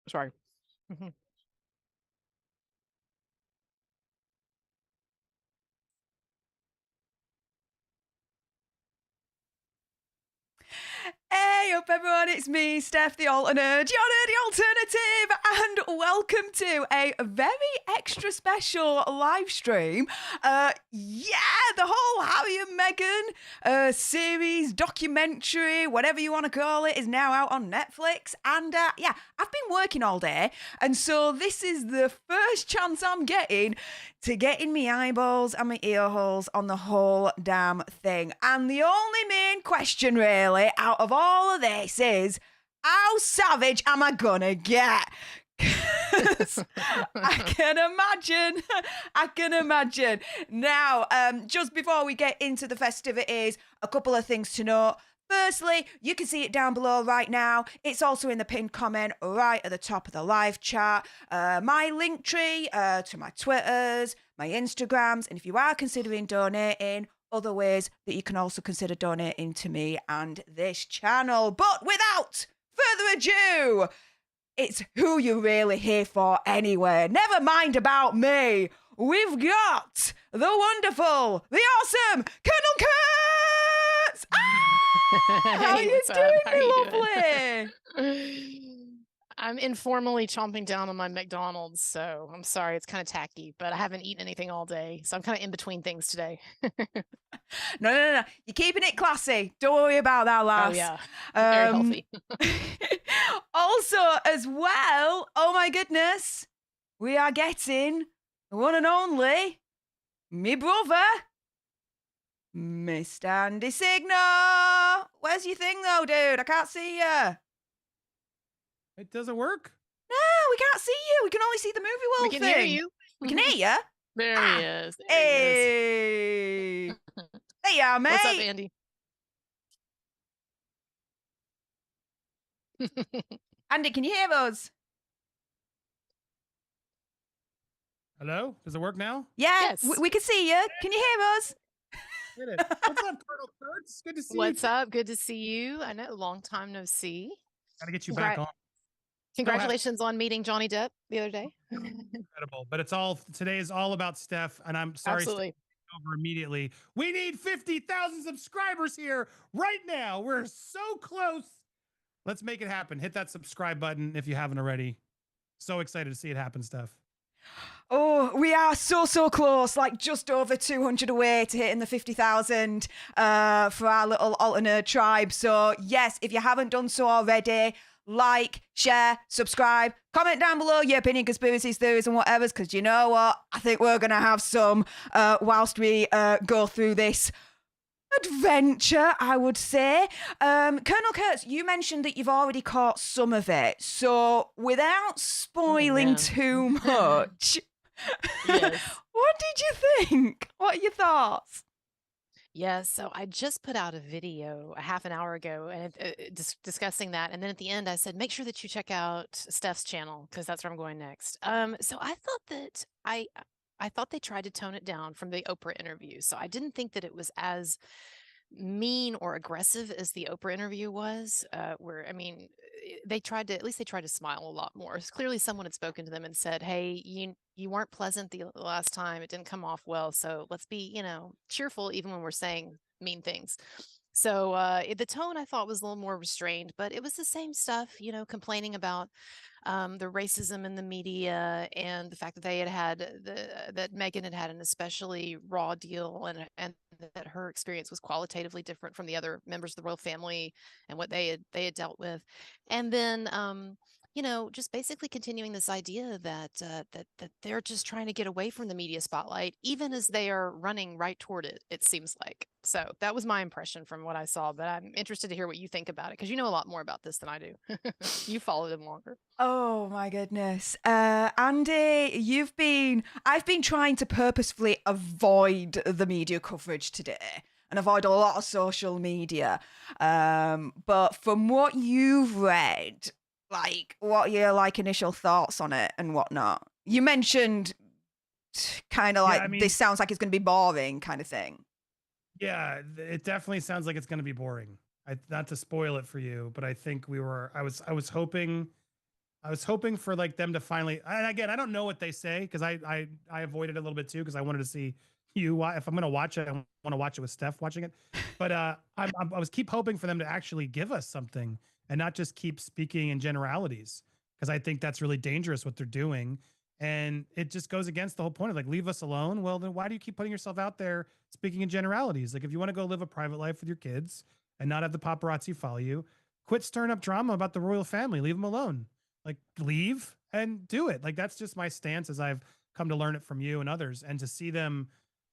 Sorry. Mhm. Hey up everyone, it's me, Stef the Alternate, the Alternative, and welcome to a very extra special live stream. The whole Harry and Meghan series, documentary, whatever you want to call it, is now out on Netflix. And I've been working all day, and so this is the first chance I'm getting to get in my eyeballs and my ear holes on the whole damn thing. And the only main question, really, out of all of this is, how savage am I gonna get? I can imagine. Now, just before we get into the festivities, a couple of things to note. Firstly, you can see it down below right now. It's also in the pinned comment right at the top of the live chat. My link tree to my Twitters, my Instagrams, and if you are considering donating, other ways that you can also consider donating to me and this channel. But without further ado, it's who you're really here for anyway. Never mind about me. We've got the wonderful, the awesome Colonel Kurtz! How are you doing, lovely? I'm informally chomping down on my McDonald's, so I'm sorry, it's kind of tacky, but I haven't eaten anything all day, so I'm kind of in between things today. No. You're keeping it classy. Don't worry about that, lass. Oh, yeah. Very healthy. Also, as well, oh my goodness, we are getting the one and only, me brother, Mr. Andy Signore. Where's your thing, though, dude? I can't see you. It doesn't work? No, we can't see you. We can only see the movie world We thing. can hear you. We can hear you. There he is. There Hey. There you are, mate. What's up, Andy? Andy, can you hear us? Hello? Does it work now? Yeah, Yes. we can see you. Can you hear us? What's up, Colonel Kurtz? Good to see you. What's up? Good to see you. I know, long time no see. Gotta get you back on. Congratulations on meeting Johnny Depp the other day. Incredible. But today is all about Stef, and I'm sorry. Absolutely. Stef, over immediately. We need 50,000 subscribers here right now. We're so close. Let's make it happen. Hit that subscribe button if you haven't already. So excited to see it happen, Stef. Oh, we are so close, like just over 200 away to hitting the 50,000 for our little alternate tribe. So yes, if you haven't done so already, like, share, subscribe, comment down below your opinion, conspiracies, theories, and whatever's, because you know what? I think we're going to have some whilst we go through this adventure, I would say. Colonel Kurtz, you mentioned that you've already caught some of it. So without spoiling too much, Yes. What did you think? What are your thoughts? Yeah, so I just put out a video a half an hour ago and discussing that. And then at the end, I said, make sure that you check out Stef's channel because that's where I'm going next. So I thought that I thought they tried to tone it down from the Oprah interview. So I didn't think that it was as mean or aggressive as the Oprah interview was, where, I mean, they tried to smile a lot more. Clearly someone had spoken to them and said, hey, you weren't pleasant the last time. It didn't come off well. So let's be, cheerful even when we're saying mean things. So the tone I thought was a little more restrained, but it was the same stuff, complaining about the racism in the media and the fact that they that Meghan had an especially raw deal and that her experience was qualitatively different from the other members of the royal family and what they had dealt with. And then just basically continuing this idea that they're just trying to get away from the media spotlight, even as they are running right toward it, it seems like. So that was my impression from what I saw, but I'm interested to hear what you think about it, because you know a lot more about this than I do. You followed him longer. Oh my goodness. Andy, I've been trying to purposefully avoid the media coverage today and avoid a lot of social media. But from what you've read, like, what are your initial thoughts on it and whatnot? You mentioned kind of this sounds like it's going to be boring kind of thing. Yeah, it definitely sounds like it's going to be boring. Not to spoil it for you, but I think I was hoping I was hoping for like them to finally, and again, I don't know what they say because I avoided it a little bit too because I wanted to see you. If I'm gonna watch it, I want to watch it with Steph watching it. But I was keep hoping for them to actually give us something and not just keep speaking in generalities because I think that's really dangerous what they're doing. And it just goes against the whole point of like, leave us alone. Well, then why do you keep putting yourself out there speaking in generalities? Like, if you want to go live a private life with your kids and not have the paparazzi follow you, quit stirring up drama about the royal family. Leave them alone. Like, leave and do it. Like, that's just my stance as I've come to learn it from you and others. And to see them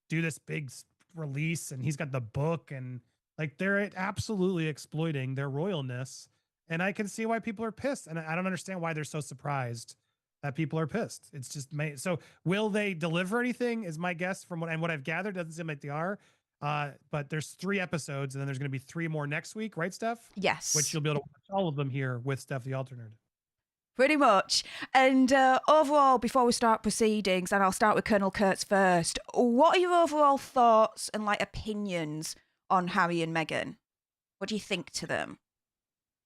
do this big release and he's got the book and like they're absolutely exploiting their royalness. And I can see why people are pissed. And I don't understand why they're so surprised that people are pissed. It's just made. So will they deliver anything is my guess from what I've gathered. Doesn't seem like they are. But there's 3 episodes and then there's going to be 3 more next week, right, Steph? Yes. Which you'll be able to watch all of them here with Steph the Alternate. Pretty much. And overall, before we start proceedings, and I'll start with Colonel Kurtz first, what are your overall thoughts and like opinions on Harry and Meghan? What do you think to them?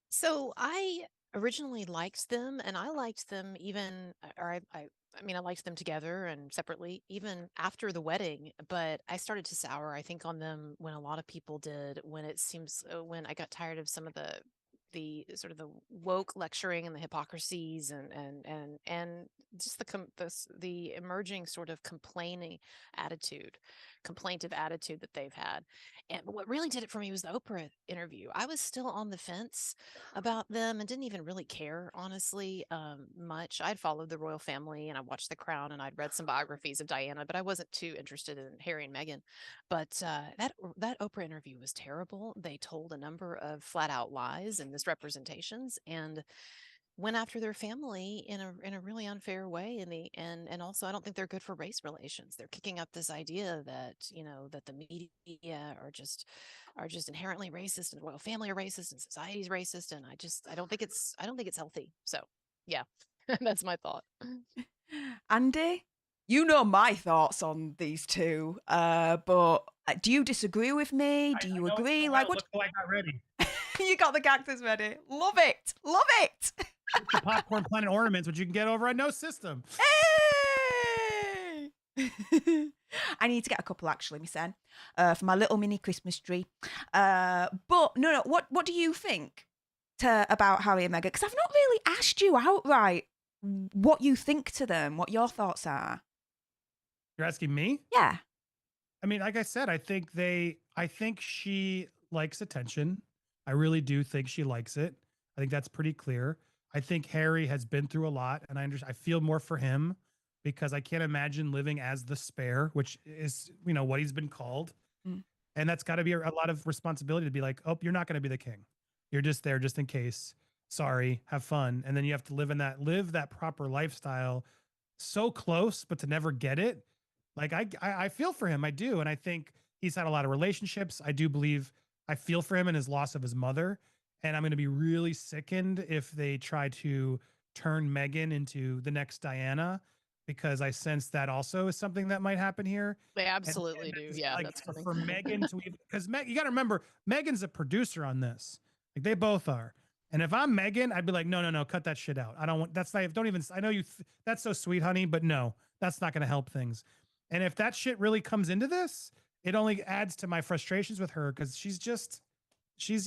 So I originally liked them, and I liked them even, or I mean, I liked them together and separately, even after the wedding. But I started to sour, I think, on them when a lot of people did. When it seems, when I got tired of some of the sort of the woke lecturing and the hypocrisies and just the emerging sort of complaintive attitude that they've had. And what really did it for me was the Oprah interview. I was still on the fence about them and didn't even really care, honestly, much. I'd followed the royal family and I watched The Crown and I'd read some biographies of Diana, but I wasn't too interested in Harry and Meghan. But that Oprah interview was terrible. They told a number of flat out lies and misrepresentations and went after their family in a really unfair way. And also I don't think they're good for race relations. They're kicking up this idea that, that the media are just inherently racist and the royal family are racist and society's racist. And I don't think it's healthy. So yeah, that's my thought. Andy? You know my thoughts on these two, but do you disagree with me? Do you agree? Like, what? Look, I got ready. You got the cactus ready. Love it. Love it. It's the Popcorn Planet ornaments, which you can get over at No System. Hey! I need to get a couple actually, Miss N, for my little mini Christmas tree. But no. What do you think about Harry and Meghan? Because I've not really asked you outright what you think to them, what your thoughts are. You're asking me? Yeah. I mean, like I said, I think she likes attention. I really do think she likes it. I think that's pretty clear. I think Harry has been through a lot, and I feel more for him because I can't imagine living as the spare, which is, what he's been called. Mm. And that's got to be a lot of responsibility to be like, oh, you're not going to be the king. You're just there just in case. Sorry, have fun. And then you have to live that proper lifestyle so close, but to never get it. Like I feel for him. I do. And I think he's had a lot of relationships. I feel for him and his loss of his mother. And I'm going to be really sickened if they try to turn Meghan into the next Diana, because I sense that also is something that might happen here. They absolutely do. Yeah, like, that's funny. For Meghan to, because you got to remember, Meghan's a producer on this. Like they both are. And if I'm Meghan, I'd be like, no, cut that shit out. I don't want, that's not, don't even, I know that's so sweet, honey, but no, that's not going to help things. And if that shit really comes into this, it only adds to my frustrations with her because she's,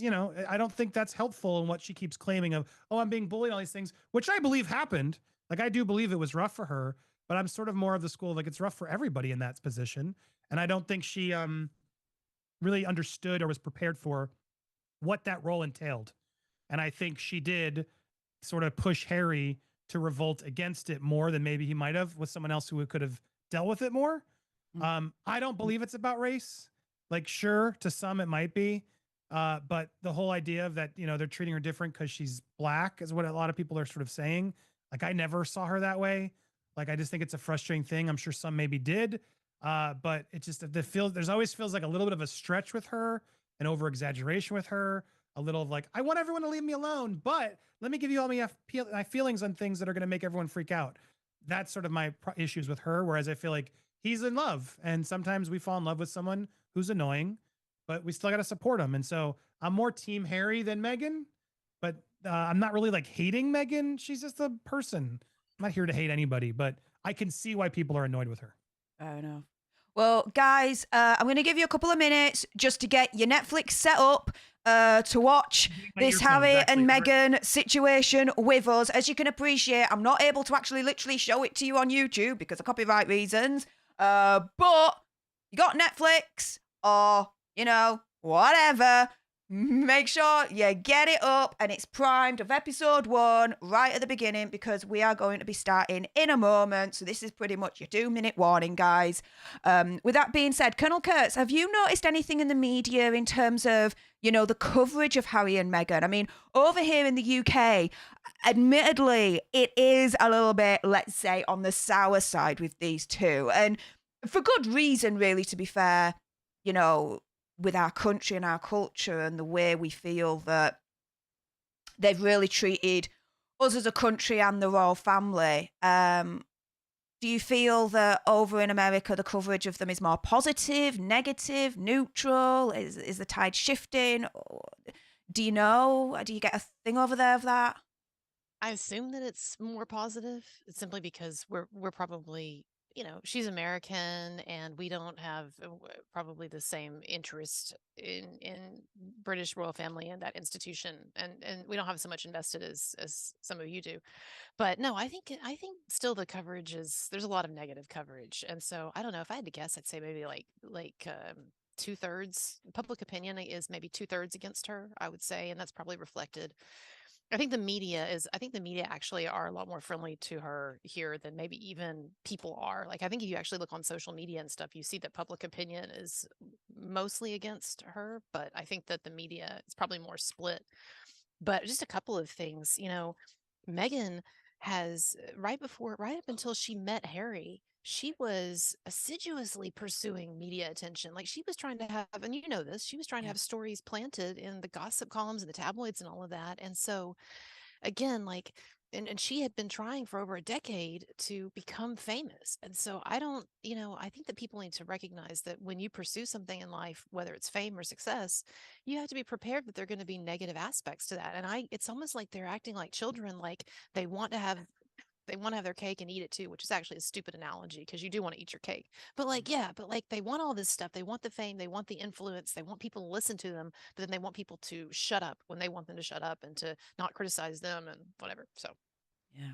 I don't think that's helpful in what she keeps claiming of, oh, I'm being bullied, all these things, which I believe happened. Like, I do believe it was rough for her, but I'm sort of more of the school of like, it's rough for everybody in that position. And I don't think she really understood or was prepared for what that role entailed. And I think she did sort of push Harry to revolt against it more than maybe he might have with someone else who could have dealt with it more. I don't believe it's about race. Like, sure, to some it might be. But the whole idea of that, they're treating her different because she's black is what a lot of people are sort of saying. Like, I never saw her that way. Like, I just think it's a frustrating thing. I'm sure some maybe did. But it just, there's always feels like a little bit of a stretch with her, an over exaggeration with her, a little of like, I want everyone to leave me alone, but let me give you all my feelings on things that are going to make everyone freak out. That's sort of my issues with her. Whereas I feel like he's in love, and sometimes we fall in love with someone who's annoying, but we still got to support him. And so I'm more team Harry than Meghan, but I'm not really like hating Meghan. She's just a person. I'm not here to hate anybody, but I can see why people are annoyed with her. Fair enough. Well, guys, I'm going to give you a couple of minutes just to get your Netflix set up to watch this Harry and Meghan situation with us. As you can appreciate, I'm not able to actually literally show it to you on YouTube because of copyright reasons. But you got Netflix or, you know, whatever. Make sure you get it up and it's primed of episode 1 right at the beginning because we are going to be starting in a moment. So this is pretty much your 2-minute warning, guys. With that being said, Colonel Kurtz, have you noticed anything in the media in terms of, you know, the coverage of Harry and Meghan? I mean, over here in the UK, admittedly, it is a little bit, let's say, on the sour side with these two. And for good reason, really, to be fair, you know, with our country and our culture and the way we feel that they've really treated us as a country and the royal family. Do you feel that over in America, the coverage of them is more positive, negative, neutral? Is the tide shifting? Do you know? Do you get a thing over there of that? I assume that it's more positive. It's simply because we're probably, you know, she's American and we don't have probably the same interest in British royal family and that institution, and we don't have so much invested as some of you do. But no, I think still the coverage there's a lot of negative coverage, and so I don't know, if I had to guess, I'd say maybe like 2/3 public opinion is maybe 2/3 against her, I would say, and that's probably reflected. I think the media actually are a lot more friendly to her here than maybe even people are. Like, I think if you actually look on social media and stuff, you see that public opinion is mostly against her, but I think that the media is probably more split. But just a couple of things, you know, Meghan has right up until she met Harry, she was assiduously pursuing media attention. Like, she was trying to have, and you know this, she was trying to have stories planted in the gossip columns and the tabloids and all of that. And so again, like, and she had been trying for over a decade to become famous. And so I don't, you know, I think that people need to recognize that when you pursue something in life, whether it's fame or success, you have to be prepared that there are going to be negative aspects to that. And it's almost like they're acting like children, like they want to have their cake and eat it too, which is actually a stupid analogy because you do want to eat your cake. But like, yeah, but like they want all this stuff. They want the fame, they want the influence, they want people to listen to them, but then they want people to shut up when they want them to shut up and to not criticize them and whatever. So, yeah.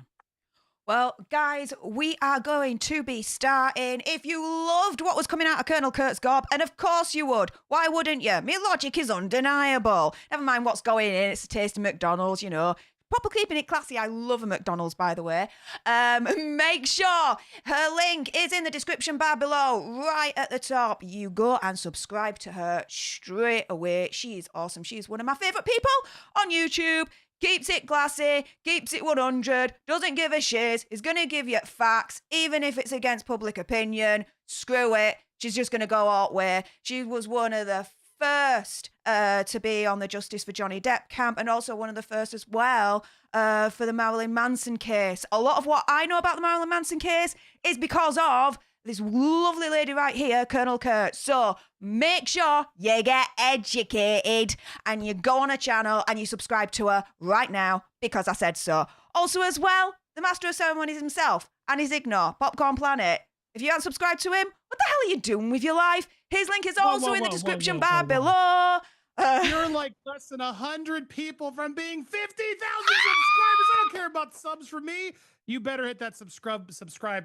Well, guys, we are going to be starting. If you loved what was coming out of Colonel Kurt's gob, and of course you would, why wouldn't you? My logic is undeniable. Never mind what's going in, it's a taste of McDonald's, you know. Proper keeping it classy. I love a McDonald's, by the way. Make sure her link is in the description bar below, right at the top. You go and subscribe to her straight away. She is awesome. She's one of my favourite people on YouTube. Keeps it classy, keeps it 100, doesn't give a shit, is going to give you facts, even if it's against public opinion. Screw it. She's just going to go all way. She was one of the first to be on the Justice for Johnny Depp camp, and also one of the first as well for the Marilyn Manson case. A lot of what I know about the Marilyn Manson case is because of this lovely lady right here, Colonel Kurt. So make sure you get educated and you go on her channel and you subscribe to her right now because I said so. Also as well, the Master of Ceremonies himself and his Signore, Popcorn Planet. If you haven't subscribed to him, what the hell are you doing with your life? His link is also in the description bar below. You're like less than 100 people from being 50,000 subscribers. I don't care about subs for me. You better hit that subscribe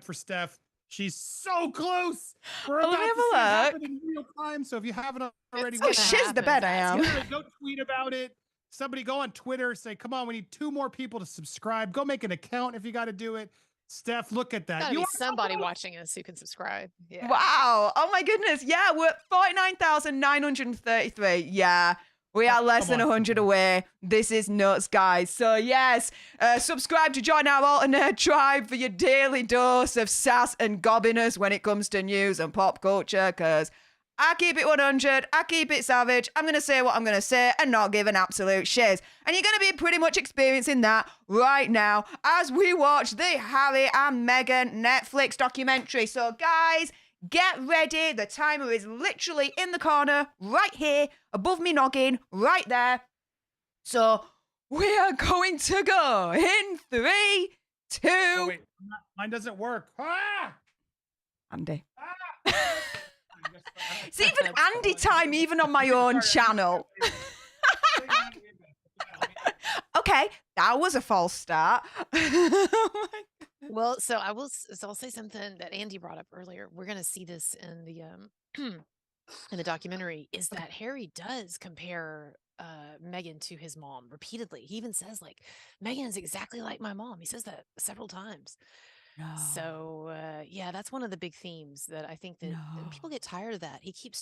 for Steph. She's so close. We're about to see it happen in real time. So if you haven't already, shiz the bed I am. Go tweet about it. Somebody go on Twitter, say, come on, we need 2 more people to subscribe. Go make an account if you got to do it. Steph, look at that. You be somebody watching us who can subscribe. Yeah. Wow. Oh my goodness. Yeah, we're at 49,933. Yeah. We are less than 100 away. This is nuts, guys. So yes, subscribe to join our alternate tribe for your daily dose of sass and gobbiness when it comes to news and pop culture, because I keep it 100. I keep it savage. I'm going to say what I'm going to say and not give an absolute shiz. And you're going to be pretty much experiencing that right now as we watch the Harry and Meghan Netflix documentary. So guys, get ready. The timer is literally in the corner right here above me noggin right there. So We are going to go in 3, 2. Oh, wait. Mine doesn't work. Ah! Andy. Ah! It's even Andy time, even on my own channel. Okay, that was a false start. Well, so I'll say something that Andy brought up earlier. We're going to see this in the in the documentary, is that Harry does compare Meghan to his mom repeatedly. He even says, like, Meghan is exactly like my mom. He says that several times. No. So yeah, that's one of the big themes that I think that and people No. get tired of that. They keep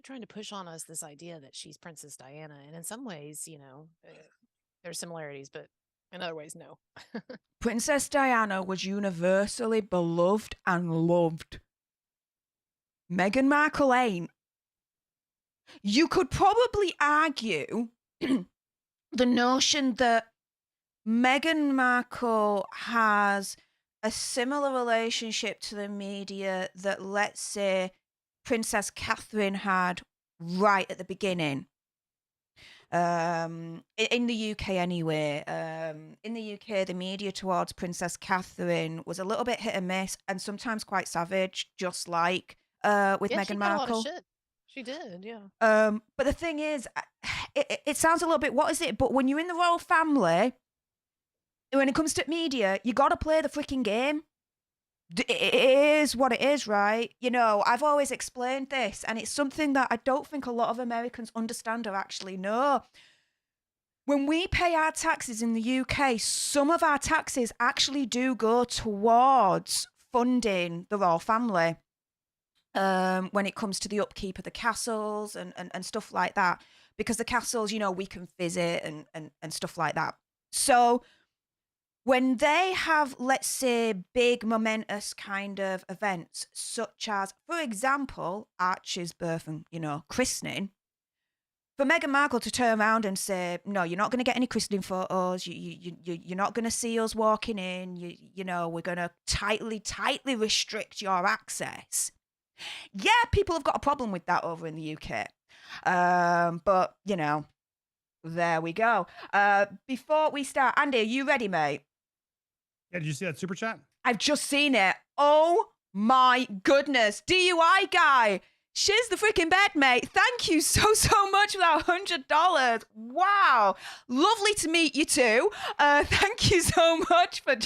trying to push on us this idea that she's Princess Diana, and in some ways, there's similarities, but in other ways, no. Princess Diana was universally beloved and loved. Meghan Markle ain't. You could probably argue the notion that Meghan Markle has a similar relationship to the media that, let's say, Princess Catherine had right at the beginning. In the UK anyway, in the UK, the media towards Princess Catherine was a little bit hit and miss, and sometimes quite savage, just like with Yeah, she Meghan got a lot of Markle. shit. She did, yeah. But the thing is, it sounds a little bit, what is it? But when you're in the royal family, when it comes to media, you got to play the freaking game. It is what it is, right? I've always explained this, and it's something that I don't think a lot of Americans understand or actually know. When we pay our taxes in the UK, some of our taxes actually do go towards funding the royal family. When it comes to the upkeep of the castles and stuff like that, because the castles, we can visit and stuff like that. So when they have, let's say, big momentous kind of events, such as, for example, Archie's birth and, christening, for Meghan Markle to turn around and say, no, you're not going to get any christening photos, you're not going to see us walking in, we're going to tightly restrict your access. Yeah, people have got a problem with that over in the UK. But, there we go. Before we start, Andy, are you ready, mate? Yeah, did you see that super chat? I've just seen it. Oh my goodness. DUI guy. Shiz the freaking bed, mate. Thank you so much for that $100. Wow. Lovely to meet you too. Thank you so much for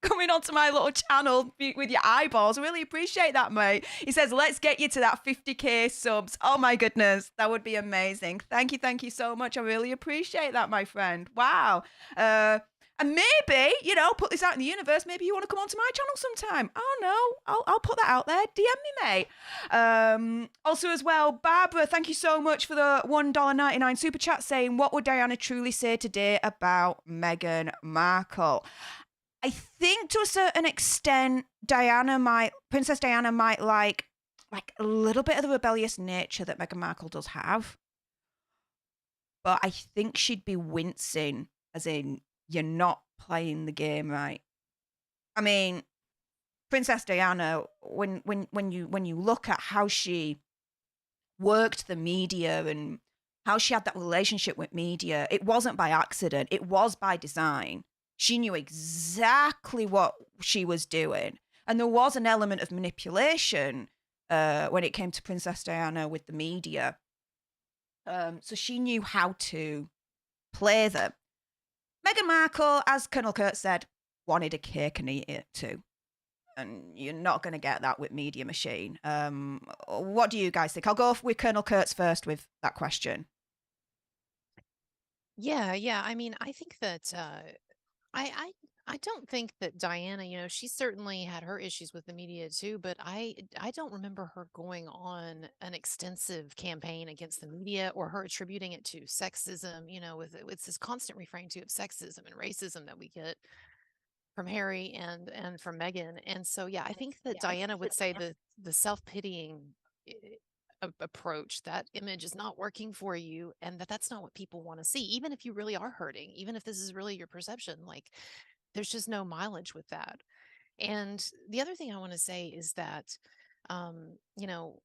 coming onto my little channel with your eyeballs. I really appreciate that, mate. He says, let's get you to that 50k subs. Oh my goodness. That would be amazing. Thank you so much. I really appreciate that, my friend. Wow. And maybe, put this out in the universe. Maybe you want to come onto my channel sometime. Oh no, I'll put that out there. DM me, mate. Also as well, Barbara, thank you so much for the $1.99 super chat saying, what would Diana truly say today about Meghan Markle? I think to a certain extent, Princess Diana might like a little bit of the rebellious nature that Meghan Markle does have. But I think she'd be wincing, as in, you're not playing the game right. I mean, Princess Diana, when you look at how she worked the media and how she had that relationship with media, it wasn't by accident. It was by design. She knew exactly what she was doing. And there was an element of manipulation when it came to Princess Diana with the media. So she knew how to play them. Meghan Markle, as Colonel Kurt said, wanted a cake and eat it too. And you're not going to get that with Media Machine. What do you guys think? I'll go with Colonel Kurtz first with that question. Yeah. I mean, I think that I don't think that Diana, she certainly had her issues with the media too, but I don't remember her going on an extensive campaign against the media or her attributing it to sexism, with this constant referring to of sexism and racism that we get from Harry and from Meghan. And so yeah, I think that Diana would say the self-pitying approach, that image is not working for you, and that's not what people want to see, even if you really are hurting, even if this is really your perception. Like, there's just no mileage with that. And the other thing I want to say is that, you know,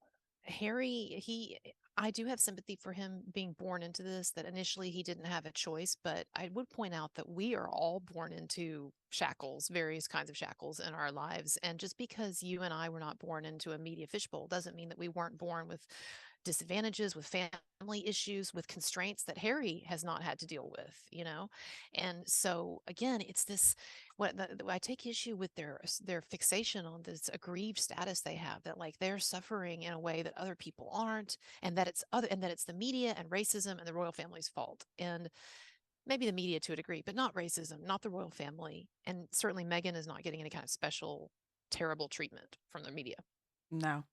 Harry, I do have sympathy for him being born into this, that initially he didn't have a choice, but I would point out that we are all born into shackles, various kinds of shackles in our lives. And just because you and I were not born into a media fishbowl doesn't mean that we weren't born with disadvantages, with family issues, with constraints that Harry has not had to deal with, you know? And so again, it's this I take issue with their fixation on this aggrieved status they have, that like they're suffering in a way that other people aren't, and that it's the media and racism and the royal family's fault. And maybe the media to a degree, but not racism, not the royal family. And certainly Meghan is not getting any kind of special, terrible treatment from the media. No.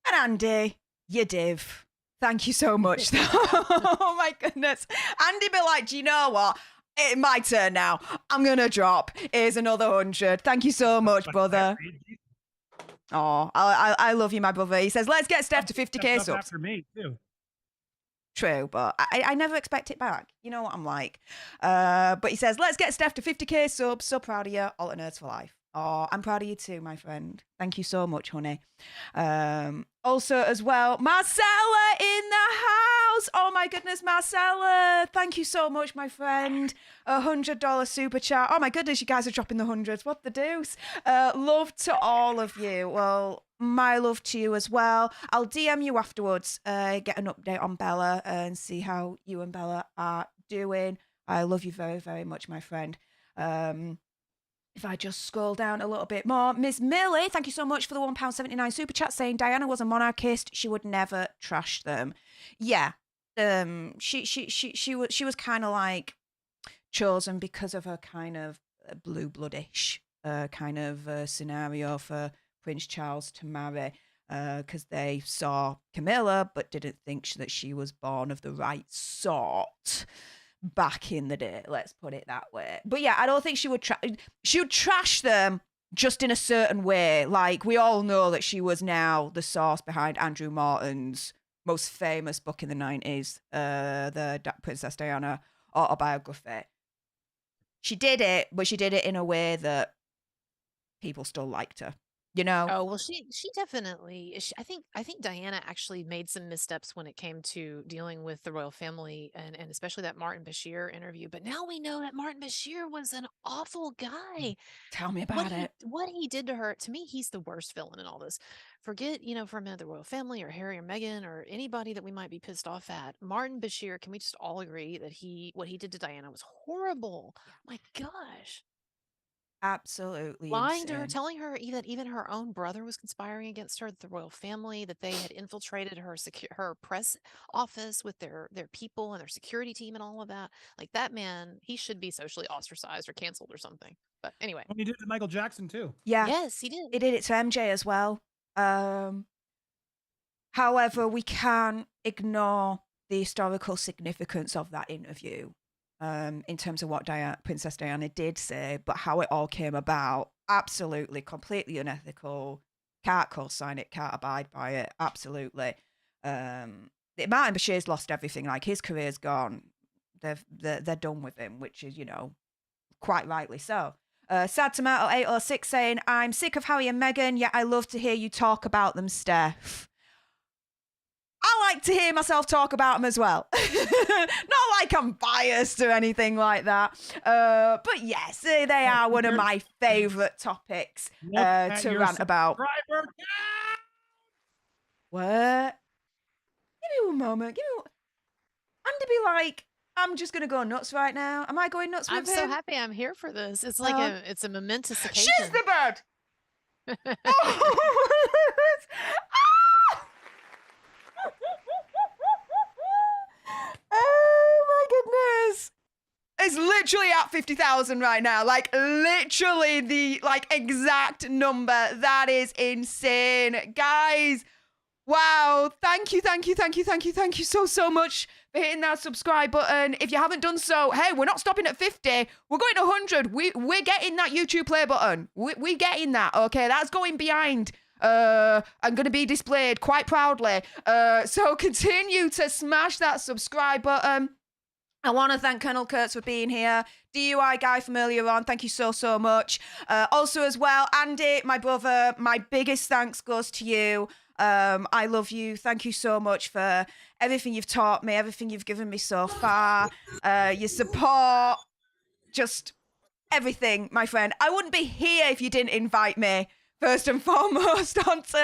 And Andy, you div. Thank you so much. Oh my goodness. Andy be like, do you know what? It's my turn now. I'm going to drop. Here's another 100. Thank you so much, brother. Oh, I love you, my brother. He says, let's get Stef to 50k subs. After me, too. True, but I never expect it back. You know what I'm like. But he says, let's get Stef to 50k subs. So proud of you. All nerds for life. Oh, I'm proud of you too, my friend. Thank you so much, honey. Also, as well, Marcella in the house. Oh my goodness, Marcella. Thank you so much, my friend. $100 super chat. Oh my goodness, you guys are dropping the hundreds. What the deuce? Love to all of you. Well, my love to you as well. I'll DM you afterwards, get an update on Bella and see how you and Bella are doing. I love you very, very much, my friend. If I just scroll down a little bit more, Miss Millie, thank you so much for the £1.79 super chat, saying Diana was a monarchist. She would never trash them. Yeah, she was kind of like chosen because of her kind of blue bloodish kind of scenario for Prince Charles to marry, because they saw Camilla but didn't think that she was born of the right sort. Back in the day, let's put it that way. But yeah, I don't think she would trash them, just in a certain way. Like, we all know that she was now the source behind Andrew Morton's most famous book in the 90s, the Princess Diana autobiography. She did it, but she did it in a way that people still liked her. You know? Oh, well, she definitely, I think Diana actually made some missteps when it came to dealing with the royal family, and especially that Martin Bashir interview. But now we know that Martin Bashir was an awful guy. Tell me about it. What he did to her, to me, he's the worst villain in all this. Forget, for a minute, the royal family or Harry or Meghan or anybody that we might be pissed off at. Martin Bashir, can we just all agree that what he did to Diana was horrible? My gosh. Absolutely Lying to insane. her, telling her that even her own brother was conspiring against her, the royal family, that they had infiltrated her press office with their people and their security team and all of that. Like, that man, he should be socially ostracized or canceled or something. But anyway. Well, he did it to Michael Jackson too. Yeah. Yes, he did. He did it to MJ as well. However, we can't ignore the historical significance of that interview. In terms of what Princess Diana did say, but how it all came about, absolutely, completely unethical. Can't co-sign it, can't abide by it, absolutely. Martin Bashir's lost everything. Like, his career's gone. They're done with him, which is, quite rightly so. Sad Tomato 806 saying, I'm sick of Harry and Meghan, yet I love to hear you talk about them, Stef. I like to hear myself talk about them as well. Not like I'm biased or anything like that. But yes, they are one of my favourite topics to rant about. What? Give me one moment. Andy be like, I'm just going to go nuts right now. Am I going nuts with him? I'm so happy I'm here for this. It's like it's a momentous occasion. She's the bird! Oh my goodness. It's literally at 50,000 right now. Like, literally the exact number. That is insane. Guys, wow. Thank you so much for hitting that subscribe button. If you haven't done so, hey, we're not stopping at 50. We're going to 100. We're getting that YouTube play button. We're getting that, okay? That's going behind. I'm going to be displayed quite proudly. So continue to smash that subscribe button. I want to thank Colonel Kurtz for being here. DUI guy from earlier on, thank you so much. Also as well, Andy, my brother, my biggest thanks goes to you. I love you. Thank you so much for everything you've taught me, everything you've given me so far, your support, just everything, my friend. I wouldn't be here if you didn't invite me, first and foremost, onto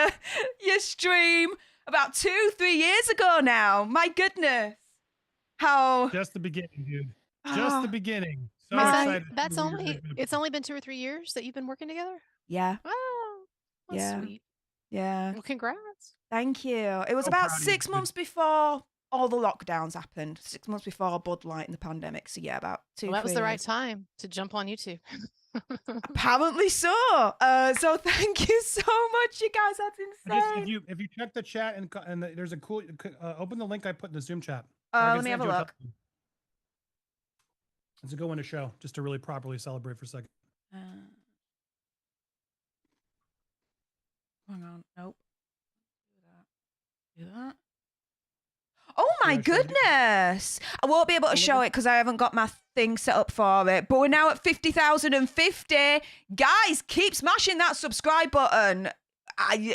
your stream about 2-3 years ago now. My goodness. How... Just the beginning, dude. Just the beginning. So My- excited. It's only been 2 or 3 years that you've been working together? Yeah. Oh, that's Yeah. sweet. Yeah. Well, congrats. Thank you. It was So about proud of you, 6 dude. months before all the lockdowns happened. 6 months before Bud Light and the pandemic. So yeah, about 2. Well, that was 3 the right years. time to jump on YouTube. Apparently so. So thank you so much, you guys. That's insane. If you check the chat and there's a cool open the link I put in the Zoom chat. Let me have a look. It's a good one to show, just to really properly celebrate for a second. Hang on. Nope. Do that. Oh my Yeah, show it. goodness. I won't be able to show it because I haven't got my thing set up for it. But we're now at 50,050. Guys, keep smashing that subscribe button.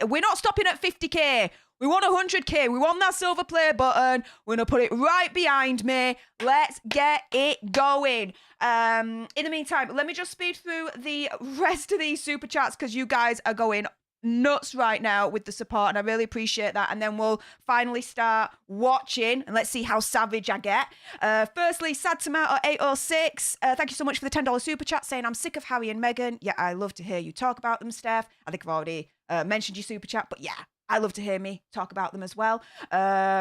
We're not stopping at 50k. We want 100k. We want that silver play button. We're going to put it right behind me. Let's get it going. In the meantime, let me just speed through the rest of these super chats because you guys are going nuts right now with the support, and I really appreciate that. And then we'll finally start watching, and let's see how savage I get. Firstly, Sad Tomato 806, thank you so much for the $10 super chat, saying I'm sick of Harry and Meghan. Yeah, I love to hear you talk about them, Steph. I think I've already mentioned your super chat, but yeah, I love to hear me talk about them as well.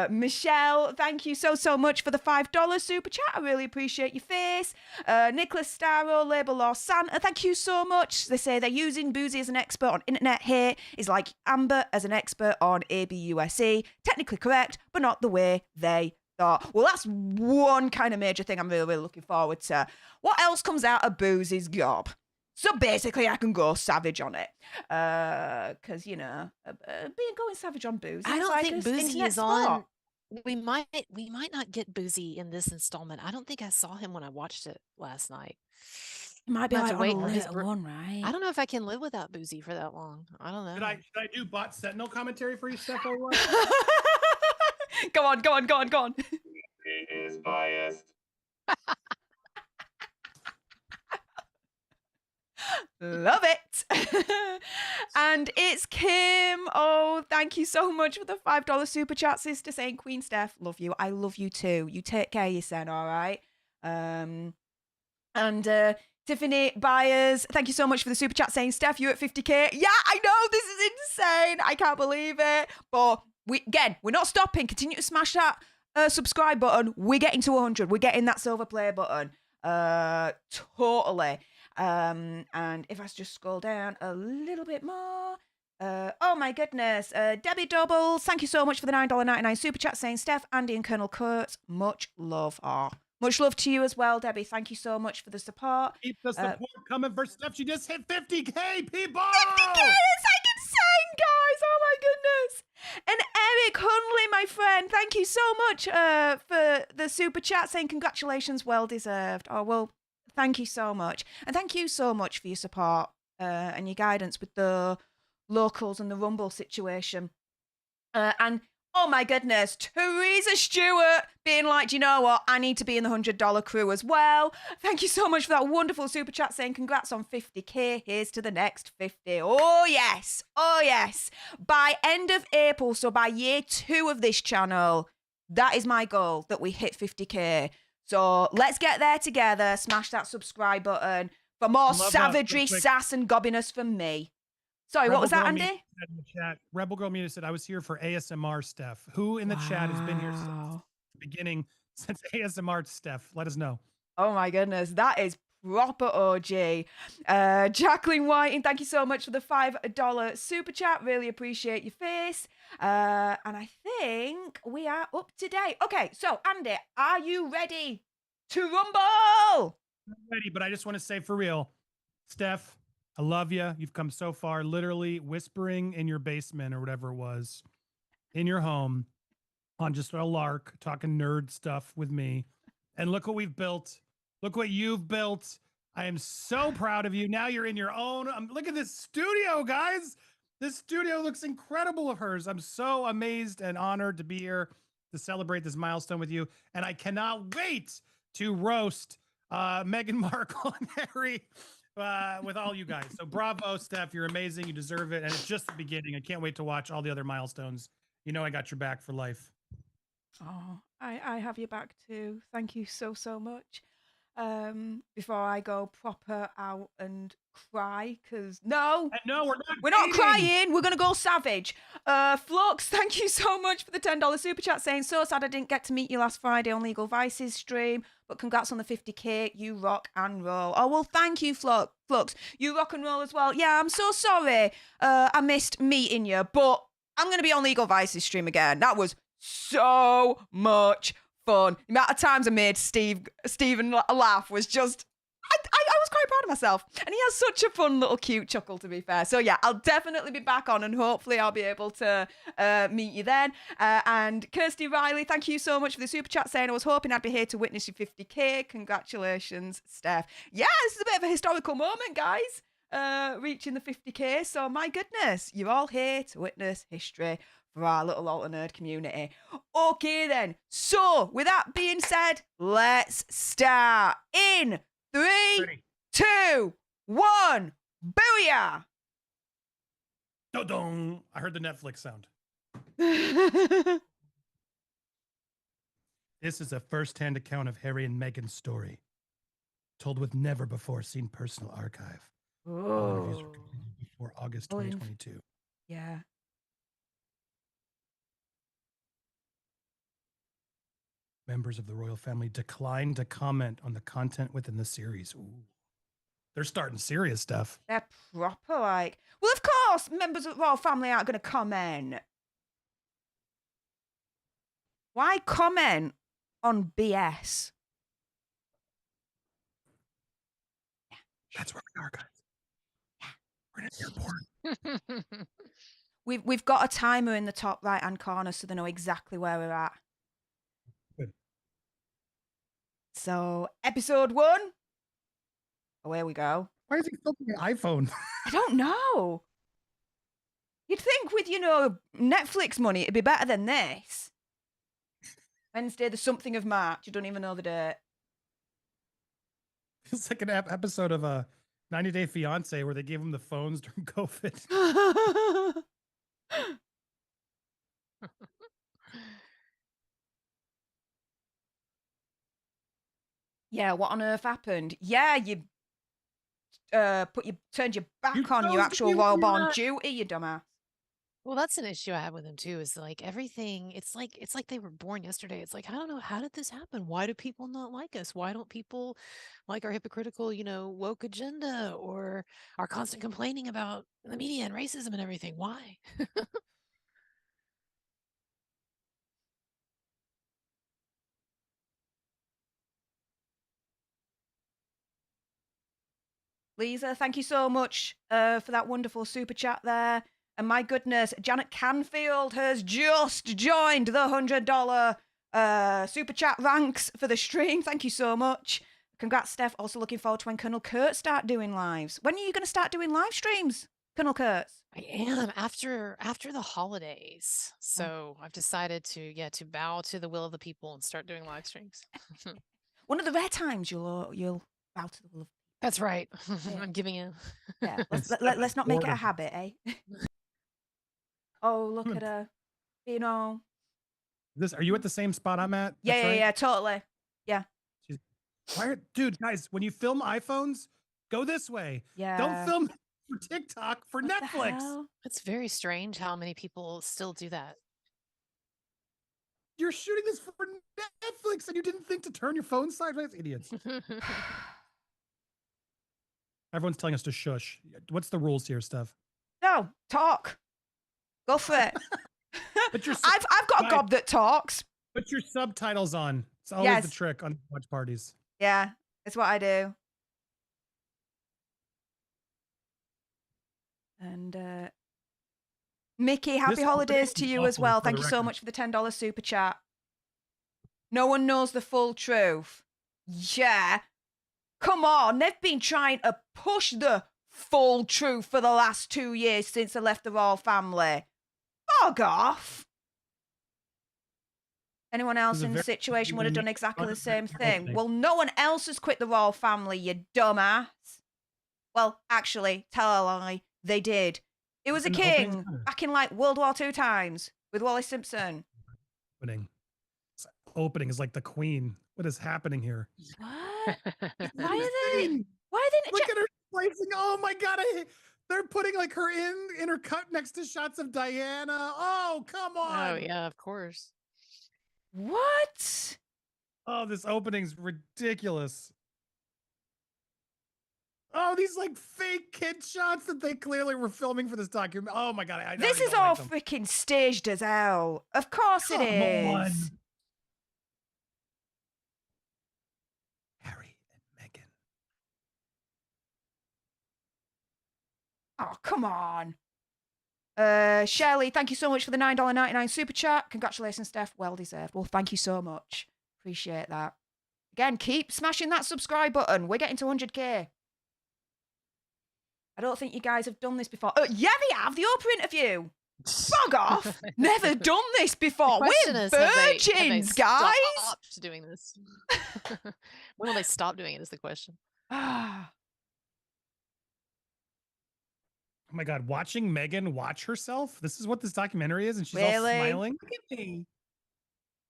Michelle, thank you so much for the $5 super chat. I really appreciate your face. Nicholas Starro, Label Law Santa, thank you so much. They say they're using Boozy as an expert on internet hate is like Amber as an expert on ABUSE. Technically correct, but not the way they thought. Well, that's one kind of major thing I'm really looking forward to. What else comes out of Boozy's gob? So basically, I can go savage on it, because you know, going savage on Boozy. I don't like think his Boozy internet is sport. on. We might not get Boozy in this installment. I don't think I saw him when I watched it last night. It might be Might like have to on wait a for his little one, right? I don't know if I can live without Boozy for that long. I don't know. Should I do bot Sentinel commentary for you, Steph? Or what? Go on. He is biased. Love it. And it's Kim. Oh, thank you so much for the $5 super chat, sister, saying Queen Steph, love you. I love you too. You take care of yourself, all right? And Tiffany Byers, thank you so much for the super chat, saying Steph, you're at 50k. Yeah, I know, this is insane. I can't believe it. But we're not stopping. Continue to smash that subscribe button. We're getting to 100. We're getting that silver play button. Totally. And if I just scroll down a little bit more, oh my goodness, Debbie Doubles, thank you so much for the $9.99 super chat, saying Steph, Andy and Colonel Kurtz, much love. Much love to you as well, Debbie. Thank you so much for the support. Keep the support coming for Steph. She just hit 50k, people. 50k, it's like insane, guys. Oh my goodness. And Eric Hunley, my friend, thank you so much for the super chat, saying congratulations, well deserved. Oh, well, thank you so much. And thank you so much for your support and your guidance with the locals and the Rumble situation. And oh my goodness, Teresa Stewart being like, do you know what? I need to be in the $100 crew as well. Thank you so much for that wonderful super chat, saying congrats on 50k. Here's to the next 50. Oh yes. Oh yes. By end of April, so by year 2 of this channel, that is my goal, that we hit 50k. So let's get there together. Smash that subscribe button for more savagery, sass, and gobbiness from me. Sorry, what was that, Andy? In the chat, Rebel Girl Media said, I was here for ASMR, Steph. Who in the chat has been here since the beginning, since ASMR, Steph? Let us know. Oh my goodness, that is proper OG. Jacqueline Whiting, thank you so much for the $5 super chat. Really appreciate your face. And I think we are up to date. Okay, so Andy, are you ready to rumble? I'm ready, but I just want to say for real, Steph, I love you. You've come so far, literally whispering in your basement or whatever it was, in your home, on just a lark, talking nerd stuff with me. And look what we've built. Look what you've built. I am so proud of you. Now you're in your own. Look at this studio, guys. This studio looks incredible of hers. I'm so amazed and honored to be here to celebrate this milestone with you. And I cannot wait to roast Meghan Markle and Harry with all you guys. So bravo, Steph. You're amazing. You deserve it. And it's just the beginning. I can't wait to watch all the other milestones. You know I got your back for life. Oh, I have your back too. Thank you so, so much. Before I go proper out and cry, because no, No, we're not dating. crying. We're going to go savage. Flux, thank you so much for the $10 super chat saying, so sad I didn't get to meet you last Friday on Legal Vices stream, but congrats on the 50K. You rock and roll. Oh, well, thank you, Flux. You rock and roll as well. Yeah, I'm so sorry. I missed meeting you, but I'm going to be on Legal Vices stream again. That was so much fun. The amount of times I made Stephen laugh was just, I was quite proud of myself. And he has such a fun little cute chuckle, to be fair. So yeah, I'll definitely be back on and hopefully I'll be able to meet you then. And Kirsty Riley, thank you so much for the super chat saying I was hoping I'd be here to witness your 50K. Congratulations, Steph. Yeah, this is a bit of a historical moment, guys. Reaching the 50K. So my goodness, you're all here to witness history for our little alter nerd community. Okay then. So with that being said, let's start in 3, 2, 1. Booyah! Dong. I heard the Netflix sound. This is a first-hand account of Harry and Meghan's story, told with never before seen personal archive. All interviews were completed before August 2022. Yeah. Members of the royal family declined to comment on the content within the series. Ooh. They're starting serious stuff. They're proper like, well, of course, members of the royal family aren't going to comment. Why comment on BS? That's where we are, guys. We're in an airport. We've got a timer in the top right-hand corner so they know exactly where we're at. Good. So, episode 1. Away we go. Why is he filming an iPhone? I don't know. You'd think with, Netflix money, it'd be better than this. Wednesday, the something of March. You don't even know the date. It's like an episode of a 90 Day Fiance where they gave him the phones during COVID. Yeah, what on earth happened? Yeah, you turned your back You on your chose to actual be royal with born that. duty, you dumbass. Well, that's an issue I have with them too, is like everything, it's like they were born yesterday. It's like, I don't know, how did this happen? Why do people not like us? Why don't people like our hypocritical, woke agenda or our constant complaining about the media and racism and everything? Why? Lisa, thank you so much for that wonderful super chat there. And my goodness, Janet Canfield has just joined the $100 super chat ranks for the stream. Thank you so much. Congrats, Steph. Also looking forward to when Colonel Kurt start doing lives. When are you going to start doing live streams, Colonel Kurtz? I am after the holidays. So I've decided to bow to the will of the people and start doing live streams. One of the rare times you'll bow to the will of. That's right. Yeah. I'm giving in. Yeah, let's not make it a habit, eh? Oh, look at her. Are you at the same spot I'm at? Yeah, That's right? yeah, totally. Yeah. Dude, guys, when you film iPhones, go this way. Yeah. Don't film for TikTok, for What the Netflix. hell? It's very strange how many people still do that. You're shooting this for Netflix and you didn't think to turn your phone sideways? Idiots. Everyone's telling us to shush. What's the rules here, Steph? No, talk. Go for it. But your I've got a gob that talks. Put your subtitles on. It's always Yes. the trick on watch parties. Yeah, it's what I do. And Mickey, happy This holidays to is you as awful, well. for Thank the you so record. much for the $10 super chat. No one knows the full truth. Yeah. Come on, they've been trying to push the full truth for the last 2 years since I left the royal family. Bog off. Anyone else This is a in the very situation would have done exactly the same thing. opening. Well, no one else has quit the royal family, you dumbass. Well, actually, tell a lie, they did. It was a And the opening's king better. back in like World War II times with Wally Simpson. Opening. This opening is like the queen. What is happening here? What? It's Why are they? insane. Why are they? Look at her placing. Oh my god! They're putting like her in her cut next to shots of Diana. Oh come on! Oh yeah, of course. What? Oh, this opening's ridiculous. Oh, these like fake kid shots that they clearly were filming for this document. Oh my god! I This already is don't all like them. freaking staged as hell. Of course it Come is. on. Harry and Meghan. Oh, come on. Shirley, thank you so much for the $9.99 super chat. Congratulations, Steph. Well deserved. Well, thank you so much. Appreciate that. Again, keep smashing that subscribe button. We're getting to 100k. I don't think you guys have done this before. Yeah, they have. The Oprah interview. Bog off. Never done this before. Question We're is, have they virgins, guys. stopped doing this? When will they stop doing it is the question. Ah. Oh my god! Watching Meghan watch herself. This is what this documentary is, and she's all Really? smiling. Look at me.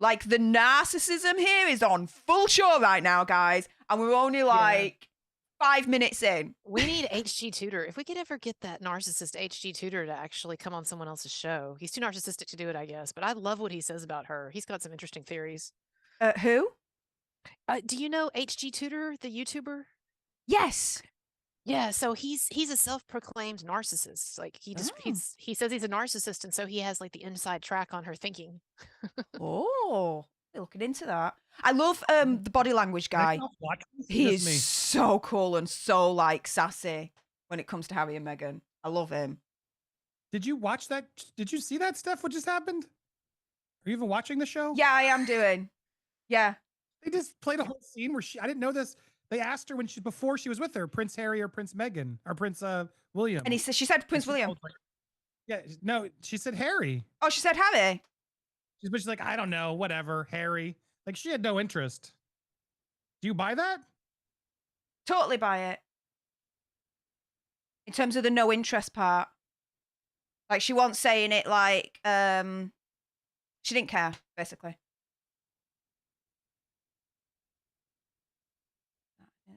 Like the narcissism here is on full show right now, guys. And we're only like 5 minutes in. We need HG Tutor. If we could ever get that narcissist HG Tutor to actually come on someone else's show. He's too narcissistic to do it, I guess. But I love what he says about her. He's got some interesting theories. Who? Do you know HG Tutor, the YouTuber? Yes. Yeah, so he's a self-proclaimed narcissist. Like he says he's a narcissist, and so he has like the inside track on her thinking. Oh, we're looking into that. I love the body language guy. He is so cool and so like sassy when it comes to Harry and Meghan. I love him. Did you watch that? Did you see that stuff? What just happened? Are you even watching the show? Yeah, I am doing. Yeah. They just played a whole scene where I didn't know this. They asked her before she was with her, Prince Harry or Prince Meghan or Prince William. And she said Prince William. No, she said Harry. Oh, she said Harry. She's like, I don't know, whatever, Harry. Like she had no interest. Do you buy that? Totally buy it. In terms of the no interest part. Like she wasn't saying it like she didn't care, basically.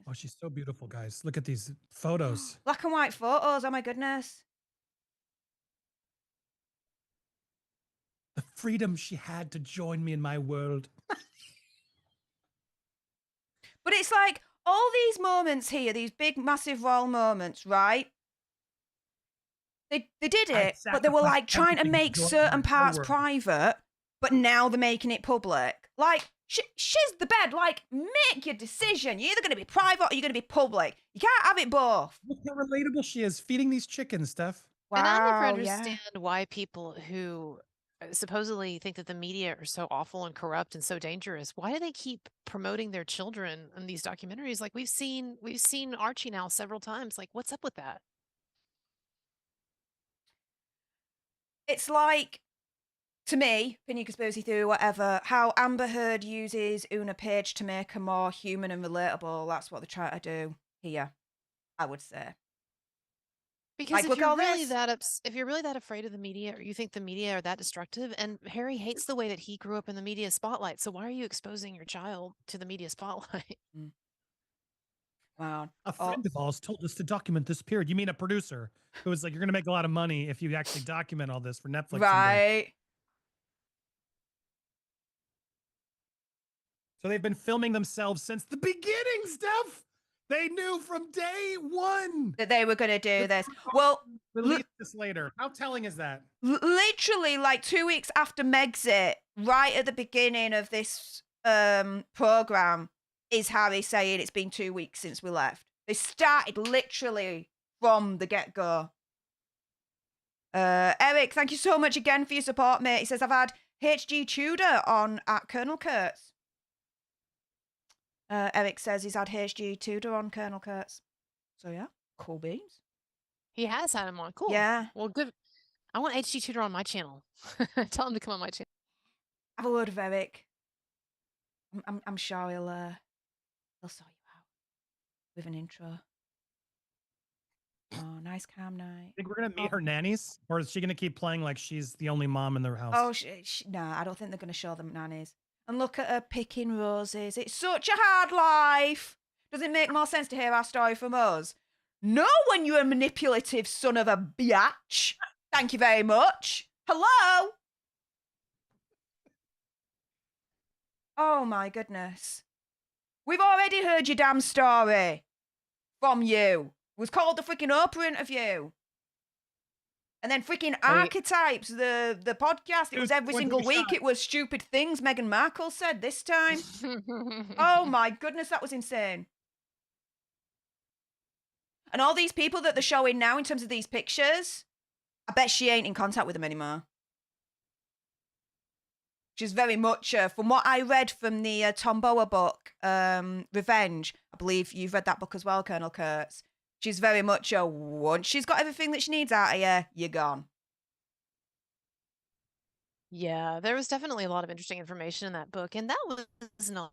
Oh, she's so beautiful, guys. Look at these photos. Black and white photos. Oh my goodness. The freedom she had to join me in my world. But it's like all these moments here, these big, massive royal moments, right? They did it, but they were like trying to make certain parts private, but now they're making it public. Like, shiz the bed. Like, make your decision. You're either going to be private or you're going to be public. You can't have it both. Look how relatable she is feeding these chickens, Steph. And I never Wow, understand why people who supposedly think that the media are so awful and corrupt and so dangerous, why do they keep promoting their children in these documentaries? Like we've seen Archie now several times. Like, what's up with that? It's like, to me, opinion conspiracy theory, whatever, how Amber Heard uses Una Page to make her more human and relatable. That's what they're trying to do here, I would say. Because Like, if look you're all really this. if you're really that afraid of the media, or you think the media are that destructive, and Harry hates the way that he grew up in the media spotlight, so why are you exposing your child to the media spotlight? Wow. A friend of ours told us to document this period. You mean a producer who was like, you're going to make a lot of money if you actually document all this for Netflix. Someday. Right. So they've been filming themselves since the beginning, Steph. They knew from day one That they were going to do this. Well, release this later. How telling is that? Literally like 2 weeks after Megxit, right at the beginning of this program, is Harry saying it's been 2 weeks since we left. They started literally from the get-go. Eric, thank you so much again for your support, mate. He says, I've had HG Tudor on at Colonel Kurtz. Eric says he's had HG Tudor on Colonel Kurtz. So yeah, cool beans. He has had him on. Cool. Yeah. Well, good. I want HG Tutor on my channel. Tell him to come on my channel. Have a word with Eric. I'm sure he'll sort you out with an intro. Oh, nice calm night. Think we're gonna meet her nannies, or is she gonna keep playing like she's the only mom in their house? Oh, nah, I don't think they're going to show them nannies. And look at her picking roses. It's such a hard life. Does it make more sense to hear our story from us? No, when you're a manipulative son of a biatch. Thank you very much. Hello? Oh, my goodness. We've already heard your damn story from you. It was called the freaking Oprah interview. And then freaking Archetypes, the podcast. It was every single week. It was stupid things Meghan Markle said this time. Oh my goodness, that was insane. And all these people that they're showing now in terms of these pictures, I bet she ain't in contact with them anymore. She's very much, from what I read from the Tomboa book, Revenge, I believe you've read that book as well, Colonel Kurtz. She's very much once she's got everything that she needs out of you, you're gone. Yeah, there was definitely a lot of interesting information in that book. And that was not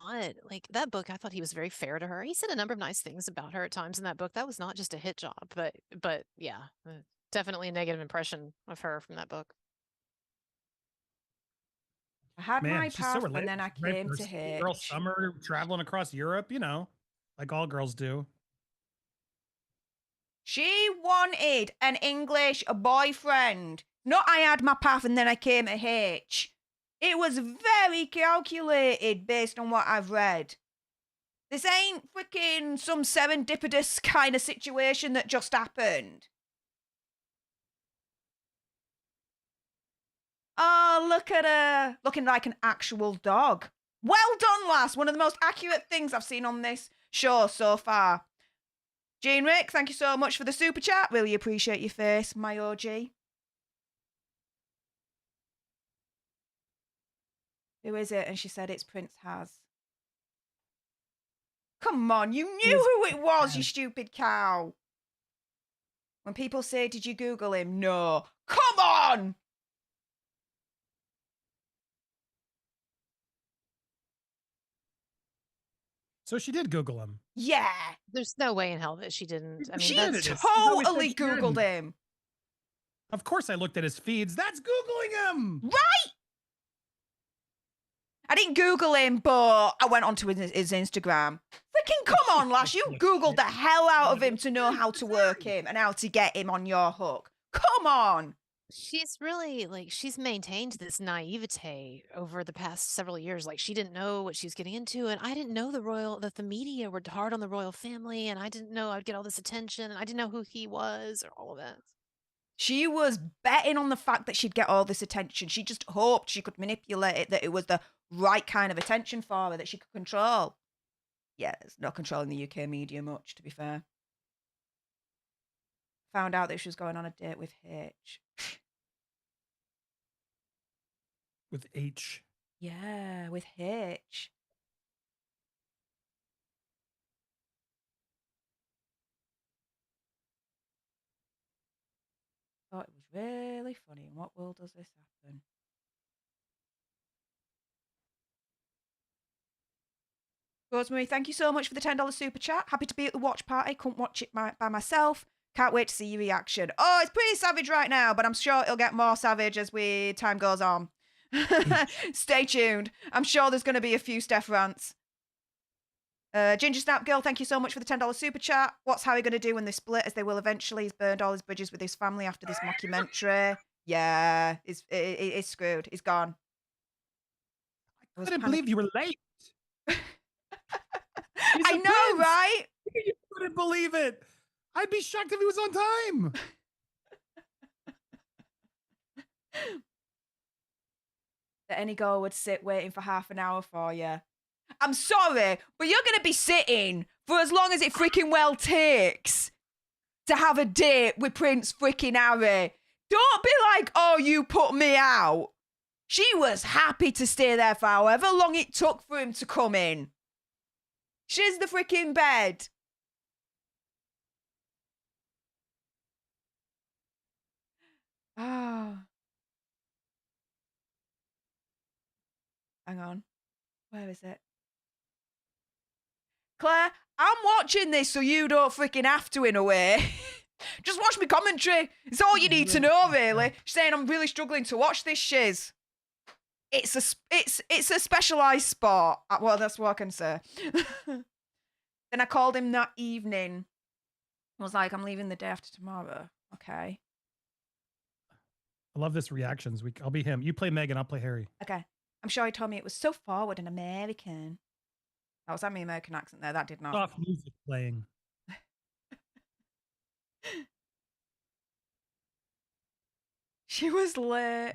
like that book. I thought he was very fair to her. He said a number of nice things about her at times in that book. That was not just a hit job, but yeah, definitely a negative impression of her from that book. I had my she's path so and then I came to hate. Girl summer traveling across Europe, you know, like all girls do. She wanted an English boyfriend. Not I had my path and then I came to H. It was very calculated based on what I've read. This ain't freaking some serendipitous kind of situation that just happened. Oh, look at her. Looking like an actual dog. Well done, lass. One of the most accurate things I've seen on this show so far. Jean Rick, thank you so much for the super chat. Really appreciate your face, my OG. Who is it? And she said it's Prince Has. Come on, you knew who it was, you stupid cow. When people say, did you Google him? No. Come on! So she did Google him. Yeah. There's no way in hell that she didn't. I mean, She that's just totally Googled him. Of course I looked at his feeds. That's Googling him. Right? I didn't Google him, but I went onto his Instagram. Freaking come on, lass. You Googled the hell out of him to know how to work him and how to get him on your hook. Come on. she's really like she's maintained this naivete over the past several years. Like she didn't know what she was getting into, and I didn't know that the media were hard on the royal family, and I didn't know I'd get all this attention, and I didn't know who he was or all of that. She was betting on the fact that she'd get all this attention. She just hoped she could manipulate it, that it was the right kind of attention for her, that she could control. Yeah, there's no control in the UK media much, to be fair. Found out that she was going on a date with H. With H. Yeah, with H. Thought it was really funny. In what world does this happen? Rosemary, thank you so much for the $10 super chat. Happy to be at the watch party. Couldn't watch it by myself. Can't wait to see your reaction. Oh, it's pretty savage right now, but I'm sure it'll get more savage as time goes on. Stay tuned. I'm sure there's going to be a few Stef rants. Ginger Snap Girl, thank you so much for the $10 super chat. What's Harry going to do when they split, as they will eventually? He's burned all his bridges with his family after this mockumentary. Yeah, it's screwed. He's gone. I couldn't believe you were late. I know, right? You couldn't believe it. I'd be shocked if he was on time. That any girl would sit waiting for half an hour for you. I'm sorry, but you're going to be sitting for as long as it freaking well takes to have a date with Prince freaking Harry. Don't be like, oh, you put me out. She was happy to stay there for however long it took for him to come in. She's the freaking bed. Oh. Hang on. Where is it? Claire, I'm watching this so you don't freaking have to, in a way. Just watch me commentary. It's all you need to know, really. She's saying I'm really struggling to watch this shiz. It's a specialised sport. Well, that's what I can say. Then I called him that evening. I was like, I'm leaving the day after tomorrow. Okay. I love this reactions week. I'll be him. You play Meghan, I'll play Harry. Okay. I'm sure he told me it was so forward and American. That was having an American accent there. That did not. Soft music playing. She was late.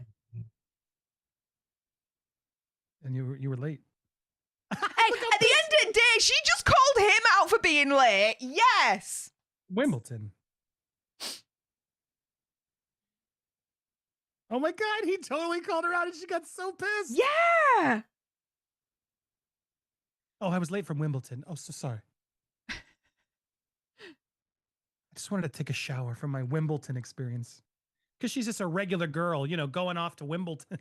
And you were late. Hey, at the end of the day, she just called him out for being late. Yes. Wimbledon. Oh my God, he totally called her out and she got so pissed. Yeah. Oh, I was late from Wimbledon. Oh, so sorry. I just wanted to take a shower from my Wimbledon experience. Because she's just a regular girl, you know, going off to Wimbledon.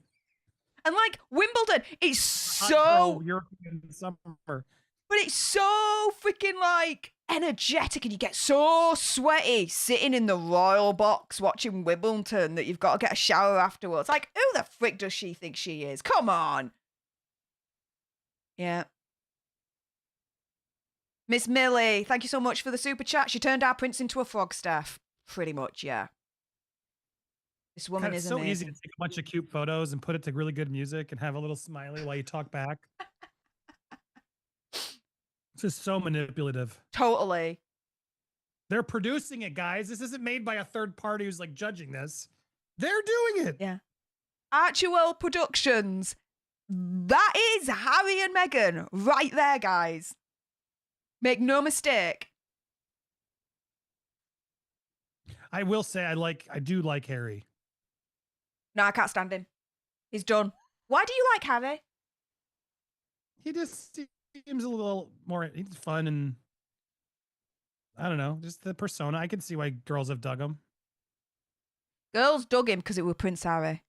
And like Wimbledon, it's Hot so girl European summer. but it's so freaking like energetic and you get so sweaty sitting in the royal box watching Wimbledon that you've got to get a shower afterwards. Like, who the frick does she think she is? Come on. Yeah. Miss Millie, thank you so much for the super chat. She turned our prince into a frog, Stef. Pretty much, yeah. This woman God, it's is so amazing. easy to take a bunch of cute photos and put it to really good music and have a little smiley while you talk back. This is so manipulative. Totally. They're producing it, guys. This isn't made by a third party who's like judging this. They're doing it. Yeah. Actual Productions. That is Harry and Meghan right there, guys. Make no mistake. I will say I do like Harry. No, I can't stand him. He's done. Why do you like Harry? He just seems a little more he's fun and I don't know, just the persona. I can see why girls have dug him. Girls dug him because it was Prince Harry.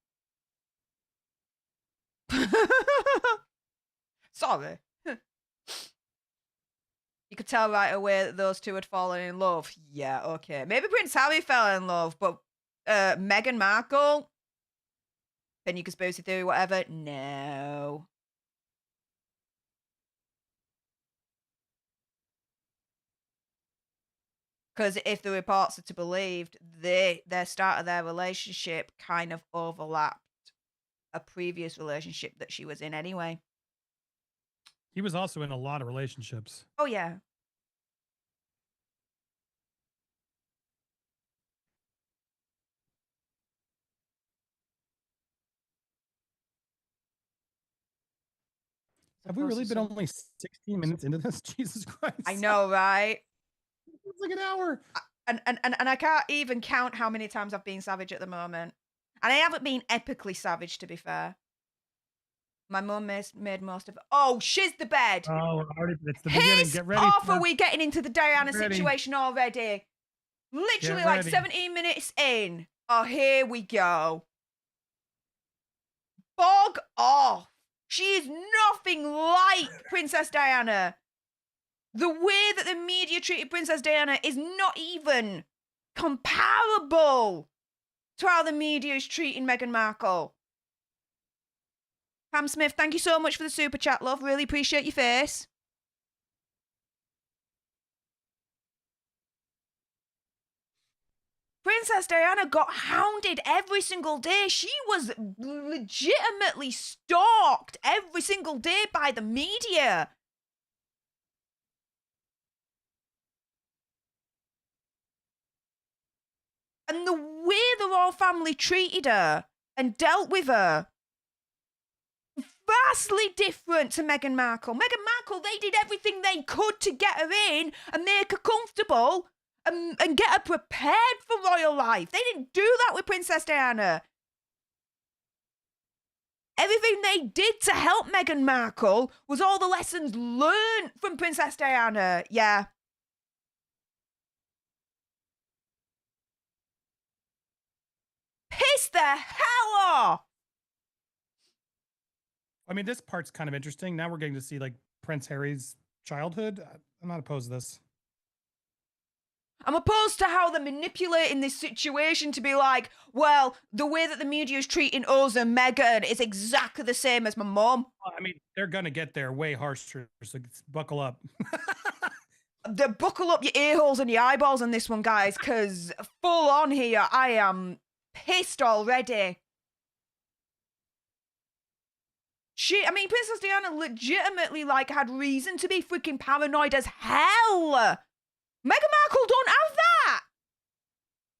Sorry. You could tell right away that those two had fallen in love. Yeah, okay. Maybe Prince Harry fell in love, but Meghan Markle, opinion conspiracy theory, whatever, no. Because if the reports are to be believed, their start of their relationship kind of overlapped a previous relationship that she was in anyway. He was also in a lot of relationships. Oh, yeah. Have we really been only 16 minutes into this? Jesus Christ. I know, right? It's like an hour. And I can't even count how many times I've been savage at the moment. And I haven't been epically savage, to be fair. My mum made most of it. Oh, shiz the bed. Oh, already, it's the beginning. Piss Get ready. off, are we getting into the Diana Get ready. situation already? Literally Get like ready. 17 minutes in. Oh, here we go. Bog off. She is nothing like Princess Diana. The way that the media treated Princess Diana is not even comparable to how the media is treating Meghan Markle. Pam Smith, thank you so much for the super chat, love. Really appreciate your face. Princess Diana got hounded every single day. She was legitimately stalked every single day by the media. And the way the royal family treated her and dealt with her, vastly different to Meghan Markle. Meghan Markle, they did everything they could to get her in and make her comfortable and get her prepared for royal life. They didn't do that with Princess Diana. Everything they did to help Meghan Markle was all the lessons learned from Princess Diana. Yeah. Piss the hell off. I mean, this part's kind of interesting. Now we're getting to see like Prince Harry's childhood. I'm not opposed to this. I'm opposed to how they're manipulating this situation to be like, well, the way that the media is treating us and Meghan is exactly the same as my mum. I mean, they're going to get there way harsher, so buckle up. Buckle up your ear holes and your eyeballs on this one, guys, because full on here, I am pissed already. Princess Diana legitimately, like, had reason to be freaking paranoid as hell. Meghan Markle don't have that.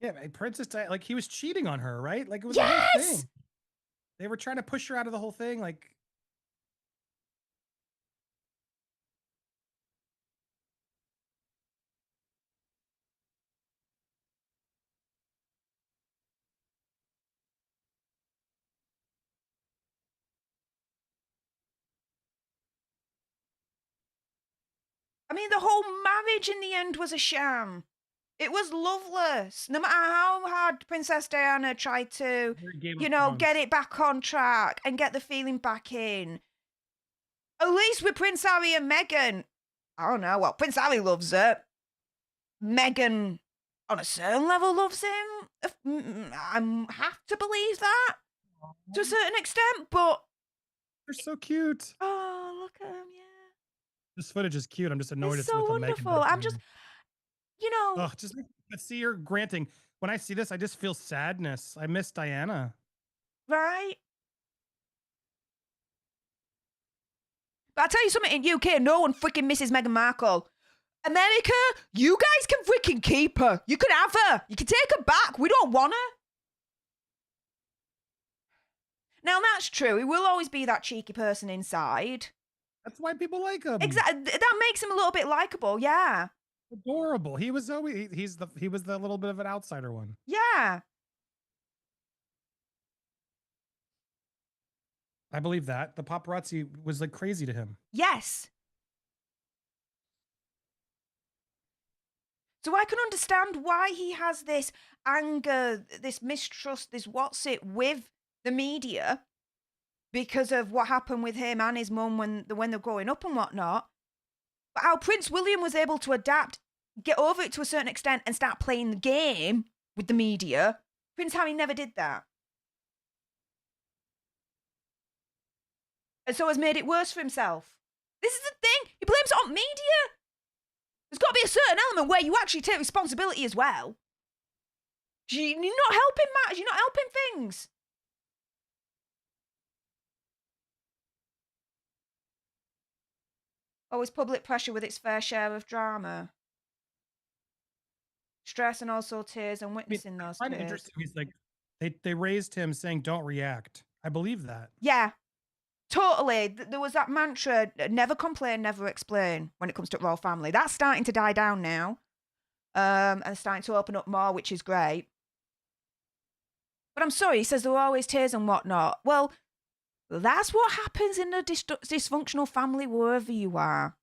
Yeah, Princess Diana, like, he was cheating on her, right? Like, it was Yes! the whole thing. They were trying to push her out of the whole thing, like... I mean, the whole marriage in the end was a sham. It was loveless. No matter how hard Princess Diana tried to, get it back on track and get the feeling back in. At least with Prince Harry and Meghan, I don't know. Well, Prince Harry loves her. Meghan, on a certain level, loves him. I have to believe that to a certain extent, but... They're so cute. Oh, look at him, yeah. This footage is cute. I'm just annoyed It's it's so with wonderful. Meghan. I'm just, Let's see her granting. When I see this, I just feel sadness. I miss Diana. Right? But I'll tell you something, in UK, no one freaking misses Meghan Markle. America, you guys can freaking keep her. You can have her. You can take her back. We don't want her. Now, that's true. He will always be that cheeky person inside. That's why people like him. Exactly. That makes him a little bit likable, yeah. Adorable. He was always he was the little bit of an outsider one. Yeah. I believe that. The paparazzi was like crazy to him. Yes. So I can understand why he has this anger, this mistrust, this with the media because of what happened with him and his mum when they're growing up and whatnot. But how Prince William was able to adapt, get over it to a certain extent and start playing the game with the media, Prince Harry never did that. And so has made it worse for himself. This is the thing. He blames it on media. There's got to be a certain element where you actually take responsibility as well. You're not helping matters. You're not helping things. Always public pressure with its fair share of drama. Stress and also tears and witnessing those I find it tears. interesting. He's like, they raised him saying, "Don't react." I believe that. Yeah, totally. There was that mantra, never complain, never explain, when it comes to royal family. That's starting to die down now. And starting to open up more, which is great. But I'm sorry, he says there were always tears and whatnot. Well, that's what happens in a dysfunctional family wherever you are.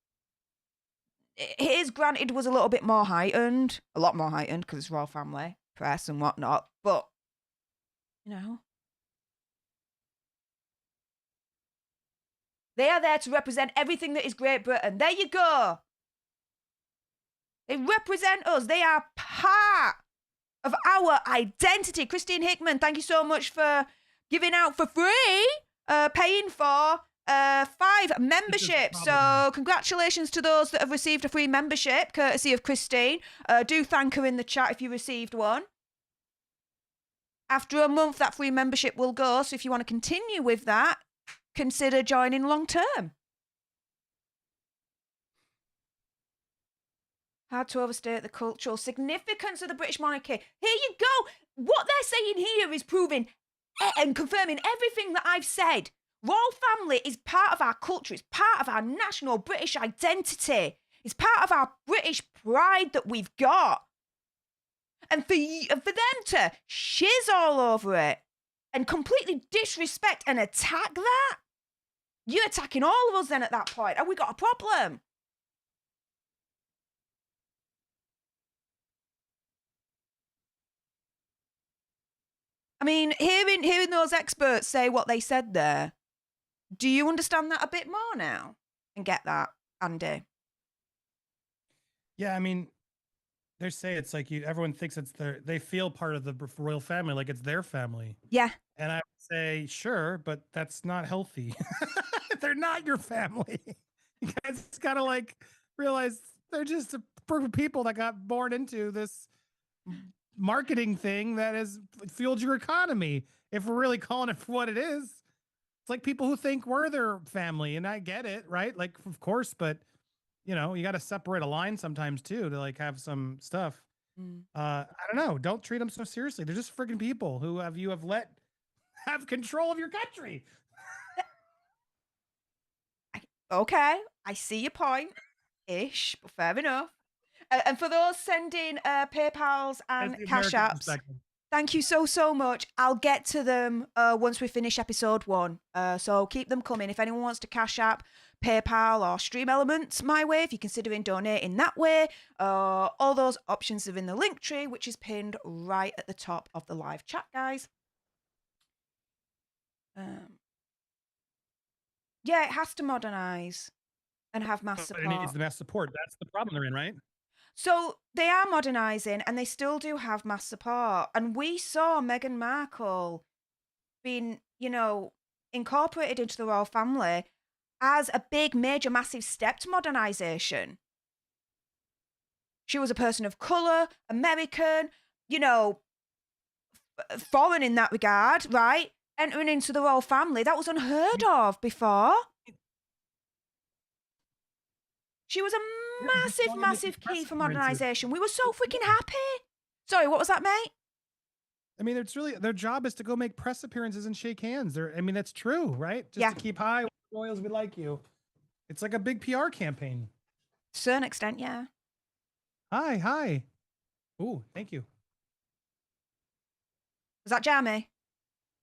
His, granted, was a little bit more heightened. A lot more heightened because it's royal family, press and whatnot. But, they are there to represent everything that is Great Britain. There you go. They represent us. They are part of our identity. Christine Hickman, thank you so much for giving out for free, paying for 5 memberships. So congratulations to those that have received a free membership, courtesy of Christine. Do thank her in the chat if you received one. After a month, that free membership will go. So if you want to continue with that, consider joining long term. Hard to overstate the cultural significance of the British monarchy. Here you go. What they're saying here is proving and confirming everything that I've said. Royal family is part of our culture. It's part of our national British identity. It's part of our British pride that we've got. And for them to shiz all over it and completely disrespect and attack that, you're attacking all of us then at that point. And we got a problem. I mean, hearing those experts say what they said there, do you understand that a bit more now and get that, Andy? Yeah, I mean, they say it's like everyone thinks they feel part of the royal family, like it's their family. Yeah. And I would say, sure, but that's not healthy. They're not your family. You guys gotta like realize they're just a group of people that got born into this marketing thing that has fueled your economy. If we're really calling it for what it is, it's like people who think we're their family, and I get it, right? Like, of course, but you know, you got to separate a line sometimes too to like have some stuff. I don't know. Don't treat them so seriously. They're just freaking people who you have let have control of your country. Okay, I see your point, ish, but fair enough. And for those sending PayPals and Cash Apps, thank you so much. I'll get to them once we finish episode 1. So keep them coming. If anyone wants to Cash App, PayPal, or Stream Elements my way, if you're considering donating that way, all those options are in the link tree, which is pinned right at the top of the live chat, guys. Yeah, it has to modernise and have mass support. It needs the mass support. That's the problem they're in, right? So they are modernising and they still do have mass support. And we saw Meghan Markle being, you know, incorporated into the royal family as a big, major, massive step to modernisation. She was a person of colour, American, you know, foreign in that regard, right? Entering into the royal family. That was unheard of before. She was a massive key for modernisation. We were so freaking happy. Sorry, what was that, mate? I mean, it's really their job is to go make press appearances and shake hands. I mean, that's true, right? Just to keep high royals, we like you. It's like a big PR campaign. To a certain extent, yeah. Hi. Ooh, thank you. Was that Jamie?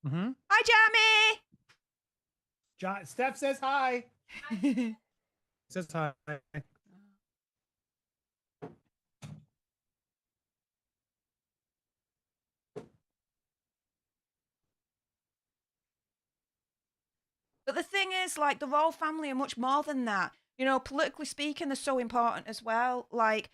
Mm-hmm. Hi, Jamie. Steph says hi. Says hi. But the thing is, like, the royal family are much more than that. You know, politically speaking, they're so important as well. Like,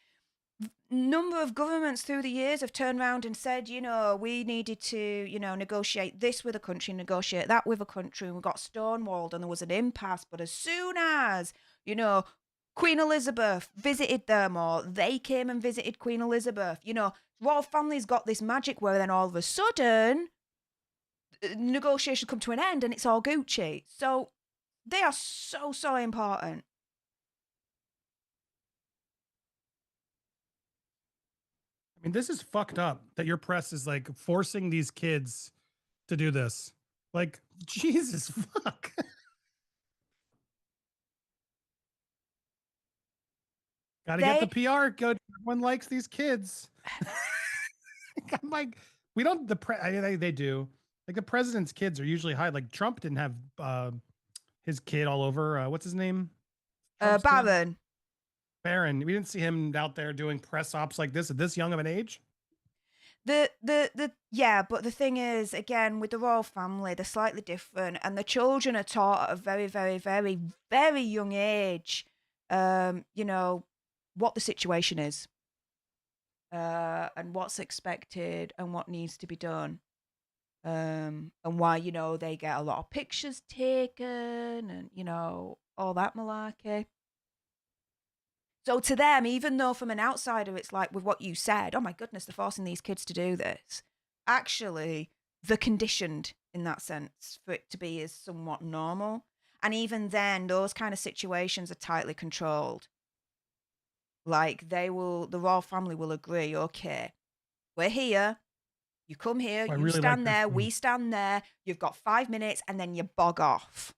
number of governments through the years have turned around and said, you know, we needed to, you know, negotiate this with a country, negotiate that with a country, and we got stonewalled and there was an impasse. But as soon as, you know, Queen Elizabeth visited them, or they came and visited Queen Elizabeth, you know, royal family's got this magic where then all of a sudden negotiations come to an end and it's all Gucci. So they are so important. I mean, this is fucked up that your press is like forcing these kids to do this. Like, Jesus fuck. Gotta get the PR good. Everyone likes these kids. I'm like, we don't, they do. Like, the president's kids are usually high. Like, Trump didn't have his kid all over. What's his name? Barron. Barron. We didn't see him out there doing press ops like this at this young of an age. Yeah, but the thing is, again, with the royal family, they're slightly different, and the children are taught at a very young age, you know, what the situation is, and what's expected and what needs to be done. And why, you know, they get a lot of pictures taken and, you know, all that malarkey. So to them, even though from an outsider, it's like with what you said, oh my goodness, they're forcing these kids to do this. Actually, they're conditioned in that sense for it to be as somewhat normal. And even then, those kind of situations are tightly controlled. Like the royal family will agree, okay, we're here. You come here, you really stand there, we stand there. You've got 5 minutes and then you bog off.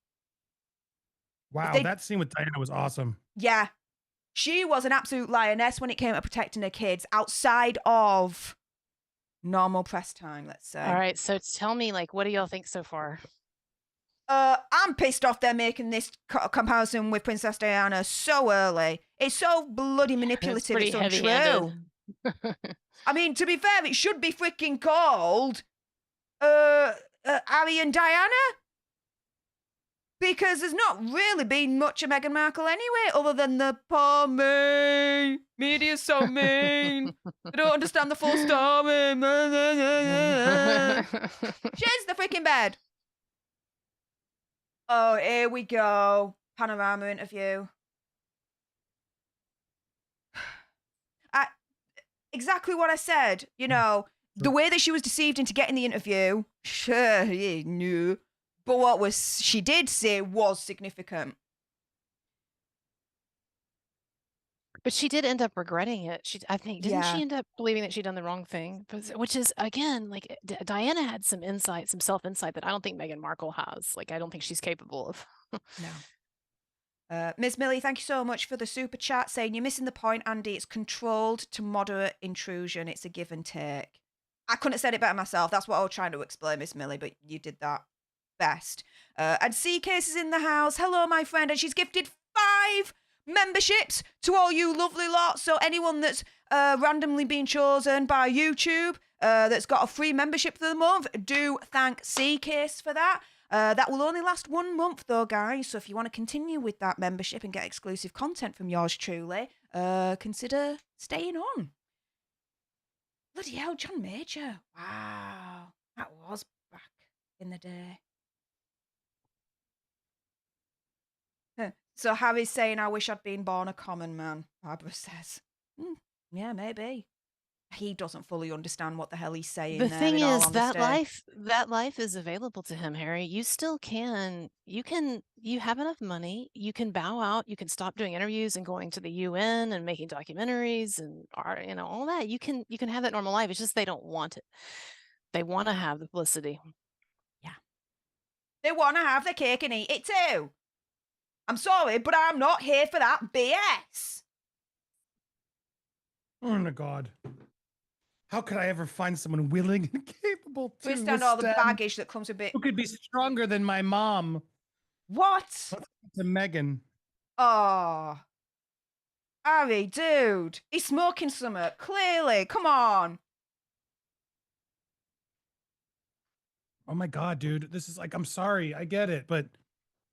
Wow, that scene with Diana was awesome. Yeah. She was an absolute lioness when it came to protecting her kids outside of normal press time, let's say. All right, so tell me, like, what do y'all think so far? I'm pissed off they're making this comparison with Princess Diana so early. It's so bloody manipulative. It's untrue. I mean, to be fair, it should be freaking called Harry and Diana? Because there's not really been much of Meghan Markle anyway, other than the poor me. Media's so mean. They don't understand the full story. She's the freaking bed. Oh, here we go. Panorama interview. Exactly what I said. You know, the way that she was deceived into getting the interview. Sure, yeah, no. But what she did say was significant. But she did end up regretting it. I think, didn't she end up believing that she'd done the wrong thing? Which is, again, like Diana had some insight, some self-insight that I don't think Meghan Markle has. Like, I don't think she's capable of. No. Miss Millie, thank you so much for the super chat saying you're missing the point, Andy. It's controlled to moderate intrusion. It's a give and take. I couldn't have said it better myself. That's what I was trying to explain, Miss Millie, but you did that best. And C-Case is in the house. Hello, my friend. And she's gifted 5 memberships to all you lovely lot. So anyone that's randomly been chosen by YouTube that's got a free membership for the month, do thank C-Case for that. That will only last 1 month though, guys. So if you want to continue with that membership and get exclusive content from yours truly, consider staying on. Bloody hell, John Major. Wow. That was back in the day. So Harry's saying, I wish I'd been born a common man, Barbara says. Yeah, maybe. He doesn't fully understand what the hell he's saying. The thing is, that life is available to him, Harry. You still can, you have enough money, you can bow out, you can stop doing interviews and going to the UN and making documentaries and art, you know, all that. You can have that normal life. It's just they don't want it. They want to have the publicity. Yeah. They want to have the cake and eat it too. I'm sorry, but I'm not here for that BS. Oh my God. How could I ever find someone willing and capable to withstand all the baggage that comes with it? Who could be stronger than my mom? What? To Meghan. Oh. Harry, dude. He's smoking something. Clearly. Come on. Oh my God, dude. This is like, I'm sorry. I get it. But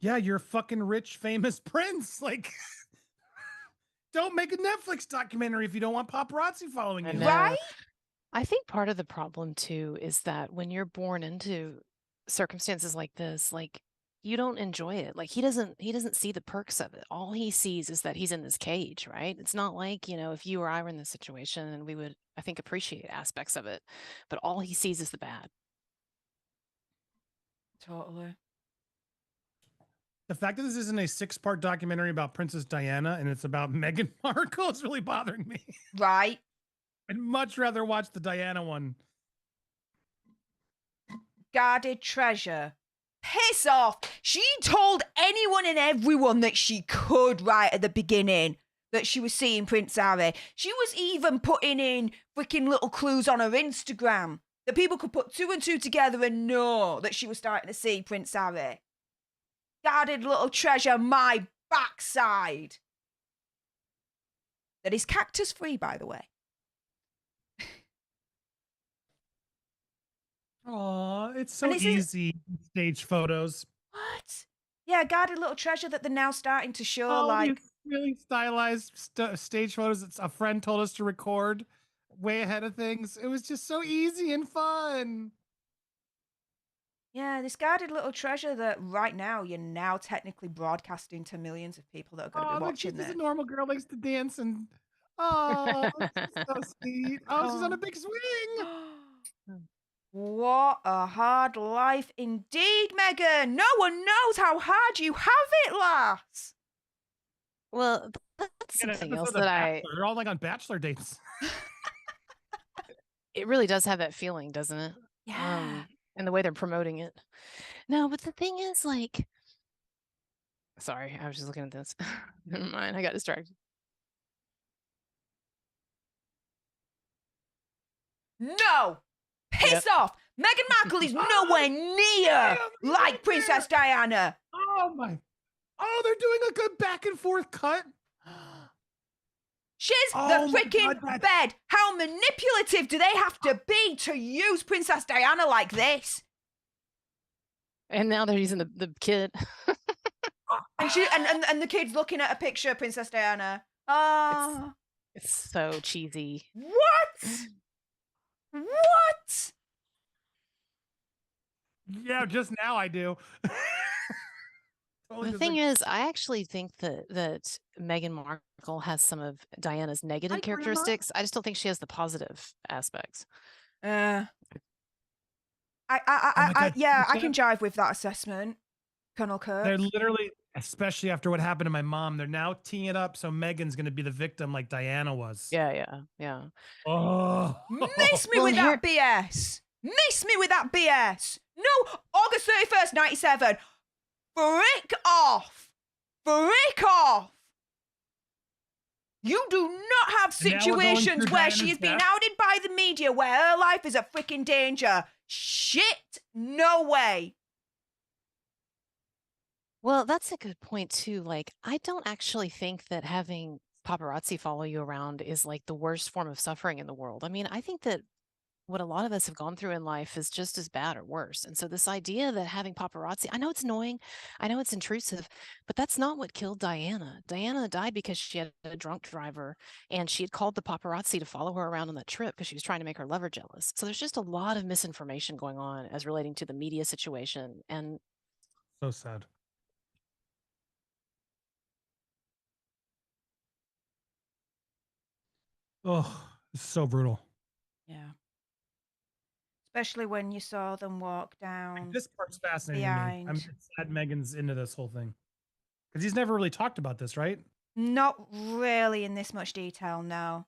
yeah, you're a fucking rich, famous prince. Like, don't make a Netflix documentary if you don't want paparazzi following you. Right? I think part of the problem too is that when you're born into circumstances like this, like you don't enjoy it. Like he doesn't see the perks of it. All he sees is that he's in this cage, right? It's not like, you know, if you or I were in this situation and we would, I think, appreciate aspects of it, but all he sees is the bad. Totally. The fact that this isn't a 6-part documentary about Princess Diana and it's about Meghan Markle is really bothering me. Right. I'd much rather watch the Diana one. Guarded treasure. Piss off. She told anyone and everyone that she could right at the beginning that she was seeing Prince Harry. She was even putting in freaking little clues on her Instagram that people could put 2 and 2 together and know that she was starting to see Prince Harry. Guarded little treasure, my backside. That is cactus free, by the way. Oh, it's so easy. Stage photos. What? Yeah, guarded little treasure that they're now starting to show. Really stylized stage photos that a friend told us to record way ahead of things. It was just so easy and fun. Yeah, this guarded little treasure that right now you're now technically broadcasting to millions of people that are going to be watching this. She's a normal girl, likes to dance and so sweet. Oh, she's on a big swing. What a hard life indeed, Meghan. No one knows how hard you have it, lass. Well, that's something else that They're all like on bachelor dates. It really does have that feeling, doesn't it? Yeah. And the way they're promoting it. No, but the thing is, like, sorry, I was just looking at this. Never mind, I got distracted. No. Piss off! Meghan Markle is nowhere near like Princess Diana. Oh my! Oh, they're doing a good back and forth cut. Shiz Oh the my freaking God, bed. How manipulative do they have to be to use Princess Diana like this? And now they're using the kid. And she and the kid's looking at a picture of Princess Diana. Ah, It's so cheesy. what? What? Yeah, just now I do. Totally The just thing like, is, I actually think that Meghan Markle has some of Diana's negative Hi, Grandma. characteristics. I just don't think she has the positive aspects. Uh, Oh my God, yeah, I Stef, can jive with that assessment, Colonel they're Kirk. literally, especially after what happened to my mom, they're now teeing it up so Megan's gonna be the victim like Diana was. Yeah. Oh, Miss me Well, with and that BS. Miss me with that BS. No, August 31st, 97. Frick off. Frick off. You do not have And now we're going situations through where she Diana's is being death? outed by the media where her life is a freaking danger. Shit. No way. Well, that's a good point too. Like, I don't actually think that having paparazzi follow you around is like the worst form of suffering in the world. I mean, I think that what a lot of us have gone through in life is just as bad or worse. And so this idea that having paparazzi, I know it's annoying, I know it's intrusive, but that's not what killed Diana. Diana died because she had a drunk driver and she had called the paparazzi to follow her around on that trip because she was trying to make her lover jealous. So there's just a lot of misinformation going on as relating to the media situation. And so sad. Oh, it's so brutal. Yeah. Especially when you saw them walk down. This part's fascinating to me. I'm behind. sad Megan's into this whole thing because he's never really talked about this, right? Not really in this much detail, no.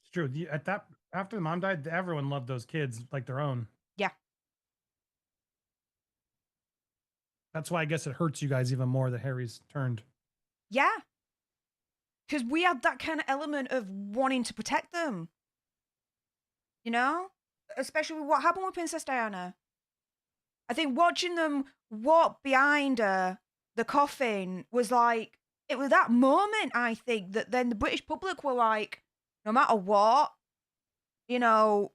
It's true. At that after the mom died, everyone loved those kids like their own. Yeah. That's why I guess it hurts you guys even more that Harry's turned. Yeah. Because we had that kind of element of wanting to protect them. You know? Especially with what happened with Princess Diana. I think watching them walk behind her, the coffin, was like, it was that moment, I think, that then the British public were like, no matter what, you know,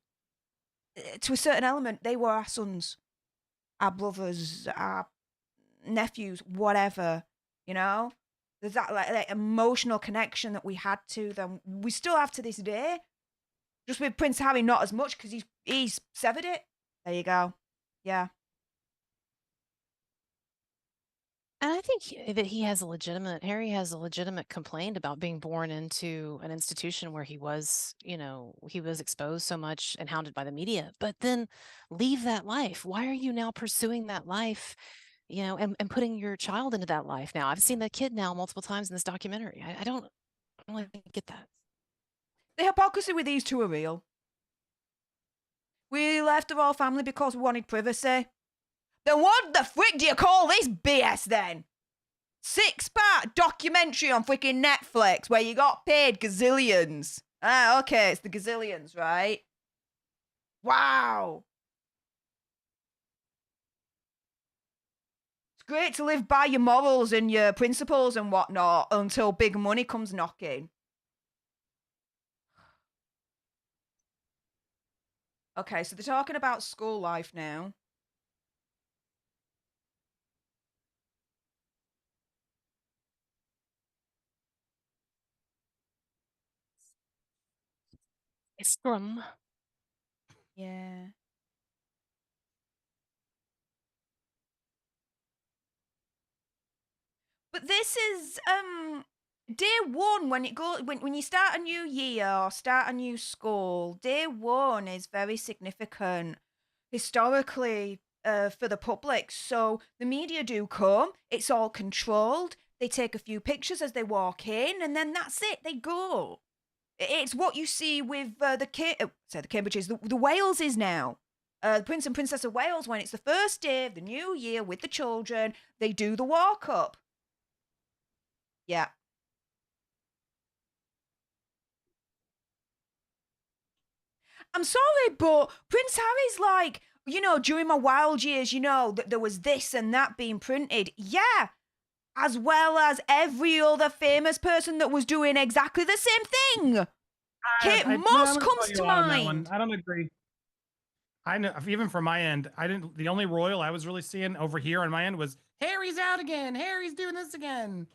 to a certain element, they were our sons, our brothers, our nephews, whatever, you know? There's that like emotional connection that we had to them. We still have to this day. Just with Prince Harry, not as much because he's severed it. There you go. Yeah. And I think that Harry has a legitimate complaint about being born into an institution where he was exposed so much and hounded by the media, but then leave that life. Why are you now pursuing that life, and putting your child into that life now? I've seen the kid now multiple times in this documentary. I don't really get that. The hypocrisy with these two are real. We left the royal family because we wanted privacy. Then what the frick do you call this BS then? 6-part documentary on freaking Netflix where you got paid gazillions. Ah, okay, it's the gazillions, right? Wow. It's great to live by your morals and your principles and whatnot until big money comes knocking. Okay, so they're talking about school life now. Scrum. Yeah. But this is day one when you start a new year or start a new school. Day one is very significant historically for the public. So the media do come. It's all controlled. They take a few pictures as they walk in, and then that's it. They go. It's what you see with the Cambridges, the Waleses now. The Prince and Princess of Wales, when it's the first day of the new year with the children, they do the walk up. Yeah. I'm sorry, but Prince Harry's like, during my wild years, that there was this and that being printed. Yeah. As well as every other famous person that was doing exactly the same thing. Kate Moss comes to mind. I don't agree. I know, even from my end, the only royal I was really seeing over here on my end was Harry's out again. Harry's doing this again.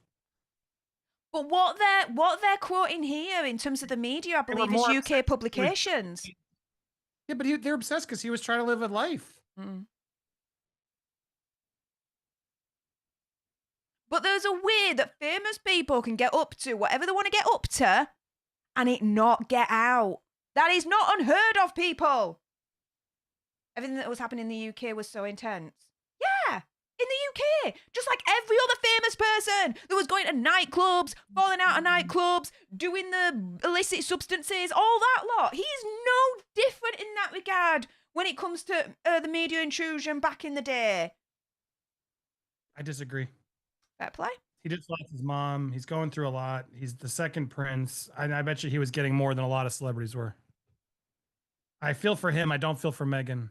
But what they're quoting here in terms of the media, I believe, is UK publications. Yeah, but they're obsessed because he was trying to live a life. Mm. But there's a way that famous people can get up to whatever they want to get up to and it not get out. That is not unheard of, people. Everything that was happening in the UK was so intense. Yeah, in the UK. Just like every other famous person that was going to nightclubs, falling out of nightclubs, doing the illicit substances, all that lot. He's no different in that regard when it comes to the media intrusion back in the day. I disagree. Fair play. He just lost his mom. He's going through a lot. He's the second prince. I bet you he was getting more than a lot of celebrities were. I feel for him. I don't feel for Meghan.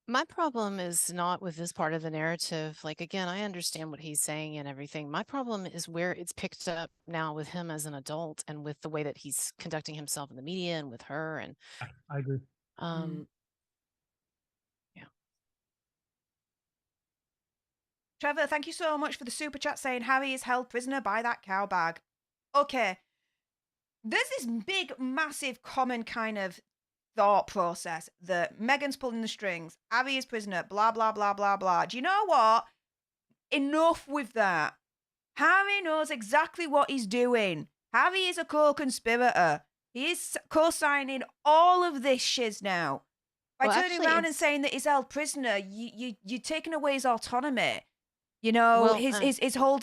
My problem is not with this part of the narrative. Like, again, I understand what he's saying and everything. My problem is where it's picked up now with him as an adult and with the way that he's conducting himself in the media and with her. And I agree. Yeah. Trevor, thank you so much for the super chat saying Harry is held prisoner by that cow bag. Okay. There's this big, massive, common kind of thought process that Meghan's pulling the strings, Harry is prisoner, blah, blah, blah, blah, blah. Do you know what? Enough with that. Harry knows exactly what he's doing. Harry is a co-conspirator. He is co-signing all of this shiz now. By turning around and saying that he's held prisoner, you're taking away his autonomy. His whole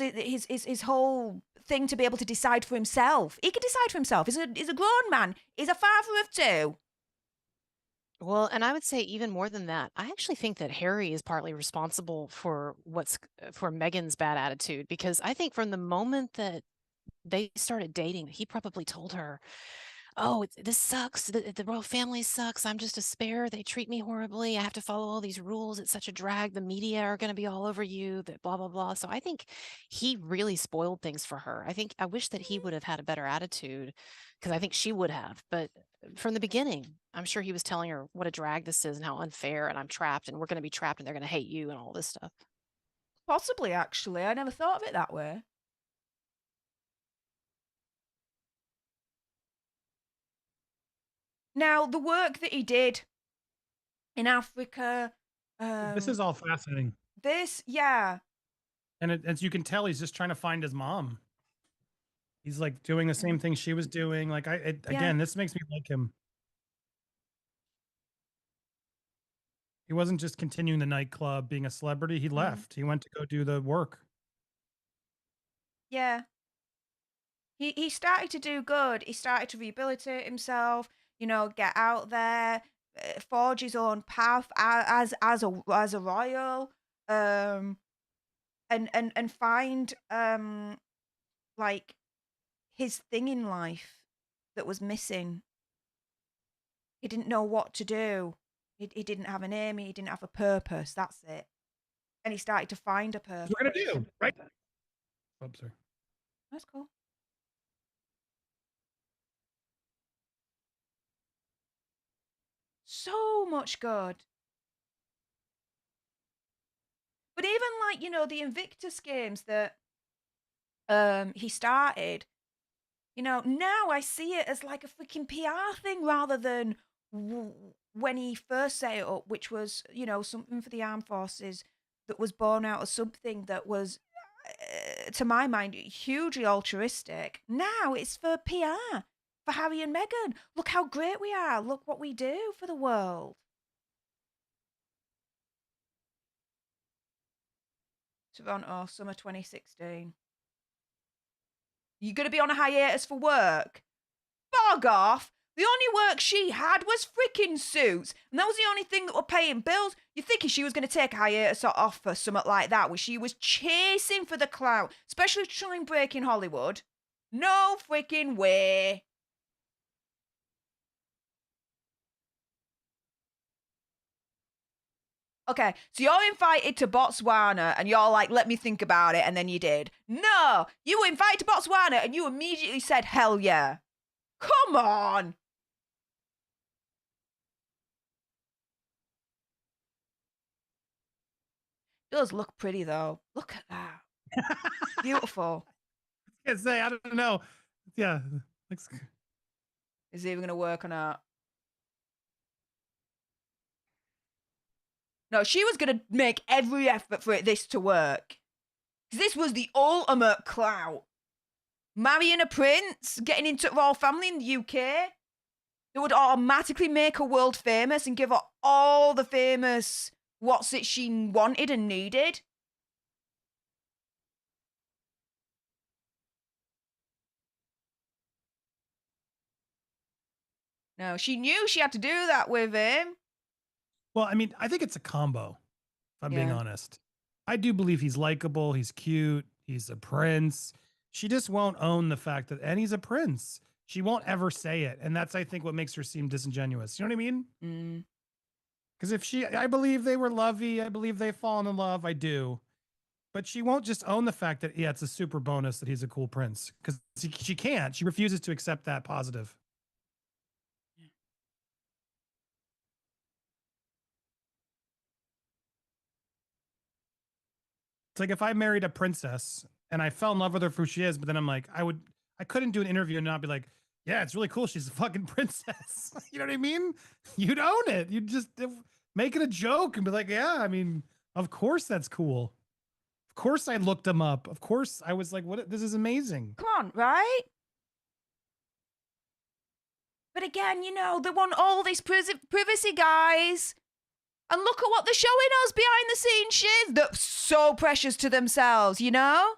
thing to be able to decide for himself. He can decide for himself. He's a grown man. He's a father of two. Well, and I would say even more than that, I actually think that Harry is partly responsible for for Meghan's bad attitude, because I think from the moment that they started dating, he probably told her, oh, this sucks. The royal family sucks. I'm just a spare. They treat me horribly. I have to follow all these rules. It's such a drag. The media are going to be all over you, that blah, blah, blah. So I think he really spoiled things for her. I wish that he would have had a better attitude, because I think she would have. But from the beginning, I'm sure he was telling her what a drag this is and how unfair, and I'm trapped and we're going to be trapped and they're going to hate you and all this stuff. Possibly, actually. I never thought of it that way. Now, the work that he did in Africa. This is all fascinating. Yeah. And as you can tell, he's just trying to find his mom. He's like doing the same thing she was doing. Like, again, this makes me like him. He wasn't just continuing the nightclub, being a celebrity. He left. He went to go do the work. Yeah. He started to do good. He started to rehabilitate himself, get out there, forge his own path as a royal, and find like his thing in life that was missing. He didn't know what to do. He didn't have an aim. He didn't have a purpose. That's it. And he started to find a purpose. What we're gonna do, right? Oops, sorry. That's cool. So much good. But even like, the Invictus games that he started, now I see it as like a freaking PR thing rather than when he first set it up, which was, something for the armed forces that was born out of something that was, to my mind, hugely altruistic. Now it's for PR, for Harry and Meghan. Look how great we are. Look what we do for the world. Toronto, summer 2016. You going to be on a hiatus for work? Bog off. The only work she had was freaking Suits, and that was the only thing that were paying bills. You thinking she was going to take a hiatus or off for something like that, where she was chasing for the clout, especially to try and break in Hollywood? No freaking way. Okay, so you're invited to Botswana and you're like, let me think about it, and then you did. No, you were invited to Botswana and you immediately said, hell yeah. Come on. It does look pretty though. Look at that. Beautiful. I was gonna say, I don't know. Yeah. Looks... Is it even gonna work or not? No, she was gonna make every effort for this to work. This was the ultimate clout. Marrying a prince, getting into royal family in the UK, that would automatically make her world famous and give her all the famous what's it she wanted and needed. No, she knew she had to do that with him. Well, I mean, I think it's a combo, if I'm being Yeah. honest. I do believe he's likable, he's cute, he's a prince. She just won't own the fact that, and he's a prince. She won't ever say it. And that's, I think, what makes her seem disingenuous. You know what I mean? Mm. Because if she, I believe they were lovey, I believe they've fallen in love, I do. But she won't just own the fact that, yeah, it's a super bonus that he's a cool prince. Because she can't. She refuses to accept that positive. It's like if I married a princess and I fell in love with her for who she is, but then I'm like, I couldn't do an interview and not be like, yeah, it's really cool. She's a fucking princess. You know what I mean? You'd own it. You'd just make it a joke and be like, yeah, I mean, of course that's cool. Of course I looked him up. Of course I was like, what? This is amazing. Come on, right? But again, you know, they want all this privacy, guys. And look at what they're showing us behind the scenes shit that's so precious to themselves, you know?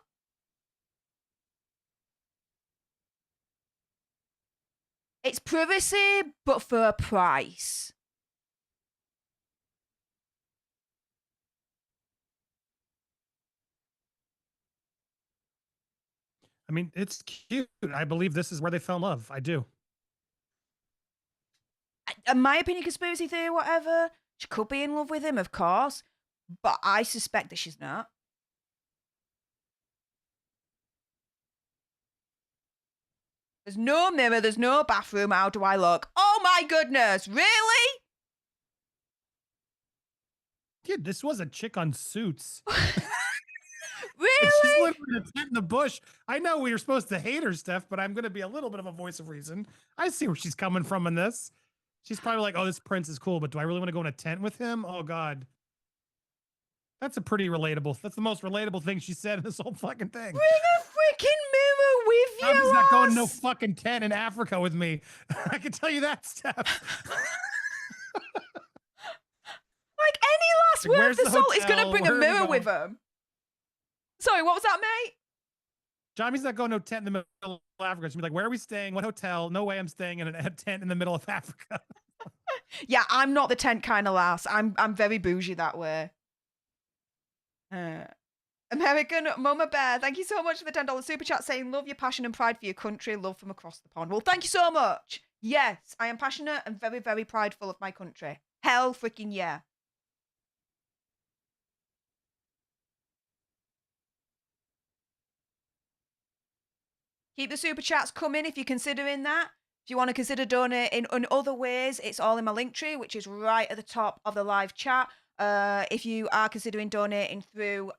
It's privacy, but for a price. I mean, it's cute. I believe this is where they fell in love. I do. In my opinion, conspiracy theory, whatever, she could be in love with him, of course, but I suspect that she's not. There's no mirror, there's no bathroom. How do I look? Oh my goodness, really? Dude, this was a chick on Suits. Really? She's living in a tent in the bush. I know we were supposed to hate her, Stef, but I'm going to be a little bit of a voice of reason. I see where she's coming from in this. She's probably like, oh, this prince is cool, but do I really want to go in a tent with him? Oh, God. That's a pretty relatable. That's the most relatable thing she said in this whole fucking thing. Bring a freaking mirror with you. I'm not going to no fucking tent in Africa with me. I can tell you that, Stef. Like any last word Where's the the salt is going to hotel? bring Where a are we mirror with going? him. Sorry, what was that, mate? Johnny's not going to a tent in the middle of Africa. She'll be like, where are we staying? What hotel? No way I'm staying in a tent in the middle of Africa. Yeah, I'm not the tent kind of lass. I'm very bougie that way. American Mama Bear, thank you so much for the $10 super chat saying love your passion and pride for your country, love from across the pond. Well, thank you so much. Yes, I am passionate and very, very prideful of my country. Hell freaking yeah. Keep the super chats coming if you're considering that. If you want to consider donating in other ways, it's all in my link tree, which is right at the top of the live chat. If you are considering donating through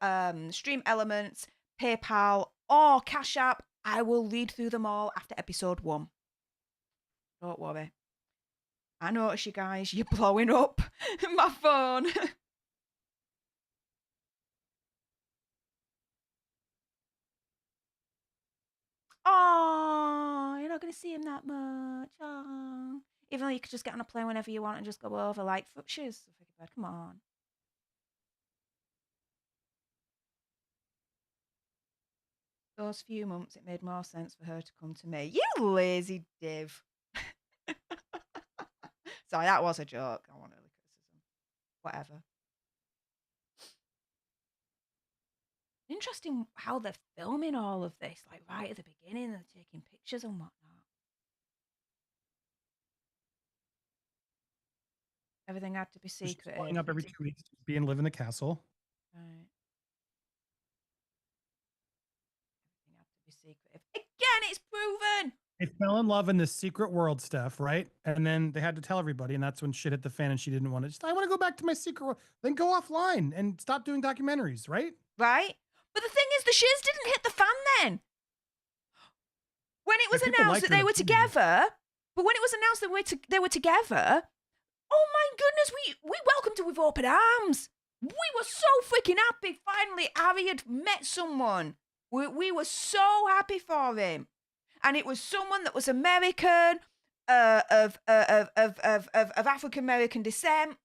Stream Elements, PayPal, or Cash App, I will read through them all after episode 1. Don't worry. I notice you guys, you're blowing up my phone. Oh, you're not going to see him that much. Oh. Even though you could just get on a plane whenever you want and just go over like foot shoes. Come on. Those few months, it made more sense for her to come to me. You lazy div. Sorry, that was a joke. I want early criticism. Whatever. Interesting how they're filming all of this, like right at the beginning, they're taking pictures and whatnot. Everything had to be She's secret. flying up every 2 weeks to be and live in the castle. Right. Everything had to be secret. Again, it's proven. They fell in love in this secret world, Steph, right? And then they had to tell everybody, and that's when shit hit the fan, and she didn't want to. I want to go back to my secret world. Then go offline and stop doing documentaries, right? Right? But the thing is, the shiz didn't hit the fan then. When it was But people announced liked that her they in were the preview. together, but when it was announced that they were together, oh my goodness, we welcomed her with open arms. We were so freaking happy. Finally, Harry had met someone. We were so happy for him. And it was someone that was American, of African American descent,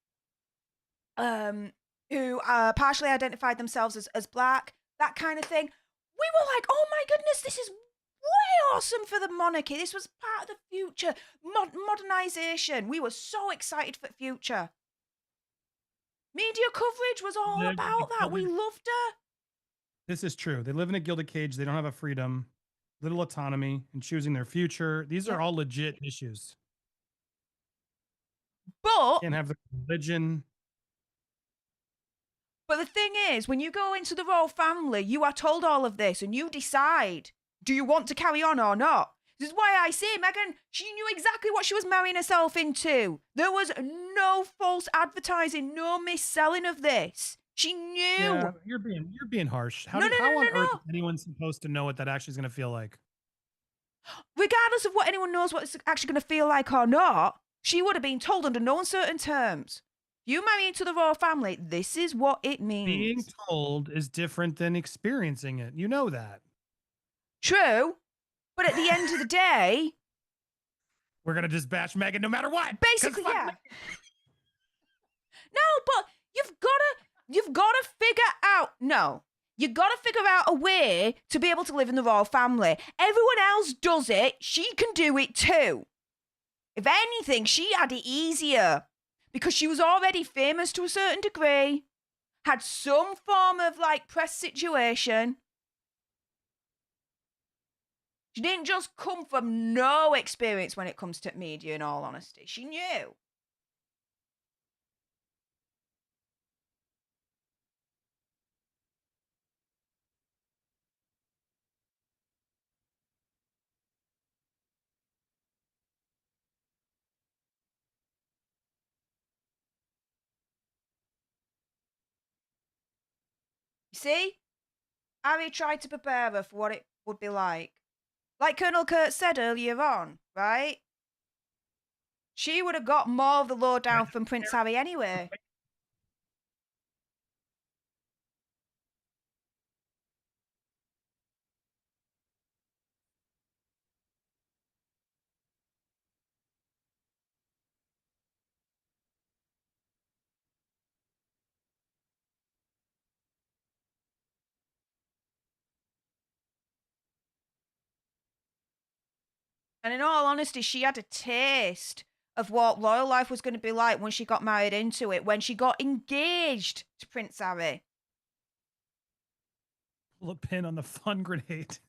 who partially identified themselves as black, that kind of thing. We were like, oh my goodness, this is way awesome for the monarchy. This was part of the future, modernization. We were so excited for the future. Media coverage was all The about that. We coverage- loved her. This is true. They live in a gilded cage. They don't have a freedom, little autonomy in choosing their future. These are all legit issues. But Can't have the religion. the thing is, when you go into the royal family, you are told all of this and you decide, do you want to carry on or not? This is why I say, Meghan, she knew exactly what she was marrying herself into. There was no false advertising, no mis-selling of this. She knew. Yeah, you're being harsh. How, No, how on no, earth no. is anyone supposed to know what that actually is going to feel like? Regardless of what anyone knows what it's actually going to feel like or not, she would have been told under no uncertain terms. You marry into the royal family, this is what it means. Being told is different than experiencing it. You know that. True, but at the end of the day, We're going to just bash Meghan no matter what. 'cause basically, fuck yeah. Meghan. No, but you've got to figure out. No, you got to figure out a way to be able to live in the royal family. Everyone else does it. She can do it too. If anything, she had it easier because she was already famous to a certain degree, had some form of like press situation. She didn't just come from no experience when it comes to media, in all honesty. She knew. You see? Harry tried to prepare her for what it would be like. Like Colonel Kurt said earlier on, right? She would have got more of the lowdown from Prince Harry anyway. And in all honesty, she had a taste of what royal life was going to be like when she got married into it, when she got engaged to Prince Harry. Pull a pin on the fun grenade.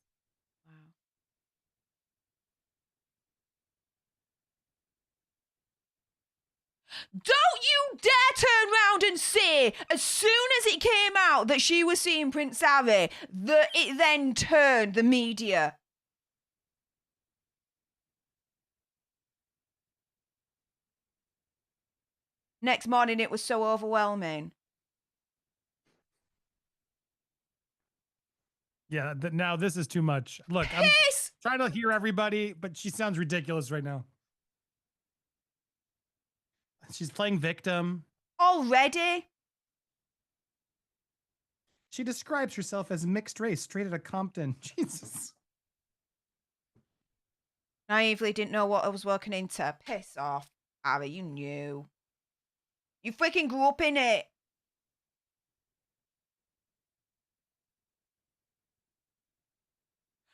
Wow. Don't you dare turn round and say, as soon as it came out that she was seeing Prince Harry, that it then turned the media. Next morning, it was so overwhelming. Yeah, now this is too much. Look, I'm Piss! trying to hear everybody, but she sounds ridiculous right now. She's playing victim. Already? She describes herself as mixed race, straight out of Compton. Jesus. Naively didn't know what I was working into. Piss off, Harry, you knew. You freaking grew up in it.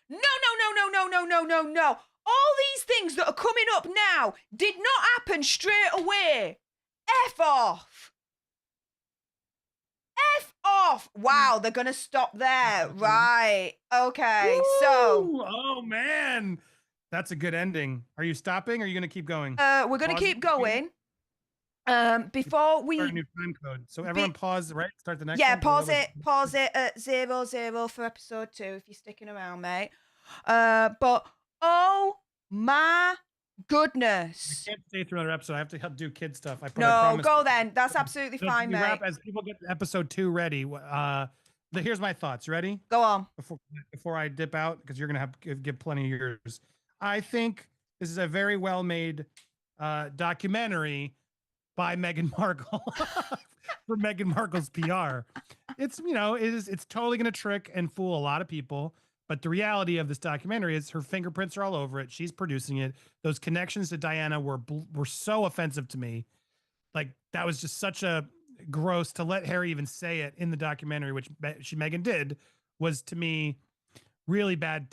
No. All these things that are coming up now did not happen straight away. F off. F off. Wow, they're going to stop there. Right. Okay, so. Woo! Oh, man. That's a good ending. Are you stopping or are you going to keep going? We're going to Pause keep the screen? going. Before Start a we new time code. So everyone pause, right? Start the next yeah, one. pause it at 00 for episode 2 if you're sticking around, mate. But oh my goodness. I can't stay through another episode. I have to help do kid stuff. I No, promise. go then. That's absolutely So fine, we wrap mate. as people get episode 2 ready. Here's my thoughts. Ready? Go on. Before I dip out, because you're gonna have to give plenty of yours. I think this is a very well made documentary by Meghan Markle for Meghan Markle's PR. It's it's totally gonna trick and fool a lot of people. But the reality of this documentary is her fingerprints are all over it. She's producing it. Those connections to Diana were so offensive to me. Like that was just such a gross to let Harry even say it in the documentary, which Meghan did, was to me really bad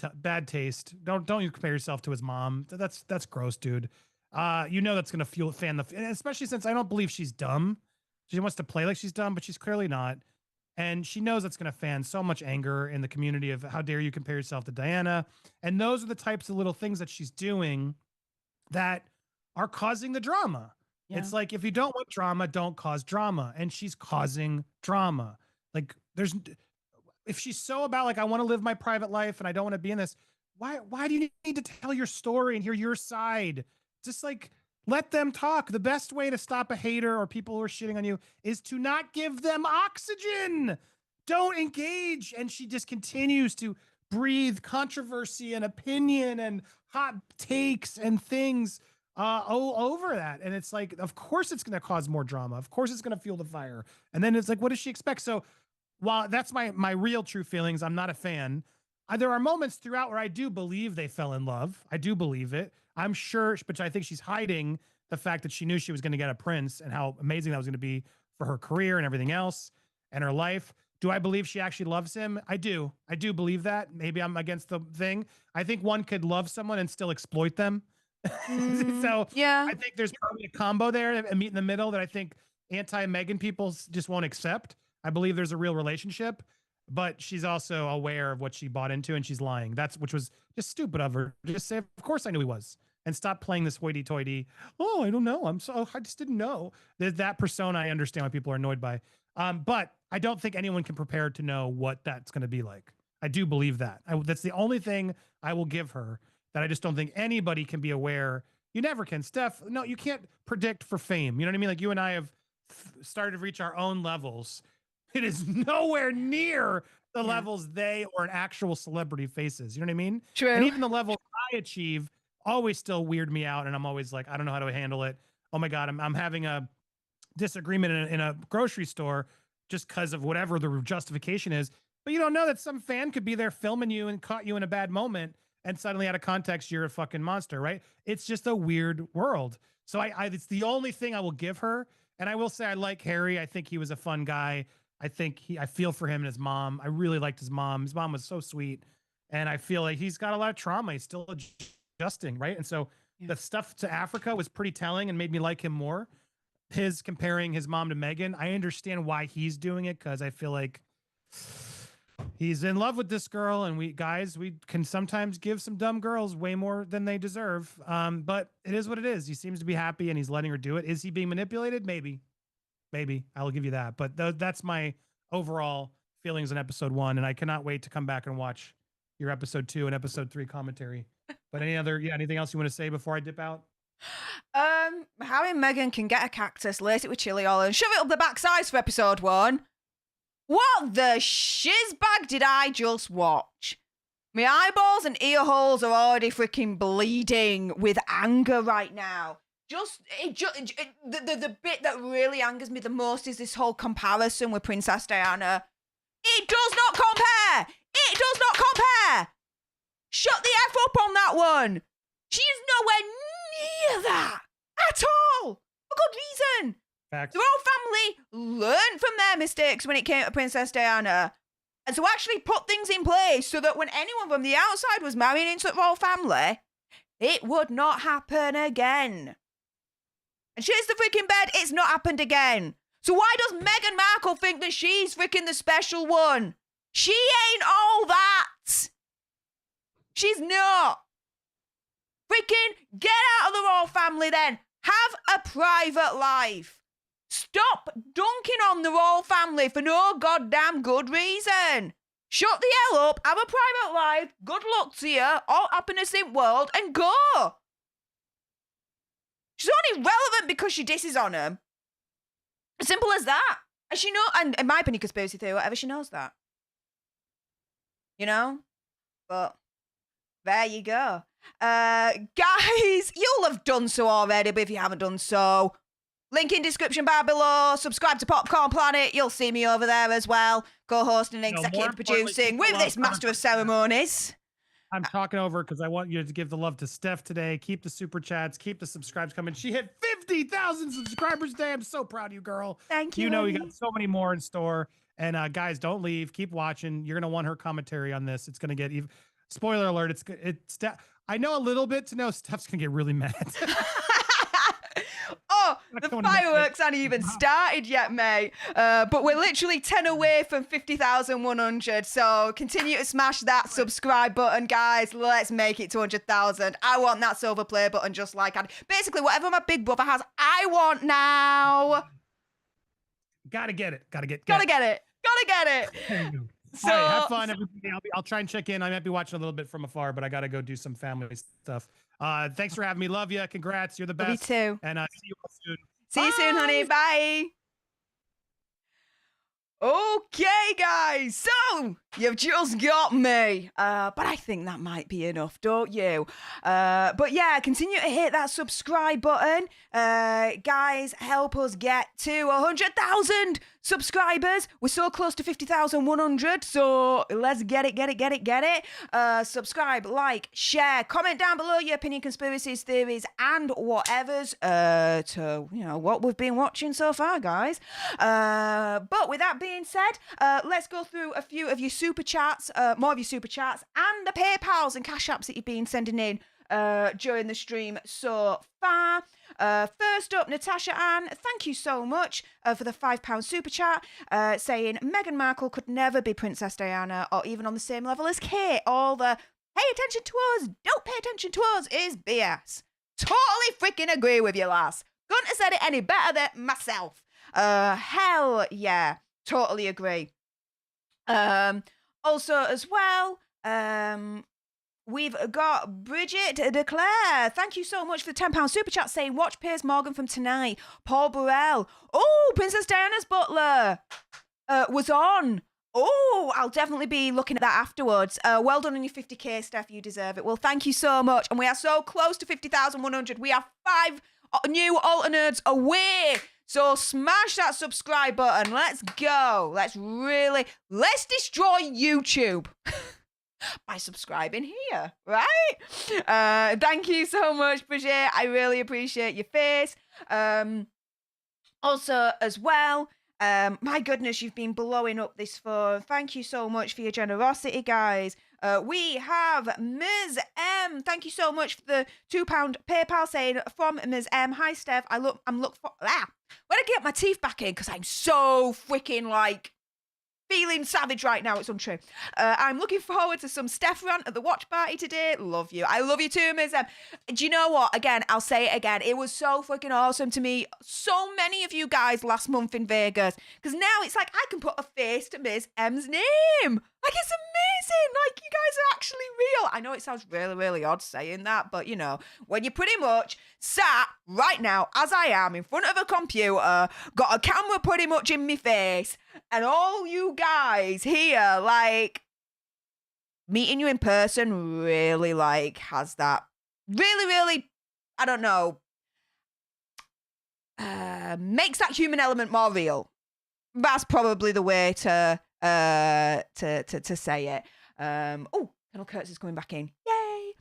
taste. Don't you compare yourself to his mom. That's gross, dude. That's gonna fan the, especially since I don't believe she's dumb. She wants to play like she's dumb, but she's clearly not. And she knows that's going to fan so much anger in the community of how dare you compare yourself to Diana. And those are the types of little things that she's doing that are causing the drama. Yeah. It's like, if you don't want drama, don't cause drama. And she's causing drama. Like if she's so about like, I want to live my private life and I don't want to be in this. Why do you need to tell your story and hear your side? Just like, let them talk. The best way to stop a hater or people who are shitting on you is to not give them oxygen. Don't engage. And she just continues to breathe controversy and opinion and hot takes and things all over that. And it's like, of course it's going to cause more drama. Of course it's going to fuel the fire. And then it's like, what does she expect? So while that's my real true feelings, I'm not a fan. There are moments throughout where I do believe they fell in love. I do believe it. I'm sure, but I think she's hiding the fact that she knew she was going to get a prince and how amazing that was going to be for her career and everything else and her life. Do I believe she actually loves him? I do. I do believe that. Maybe I'm against the thing. I think one could love someone and still exploit them. So yeah, I think there's probably a combo there, a meet in the middle that I think anti-Meghan people just won't accept. I believe there's a real relationship. But she's also aware of what she bought into, and she's lying. Which was just stupid of her. Just say, of course I knew he was, and stop playing this hoity-toity. Oh, I don't know. I just didn't know. That persona, I understand why people are annoyed by. But I don't think anyone can prepare to know what that's going to be like. I do believe that. That's the only thing I will give her. That I just don't think anybody can be aware. You never can, Stef. No, you can't predict for fame. You know what I mean? Like you and I have started to reach our own levels. It is nowhere near the levels they or an actual celebrity faces. You know what I mean? True. And even the level I achieve always still weird me out. And I'm always like, I don't know how to handle it. Oh my God, I'm having a disagreement in a grocery store just because of whatever the justification is. But you don't know that some fan could be there filming you and caught you in a bad moment. And suddenly out of context, you're a fucking monster, right? It's just a weird world. So it's the only thing I will give her. And I will say I like Harry. I think he was a fun guy. I feel for him and his mom. I really liked his mom. His mom was so sweet. And I feel like he's got a lot of trauma. He's still adjusting, right? And so the stuff to Africa was pretty telling and made me like him more. His comparing his mom to Meghan, I understand why he's doing it, because I feel like he's in love with this girl, and we can sometimes give some dumb girls way more than they deserve. But it is what it is. He seems to be happy and he's letting her do it. Is he being manipulated? Maybe I'll give you that. But that's my overall feelings on episode 1. And I cannot wait to come back and watch your episode 2 and episode 3 commentary. But anything else you want to say before I dip out? Harry and Meghan can get a cactus, lace it with chili oil, and shove it up the backside for episode 1. What the shizbag did I just watch? My eyeballs and ear holes are already freaking bleeding with anger right now. The bit that really angers me the most is this whole comparison with Princess Diana. It does not compare. It does not compare. Shut the F up on that one. She is nowhere near that at all. For good reason. Facts. The royal family learned from their mistakes when it came to Princess Diana. And so actually put things in place so that when anyone from the outside was marrying into the royal family, it would not happen again. And she's the freaking bed. It's not happened again. So why does Meghan Markle think that she's freaking the special one? She ain't all that. She's not. Freaking get out of the royal family then. Have a private life. Stop dunking on the royal family for no goddamn good reason. Shut the hell up, have a private life, good luck to you, all happiness in world, and go. She's only relevant because she disses on him. Simple as that. And she know, and in my opinion, conspiracy theory, whatever, she knows that. You know? But there you go. Guys, you'll have done so already, but if you haven't done so, link in description bar below. Subscribe to Popcorn Planet. You'll see me over there as well, co-hosting and executive producing with this master of ceremonies. I'm talking over because I want you to give the love to Stef today. Keep the super chats, keep the subscribes coming. She hit 50,000 subscribers today. I'm so proud of you, girl. Thank you. You know, you got so many more in store. And guys, don't leave. Keep watching. You're gonna want her commentary on this. It's gonna get even. Spoiler alert! It's. I know a little bit to know Steph's gonna get really mad. Oh, the fireworks aren't even started yet, mate. But we're literally 10 away from 50,100. So continue to smash that subscribe button, guys. Let's make it to 100,000. I want that silver play button just like basically whatever my big brother has, I want now. Gotta get it. Gotta get it. So all right, have fun, everybody. I'll try and check in. I might be watching a little bit from afar, but I gotta go do some family stuff. Thanks for having me. Love you. Congrats. You're the best. Me too. And see you all soon. See you soon, honey. Bye. Okay, guys. So you've just got me. But I think that might be enough, don't you? But yeah, continue to hit that subscribe button. Guys, help us get to 100,000 subscribers. We're so close to 50,100. So let's get it. Subscribe, like, share, comment down below your opinion, conspiracies, theories, and whatever's to, you know, what we've been watching so far, guys. But with that being said, let's go through a few of your super chats, more of your super chats, and the PayPals and Cash Apps that you've been sending in during the stream so far. First up, Natasha Ann, thank you so much for the £5 super chat, saying Meghan Markle could never be Princess Diana or even on the same level as Kate. All the pay attention to us, don't pay attention to us is BS. Totally freaking agree with you, lass. Couldn't have said it any better than myself. Hell yeah, totally agree. Also as well, we've got Bridget Declare. Thank you so much for the £10 super chat saying, watch Piers Morgan from tonight. Paul Burrell. Oh, Princess Diana's butler was on. Oh, I'll definitely be looking at that afterwards. Well done on your 50k, Steph. You deserve it. Well, thank you so much. And we are so close to 50,100. We are 5 new alternates away. So smash that subscribe button. Let's go. Let's destroy YouTube. By subscribing here, right? Thank you so much, Bridget. I really appreciate your face. Also, as well, my goodness, you've been blowing up this phone. Thank you so much for your generosity, guys. We have Ms. M. Thank you so much for the £2 PayPal saying from Ms. M. Hi, Steph. I'm look for when I get my teeth back in because I'm so freaking like feeling savage right now. It's untrue. I'm looking forward to some Steph rant at the watch party today. Love you. I love you too, Ms. M. Do you know what? Again, I'll say it again. It was so freaking awesome to meet so many of you guys last month in Vegas. Because now it's like I can put a face to Ms. M's name. Like, it's amazing. Like, you guys are actually real. I know it sounds really, really odd saying that, but, you know, when you're pretty much sat right now, as I am, in front of a computer, got a camera pretty much in my face, and all you guys here, like, meeting you in person really, like, has that really, really, I don't know, makes that human element more real. That's probably the way to say it. Oh, Colonel Kurtz is coming back in. Yay!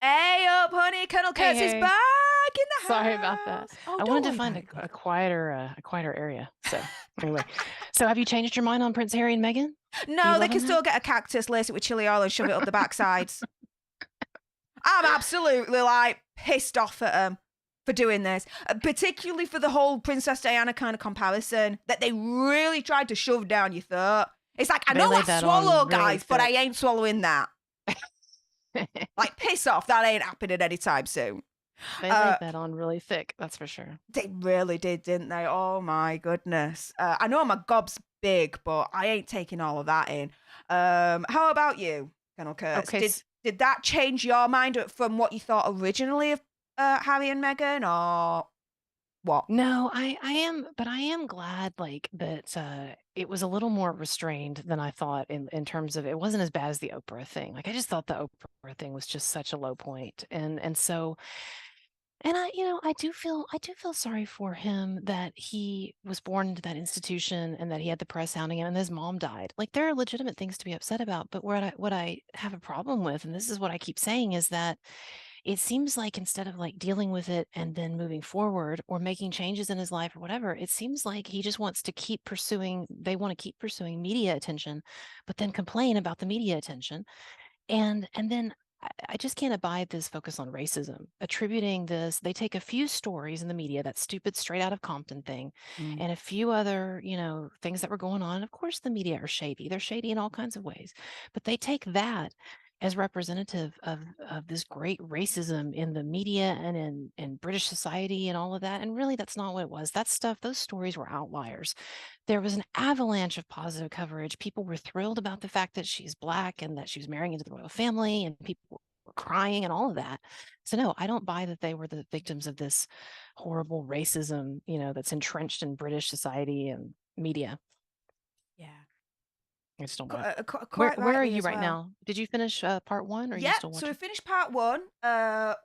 Hey up, honey. Colonel Kurtz is back in the house. Sorry about that. Oh, I wanted to find a quieter area. So anyway, so have you changed your mind on Prince Harry and Meghan? No, they can still get a cactus, lace it with chili oil, and shove it up the backsides. I'm absolutely like pissed off at them for doing this, particularly for the whole Princess Diana kind of comparison that they really tried to shove down your throat. It's like, I know I swallow, guys, but I ain't swallowing that. Like, piss off. That ain't happening anytime soon. They laid that on really thick, that's for sure. They really did, didn't they? Oh my goodness. I know my gob's big, but I ain't taking all of that in. How about you, Colonel Kurtz? Okay, Did that change your mind from what you thought originally of Harry and Meghan, or what? no, I am glad like that it was a little more restrained than I thought in terms of it wasn't as bad as the Oprah thing. Like I just thought the Oprah thing was just such a low point. And so and I do feel sorry for him that he was born into that institution and that he had the press hounding him and his mom died. Like there are legitimate things to be upset about, but what I have a problem with, and this is what I keep saying, is that it seems like instead of like dealing with it and then moving forward or making changes in his life or whatever, it seems like he just wants to keep pursuing, they want to keep pursuing media attention, but then complain about the media attention. And then I just can't abide this focus on racism, attributing this. They take a few stories in the media, that stupid straight out of Compton thing, and a few other, things that were going on. Of course, the media are shady. They're shady in all kinds of ways, but they take that as representative of this great racism in the media and in British society and all of that. And really, that's not what it was. That stuff, those stories were outliers. There was an avalanche of positive coverage. People were thrilled about the fact that she's Black and that she was marrying into the royal family, and people were crying and all of that. So no, I don't buy that they were the victims of this horrible racism, that's entrenched in British society and media. Yeah. I just don't buy it. Quite Where are rightly you as right well. now? Did you finish part 1 or are you Yeah, still so we watching? finished part 1.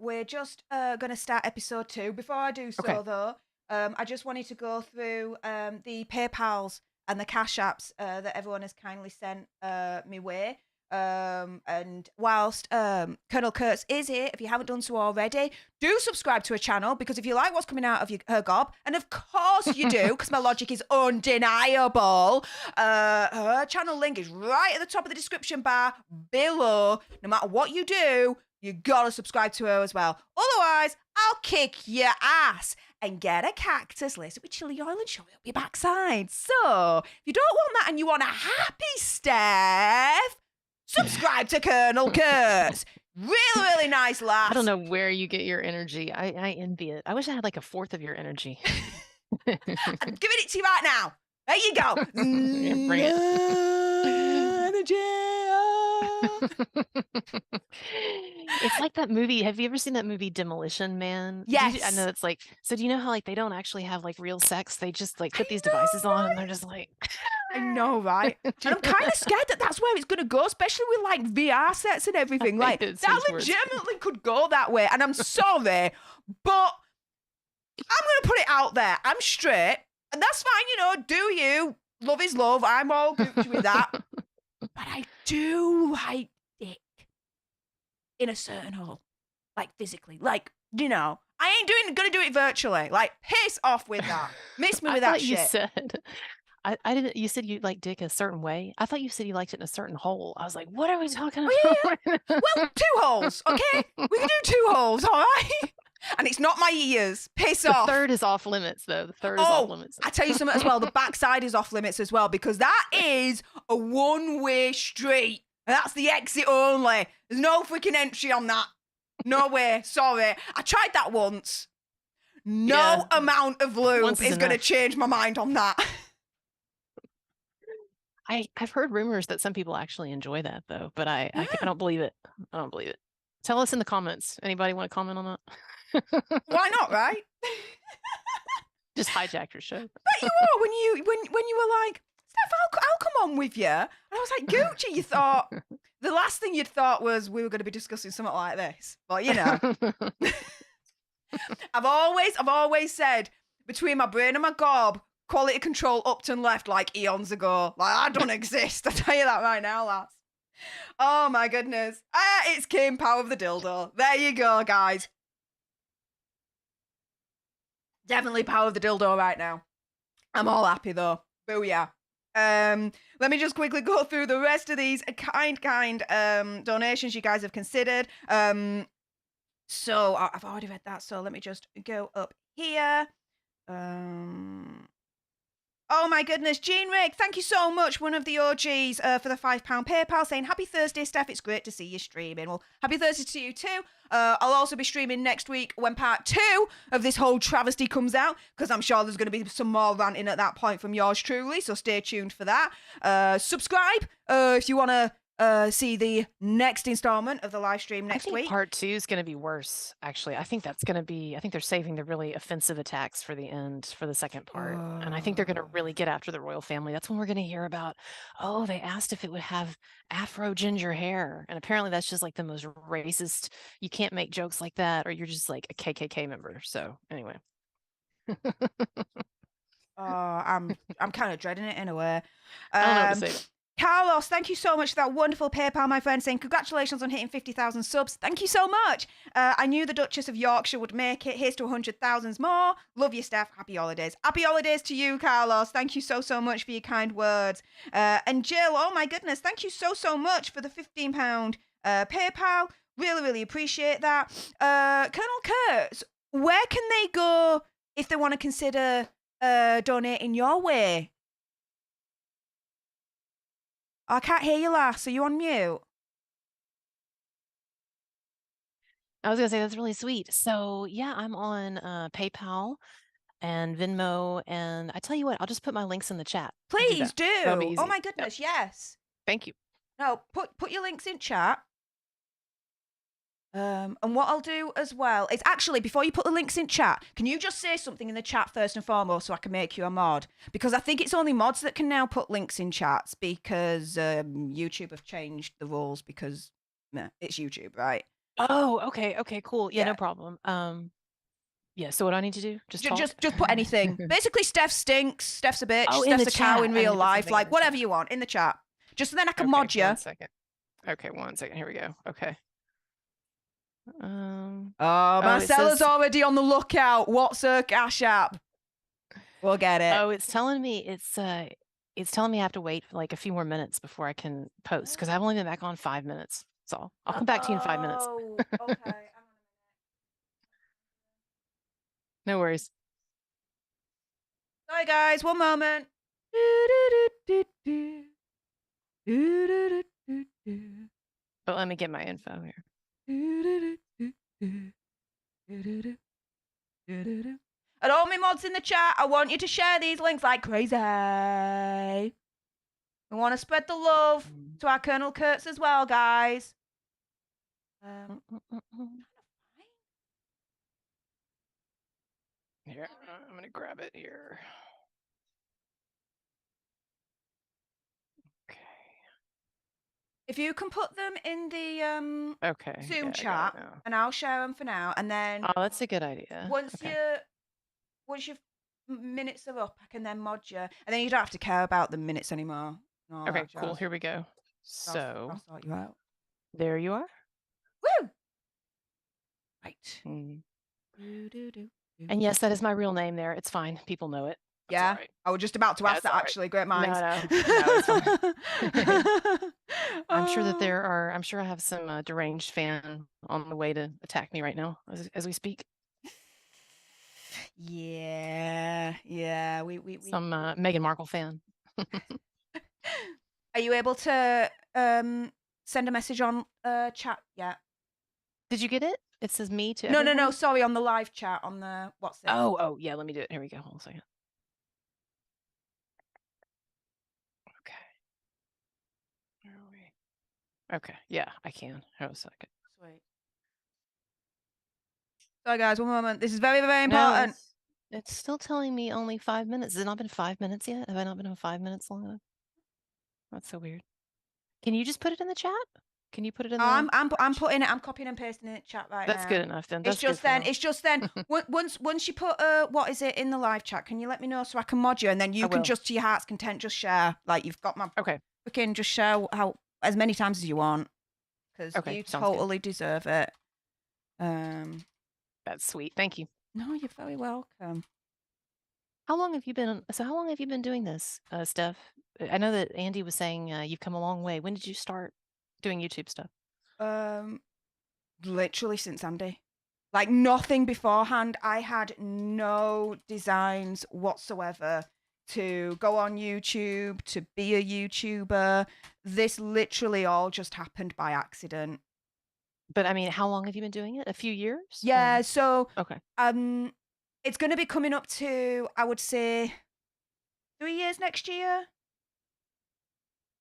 We're just going to start episode 2. Before I do so, Okay. though, I just wanted to go through the PayPals and the Cash Apps that everyone has kindly sent me way. And whilst Colonel Kurtz is here, if you haven't done so already, do subscribe to her channel, because if you like what's coming out of her gob, and of course you do, because my logic is undeniable, her channel link is right at the top of the description bar below. No matter what you do, you gotta subscribe to her as well. Otherwise, I'll kick your ass and get a cactus laced with chili oil and shove it up your backside. So, if you don't want that and you want a happy Steph, subscribe to Colonel Kurtz. Really nice lass. I don't know where you get your energy. I envy it. I wish I had like a fourth of your energy. I'm giving it to you right now. There you go. Yeah, bring it. It's like that movie. Have you ever seen that movie Demolition Man? Yes. I know it's like, so do you know how like they don't actually have like real sex? They just like put these devices on and they're just like, I know, right? And I'm kind of scared that that's where it's going to go, especially with like VR sets and everything. Like it's that his words. legitimately could go that way. And I'm sorry, but I'm going to put it out there. I'm straight, and that's fine. Do you? Love is love. I'm all Gucci with that. But I do like dick in a certain hole, like physically. Like, I ain't gonna do it virtually. Like, piss off with that. Miss me with that shit. You said, I didn't. You said you like dick a certain way. I thought you said you liked it in a certain hole. I was like, what are we talking about? Yeah. Well, 2 holes, okay? We can do 2 holes, all right? And it's not my ears. Piss off. The third is off limits, though. The third is off limits. I tell you something as well. The backside is off limits as well, because that is a one-way street. And that's the exit only. There's no freaking entry on that. No way. Sorry. I tried that once. No amount of lube is going to change my mind on that. I've heard rumors that some people actually enjoy that, though, but I don't believe it. I don't believe it. Tell us in the comments. Anybody want to comment on that? Why not, right? Just hijack your show. But you are when you were like, Steph, I'll come on with you. And I was like, Gucci, you thought the last thing you'd thought was we were going to be discussing something like this. But I've always said, between my brain and my gob, quality control up to and left like eons ago. Like, I don't exist. I tell you that right now, lads. Oh my goodness. It's King Power of the Dildo. There you go, guys. Definitely Power of the Dildo right now. I'm all happy though. Booyah. Let me just quickly go through the rest of these kind donations you guys have considered. So I've already read that, so let me just go up here. Oh my goodness. Jean Rick, thank you so much. One of the OGs for the £5 PayPal saying, happy Thursday, Steph. It's great to see you streaming. Well, happy Thursday to you too. I'll also be streaming next week when part 2 of this whole travesty comes out, because I'm sure there's going to be some more ranting at that point from yours truly. So stay tuned for that. Subscribe if you want to see the next installment of the live stream next I think week. part 2 is going to be worse, actually. I think that's going to be, I think they're saving the really offensive attacks for the end, for the second part. And I think they're going to really get after the royal family. That's when we're going to hear about, oh, they asked if it would have afro ginger hair. And apparently that's just like the most racist. You can't make jokes like that, or you're just like a KKK member. So anyway. I'm kind of dreading it in a way. I don't know what to say. Carlos, thank you so much for that wonderful PayPal, my friend, saying congratulations on hitting 50,000 subs. Thank you so much. I knew the Duchess of Yorkshire would make it. Here's to 100,000 more. Love you, Steph. Happy holidays. Happy holidays to you, Carlos. Thank you so much for your kind words. And Jill, oh my goodness, thank you so much for the £15 PayPal. Really appreciate that. Colonel Kurtz, where can they go if they want to consider donating your way? I can't hear you, lass. Are you on mute? I was going to say, that's really sweet. So yeah, I'm on PayPal and Venmo. And I tell you what, I'll just put my links in the chat. Please do. That'll be easy. Oh my goodness, yes. Thank you. No, put your links in chat. And what I'll do as well is actually, before you put the links in chat, can you just say something in the chat first and foremost so I can make you a mod? Because I think it's only mods that can now put links in chats, because YouTube have changed the rules, because it's YouTube, right? Oh, okay, cool. Yeah, no problem. Yeah, so what do I need to do? Just put anything. Basically, Steph stinks. Steph's a bitch. Oh, in Steph's the a cow chat. in I need real to put life. something Like, in the whatever chat. you want in the chat. Just so then I can mod you. 1 second. Okay, 1 second. Here we go. Okay. Marcella's already on the lookout. What's her cash app? We'll get it. Oh, it's telling me it's telling me I have to wait for like a few more minutes before I can post, because I've only been back on 5 minutes. So I'll come back to you in 5 minutes. Oh, okay. No worries. Sorry, guys. One moment. But let me get my info here. And all my mods in the chat, I want you to share these links like crazy. We want to spread the love to our Colonel Kurtz as well, guys. Here, I'm gonna grab it here. Okay. If you can put them in the Okay. Zoom yeah, I got chat, it now. and I'll share them for now, and then Oh, that's a good idea. once Okay. your minutes are up, I can then mod you, and then you don't have to care about the minutes anymore. No, Okay, cool. Here we go. So I'll sort you out. there you are. Woo! Right. And yes, that is my real name there. It's fine. People know it. That's Yeah, all right. I was just about to Yeah, ask it's that all right. actually. Great minds. No, it's fine. I'm sure that I'm sure I have some deranged fan on the way to attack me right now as we speak. Yeah. We Some Meghan Markle fan. Are you able to send a message on chat yet? Did you get it? It says me to No. everyone? Sorry, on the live chat on the what's it? Oh, yeah. Let me do it. Here we go. Hold on a second. Okay. Where are we? Okay. Yeah, I can. Hold on a second. Sweet. Sorry, guys. One moment. This is very No, important. it's still telling me only 5 minutes. Has it not been 5 minutes yet? Have I not been on 5 minutes long enough? That's so weird. Can you just put it in the chat? Can you put it in the? I'm putting it. I'm copying and pasting it in the chat right now. That's good enough then. It's just then. Once you put what is it in the live chat? Can you let me know so I can mod you, and then you can just to your heart's content just share. Like you've got my freaking just share how as many times as you want, because you totally deserve it. That's sweet. Thank you. No, you're very welcome. How long have you been doing this, Steph? I know that Andy was saying you've come a long way. When did you start doing YouTube stuff? Literally since Andy. Like nothing beforehand. I had no designs whatsoever to go on YouTube, to be a YouTuber. This literally all just happened by accident. But I mean, how long have you been doing it? A few years? Yeah, Or- so Okay. it's going to be coming up to, I would say, 3 years next year.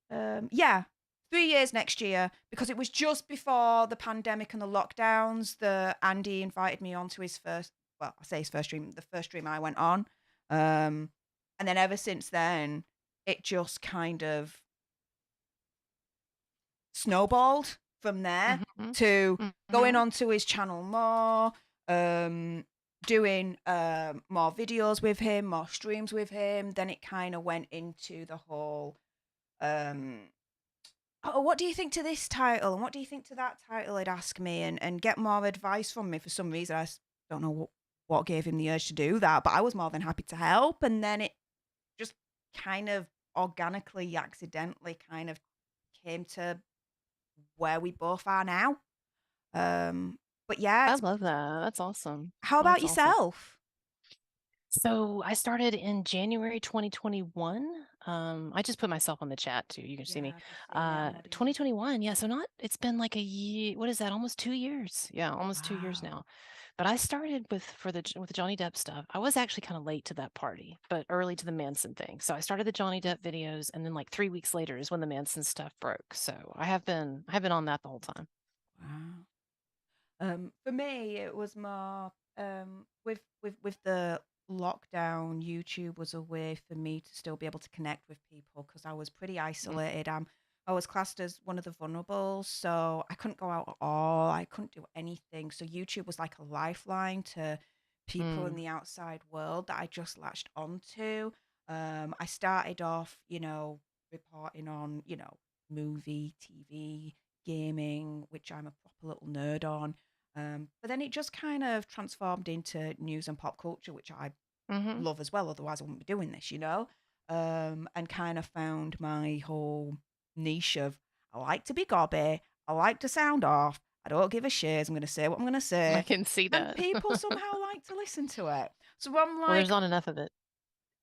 Yeah, 3 years next year, because it was just before the pandemic and the lockdowns that Andy invited me on to his first, well, I say his first stream, the first stream I went on. And then ever since then, it just kind of snowballed from there Mhm. to going Mhm. onto his channel more, doing more videos with him, more streams with him. Then it kind of went into the whole, oh, what do you think to this title? And what do you think to that title? He'd ask me and get more advice from me for some reason. Don't know what gave him the urge to do that, but I was more than happy to help. And then it just kind of organically, accidentally kind of came to where we both are now. But yeah, I love that. That's awesome. how about That's awesome. yourself? So I started in January 2021. I just put myself on the chat too. You can see me. 2021. Yeah. So it's been like a year. What is that? Almost 2 years. Yeah. Almost 2 years Wow. now. But I started with the Johnny Depp stuff. I was actually kind of late to that party, but early to the Manson thing. So I started the Johnny Depp videos, and then like 3 weeks later is when the Manson stuff broke. So I have been on that the whole time. Wow. For me, it was more with the lockdown. YouTube was a way for me to still be able to connect with people because I was pretty isolated. I was classed as one of the vulnerables, so I couldn't go out at all. I couldn't do anything. So YouTube was like a lifeline to people in Mm. the outside world that I just latched onto. I started off, reporting on, movie, TV, gaming, which I'm a proper little nerd on. But then it just kind of transformed into news and pop culture, which I Mm-hmm. love as well. Otherwise, I wouldn't be doing this, and kind of found my whole niche of I like to be gobby, I like to sound off, I don't give a shit. I'm going to say what I'm going to I say, can see and that. people somehow like to listen to it. So I'm Well, there's like, not enough of it.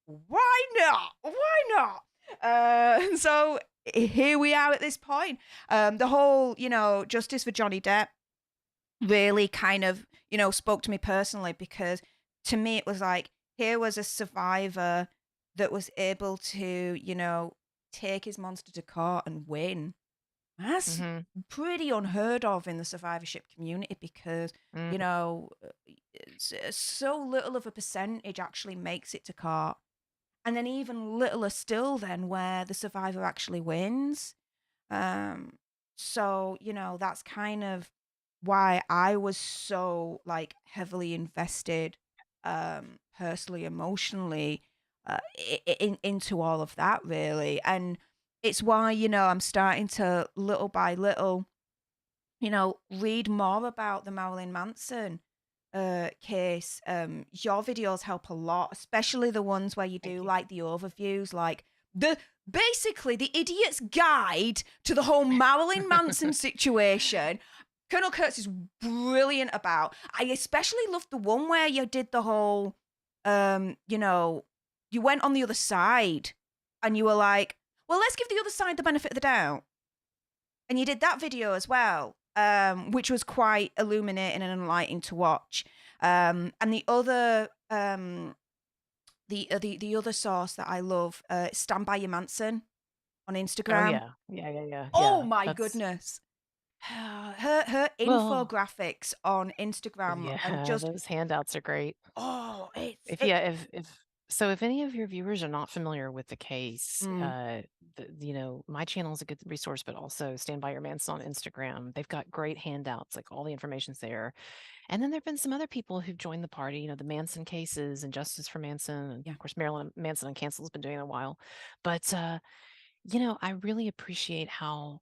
why not? Why not? So here we are at this point. The whole, justice for Johnny Depp really kind of, spoke to me personally because to me it was like here was a survivor that was able to, take his monster to court and win. That's Mm-hmm. pretty unheard of in the survivorship community because, Mm. so little of a percentage actually makes it to court. And then even littler still then where the survivor actually wins. Um, so, that's kind of why I was so like heavily invested, personally, emotionally, into all of that really. And it's why, I'm starting to little by little, read more about the Marilyn Manson case. Your videos help a lot, especially the ones where you Thank do you. like the overviews, like basically the idiot's guide to the whole Marilyn Manson situation. Colonel Kurtz is brilliant about. I especially loved the one where you did the whole, you went on the other side and you were like, well, let's give the other side the benefit of the doubt. And you did that video as well, which was quite illuminating and enlightening to watch. And the other the other source that I love, Stand By Your Manson on Oh Instagram. yeah. Oh Yeah. my That's goodness. Her well. infographics on Instagram and Yeah, just those handouts are great. it's If yeah, if any of your viewers are not familiar with the case, mm, my channel is a good resource, but also Stand By Your Manson on Instagram. They've got great handouts, like all the information's there. And then there've been some other people who've joined the party, the Manson cases and Justice for Manson, and yeah. of course Marilyn Manson Uncancelled has been doing it a while. But I really appreciate how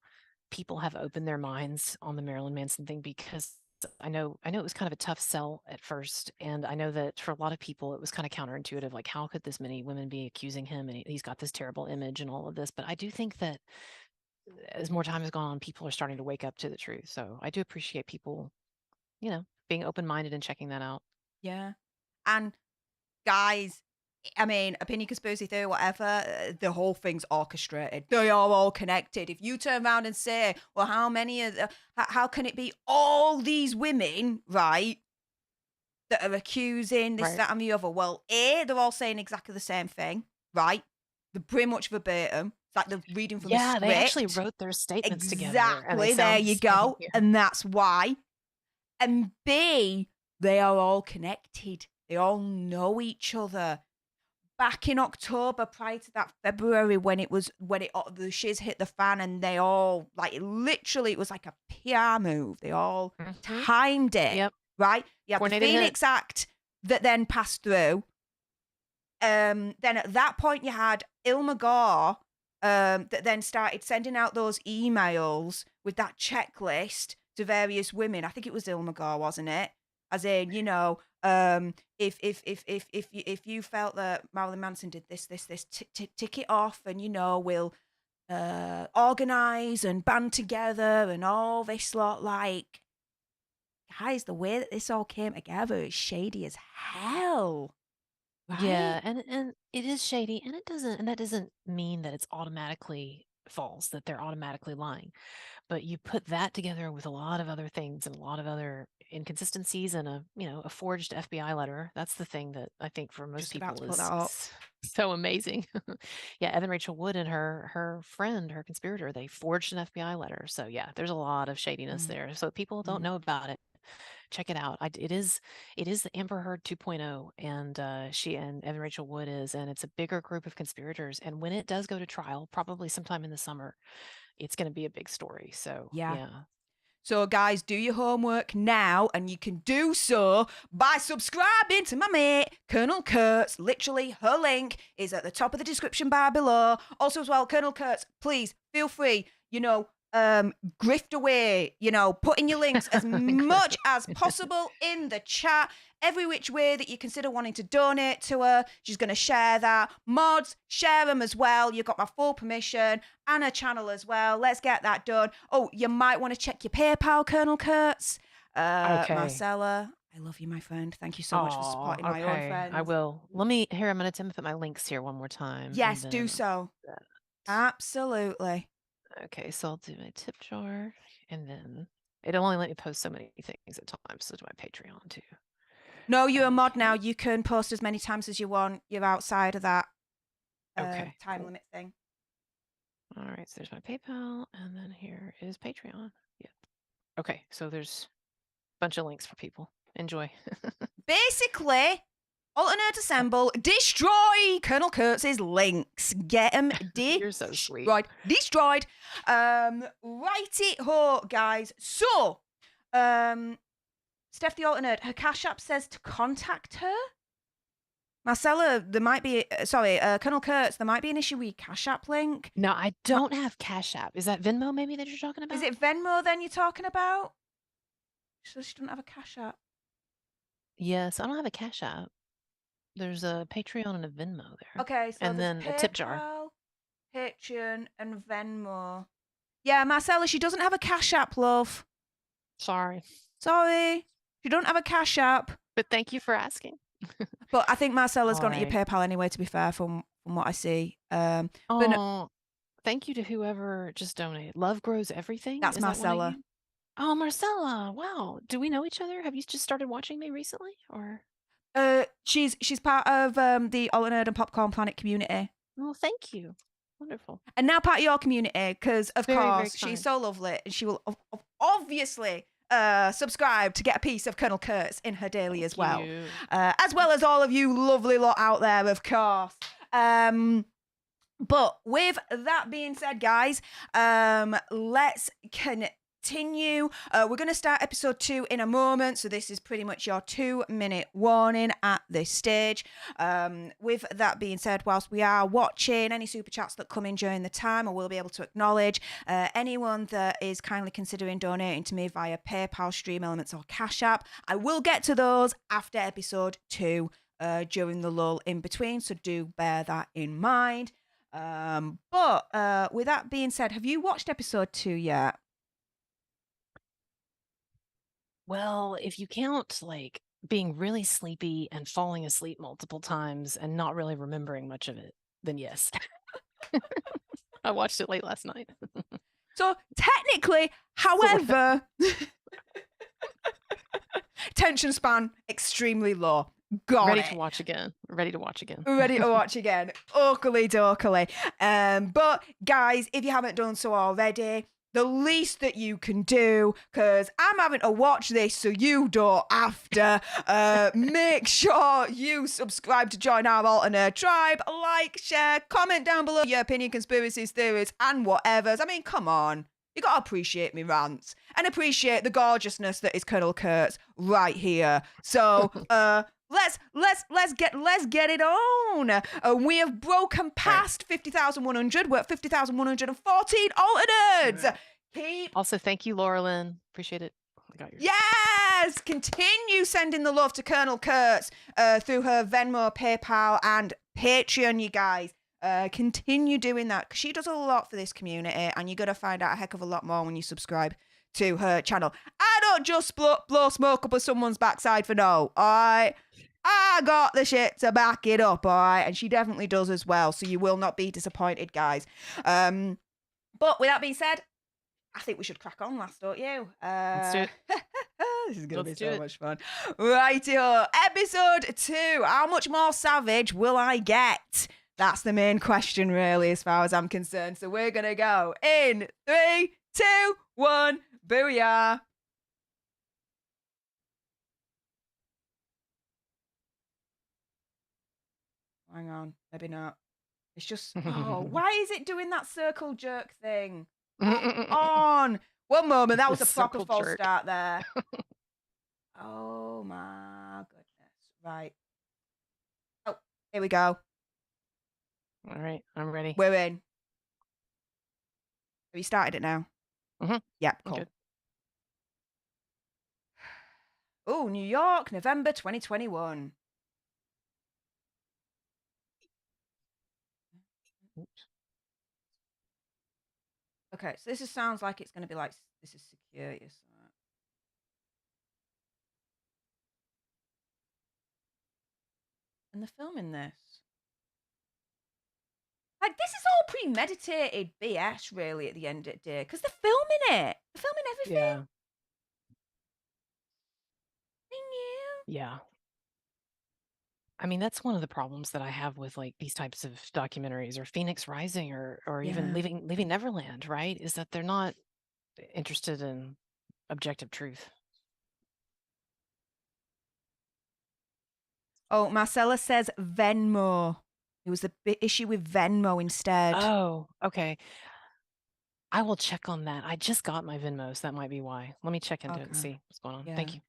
people have opened their minds on the Marilyn Manson thing because I know it was kind of a tough sell at first, and I know that for a lot of people it was kind of counterintuitive, like how could this many women be accusing him, and he's got this terrible image and all of this. But I do think that as more time has gone on, people are starting to wake up to the truth. So I do appreciate people, being open minded and checking that out. Yeah. And guys, I mean, opinion conspiracy theory, whatever, the whole thing's orchestrated. They are all connected. If you turn around and say, well, how many of how can it be all these women, right, that are accusing this, Right. that, and the other? Well, they're all saying exactly the same thing, right? They're pretty much verbatim. It's like they're reading from a Yeah, script. they actually wrote their statements together. And they Exactly. There sound the you same. go. Yeah. And that's why. And B, they are all connected. They all know each other. Back in October, prior to that February, when the shiz hit the fan, and they all literally, it was like a PR move. They all Mhm. timed it. Yep. Right. You had the Coordinated hit. Phoenix Act that then passed through. Then at that point, you had Ilma Gore that then started sending out those emails with that checklist to various women. I think it was Ilma Gore, wasn't it? As in, if you felt that Marilyn Manson did this, tick it off, and we'll organize and band together and all this lot. Like, guys, the way that this all came together is shady as hell. Yeah, Right? and it is shady, and that doesn't mean that it's automatically false, that they're automatically lying. But you put that together with a lot of other things and a lot of other inconsistencies and a forged FBI letter. That's the thing that I think for most Just about people to put is that up. so amazing. Yeah, Evan Rachel Wood and her friend, her conspirator, they forged an FBI letter. So yeah, there's a lot of shadiness there. So people don't know about it. Check it out. It is the Amber Heard 2.0, and she and Evan Rachel Wood is, and it's a bigger group of conspirators. And when it does go to trial, probably sometime in the summer, it's going to be a big story. So Yeah. yeah. So, guys, do your homework now, and you can do so by subscribing to my mate, Colonel Kurtz. Literally, her link is at the top of the description bar below. Also, as well, Colonel Kurtz, please feel free, grift away, put in your links as much as possible in the chat. Every which way that you consider wanting to donate to her, she's going to share that. Mods, share them as well. You've got my full permission, and her channel as well. Let's get that done. Oh, you might want to check your PayPal, Colonel Kurtz. Okay. Marcella, I love you, my friend. Thank you so much for supporting my own friends. I will. I'm going to put my links here one more time. Yes, and do then so. that. Absolutely. Okay, so I'll do my tip jar, and then it'll only let me post so many things at a time. So do my Patreon too. No, you're a mod now. Okay. You can post as many times as you want. You're outside of that Okay, time cool. limit thing. All right, so there's my PayPal, and then here is Patreon. Yep. Okay, so there's a bunch of links for people. Enjoy. Basically, Alternate Assemble, destroy Colonel Kurtz's links. Get them You're so sweet. Destroyed. Righty-ho, guys. So, Steph the Alternate, her Cash App says to contact her. Marcella, there might be, Colonel Kurtz, there might be an issue with your Cash App link. No, I don't have Cash App. Is that Venmo maybe that you're talking about? Is it Venmo then you're talking about? So she doesn't have a Cash App. Yes, I don't have a Cash App. There's a Patreon and a Venmo there. Okay, so and there's then a tip jar. Patreon, and Venmo. Yeah, Marcella, she doesn't have a Cash App, love. Sorry. She don't have a Cash App. But thank you for asking. But I think Marcella's gone to your Alright. PayPal anyway, to be fair, from what I see. Oh, thank you to whoever just donated. Love grows everything. That's Is that one of Marcella. you? Oh, Marcella. Wow. Do we know each other? Have you just started watching me recently, or? She's part of the Alternate and Popcorn Planet community. Oh, thank you. Wonderful. And now part of your community, because of Very, very course she's kind. so lovely, and she will obviously subscribe to get a piece of Colonel Kurtz in her daily as well. You. As well as all of you lovely lot out there, of course. But with that being said, guys, let's continue. We're going to start episode 2 in a moment, so this is pretty much your 2-minute warning at this stage. With that being said, whilst we are watching, any super chats that come in during the time, I will be able to acknowledge anyone that is kindly considering donating to me via PayPal, Stream Elements, or Cash App. I will get to those after episode 2 during the lull in between, so do bear that in mind. But with that being said, have you watched episode 2 yet? Well, if you count like being really sleepy and falling asleep multiple times and not really remembering much of it, then yes. I watched it late last night. So technically, however, attention span extremely low. Got Ready it. to watch again. Ready to watch again. Ready to watch again. Oakley dokily. But guys, if you haven't done so already, the least that you can do, because I'm having to watch this so you don't have to, make sure you subscribe to join our alternate tribe, like, share, comment down below your opinion, conspiracies, theories, and whatever's. I mean, come on. You gotta appreciate me rants and appreciate the gorgeousness that is Colonel Kurtz right here. So, let's get it on. We have broken past 50,100. We're at 50,114 alternates. Also, thank you, Laura Lynn. Appreciate it. I got yours. Yes! Continue sending the love to Colonel Kurtz through her Venmo, PayPal, and Patreon, you guys. Continue doing that because she does a lot for this community, and you're going to find out a heck of a lot more when you subscribe to her channel. I don't just blow smoke up of someone's backside for no, all right? I got the shit to back it up, all right? And she definitely does as well, so you will not be disappointed, guys. But with that being said, I think we should crack on last, don't you? Let's do it. This is going to be Let's do so it. much fun. Rightio. Episode 2. How much more savage will I get? That's the main question, really, as far as I'm concerned. So we're going to go in 3, 2, 1. Booyah. Hang on. Maybe not. It's just, oh, why is it doing that circle jerk thing? On. One moment. That was a proper Circle false jerk. start there. Oh, my goodness. Right. Oh, here we go. All right, I'm ready. We're in. Have you started it now? Mhm. Yeah, I'm cool. good. Oh, New York, November 2021. Oops. Okay, so sounds like it's going to be like, this is secure. Yes. And they're filming this. Like, this is all premeditated BS, really, at the end of the day, because they're filming it. They're filming everything. Yeah. They knew. Yeah. I mean, that's one of the problems that I have with like these types of documentaries or Phoenix Rising or even Yeah. Leaving Neverland, right? Is that they're not interested in objective truth. Oh, Marcella says Venmo. It was the issue with Venmo instead. Oh, okay. I will check on that. I just got my Venmo, so that might be why. Let me check into it and Okay. see what's going on. Yeah. Thank you.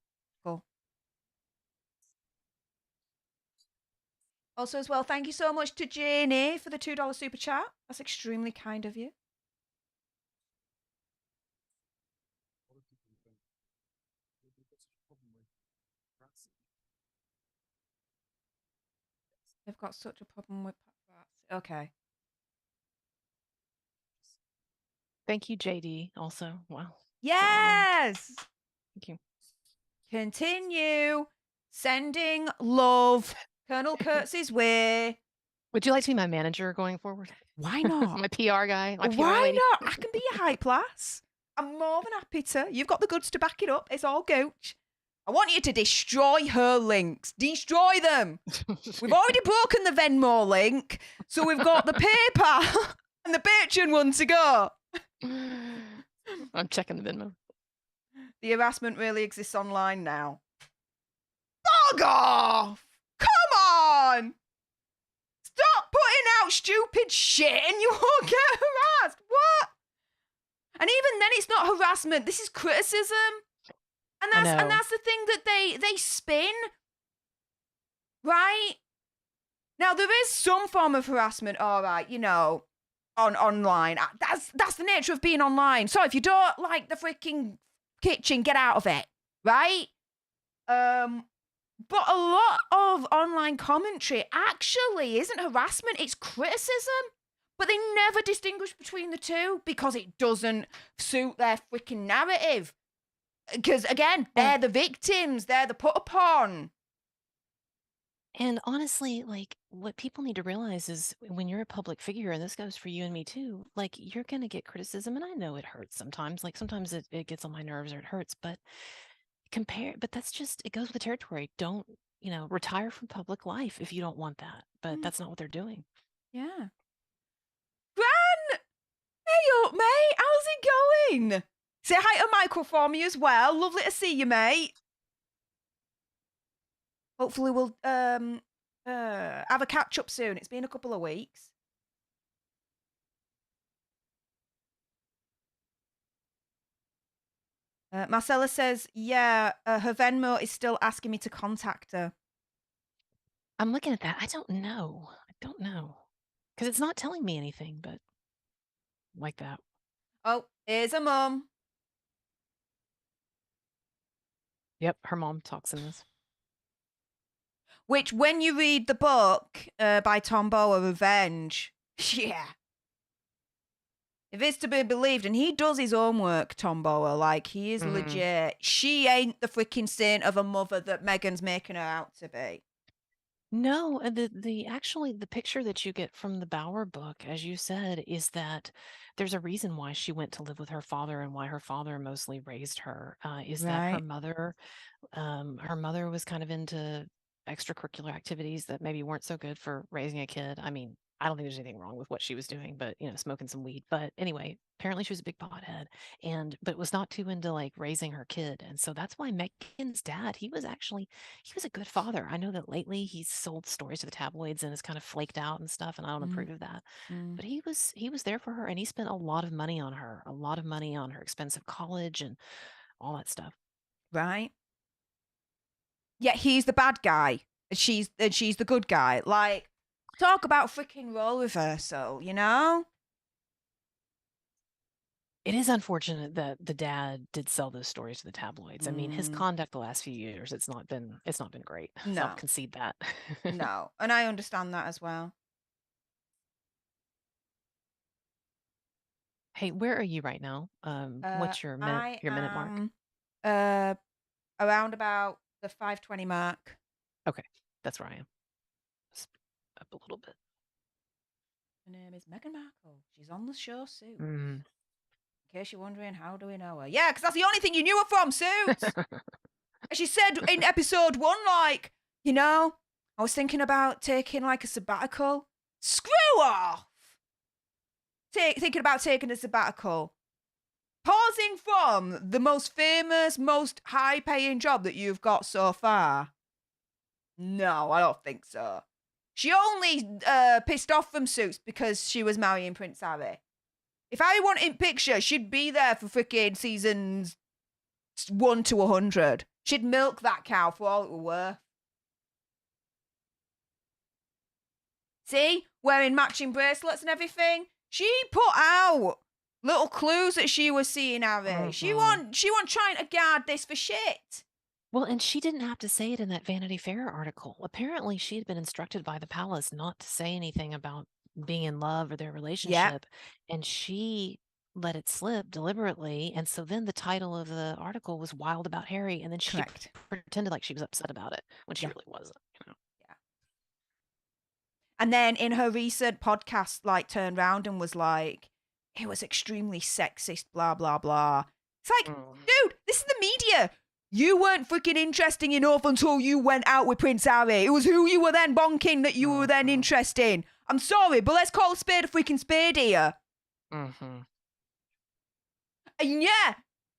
Cool. Also, as well, thank you so much to Janie for the $2 super chat. That's extremely kind of you. They've got such a problem with paparazzi. Okay. Thank you, JD. Also, wow. Yes. Thank you. Continue sending love Colonel Kurtz's way. Would you like to be my manager going forward? Why not? My PR guy. My PR Why lady? not? I can be your hype lass. I'm more than happy to. You've got the goods to back it up. It's all gooch. I want you to destroy her links. Destroy them. We've already broken the Venmo link, so we've got the PayPal and the Patreon one to go. I'm checking the Venmo. The harassment really exists online now. Bog off! Come on! Stop putting out stupid shit and you won't get harassed. What? And even then, it's not harassment. This is criticism. And that's the thing that they spin. Right? Now, there is some form of harassment, all right, you know, online. That's the nature of being online. So if you don't like the freaking kitchen, get out of it, right? But a lot of online commentary actually isn't harassment, it's criticism. But they never distinguish between the two because it doesn't suit their freaking narrative. Because, again, they're the victims. They're the put upon. And honestly, like, what people need to realize is when you're a public figure, and this goes for you and me too, like, you're going to get criticism. And I know it hurts sometimes. Like, sometimes it gets on my nerves or it hurts. But that's just, it goes with the territory. Don't, retire from public life if you don't want that. But that's not what they're doing. Yeah. Gran! Hey up, mate. How's it going? Say hi to Michael for me as well. Lovely to see you, mate. Hopefully we'll have a catch up soon. It's been a couple of weeks. Marcella says, yeah, her Venmo is still asking me to contact her. I'm looking at that. I don't know. Because it's not telling me anything, but like that. Oh, here's a mum. Yep, her mom talks in this. Which, when you read the book by Tom Bower, Revenge, yeah. If it's to be believed, and he does his own work, Tom Bower, like, he is legit. She ain't the freaking saint of a mother that Meghan's making her out to be. No, the picture that you get from the Bower book, as you said, is that there's a reason why she went to live with her father and why her father mostly raised her. Is that her mother was kind of into extracurricular activities that maybe weren't so good for raising a kid. I mean, I don't think there's anything wrong with what she was doing, but smoking some weed. But anyway, apparently she was a big pothead, but was not too into like raising her kid. And so that's why Meghan's dad, he was a good father. I know that lately he's sold stories to the tabloids and is kind of flaked out and stuff, and I don't approve of that. But he was there for her, and he spent a lot of money on her expensive college and all that stuff. Right. Yeah, he's the bad guy. And she's the good guy. Like, talk about freaking role reversal, you know? It is unfortunate that the dad did sell those stories to the tabloids. I mean, his conduct the last few years, it's not been great. No. So I'll concede that. No. And I understand that as well. Hey, where are you right now? What's your minute mark? Around about the 5:20 mark. Okay, that's where I am. Up a little bit. Her name is Meghan Markle. She's on the show Suits. Mm. In case you're wondering, how do we know her? Yeah, because that's the only thing you knew her from, Suits. And she said in episode 1, like, I was thinking about taking like a sabbatical. Screw off! Thinking about taking a sabbatical. Pausing from the most famous, most high-paying job that you've got so far. No, I don't think so. She only pissed off from Suits because she was marrying Prince Harry. If I wanted picture, she'd be there for freaking seasons 1 to 100. She'd milk that cow for all it were worth. See? Wearing matching bracelets and everything. She put out little clues that she was seeing Harry. She wasn't trying to guard this for shit. Well, and she didn't have to say it in that Vanity Fair article. Apparently, she had been instructed by the palace not to say anything about being in love or their relationship. And she let it slip deliberately. And so then the title of the article was Wild About Harry. And then she pretended like she was upset about it when she really wasn't. Yeah. And then in her recent podcast, like, turned around and was like, it was extremely sexist, blah, blah, blah. It's like, dude, this is the media. You weren't freaking interesting enough until you went out with Prince Harry. It was who you were then bonking that you were then interested in. I'm sorry, but let's call a spade a freaking spade here. And yeah,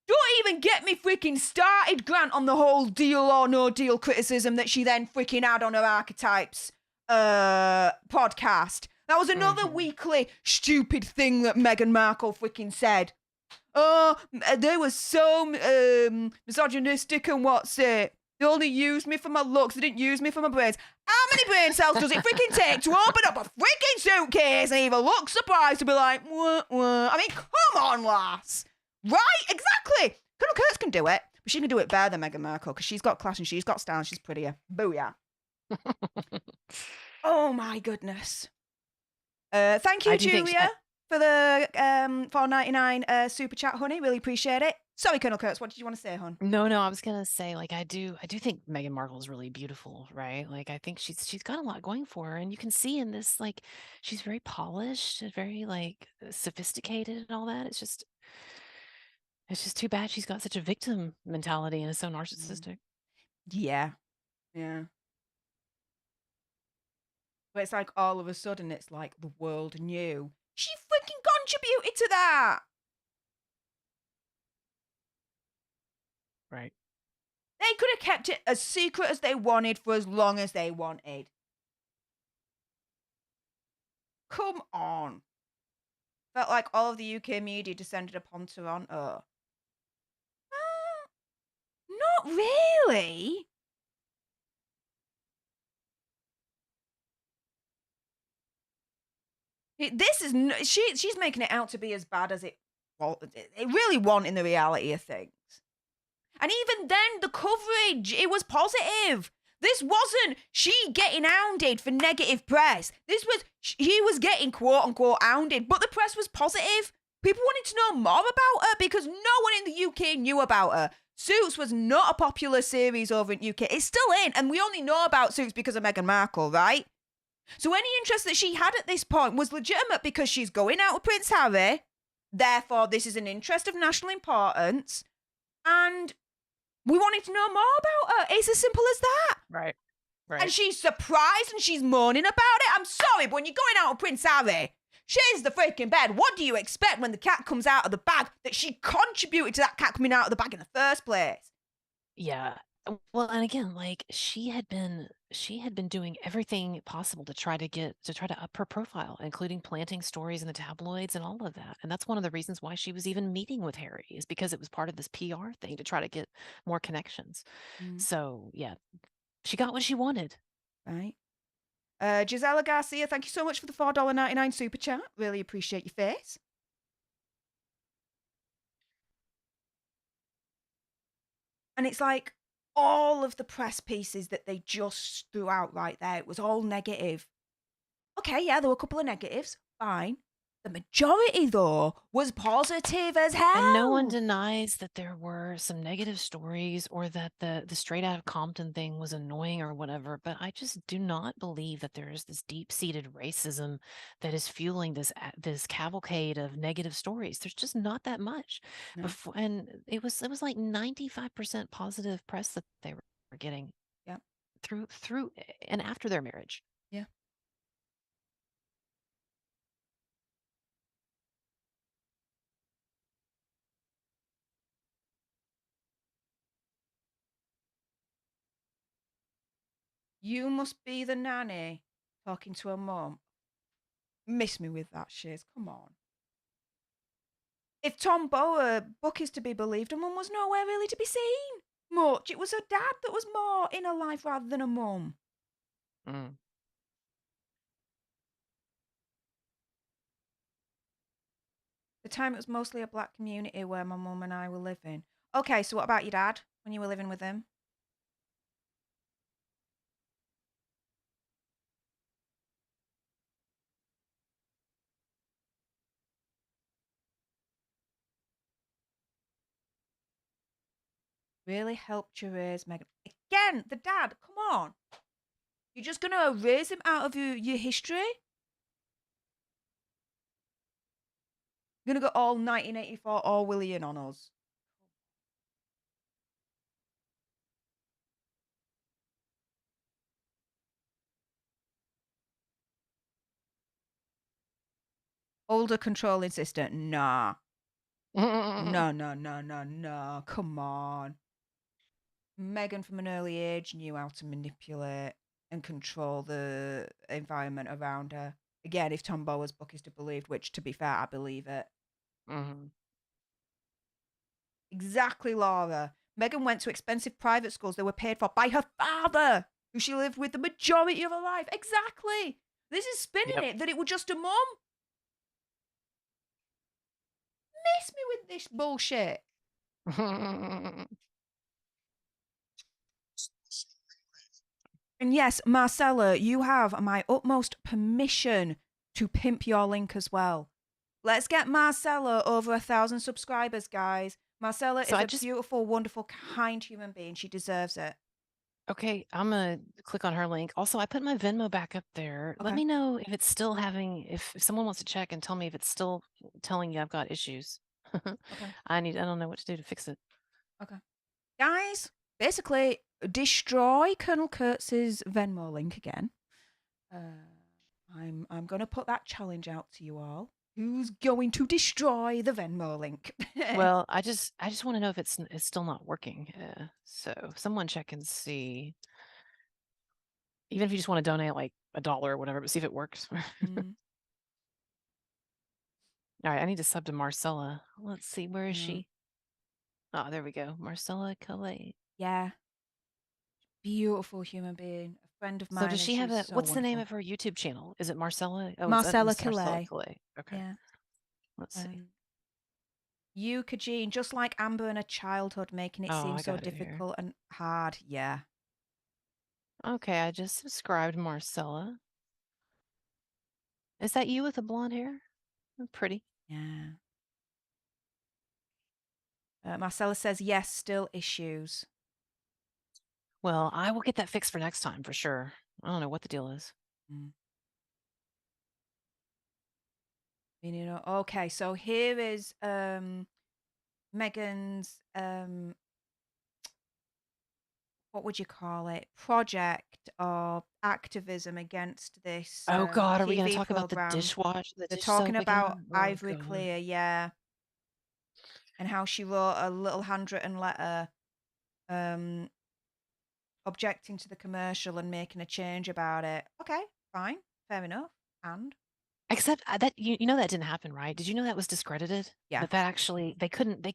don't even get me freaking started, Grant, on the whole deal or no deal criticism that she then freaking had on her Archetypes podcast. That was another weekly stupid thing that Meghan Markle freaking said. Oh, they were so misogynistic and what's it? They only used me for my looks. They didn't use me for my brains. How many brain cells does it freaking take to open up a freaking suitcase and even look surprised to be like, what? I mean, come on, lass. Right? Exactly. Colonel Kurtz can do it, but she can do it better than Meghan Markle because she's got class and she's got style and she's prettier. Booyah. Oh, my goodness. Thank you, Julia, for the $4.99 super chat, honey. Really appreciate it. Sorry, Colonel Kurtz, what did you want to say, hon? No, I was gonna say, like, I do think Meghan Markle is really beautiful, right? Like, I think she's got a lot going for her, and you can see in this, like, she's very polished and very like sophisticated and all that. It's just too bad she's got such a victim mentality and is so narcissistic. Yeah. But it's like all of a sudden it's like the world knew. She freaking contributed to that. Right. They could have kept it as secret as they wanted for as long as they wanted. Come on. Felt like all of the UK media descended upon Toronto. Not really. This is she's making it out to be as bad as it really want in the reality of things. And even then, the coverage, it was positive. This wasn't she getting hounded for negative press. This was he was getting quote unquote hounded, but the press was positive. People wanted to know more about her because no one in the UK knew about her. Suits was not a popular series over in UK. It's still in, and we only know about Suits because of Meghan Markle, right? So any interest that she had at this point was legitimate because she's going out with Prince Harry. Therefore, this is an interest of national importance. And we wanted to know more about her. It's as simple as that. Right. And she's surprised and she's moaning about it. I'm sorry, but when you're going out with Prince Harry, she's the freaking bed. What do you expect when the cat comes out of the bag that she contributed to that cat coming out of the bag in the first place? Yeah. Well, and again, like she had been doing everything possible to try to up her profile, including planting stories in the tabloids and all of that. And that's one of the reasons why she was even meeting with Harry, is because it was part of this PR thing to try to get more connections. So yeah, she got what she wanted. Right. Gisela Garcia, thank you so much for the $4.99 super chat. Really appreciate your face. And it's like all of the press pieces that they just threw out right there, it was all negative. Okay, yeah, there were a couple of negatives. Fine. The majority, though, was positive as hell. And no one denies that there were some negative stories or that the straight out of Compton thing was annoying or whatever. But I just do not believe that there is this deep-seated racism that is fueling this cavalcade of negative stories. There's just not that much. No. Before, and it was like 95% positive press that they were getting. Yeah. Through and after their marriage. Yeah. You must be the nanny talking to her mum. Miss me with that, Shiz. Come on. If Tom Book is to be believed, her mum was nowhere really to be seen much. It was her dad that was more in her life rather than her mum. The time it was mostly a black community where my mum and I were living. Okay, so what about your dad when you were living with him? Really helped you raise Meghan. Again, the dad, come on. You're just going to erase him out of your history? You're going to go all 1984 Orwellian on us? Older controlling sister? Nah. No. Come on. Meghan from an early age knew how to manipulate and control the environment around her. Again, if Tom Bower's book is to be believed, which, to be fair, I believe it. Exactly, Laura. Meghan went to expensive private schools that were paid for by her father, who she lived with the majority of her life. Exactly. This is spinning it that it was just a mum. Miss me with this bullshit. And yes, Marcella, you have my utmost permission to pimp your link as well. Let's get Marcella over 1,000 subscribers, guys. Marcella So is I a just beautiful, wonderful, kind human being. She deserves it. Okay, I'm gonna click on her link. Also, I put my Venmo back up there. Let Okay. me know if it's still having, if someone wants to check and tell me if it's still telling you I've got issues. Okay. I don't know what to do to fix it. Okay. Guys, basically, destroy Colonel Kurtz's Venmo link again. I'm going to put that challenge out to you all. Who's going to destroy the Venmo link? Well, I just want to know if it's still not working. So someone check and see. Even if you just want to donate like $1 or whatever, but see if it works. Mm, All right, I need to sub to Marcella. Let's see, where is yeah. she? Oh, there we go. Marcella Calais. Yeah. Beautiful human being. A friend of So mine. does And she have a, so what's the name wonderful. of her YouTube channel? Is it Marcella? Oh, Marcella it's Marcella Calais. Calais. Okay. Yeah. Let's see. You, Kajin, just like Amber in her childhood, making it Oh, seem I so got it here. difficult and hard. Yeah. Okay, I just subscribed Marcella. Is that you with the blonde hair? Pretty. Yeah. Marcella says, yes, still issues. Well, I will get that fixed for next time for sure. I don't know what the deal is. You know, okay, so here is Meghan's what would you call it? Project or activism against this Oh God, are we going to TV talk about the program. dishwash, the They're dish talking soap about again? Oh, Ivory God. Clear, yeah. And how she wrote a little handwritten letter objecting to the commercial and making a change about it. Okay, fine, fair enough. And Except that you know that didn't happen, right? Did you know that was discredited? yeah. That actually they couldn't.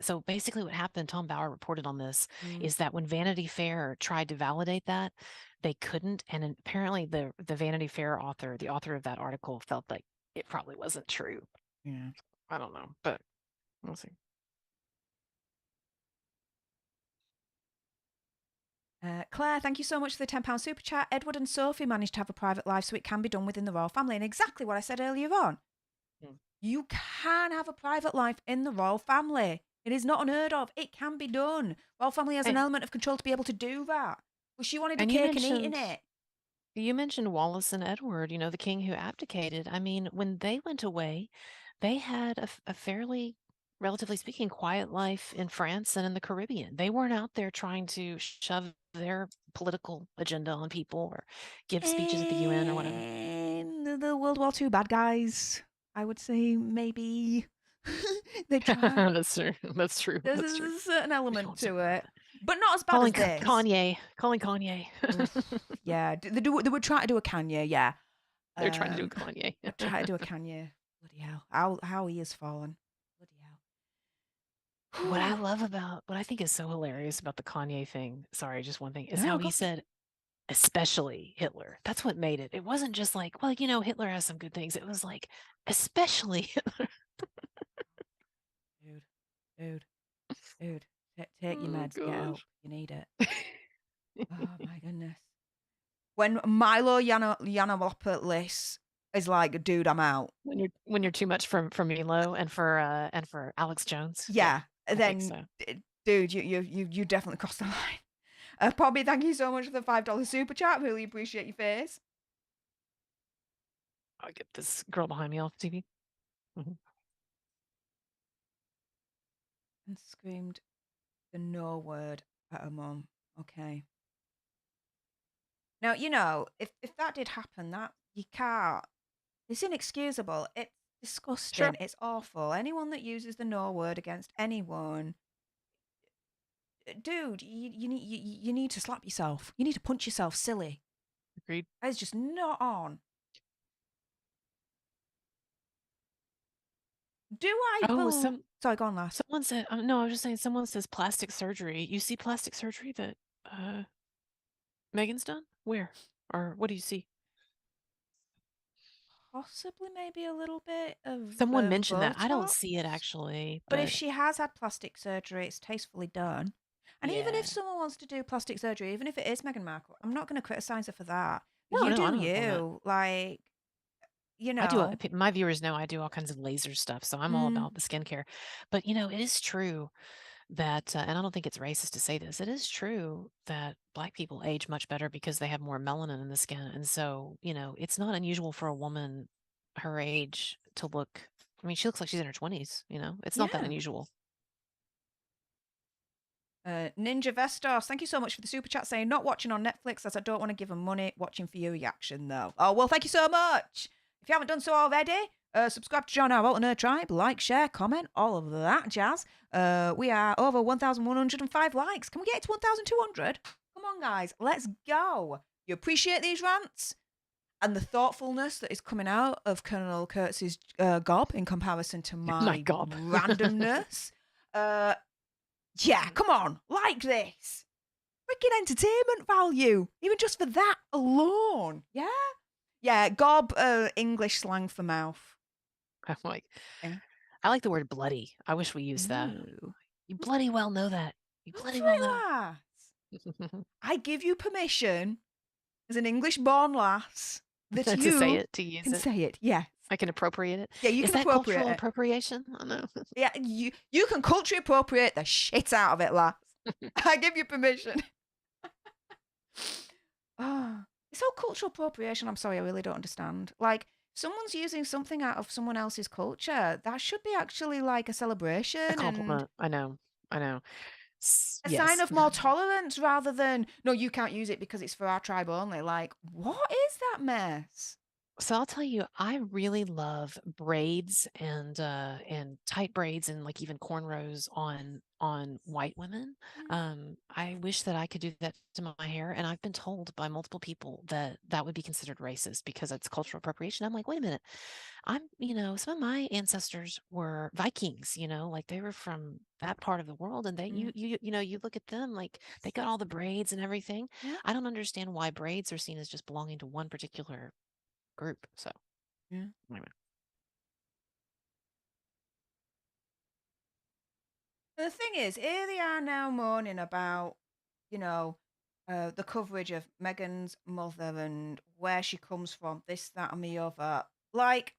So basically, what happened? Tom Bauer reported on this. Is that when Vanity Fair tried to validate that, they couldn't, and apparently the Vanity Fair author, the author of that article, felt like it probably wasn't true. Yeah. I don't know, but we'll see. Claire, thank you so much for the £10 super chat. Edward and Sophie managed to have a private life, so it can be done within the royal family. And exactly what I said earlier on. You can have a private life in the royal family. It is not unheard of. It can be done. Royal family has an element of control to be able to do that. But she wanted the cake and eating it. You mentioned Wallace and Edward, you know, the king who abdicated. I mean, when they went away, they had a fairly, relatively speaking, quiet life in France and in the Caribbean. They weren't out there trying to shove their political agenda on people or give speeches at the UN or whatever. And the World War II bad guys, I would say maybe they try. That's true. That's true. There's That's true. a certain element don't to say it, but not as bad as this. Calling Kanye. Yeah, they were trying to do a Kanye. Yeah, They're trying to do a Kanye. try to do a Kanye. Bloody hell! How he has fallen. Bloody hell. What I think is so hilarious about the Kanye thing, sorry, just one thing, is No, how go he for it. said, especially Hitler. That's what made it. It wasn't just like, well, you know, Hitler has some good things. It was like, especially Hitler. Dude, take your meds, get help. You need it. Oh my goodness. When Milo Yiannopoulos is like, dude, I'm out. When you're too much for Milo and for Alex Jones. Yeah, I think then so. dude, you definitely crossed the line. Poppy, thank you so much for the $5 super chat. Really appreciate your face. I'll get this girl behind me off TV. And screamed the no word at her mum. Okay. Now, you know, if that did happen, that you can't. It's inexcusable. It's disgusting. Sure. It's awful. Anyone that uses the no word against anyone, dude, you need to slap yourself. You need to punch yourself silly. Agreed. It's just not on. Do I believe? Sorry, go on, last. Someone said, no, I was just saying, someone says plastic surgery. You see plastic surgery that Meghan's done? Where? Or what do you see? Possibly maybe a little bit of Someone mentioned that. I don't Botox. see it actually. But if she has had plastic surgery, it's tastefully done. And even if Yeah. someone wants to do plastic surgery, even if it is Meghan Markle, I'm not going to criticize her for that. No, You no, do I'm not doing you. Like, you I do. know. My viewers know I do all kinds of laser stuff, so I'm all about the skincare. But it is true that, and I don't think it's racist to say this, it is true that Black people age much better because they have more melanin in the skin. And so, it's not unusual for a woman her age to look, I mean, she looks like she's in her 20s, it's not that Yeah. unusual. Ninja Vestos, thank you so much for the super chat saying not watching on Netflix as I don't want to give them money. Watching for your reaction though. Oh, well, thank you so much. If you haven't done so already, subscribe to join our alternate tribe, like, share, comment, all of that jazz. We are over 1,105 likes. Can we get it to 1,200? Come on, guys, let's go. You appreciate these rants and the thoughtfulness that is coming out of Colonel Kurtz's gob in comparison to my gob. randomness. Yeah, come on, like this. Freaking entertainment value, even just for that alone. Yeah? Yeah, gob, English slang for mouth. I'm like, Yeah. I like the word bloody. I wish we used that. Ooh. You bloody well know that. You bloody Lovely well know. lass. I give you permission as an English-born lass that to you say it, to use can it. say it. Yeah. I can appropriate it. Yeah, you Is can that appropriate cultural it. appropriation? I don't know. Yeah, you can culturally appropriate the shit out of it, lass. I give you permission. This whole cultural appropriation, I'm sorry, I really don't understand. Like, someone's using something out of someone else's culture. That should be actually like a celebration. A compliment. I know. A sign of more tolerance rather than, no, you can't use it because it's for our tribe only. Like, what is that mess? So I'll tell you, I really love braids and tight braids and like even cornrows on white women. I wish that I could do that to my hair, and I've been told by multiple people that that would be considered racist because it's cultural appropriation. I'm like, wait a minute, some of my ancestors were Vikings, like they were from that part of the world, and they you look at them like they got all the braids and everything. Yeah. I don't understand why braids are seen as just belonging to one particular group. So yeah. Anyway. The thing is, here they are now moaning about, the coverage of Meghan's mother and where she comes from, this, that, and the other. Like,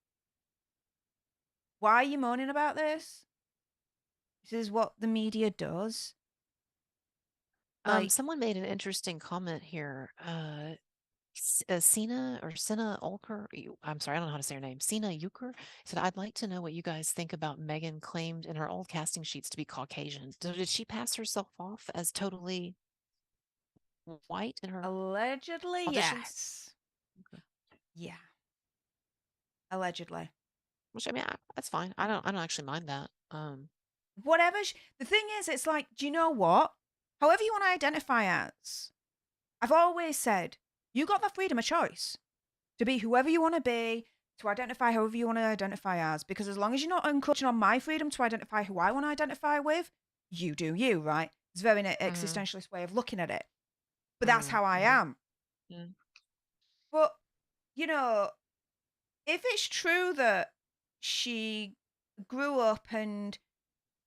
why are you moaning about this? This is what the media does. Like, Someone made an interesting comment here. Sina Ulker, I'm sorry, I don't know how to say her name. Sina Euchre said, I'd like to know what you guys think about Meghan claimed in her old casting sheets to be Caucasian. So did she pass herself off as totally white in her allegedly, auditions? yes. Okay. Yeah. Allegedly. Which, I mean, that's fine. I don't actually mind that. Whatever. The thing is, it's like, do you know what? However you want to identify as, I've always said, you got that freedom of choice to be whoever you want to be, to identify however you want to identify as, because as long as you're not encroaching on my freedom to identify who I want to identify with, you do you, right? It's a very existentialist way of looking at it. But that's how I am. But, if it's true that she grew up and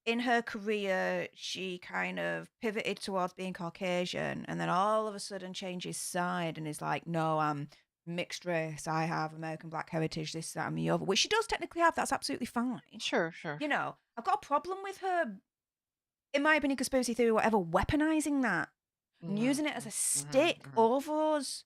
in her career, she kind of pivoted towards being Caucasian and then all of a sudden changes side and is like, no, I'm mixed race. I have American Black heritage, this, that, and the other, which she does technically have. That's absolutely fine. Sure. I've got a problem with her, in my opinion, conspiracy theory, whatever, weaponizing that and using it as a stick over us.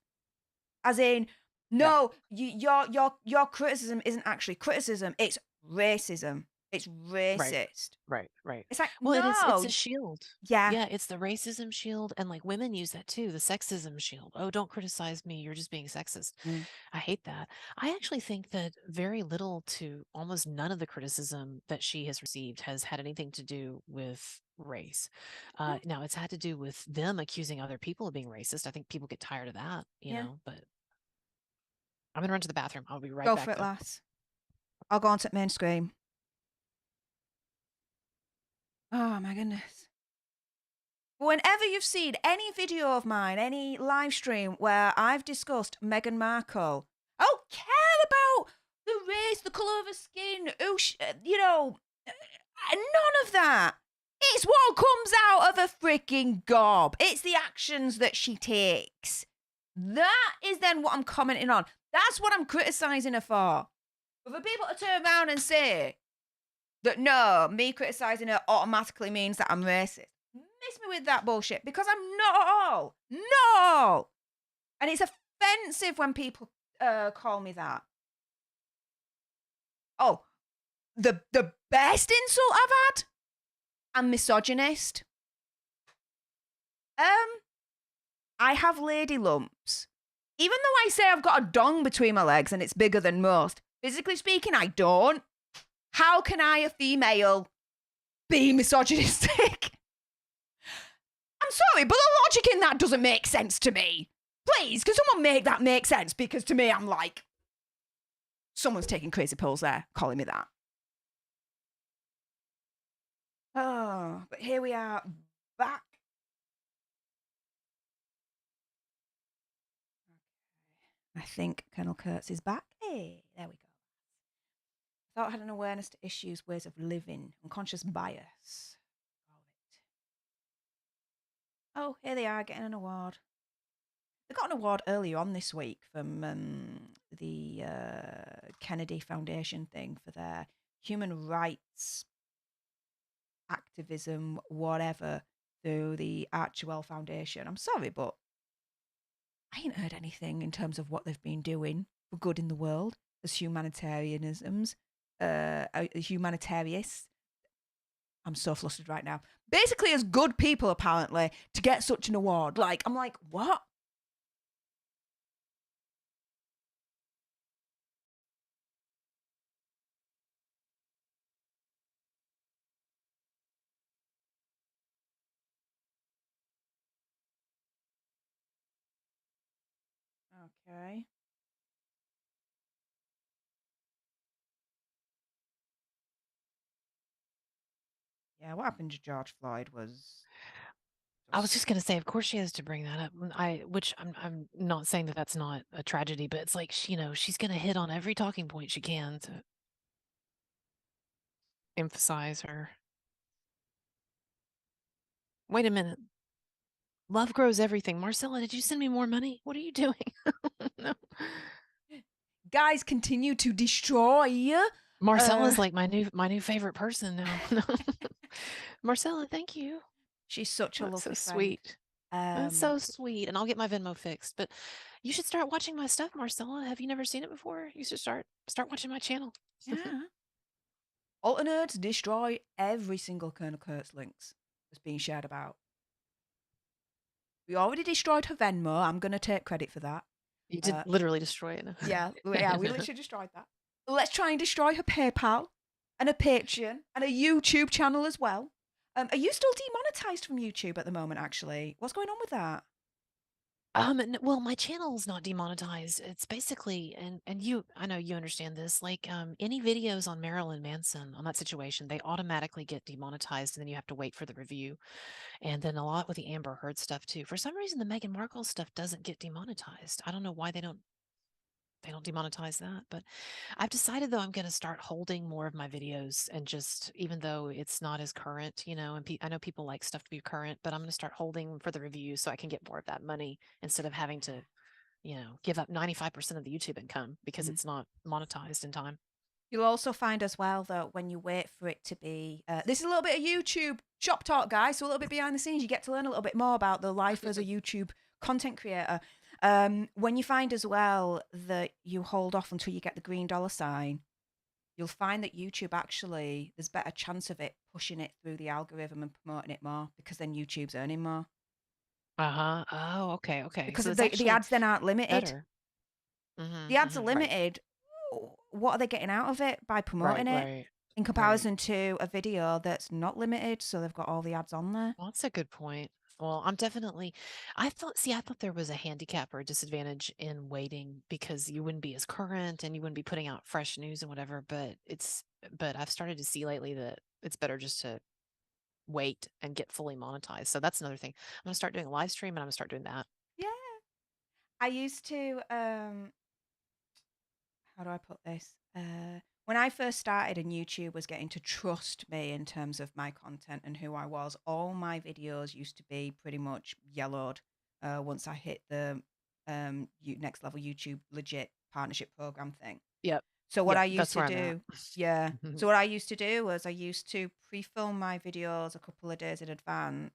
As in, no, your criticism isn't actually criticism. It's racism. It's racist. Right. It's like, Well, no. it's a shield. Yeah, it's the racism shield, and like women use that too, the sexism shield. Oh, don't criticize me, you're just being sexist. I hate that. I actually think that very little to almost none of the criticism that she has received has had anything to do with race. Now it's had to do with them accusing other people of being racist. I think people get tired of that, you know, but I'm gonna run to the bathroom. I'll be right back. Go for it, lass. I'll go on to main screen. Oh my goodness. Whenever you've seen any video of mine, any live stream where I've discussed Meghan Markle, I don't care about the race, the colour of her skin, none of that. It's what comes out of a freaking gob. It's the actions that she takes. That is then what I'm commenting on. That's what I'm criticising her for. But for people to turn around and say that no, me criticizing her automatically means that I'm racist, miss me with that bullshit, because I'm not at all. No. And it's offensive when people call me that. Oh, the best insult I've had? I'm misogynist. I have lady lumps. Even though I say I've got a dong between my legs and it's bigger than most, physically speaking, I don't. How can I, a female, be misogynistic? I'm sorry, but the logic in that doesn't make sense to me. Please, can someone make that make sense? Because to me, I'm like, someone's taking crazy pills there, calling me that. Oh, but here we are, back. I think Colonel Kurtz is back. Hey, there we go. Thought I had an awareness to issues, ways of living, unconscious bias. Oh, here they are, getting an award. They got an award earlier on this week from the Kennedy Foundation thing for their human rights activism, whatever, through the Archewell Foundation. I'm sorry, but I ain't heard anything in terms of what they've been doing for good in the world as humanitarianisms, humanitarians. I'm so flustered right now. Basically, as good people, apparently, to get such an award. Like, I'm like, what? Okay. Yeah, what happened to George Floyd was. I was just gonna say, of course she has to bring that up. Which I'm not saying that that's not a tragedy, but it's like she's gonna hit on every talking point she can to emphasize her. Wait a minute. Love grows everything. Marcella, did you send me more money? What are you doing? No. Guys continue to destroy. Marcella's like my new favorite person now. No. Marcella, thank you. She's such a That's so lovely sweet. friend. That's so sweet. And I'll get my Venmo fixed. But you should start watching my stuff, Marcella. Have you never seen it before? You should start watching my channel. Yeah. Alternates destroy every single Colonel Kurtz links that's being shared about. We already destroyed her Venmo. I'm going to take credit for that. You did literally destroy it. Yeah, we literally destroyed that. Let's try and destroy her PayPal and her Patreon and her YouTube channel as well. Are you still demonetized from YouTube at the moment, actually? What's going on with that? Well, my channel is not demonetized. It's basically, and I know you understand this, like any videos on Marilyn Manson, on that situation, they automatically get demonetized, and then you have to wait for the review. And then a lot with the Amber Heard stuff too. For some reason, the Meghan Markle stuff doesn't get demonetized. I don't know why they don't demonetize that, but I've decided though I'm going to start holding more of my videos, and just, even though it's not as current, and I know people like stuff to be current, but I'm going to start holding for the reviews so I can get more of that money instead of having to, give up 95% of the YouTube income because it's not monetized in time. You'll also find as well that when you wait for it to be, this is a little bit of YouTube shop talk, guys. So a little bit behind the scenes, you get to learn a little bit more about the life as a YouTube content creator. When you find as well that you hold off until you get the green dollar sign, you'll find that YouTube actually, there's better chance of it pushing it through the algorithm and promoting it more, because then YouTube's earning more. Uh-huh. Oh, okay. Because So the ads then aren't limited. better. The ads are limited. What are they getting out of it by promoting it? Right. In comparison to a video that's not limited, so they've got all the ads on there. Well, that's a good point. Well, I thought there was a handicap or a disadvantage in waiting, because you wouldn't be as current and you wouldn't be putting out fresh news and whatever, but I've started to see lately that it's better just to wait and get fully monetized. So that's another thing. I'm going to start doing a live stream, and I'm going to start doing that. Yeah. I used to, how do I put this? When I first started and YouTube was getting to trust me in terms of my content and who I was, all my videos used to be pretty much yellowed once I hit the next level YouTube legit partnership program thing. Yep. So what Yep, I used that's to where I'm at. do, yeah. So what I used to do was I used to pre-film my videos a couple of days in advance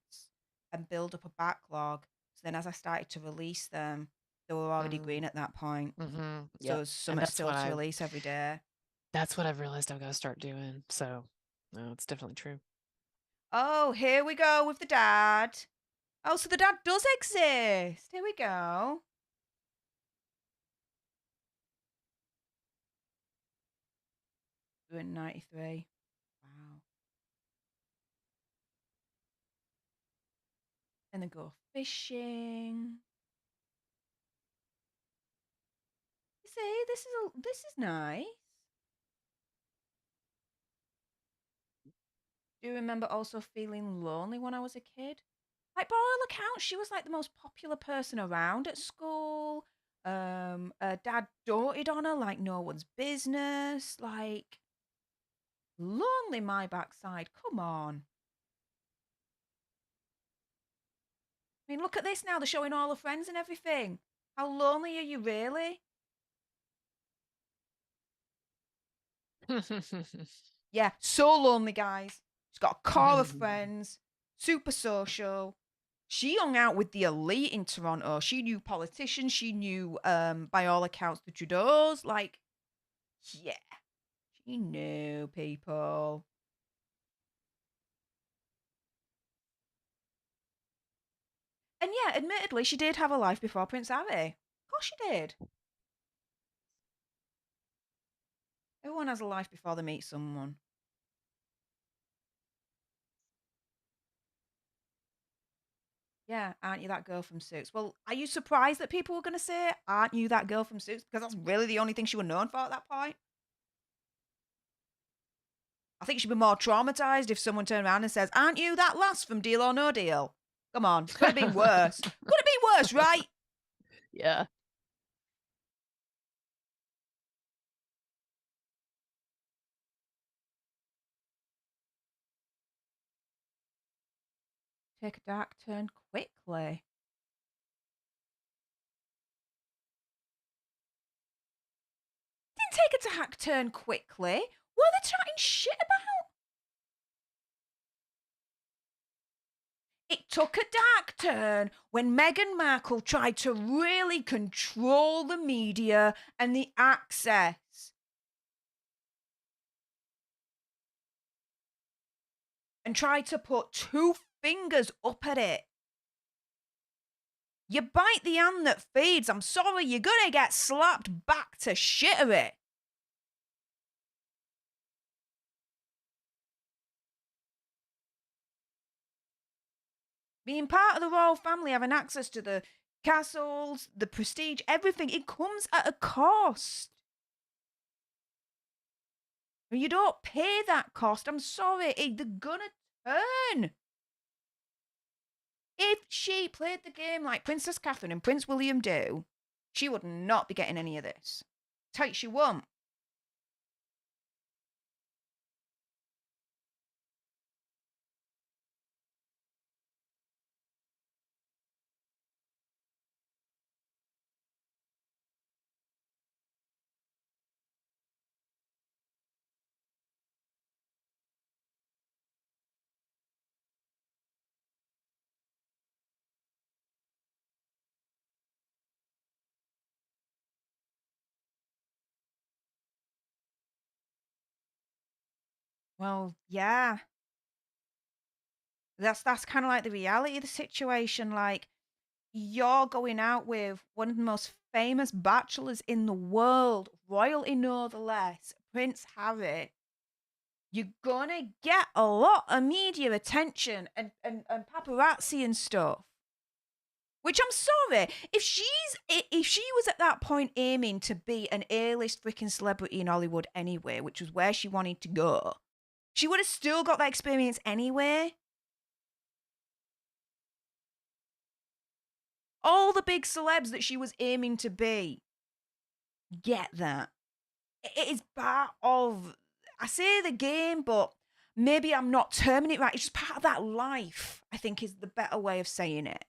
and build up a backlog. So then as I started to release them, they were already green at that point. So Yep. there's so And much still to release every day. that's what I've realized I've got to start doing. So, no, it's definitely true. Oh, here we go with the dad. Oh, so the dad does exist. Here we go. We're in 93. Wow. And then go fishing. You see, this is nice. Do you remember also feeling lonely when I was a kid? Like by all accounts, she was like the most popular person around at school. Dad doted on her like no one's business. Like lonely my backside. Come on. I mean, look at this now. They're showing all her friends and everything. How lonely are you really? Yeah, so lonely, guys. She's got a core of friends, super social. She hung out with the elite in Toronto. She knew politicians. She knew, by all accounts, the Trudeaus. Like, yeah, she knew people. And yeah, admittedly, she did have a life before Prince Harry. Of course she did. Everyone has a life before they meet someone. Yeah, aren't you that girl from Suits? Well, are you surprised that people were going to say, aren't you that girl from Suits? Because that's really the only thing she was known for at that point. I think she'd be more traumatized if someone turned around and says, aren't you that lass from Deal or No Deal? Come on, could have been worse. Could have been worse, right? Yeah. Take a dark turn quickly. Didn't take a dark turn quickly. What are they chatting shit about? It took a dark turn when Meghan Markle tried to really control the media and the access. And tried to put two fingers up at it. You bite the hand that feeds. I'm sorry, you're gonna get slapped back to shittery. Being part of the royal family, having access to the castles, the prestige, everything, it comes at a cost. And you don't pay that cost. I'm sorry, they're gonna turn. If she played the game like Princess Catherine and Prince William do, she would not be getting any of this. Tight she won't. Well, yeah. That's kind of like the reality of the situation. Like, you're going out with one of the most famous bachelors in the world, royalty no less, Prince Harry. You're gonna get a lot of media attention and paparazzi and stuff. Which I'm sorry, if she was at that point aiming to be an A-list freaking celebrity in Hollywood anyway, which was where she wanted to go, she would have still got that experience anyway. All the big celebs that she was aiming to be get that. It is part of, I say the game, but maybe I'm not terming it right. It's just part of that life, I think is the better way of saying it.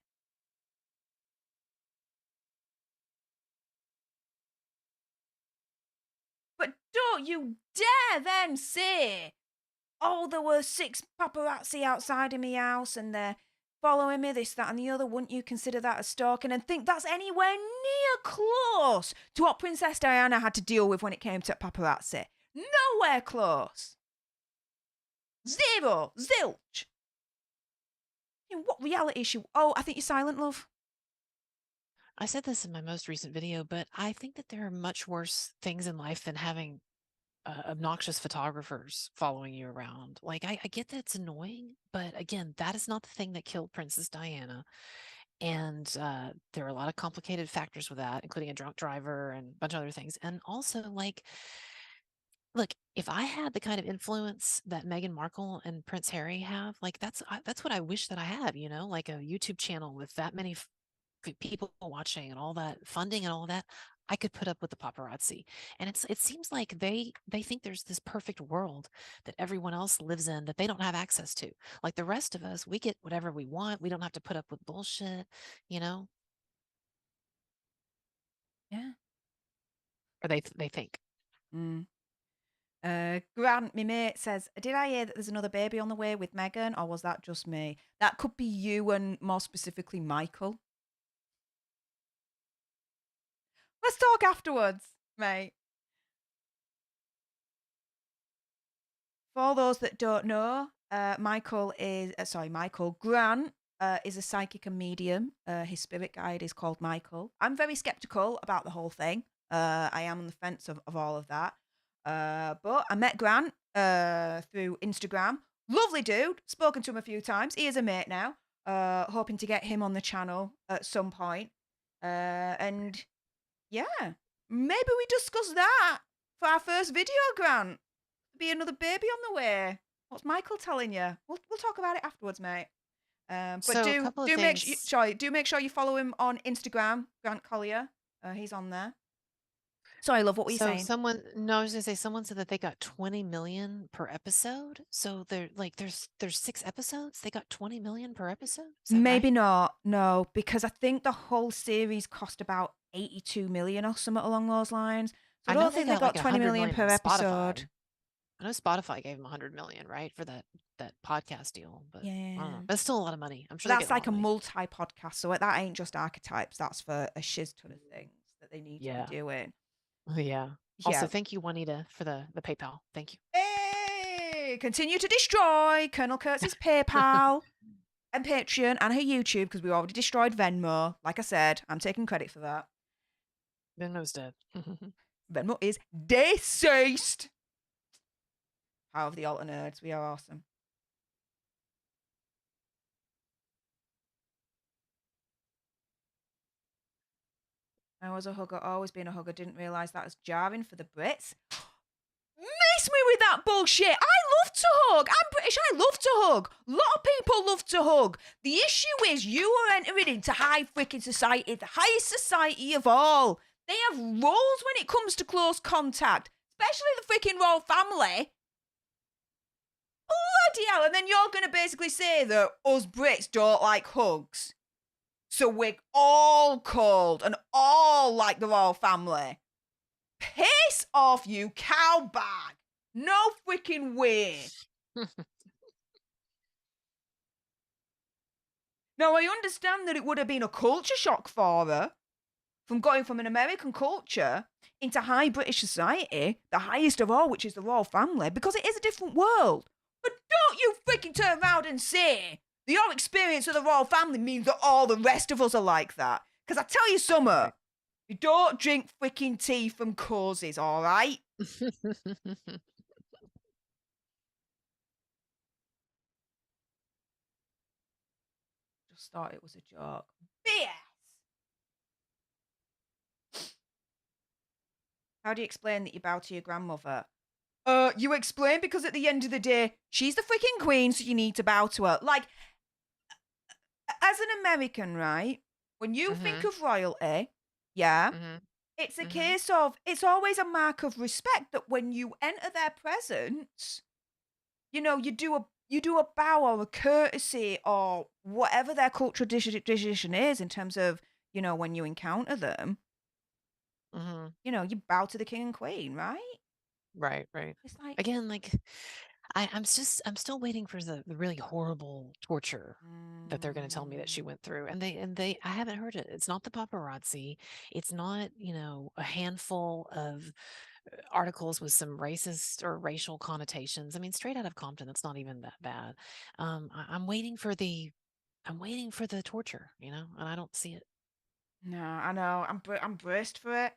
But don't you dare then say, oh, there were 6 paparazzi outside of my house and they're following me, this, that, and the other. Wouldn't you consider that as stalking and think that's anywhere near close to what Princess Diana had to deal with when it came to paparazzi? Nowhere close. Zero. Zilch. What reality show? Oh, I think you're silent, love. I said this in my most recent video, but I think that there are much worse things in life than having obnoxious photographers following you around. Like, I get that it's annoying, but again, that is not the thing that killed Princess Diana. And there are a lot of complicated factors with that, including a drunk driver and a bunch of other things. And also, like, look, if I had the kind of influence that Meghan Markle and Prince Harry have, like, that's what I wish that I had, like a YouTube channel with that many people watching and all that funding and all of that. I could put up with the paparazzi. And it seems like they think there's this perfect world that everyone else lives in that they don't have access to. Like the rest of us, we get whatever we want. We don't have to put up with bullshit, Yeah. or they think. Grant, my mate, says, did I hear that there's another baby on the way with Meghan, or was that just me? That could be you and more specifically Michael. Let's talk afterwards, mate. For those that don't know, Michael Grant is a psychic and medium. His spirit guide is called Michael. I'm very skeptical about the whole thing. I am on the fence of all of that. But I met Grant through Instagram. Lovely dude. Spoken to him a few times. He is a mate now. Hoping to get him on the channel at some point. And yeah, maybe we discuss that for our first video, Grant. Be another baby on the way. What's Michael telling you? We'll talk about it afterwards, mate. But So, a couple of make things. do make sure you follow him on Instagram, Grant Collier. He's on there. Sorry, love. What were you saying? I was gonna say someone said that they got 20 million per episode. So they're like, there's 6 episodes. They got 20 million per episode. Is that Maybe right? not. No, because I think the whole series cost about 82 million or something along those lines. So I know don't think they got like 20 100 million per from episode. Spotify. I know Spotify gave them 100 million, right, for that podcast deal. But I don't know. Yeah. That's still a lot of money. I'm sure That's they like get a lot of money. multi-podcast. So that ain't just archetypes. That's for a shiz ton of things that they need Yeah. to be doing. Yeah. Also, thank you, Juanita, for the PayPal. Thank you. Hey! Continue to destroy Colonel Kurtz's PayPal and Patreon and her YouTube because we already destroyed Venmo. Like I said, I'm taking credit for that. Venmo's dead. Venmo is deceased. Power of the Alter Nerds. We are awesome. I was a hugger, always been a hugger. Didn't realise that was jarring for the Brits. Miss me with that bullshit. I love to hug. I'm British. I love to hug. A lot of people love to hug. The issue is you are entering into high freaking society, the highest society of all. They have rules when it comes to close contact, especially the freaking royal family. Bloody hell. And then you're going to basically say that us Brits don't like hugs. So we're all cold and all like the royal family. Piss off, you cow bag. No freaking way. Now, I understand that it would have been a culture shock for her from going from an American culture into high British society, the highest of all, which is the royal family, because it is a different world. But don't you freaking turn around and say that your experience with the royal family means that all the rest of us are like that. Because I tell you something, you don't drink freaking tea from causes, all right? Just thought it was a joke. BS. How do you explain that you bow to your grandmother? You explain because at the end of the day, she's the freaking queen, so you need to bow to her. Like, as an American, right? When you think of royalty, yeah, it's a case of, it's always a mark of respect that when you enter their presence, you know, you do a bow or a courtesy or whatever their cultural tradition is in terms of, you know, when you encounter them, you know, you bow to the king and queen, right? Right, right. It's like, Again, like I'm still waiting for the really horrible torture that they're going to tell me that she went through. And they I haven't heard it. It's not the paparazzi. It's not, a handful of articles with some racist or racial connotations. I mean, straight out of Compton, that's not even that bad. I'm waiting for the torture, and I don't see it. no, I know. I'm braced for it.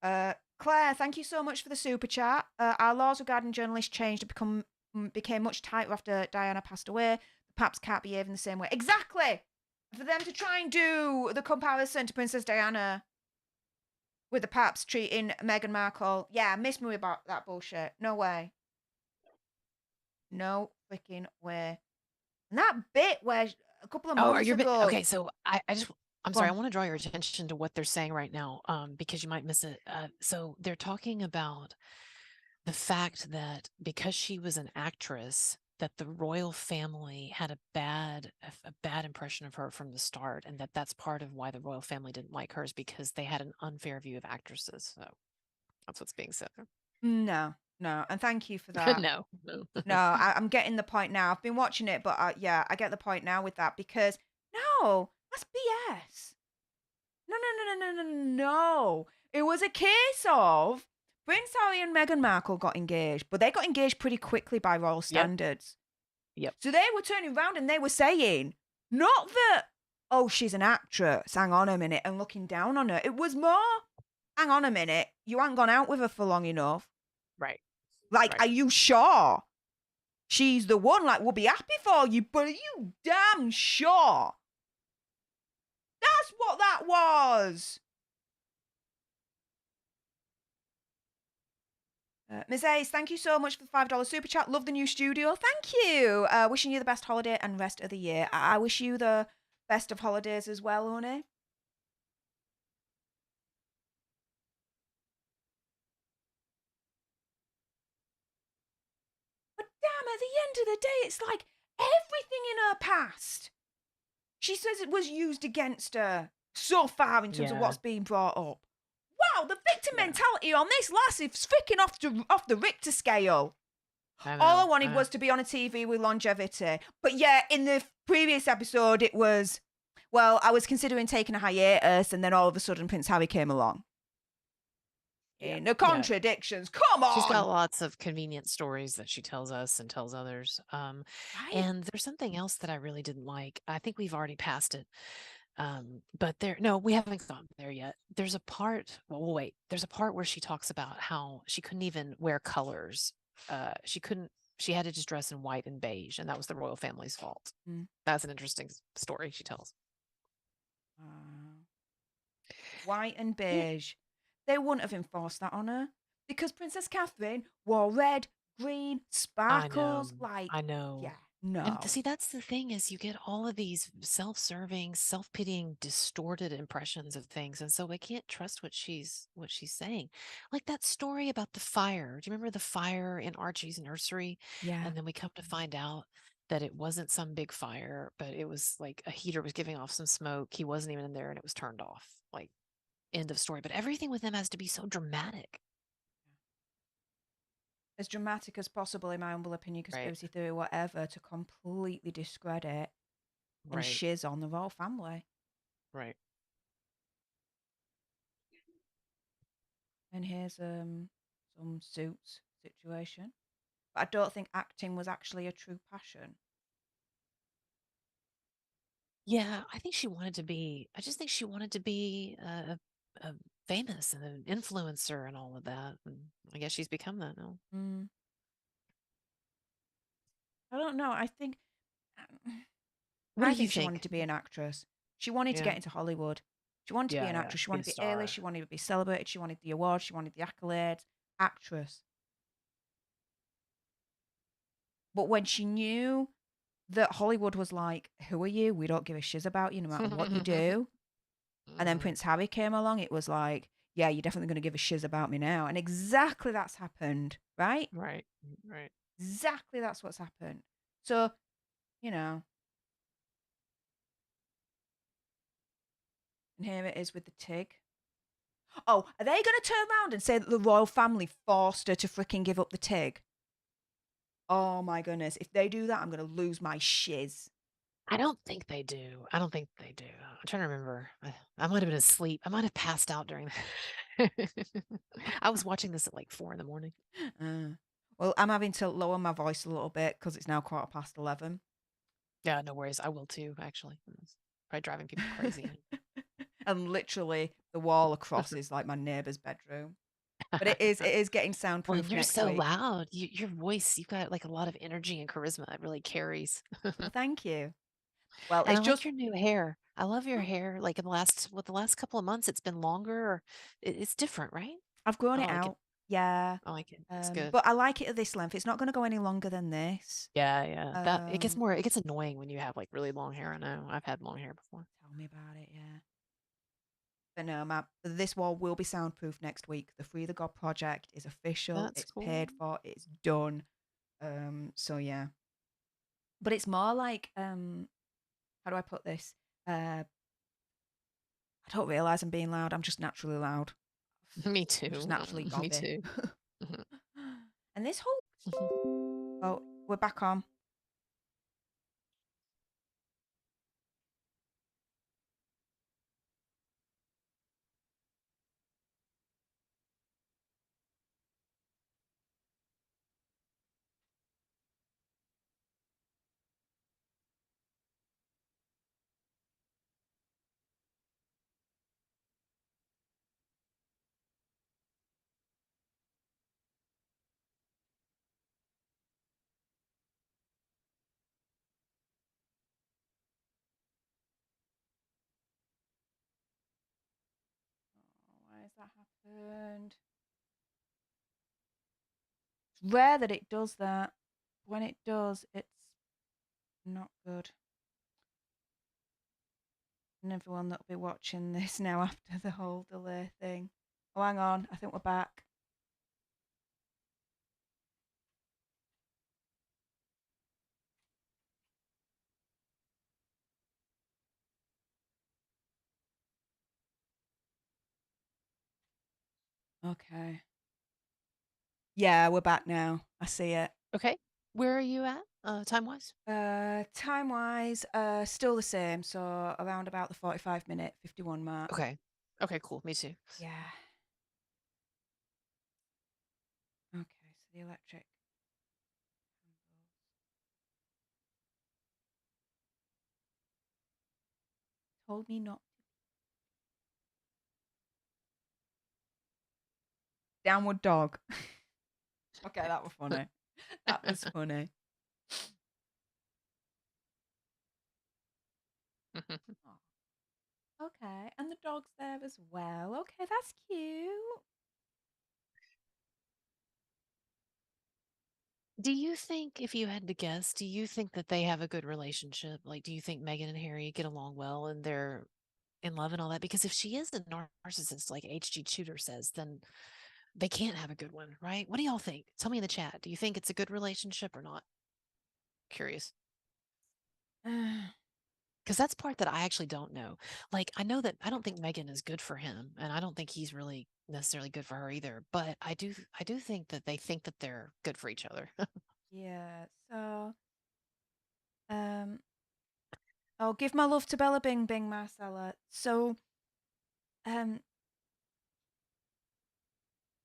Claire, thank you so much for the super chat. Our laws regarding journalists changed and became much tighter after Diana passed away. The paps can't behave in the same way. Exactly. For them to try and do the comparison to Princess Diana with the paps treating Meghan Markle, yeah, miss me about that bullshit. No way. No freaking way. And that bit where a couple of Oh, are months you ago. okay? So I'm Go sorry. I on. want to draw your attention to what they're saying right now, because you might miss it. So they're talking about the fact that because she was an actress, that the royal family had a bad impression of her from the start, and that's part of why the royal family didn't like hers, because they had an unfair view of actresses. So that's what's being said. No, no. And thank you for that. No. No, I'm getting the point now. I've been watching it, but yeah, I get the point now with that because no, that's BS. No, no, no, no, no, no, no. It was a case of Prince Harry and Meghan Markle got engaged, but they got engaged pretty quickly by royal standards. Yep. So they were turning around and they were saying, not that, oh, she's an actress, hang on a minute, and looking down on her. It was more, hang on a minute, you haven't gone out with her for long enough. Right. Like, Right. are you sure? She's the one, like, we'll be happy for you, but are you damn sure? That's what that was. Ms. Ace, thank you so much for the $5 super chat. Love the new studio. Thank you. Wishing you the best holiday and rest of the year. I wish you the best of holidays as well, honey. But damn, at the end of the day, it's like everything in her past. She says it was used against her so far in terms of Yeah. what's being brought up. Wow, the victim mentality on this lass is freaking off the Richter scale. All I wanted was to be on a TV with longevity. But yeah, in the previous episode, it was, well, I was considering taking a hiatus, and then all of a sudden Prince Harry came along. In the contradictions, come on! She's got lots of convenient stories that she tells us and tells others. Right? And there's something else that I really didn't like. I think we've already passed it. But we haven't gotten there yet. There's a part, well, wait, there's a part where she talks about how she couldn't even wear colors. She had to just dress in white and beige, and that was the royal family's fault. That's an interesting story she tells. White and beige. They wouldn't have enforced that on her because Princess Catherine wore red, green, sparkles. I know. Yeah, no. And see, that's the thing, is you get all of these self-serving, self-pitying, distorted impressions of things, and so I can't trust what she's saying. Like that story about the fire. Do you remember the fire in Archie's nursery? Yeah. And then we come to find out that it wasn't some big fire, but it was like a heater was giving off some smoke. He wasn't even in there, and it was turned off. Like, end of story. But everything with them has to be so dramatic. As dramatic as possible, in my humble opinion, conspiracy theory, whatever, to completely discredit and shiz on the royal family. Right. And here's some Suits situation. But I don't think acting was actually a true passion. Yeah, I think she wanted to be. I just think she wanted to be a famous and an influencer and all of that. And I guess she's become that now. I don't know. I think. What do I you think she think? wanted to be an actress. She wanted to get into Hollywood. She wanted to be an actress. She wanted to be A-list. She wanted to be celebrated. She wanted the awards. She wanted the accolades. Actress. But when she knew that Hollywood was like, who are you? We don't give a shiz about you no matter what you do. And then Prince Harry came along. It was like, yeah, you're definitely going to give a shiz about me now. And exactly that's happened, right? Right. Exactly that's what's happened. So, and here it is with the Tig. Oh, are they going to turn around and say that the royal family forced her to freaking give up the TIG? Oh my goodness. If they do that, I'm going to lose my shiz. I don't think they do. I don't think they do. I'm trying to remember. I might have been asleep. I might have passed out during that. I was watching this at like 4 in the morning. Well, I'm having to lower my voice a little bit because it's now 11:15. Yeah, no worries. I will too, actually. It's probably driving people crazy. And literally the wall across is like my neighbor's bedroom. But it is getting Well, soundproof and you're next so week. loud. Your voice, you've got like a lot of energy and charisma. It really carries. Well, thank you. Well, And it's I like just your new hair. I love your hair. Like in the last couple of months, it's been longer. Or it's different, right? I've grown I it like it. out. Yeah. I like it. It's good. But I like it at this length. It's not going to go any longer than this. Yeah, yeah. That it gets Um, more. It gets annoying when you have like really long hair. I know. I've had long hair before. Tell me about it, yeah. But no, this wall will be soundproof next week. The Free the God project is official. That's It's cool. paid for. It's done. So yeah. But it's more like how do I put this? I don't realize I'm being loud. I'm just naturally loud. Me I'm just too. naturally Me gobby. too. And this whole oh, we're back on. Why has that happened? It's rare that it does that. When it does, it's not good. And everyone that'll be watching this now after the whole delay thing. Oh, hang on. I think we're back. Okay. Yeah, we're back now. I see it. Okay. Where are you at, time wise? Time wise, still the same. So around about the 45-minute, 51 mark. Okay. Okay, cool. Me too. Yeah. Okay, so the electric told me not. Downward dog. Okay, that was funny. That was funny. Oh, okay, and the dog's there as well. Okay, that's cute. Do you think, if you had to guess, do you think that they have a good relationship? Like, do you think Meghan and Harry get along well and they're in love and all that? Because if she is a narcissist, like H.G. Tudor says, then they can't have a good one, right? What do y'all think? Tell me in the chat. Do you think it's a good relationship or not? Curious. Because that's part that I actually don't know. Like, I know that I don't think Meghan is good for him, and I don't think he's really necessarily good for her either. But I do think that they think that they're good for each other. Yeah, so oh, give my love to Bella Bing Bing, Marcella. So um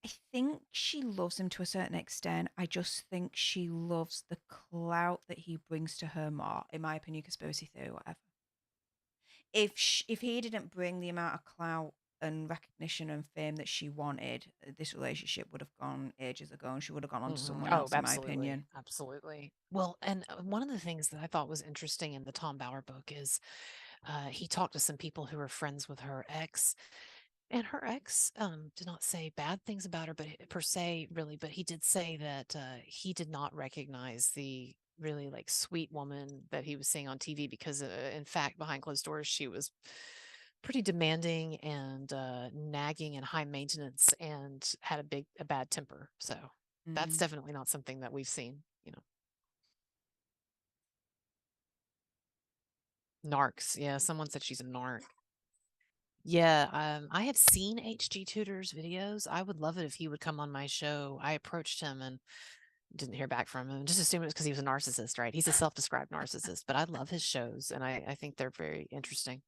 I think she loves him to a certain extent. I just think she loves the clout that he brings to her more, in my opinion, conspiracy theory, whatever. If he didn't bring the amount of clout and recognition and fame that she wanted, this relationship would have gone ages ago, and she would have gone on to someone Oh, else, in my absolutely. opinion. Absolutely. Well, and one of the things that I thought was interesting in the Tom Bauer book is he talked to some people who were friends with her ex, and her ex did not say bad things about her, but per se, really, but he did say that he did not recognize the really like sweet woman that he was seeing on TV because, in fact, behind closed doors, she was pretty demanding and nagging and high maintenance and had a bad temper. So that's definitely not something that we've seen, you know. Narcs. Yeah, someone said she's a narc. Yeah, I have seen HG Tutor's videos. I would love it if he would come on my show. I approached him and didn't hear back from him. Just assumed it was because he was a narcissist, right? He's a self-described narcissist, but I love his shows and I think they're very interesting.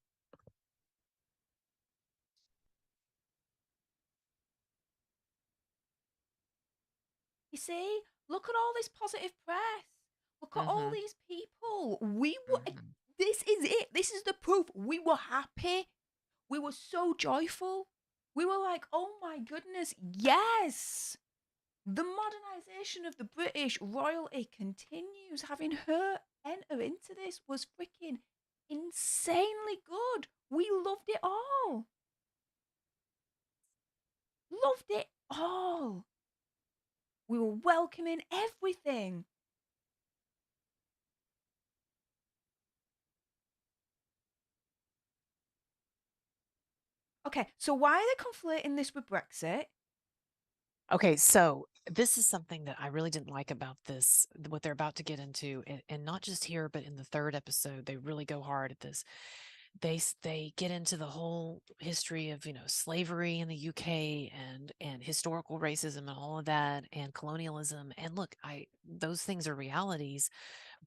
You see, look at all this positive press. Look at all Mhm. these people. We were. Mhm. This is it. This is the proof. We were happy. We were so joyful. We were like, oh my goodness, yes. The modernization of the British royalty continues. Having her enter into this was freaking insanely good. We loved it all. Loved it all. We were welcoming everything. Okay, so why are they conflating this with Brexit? Okay, so this is something that I really didn't like about this, what they're about to get into, and not just here, but in the third episode, they really go hard at this. They get into the whole history of slavery in the UK and historical racism and all of that and colonialism. And look, those things are realities,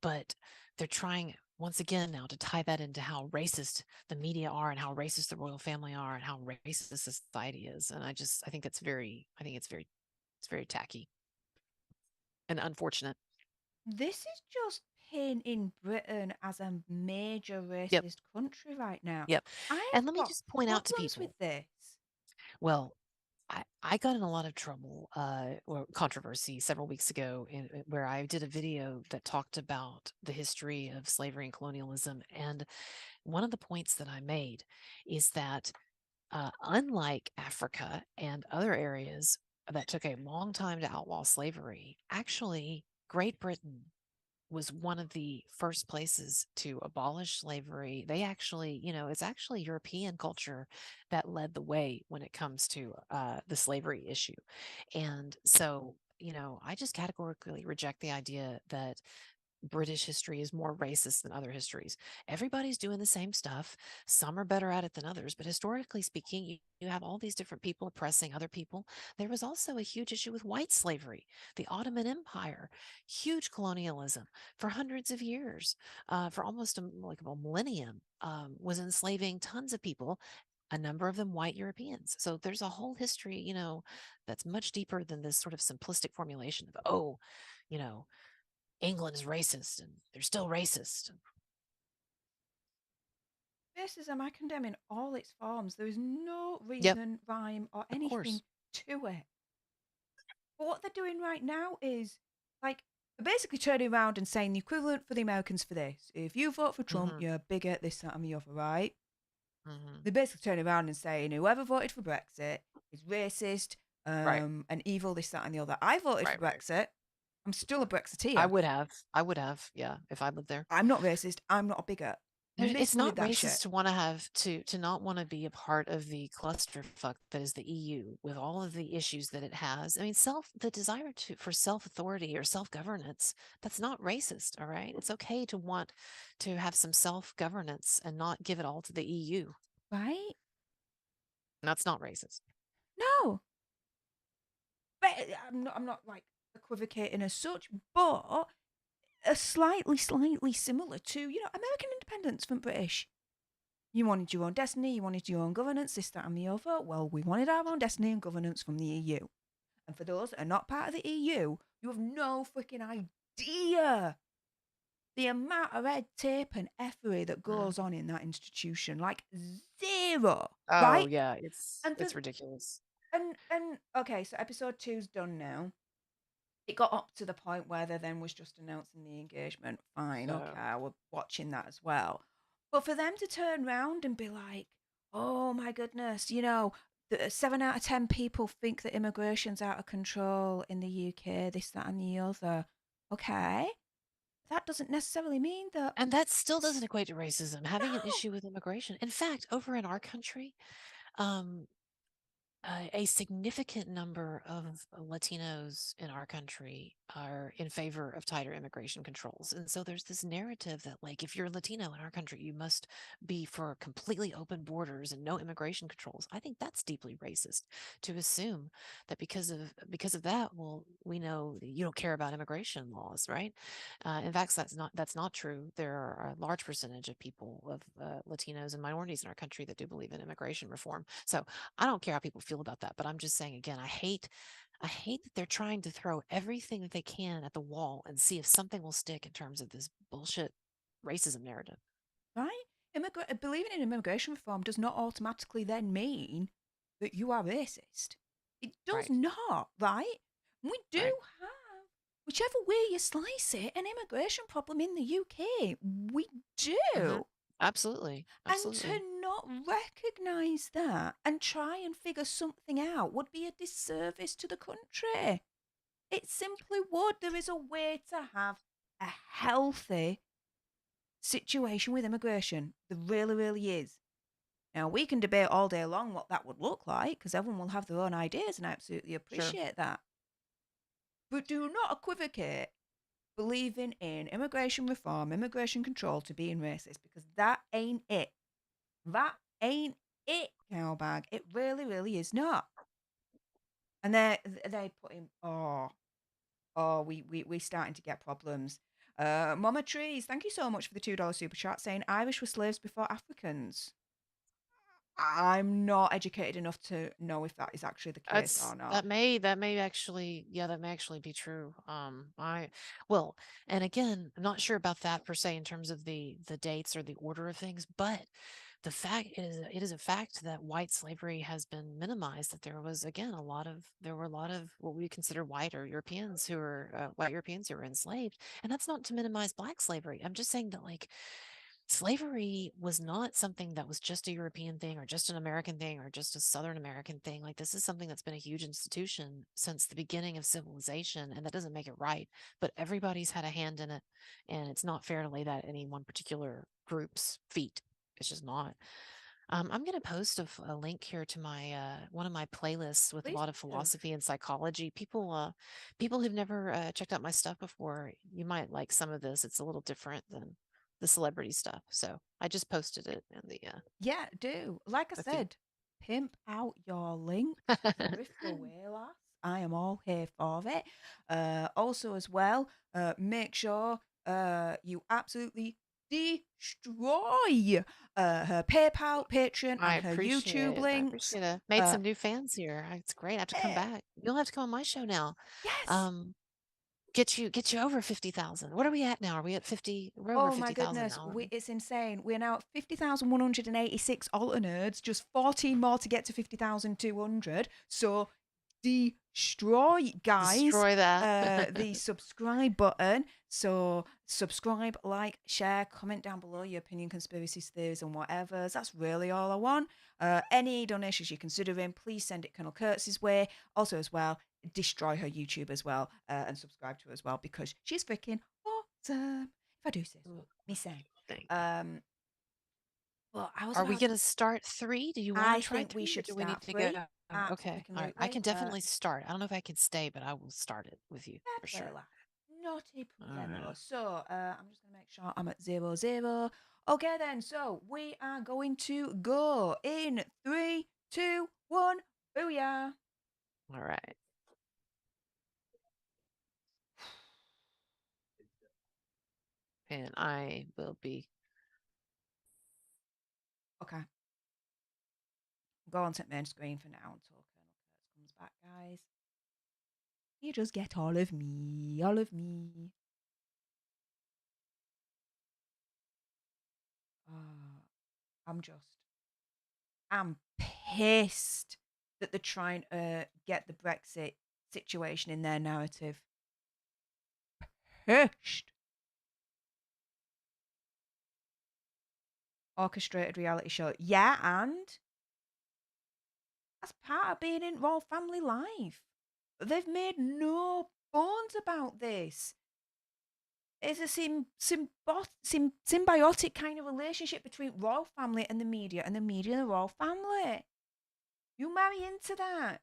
but they're trying once again now to tie that into how racist the media are and how racist the royal family are and how racist society is. And I think it's very tacky and unfortunate. This is just painting Britain as a major Yep. racist country right now. Yep. I And have let me got just point out to problems people. with this. Well, I got in a lot of trouble or controversy several weeks ago where I did a video that talked about the history of slavery and colonialism. And one of the points that I made is that unlike Africa and other areas that took a long time to outlaw slavery, actually, Great Britain was one of the first places to abolish slavery. They actually, it's actually European culture that led the way when it comes to the slavery issue. And so, I just categorically reject the idea that British history is more racist than other histories. Everybody's doing the same stuff. Some are better at it than others, but historically speaking, you have all these different people oppressing other people. There was also a huge issue with white slavery, the Ottoman Empire, huge colonialism for hundreds of years, for almost like a millennium, was enslaving tons of people. A number of them white Europeans. So there's a whole history, that's much deeper than this sort of simplistic formulation of, oh, you know, England is racist and they're still racist. Racism, I condemn in all its forms. There is no Yep, reason, rhyme, or of anything course. to it. But what they're doing right now is like they're basically turning around and saying the equivalent for the Americans for this. If you vote for Trump, Mm-hmm. you're a bigot, this, that, and the other, right? Mm-hmm. They're basically turning around and saying whoever voted for Brexit is racist, Right, and evil, this, that, and the other. I voted for right. Brexit. I'm still a I Brexiteer. would have. I would have, yeah, if I lived there. I'm not racist. I'm not a bigot. It's Miss me with not that shit. racist to want to have to not want to be a part of the clusterfuck that is the EU with all of the issues that it has. I mean, the desire for self authority or self governance, that's not racist. All right, it's okay to want to have some self governance and not give it all to the EU. Right? That's not racist. No. But I'm not like equivocating as such, but a slightly similar to, American independence from British. You wanted your own destiny, you wanted your own governance, this, that, and the other. Well, we wanted our own destiny and governance from the EU. And for those that are not part of the EU, you have no freaking idea the amount of red tape and effery that goes on in that institution. Like zero, Oh right? yeah, And for, it's ridiculous. and okay, so episode 2's done now. It got up to the point where there then was just announcing the engagement. Fine, So okay, we're watching that as well. But for them to turn around and be like, oh my goodness, the 7 out of 10 people think that immigration's out of control in the UK, this, that, and the other. Okay. That doesn't necessarily mean that. and that still doesn't equate to racism, having an No. issue with immigration. In fact, over in our country, um, A significant number of Latinos in our country are in favor of tighter immigration controls. And so there's this narrative that, like, if you're Latino in our country, you must be for completely open borders and no immigration controls. I think that's deeply racist to assume that because of that, well, we know that you don't care about immigration laws, right? In fact, that's not true. There are a large percentage of people of Latinos and minorities in our country that do believe in immigration reform. So I don't care how people feel about that, but I'm just saying again, I hate that they're trying to throw everything that they can at the wall and see if something will stick in terms of this bullshit racism narrative. Right? Believing in immigration reform does not automatically then mean that you are racist. It does Right. not, right? We do Right. have, whichever way you slice it, an immigration problem in the UK. We do. Mhm. Absolutely. And to Absolutely. not recognise that and try and figure something out would be a disservice to the country. It simply would. There is a way to have a healthy situation with immigration. There really, really is. Now, we can debate all day long what that would look like because everyone will have their own ideas, and I absolutely Sure. appreciate that. But do not equivocate believing in immigration reform, immigration control to being racist because that ain't it. That ain't it, cowbag. It really, really is not. And they put in, we starting to get problems. Mama Trees, thank you so much for the $2 super chat saying Irish were slaves before Africans. I'm not educated enough to know if that is actually the case or not. That may actually be true. Well, and again, I'm not sure about that per se in terms of the dates or the order of things, but it is a fact that white slavery has been minimized, that there was again there were a lot of what we consider white Europeans who were enslaved, and that's not to minimize black slavery. I'm just saying that, like, slavery was not something that was just a European thing or just an American thing or just a Southern American thing. Like, this is something that's been a huge institution since the beginning of civilization, and that doesn't make it right, but everybody's had a hand in it, and it's not fair to lay that at any one particular group's feet. It's just not. I'm going to post a link here to my one of my playlists with a Please lot of do. philosophy and psychology. People who've never checked out my stuff before, you might like some of this. It's a little different than the celebrity stuff. So I just posted it in the Yeah, do. Like I the feed. said, pimp out your link. Riff away, lass. I am all here for it. Also, as well, make sure you absolutely destroy her PayPal, Patreon, I and her appreciate YouTube it. I links. appreciate it. Made Uh, some new fans here. It's great. I have to come yeah, back. You'll have to come on my show now. yes. Get you over 50,000. What are we at now? Are we at 50? We're over Oh my 50,000 goodness, now, aren't we? it's insane. We're now at 50,186 alternates, just 14 more to get to 50,200. So destroy, guys, Destroy that. the subscribe button. So subscribe, like, share, comment down below your opinion, conspiracy theories, and whatever. That's really all I want. Any donations you're considering, please send it Colonel Kurtz's way. Also, as well, destroy her YouTube as well, and subscribe to her as well because she's freaking awesome. If I do say so, me saying. Thank Well, I was Are we about going to start 3? Do you want I to try think we 3 or should do we need start to go? 3. Okay. All right. I Absolutely. can definitely start. I don't know if I can stay, but I will start it with you for Fair play, sure. lad. Not a All problemo. right. So, I'm just going to make sure I'm at 0, 0. Okay, then. So, we are going to go in 3, 2, 1. Booyah. All right. And I will be. Okay. Go on to main screen for now until Colonel Kurtz comes back, guys. You just get all of me. All of me. I'm pissed that they're trying to get the Brexit situation in their narrative. Pissed. Orchestrated reality show. Yeah, and that's part of being in royal family life. They've made no bones about this. It's a symbiotic kind of relationship between royal family and the media, and the media and the royal family. You marry into that.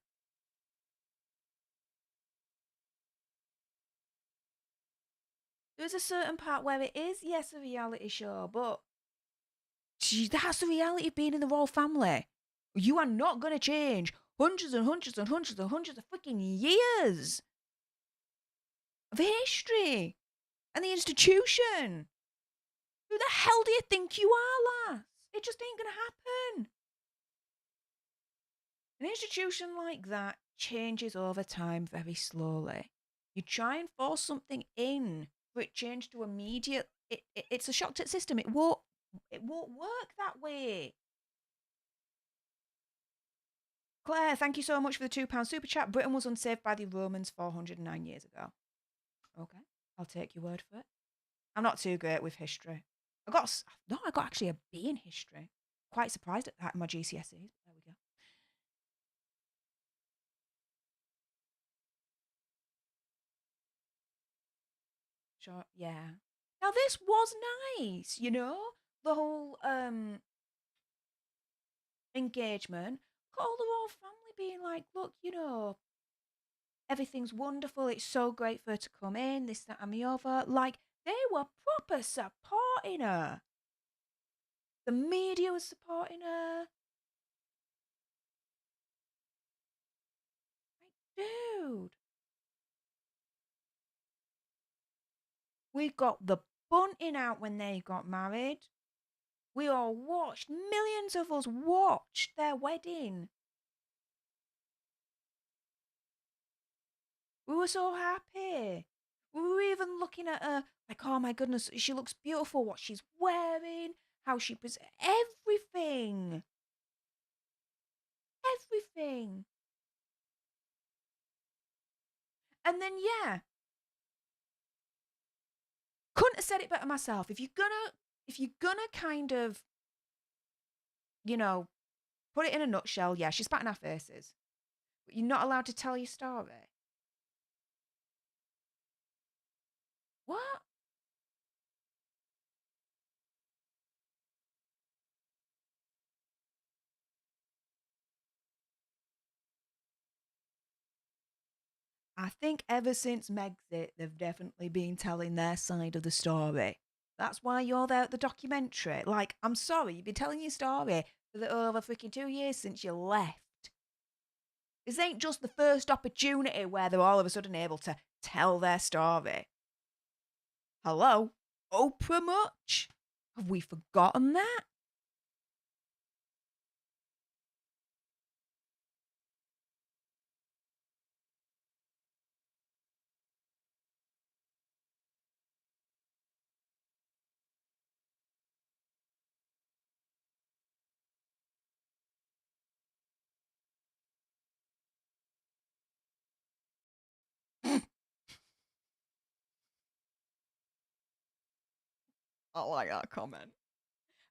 There's a certain part where it is, yes, a reality show, but that's the reality of being in the royal family. You are not going to change hundreds and hundreds and hundreds and hundreds of freaking years of history and the institution. Who the hell do you think you are, lass? It just ain't going to happen. An institution like that changes over time very slowly. You try and force something in for it change to immediate. It's a shock to the system. It won't work that way. Claire, thank you so much for the £2 super chat. Britain was unsaved by the Romans 409 years ago. Okay, I'll take your word for it. I'm not too great with history. I got actually a B in history. Quite surprised at that in my GCSEs. There we go. Sure, yeah. Now this was nice, you know, the whole engagement. Got all the royal family being like, look, you know, everything's wonderful. It's so great for her to come in. This, that, and the other. Like they were proper supporting her. The media was supporting her. Like, dude. We got the bunting out when they got married. We all watched, millions of us watched their wedding. We were so happy. We were even looking at her like, oh my goodness, she looks beautiful, what she's wearing, how she presents, everything. Everything. And then, yeah. Couldn't have said it better myself. If you're gonna kind of, you know, put it in a nutshell, yeah, she spat in our faces. But you're not allowed to tell your story. What? I think ever since Megxit, they've definitely been telling their side of the story. That's why you're there at the documentary. Like, I'm sorry, you've been telling your story for the over freaking 2 years since you left. This ain't just the first opportunity where they're all of a sudden able to tell their story. Hello? Oprah much? Have we forgotten that? I like that comment.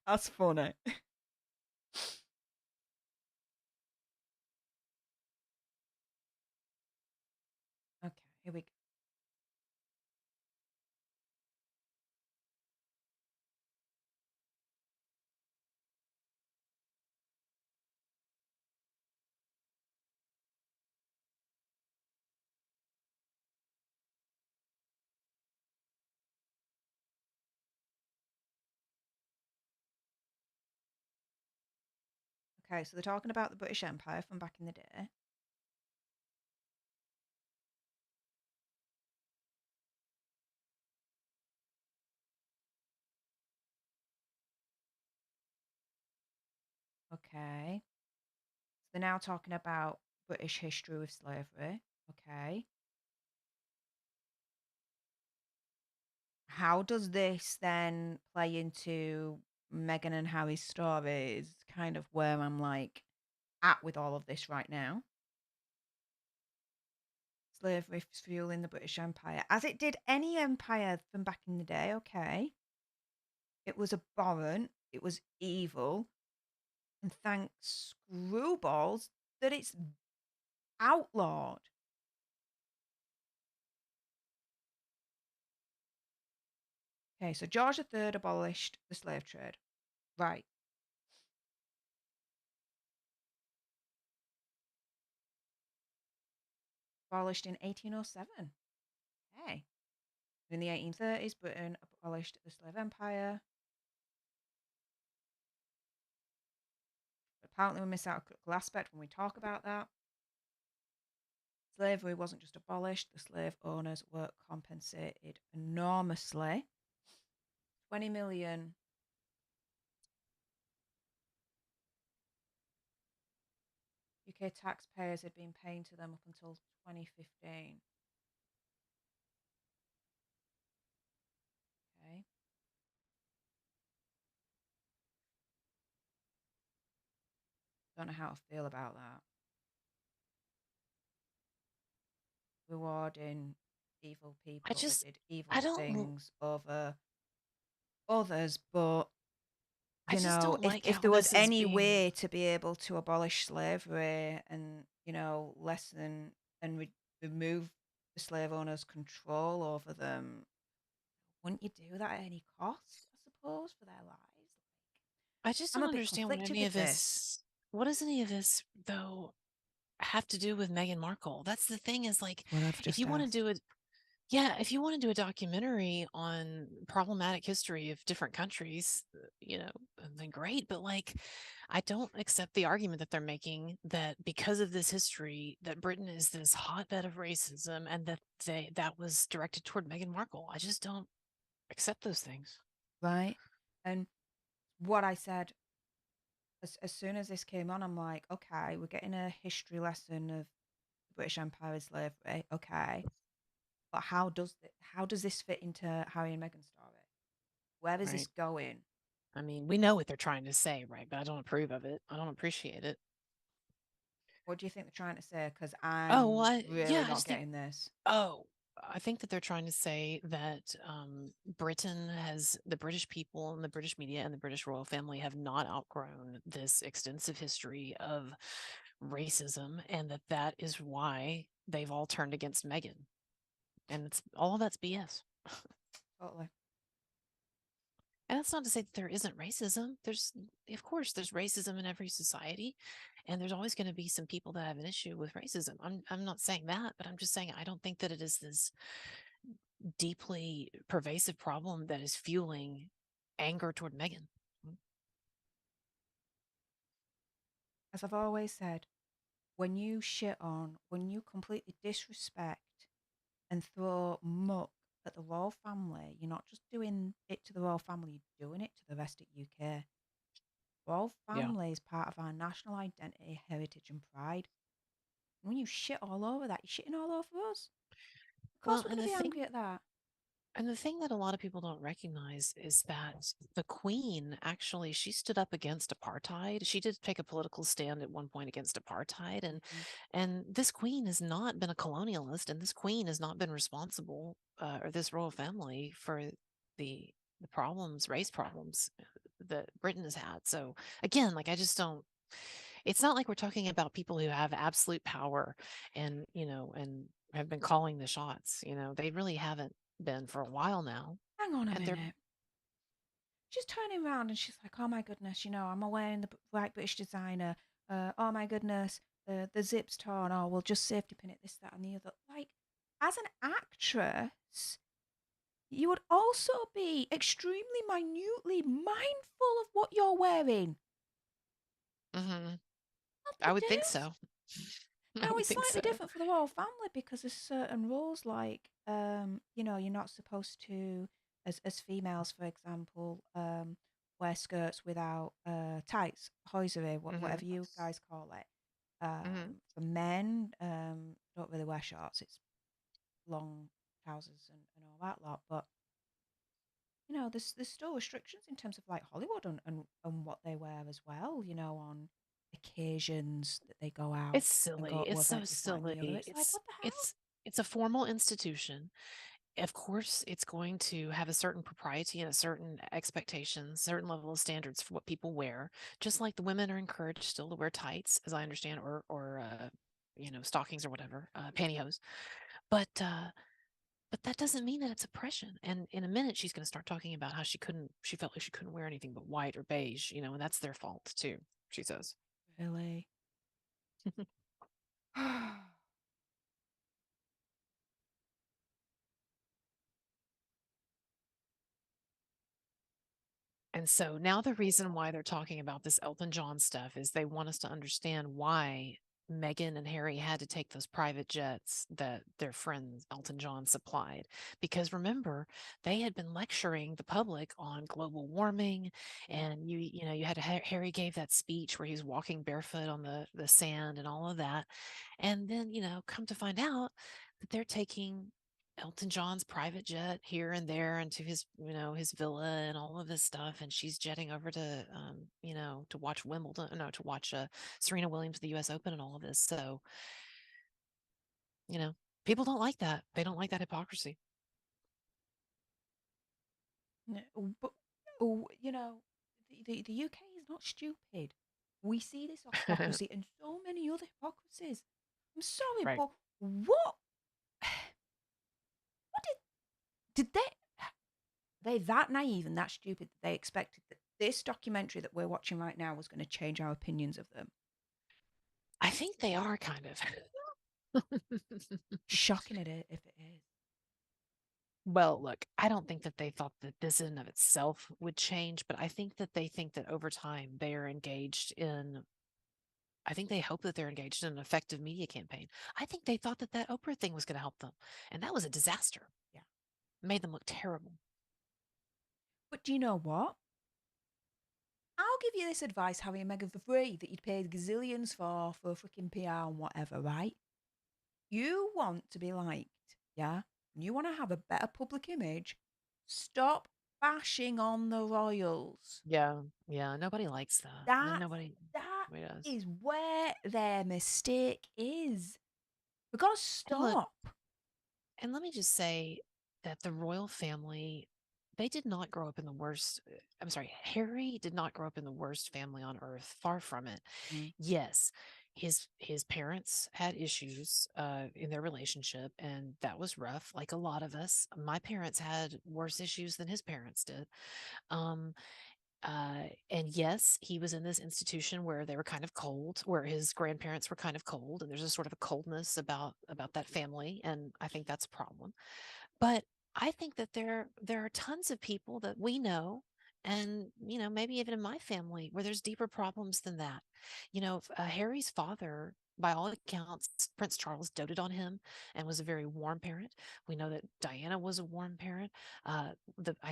That's funny. Okay, here we go. Okay, so they're talking about the British Empire from back in the day. Okay. So they're now talking about British history with slavery. Okay. How does this then play into Meghan and Harry's story? Is kind of where I'm like at with all of this right now. Slavery fueling the British Empire, as it did any empire from back in the day. Okay. It was abhorrent. It was evil. And thank screwballs that it's outlawed. Okay, so George III abolished the slave trade. Right. abolished in 1807. Okay. In the 1830s, Britain abolished the slave empire. Apparently, we miss out a critical aspect when we talk about that. Slavery wasn't just abolished, the slave owners were compensated enormously. 20 million UK taxpayers had been paying to them up until 2015. Okay. Don't know how to feel about that. Rewarding evil people that did evil I don't, things over others, but I you just know, don't like if how there was this is any being. way to be able to abolish slavery and, you know, lessen and remove the slave owners' control over them, wouldn't you do that at any cost, I suppose, for their lives? I just I'm don't a bit understand what conflicted any of with this. this. What does any of this though have to do with Meghan Markle? That's the thing. Is like, What I've if just you want to asked. do it, yeah, if you want to do a documentary on problematic history of different countries, you know, then great. But like, I don't accept the argument that they're making that because of this history, that Britain is this hotbed of racism and that that was directed toward Meghan Markle. I just don't accept those things. Right? And what I said as soon as this came on, I'm like, okay, we're getting a history lesson of the British Empire and slavery. Okay. But how does this fit into Harry and Meghan's story? Where is this Right. going? I mean, we know what they're trying to say, right? But I don't approve of it. I don't appreciate it. What do you think they're trying to say? Because Oh, well, I'm really yeah, I not just think, getting this. oh, I think that they're trying to say that Britain has, the British people and the British media and the British royal family have not outgrown this extensive history of racism, and that that is why they've all turned against Meghan. And it's all of that's BS. Totally. And that's not to say that there isn't racism. There's, of course, there's racism in every society, and there's always going to be some people that have an issue with racism. I'm not saying that, but I'm just saying I don't think that it is this deeply pervasive problem that is fueling anger toward Meghan. As I've always said, when you when you completely disrespect and throw muck at the royal family, you're not just doing it to the royal family, you're doing it to the rest of UK. Royal Yeah. family is part of our national identity, heritage, and pride. And when you shit all over that, you're shitting all over us. Of course, Well, we're going to be angry at that. and the thing that a lot of people don't recognize is that the Queen actually, she stood up against apartheid. She did take a political stand at one point against apartheid, and this Queen has not been a colonialist, and this Queen has not been responsible, or this royal family, for the problems, race problems that Britain has had. So again, like I just don't. It's not like we're talking about people who have absolute power and and have been calling the shots. They really haven't been for a while now. Hang on a And they're minute. She's turning around and she's like, "Oh my goodness, I'm wearing the right British designer. Oh my goodness, the zip's torn. Oh, we'll just safety pin it, this, that, and the other." Like, as an actress, you would also be extremely minutely mindful of what you're wearing. Mhm. Not I the would think dude. so. I Now would it's think slightly so. different for the royal family because there's certain rules like you're not supposed to, as females, for example, wear skirts without tights, hosiery, Mhm. whatever you guys call it. Mhm. For men, don't really wear shorts. It's long trousers and all that lot. But there's still restrictions in terms of like Hollywood and what they wear as well. On occasions that they go out It's and silly. go to It's so event this, that, and the other. silly. It's like, what the hell? It's a formal institution. Of course, it's going to have a certain propriety and a certain expectations, certain level of standards for what people wear. Just like the women are encouraged still to wear tights, as I understand, or stockings or whatever, pantyhose. But that doesn't mean that it's oppression. And in a minute, she's going to start talking about how she felt like she couldn't wear anything but white or beige, and that's their fault too, she says. Really? And so now the reason why they're talking about this Elton John stuff is they want us to understand why Meghan and Harry had to take those private jets that their friend Elton John supplied. Because remember, they had been lecturing the public on global warming, and you had Harry gave that speech where he's walking barefoot on the sand and all of that. And then, come to find out that they're taking Elton John's private jet here and there into his villa and all of this stuff. And she's jetting over to watch Wimbledon, no, to watch Serena Williams, the US Open and all of this. So, people don't like that. They don't like that hypocrisy. But, the UK is not stupid. We see this hypocrisy and so many other hypocrisies. I'm sorry, Right. but what did they that naive and that stupid that they expected that this documentary that we're watching right now was going to change our opinions of them? I think they are kind of. Shocking it if it is. Well, look, I don't think that they thought that this in and of itself would change, but I think that they think that over time they are engaged in, I think they hope that they're engaged in an effective media campaign. I think they thought that Oprah thing was going to help them. And that was a disaster. Yeah. Made them look terrible. But do you know what? I'll give you this advice, Harry and Meghan, for free that you'd pay gazillions for freaking PR and whatever, right? You want to be liked, yeah? And you want to have a better public image. Stop bashing on the royals. Yeah. Nobody likes that. Nobody does. Is where their mistake is. We've got to stop. And let me just say that the royal family, they did not grow up in the worst. I'm sorry, Harry did not grow up in the worst family on earth. Far from it. Mm. Yes, his parents had issues in their relationship, and that was rough. Like a lot of us, my parents had worse issues than his parents did. And yes, he was in this institution where they were kind of cold, where his grandparents were kind of cold, and there's a sort of a coldness about that family, and I think that's a problem. But I think that there are tons of people that we know, and maybe even in my family, where there's deeper problems than that. Harry's father, by all accounts, Prince Charles doted on him and was a very warm parent. We know that Diana was a warm parent. I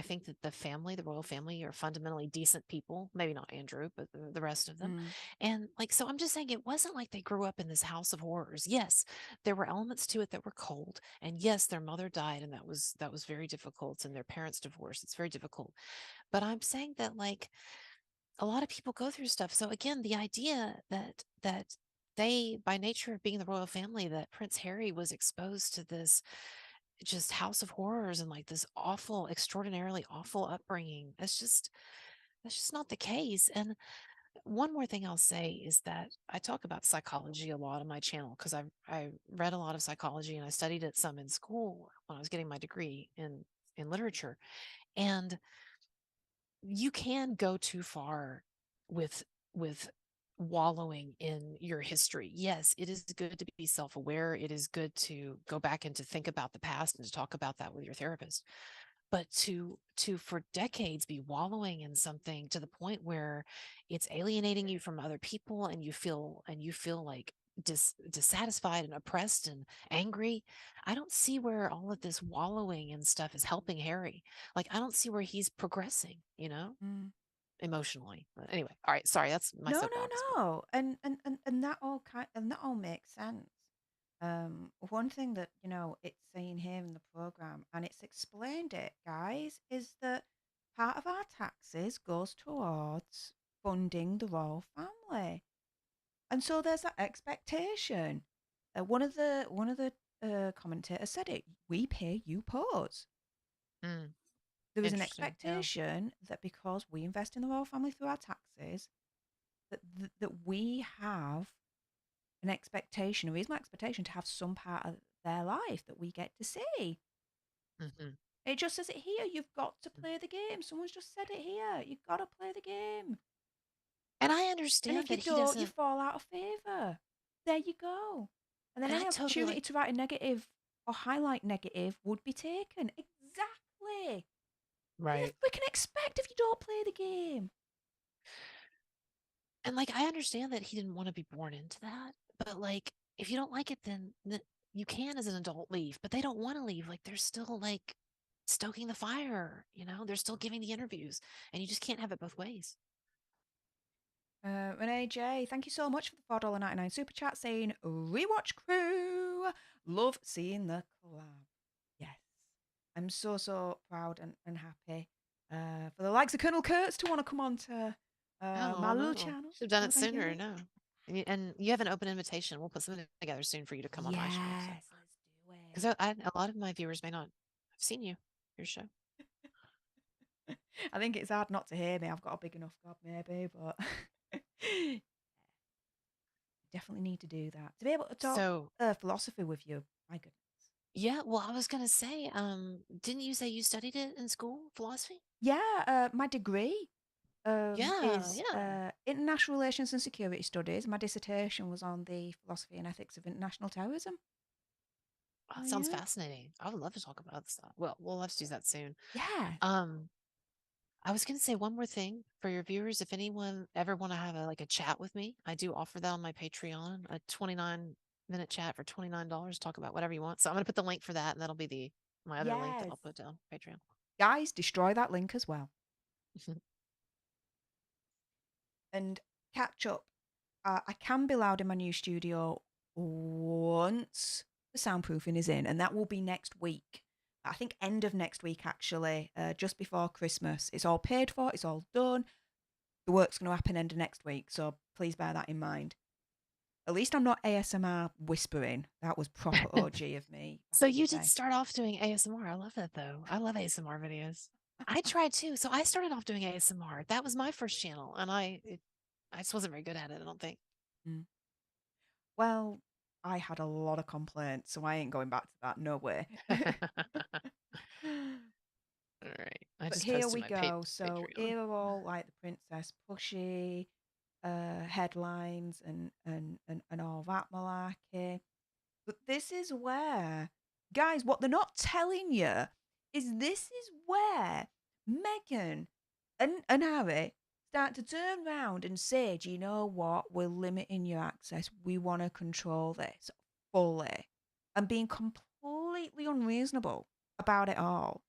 think that the royal family, are fundamentally decent people. Maybe not Andrew, but the rest of them. And so I'm just saying, it wasn't like they grew up in this house of horrors. Yes, there were elements to it that were cold, and yes, their mother died, and that was very difficult, and their parents divorced. It's very difficult. But I'm saying that, like, a lot of people go through stuff. So again, the idea that they, by nature of being the royal family, that Prince Harry was exposed to this just house of horrors and like this awful, extraordinarily awful upbringing, that's just not the case. And one more thing I'll say is that I talk about psychology a lot on my channel because I read a lot of psychology, and I studied it some in school when I was getting my degree in literature. And you can go too far with wallowing in your history. Yes, it is good to be self-aware. It is good to go back and to think about the past and to talk about that with your therapist. But to for decades be wallowing in something to the point where it's alienating you from other people, and you feel like dissatisfied and oppressed and angry. I don't see where all of this wallowing and stuff is helping Harry. Like, I don't see where he's progressing, emotionally. But anyway, all right, sorry, that's my soapbox. No. And that all makes sense. One thing that it's saying here in the program, and it's explained it, guys, is that part of our taxes goes towards funding the royal family, and so there's that expectation. One of the commentators said it. We pay, you pose. There is an expectation that because we invest in the royal family through our taxes, that we have an expectation, a reasonable expectation, to have some part of their life that we get to see. It just says it here. You've got to play the game. Someone's just said it here. You've got to play the game. And I understand and if that you don't, you fall out of favor. There you go. And then any opportunity to write a negative or highlight negative would be taken. Exactly. Right. We can expect if you don't play the game. And like, I understand that he didn't want to be born into that, but like, if you don't like it, then you can, as an adult, leave. But they don't want to leave. Like, they're still like stoking the fire. You know, they're still giving the interviews, and you just can't have it both ways. Renee J, thank you so much for the $4.99 super chat saying, rewatch crew. Love seeing the collab. Yes. I'm so proud and happy for the likes of Colonel Kurtz to want to come on to my little channel. Should have done Oh, it thank you. sooner. No. And you have an open invitation. We'll put something together soon for you to come on my show. Yes, let's do it. Because a lot of my viewers may not have seen your show. I think it's hard not to hear me. I've got a big enough gob, maybe, but definitely need to do that to be able to talk philosophy with you. My goodness. Yeah, well, I was gonna say, didn't you say you studied it in school, philosophy? Yeah, my degree Yeah, is yeah. international relations and security studies. My dissertation was on the philosophy and ethics of international terrorism. Oh, that sounds fascinating. I would love to talk about this stuff. Well, we'll have to do that soon. Yeah. I was going to say one more thing for your viewers. If anyone ever want to have a chat with me, I do offer that on my Patreon, a 29-minute chat for $29. Talk about whatever you want. So I'm going to put the link for that, and that'll be my other link that I'll put down Patreon. Guys, destroy that link as well. And catch up. I can be loud in my new studio once the soundproofing is in, and that will be next week. I think end of next week, actually, just before Christmas. It's all paid for. It's all done. The work's going to happen end of next week, so please bear that in mind. At least I'm not ASMR whispering. That was proper OG of me. So you did start off doing ASMR. I love that, though. I love ASMR videos. I tried too. So I started off doing ASMR. That was my first channel, and I just wasn't very good at it, I don't think. Well, I had a lot of complaints, so I ain't going back to that. No way. All right. But here we go. So here are all like the Princess Pushy headlines and all that malarkey. But this is where, guys, what they're not telling you is this is where Meghan and Harry start to turn around and say, do you know what? We're limiting your access. We want to control this fully. And being completely unreasonable about it all.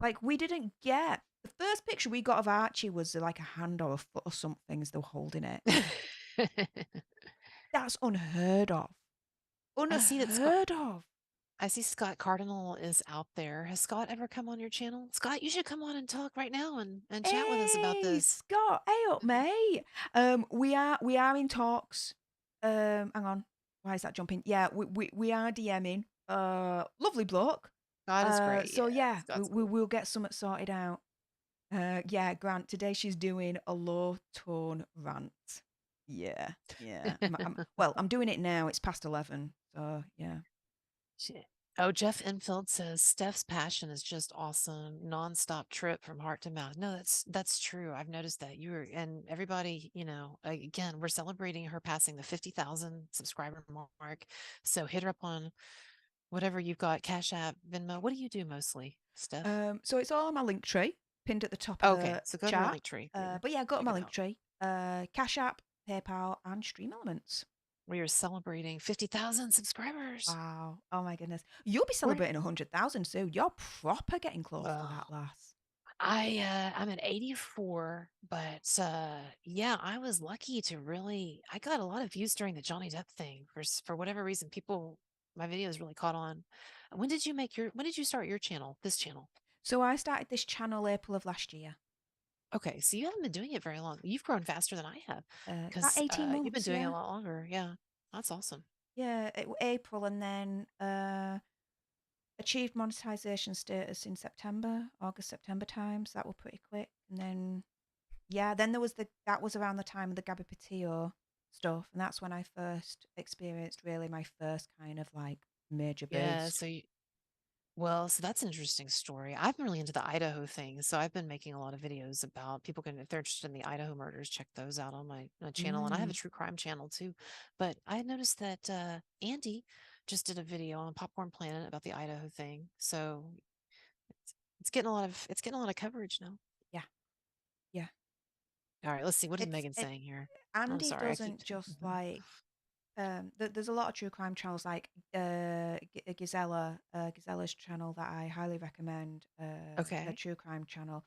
Like, we didn't get... The first picture we got of Archie was like a hand or a foot or something as they were holding it. That's unheard of. Unheard of. I see Scott Cardinal is out there. Has Scott ever come on your channel? Scott, you should come on and talk right now and chat with us about this. Scott, hey up, mate. We are in talks. Hang on. Why is that jumping? Yeah, we are DMing. Lovely bloke. God is great. So yeah, we'll get something sorted out. Yeah, Grant, today she's doing a low tone rant. Yeah. I'm doing it now. It's past 11. So yeah. Oh, Jeff Enfield says Stef's passion is just awesome. Non-stop trip from heart to mouth. No, that's true. I've noticed that and everybody, again, we're celebrating her passing the 50,000 subscriber mark. So hit her up on whatever you've got, Cash App, Venmo. What do you do mostly, Stef? So it's all on my link tree, pinned at the top of the so go chat. to your link tree. But yeah, go to my link tree. Cash App, PayPal, and Stream Elements. We are celebrating 50,000 subscribers. Wow. Oh my goodness. You'll be celebrating 100,000 soon. You're proper getting close to that, lass. I'm at 84, but yeah, I was lucky to I got a lot of views during the Johnny Depp thing. For whatever reason, my videos really caught on. When did you start your channel, this channel? So I started this channel April of last year. Okay, so you haven't been doing it very long. You've grown faster than I have. About 18 months. You've been doing it a lot longer. Yeah, that's awesome. Yeah, April, and then achieved monetization status in August, September time. So that was pretty quick. And then, yeah, then that was around the time of the Gabby Petito stuff. And that's when I first experienced really my first kind of like major boost. Yeah, so that's an interesting story. I've been really into the Idaho thing. So I've been making a lot of videos about people if they're interested in the Idaho murders, check those out on my channel. And I have a true crime channel too. But I noticed that Andy just did a video on Popcorn Planet about the Idaho thing. So It's getting a lot of coverage now. Yeah. Yeah. All right, let's see. What is It's Megan saying here? I'm Andy sorry, I keep doesn't just like there's a lot of true crime channels like Gisella's channel that I highly recommend, the Okay. true crime channel.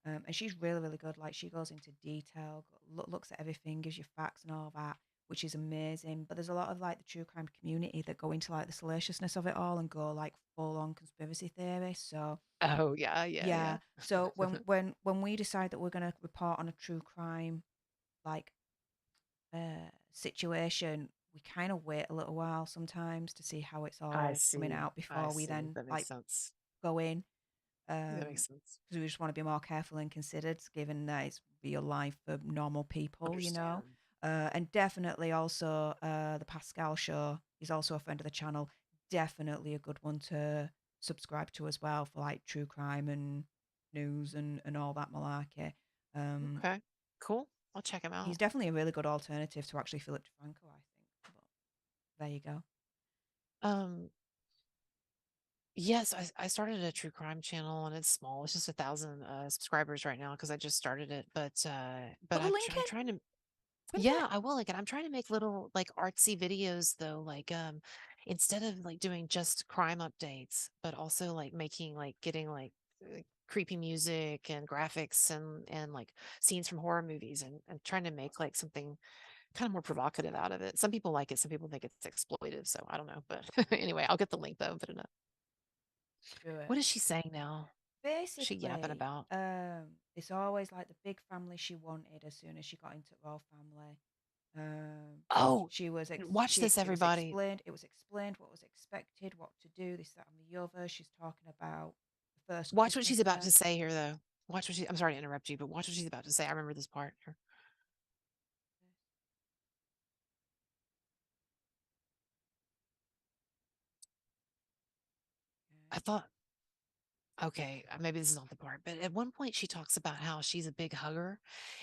And she's really, really good. Like she goes into detail, looks at everything, gives you facts and all that, which is amazing. But there's a lot of like the true crime community that go into like the salaciousness of it all and go like full on conspiracy theory. So Oh yeah. yeah. So when we decide that we're gonna report on a true crime like situation, we kind of wait a little while sometimes to see how it's I all coming see. out I before we see. then That makes like sense. go in. That makes sense. Because we just want to be more careful and considered, given that it's real life for normal people, you know. Understand. And definitely also the Pascal show is also a friend of the channel. Definitely a good one to subscribe to as well for like true crime and news and all that malarkey. Okay. Cool. I'll check him He's out. definitely a really good alternative to actually Philip DeFranco, I think. But there you go. Yes, I started a true crime channel and it's small. It's just 1,000 subscribers right now because I just started it. But Put the link I'm in. trying to. Print Yeah, it. I will. Like, I'm trying to make little like artsy videos though. Like, instead of like doing just crime updates, but also like making like getting like creepy music and graphics and like scenes from horror movies and trying to make like something kind of more provocative out of it. Some people like it, some people think it's exploitive. So I don't know. But anyway, I'll get the link though and put it up. Do it. What is she saying now? What's she yapping Basically, about? it's always like the big family she wanted as soon as she got into royal family. Oh, She was watch this, it was everybody. explained. It was explained what was expected, what to do, this, that, and the other. She's talking about the first Watch what she's Christmas about there. to say here, though. Watch what she. I'm sorry to interrupt you, but watch what she's about to say. I remember this part. Here. I thought, okay, maybe this is not the part, but at one point she talks about how she's a big hugger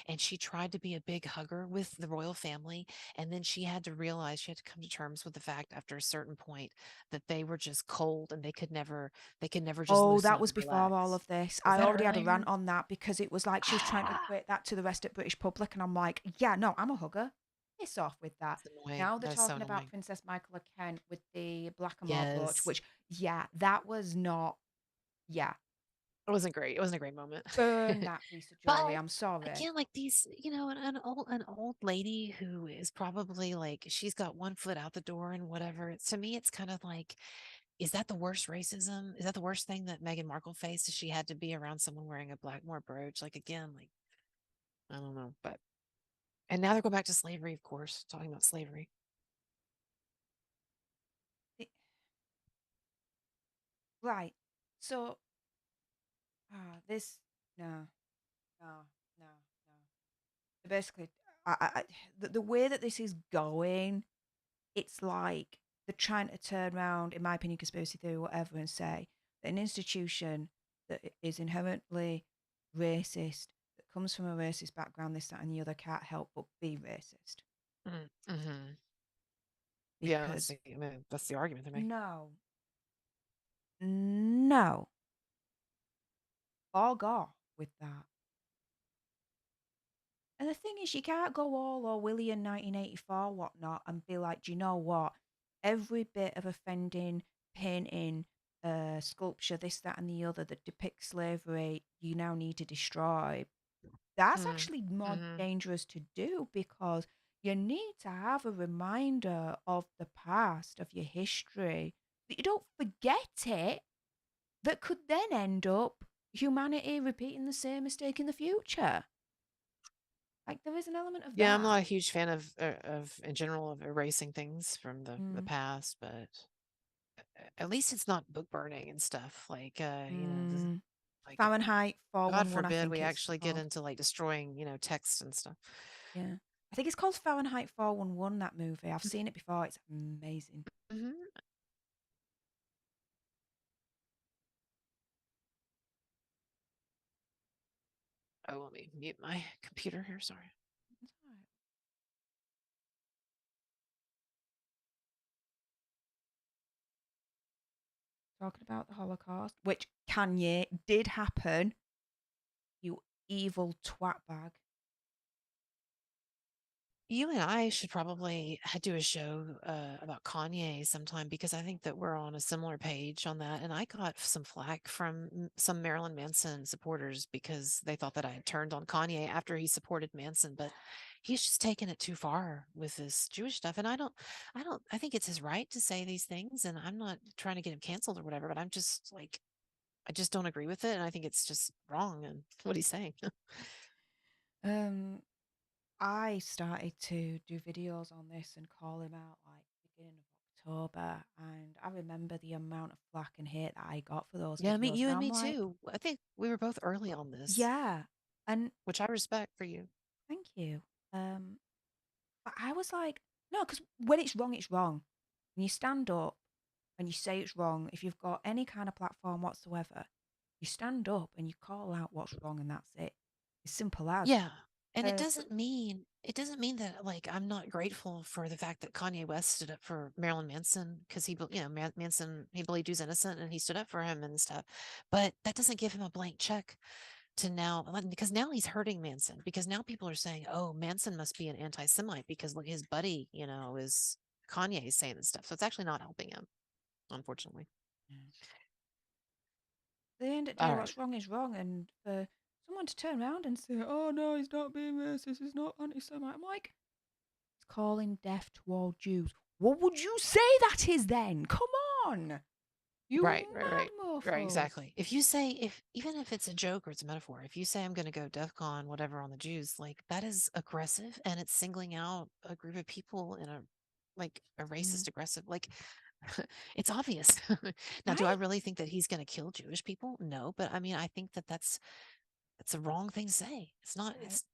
and she tried to be a big hugger with the royal family. And then she had to realize, she had to come to terms with the fact after a certain point that they were just cold and they could never just Oh, loosen that up was and before all relax. of this. Was I that already had a earlier? rant on that because it was like she was trying to equate that to the rest of British public, and I'm like, yeah, no, I'm a hugger. Piss off with that. That's annoying. Now they're That's so talking about annoying. Princess Michaela Kent with the blackamoor brooch, Yes. which, yeah, that was not, yeah, It wasn't great. It wasn't a great moment. burn that piece of jewelry. But I'm sorry. again, like these, an old lady who is probably like she's got one foot out the door and whatever. To me, it's kind of like, is that the worst racism? Is that the worst thing that Meghan Markle faced? Is she had to be around someone wearing a Blackmore brooch? Like again, like I don't know, but and now they're going back to slavery, of course, talking about slavery. The- Right. So, this, no, no, no, no. Basically, the way that this is going, it's like they're trying to turn around, in my opinion, conspiracy theory, whatever, and say that an institution that is inherently racist, that comes from a racist background, this, that, and the other, can't help but be racist. Mm-hmm. Yeah, Because that's the argument they're making. no, no, bog off with that. And the thing is, you can't go all Orwellian 1984 whatnot and be like, do you know what? Every bit of offending painting, sculpture, this, that, and the other that depicts slavery, you now need to destroy. That's actually more Mm-hmm. dangerous to do because you need to have a reminder of the past, of your history, that you don't forget it, that could then end up humanity repeating the same mistake in the future. Like there is an element of Yeah, I'm that. not a huge fan of in general of erasing things from the Mm. past, but at least it's not book burning and stuff. Like like Fahrenheit God 411, I forbid think we it's actually get called. into like destroying, text and stuff. Yeah. I think it's called Fahrenheit 411, that movie. I've seen it before. It's amazing. Mm-hmm. Oh, let me mute my computer here. Sorry. It's all right. Talking about the Holocaust, which Kanye did happen. You evil twat bag. You and I should probably do a show about Kanye sometime because I think that we're on a similar page on that. And I got some flack from some Marilyn Manson supporters because they thought that I had turned on Kanye after he supported Manson, but he's just taken it too far with this Jewish stuff. And I think it's his right to say these things. And I'm not trying to get him canceled or whatever, but I'm just like, I just don't agree with it. And I think it's just wrong. And what he's saying. I started to do videos on this and call him out like beginning of October, and I remember the amount of flack and hate that I got for those Yeah, videos. you and I'm me like, too. I think we were both early on this. yeah, and which I respect for you. thank you. But I was like, no, because when it's wrong, it's wrong. When you stand up and you say it's wrong, if you've got any kind of platform whatsoever, you stand up and you call out what's wrong, and that's it. As simple as. Yeah. And it Uh, doesn't mean that like I'm not grateful for the fact that Kanye West stood up for Marilyn Manson because Manson, he believed he was innocent and he stood up for him and stuff. But that doesn't give him a blank check to now, because now he's hurting Manson, because now people are saying, oh, Manson must be an anti-Semite because look, his buddy, is Kanye saying this stuff. So it's actually not helping him, unfortunately. At the end of the day, All right. what's wrong is wrong, and for someone to turn around and say, "Oh no, he's not being racist. He's not anti-Semite," I'm like, he's calling death to all Jews. What would you say that is then? Come on, you Right. mad mofo. Right, exactly. If you say, even if it's a joke or it's a metaphor, if you say I'm going to go DEFCON whatever on the Jews, like that is aggressive and it's singling out a group of people in a racist aggressive, like it's obvious. Now, do I Right? really think that he's going to kill Jewish people? No, but I mean, I think that that's a wrong thing to say. It's not. Right. It's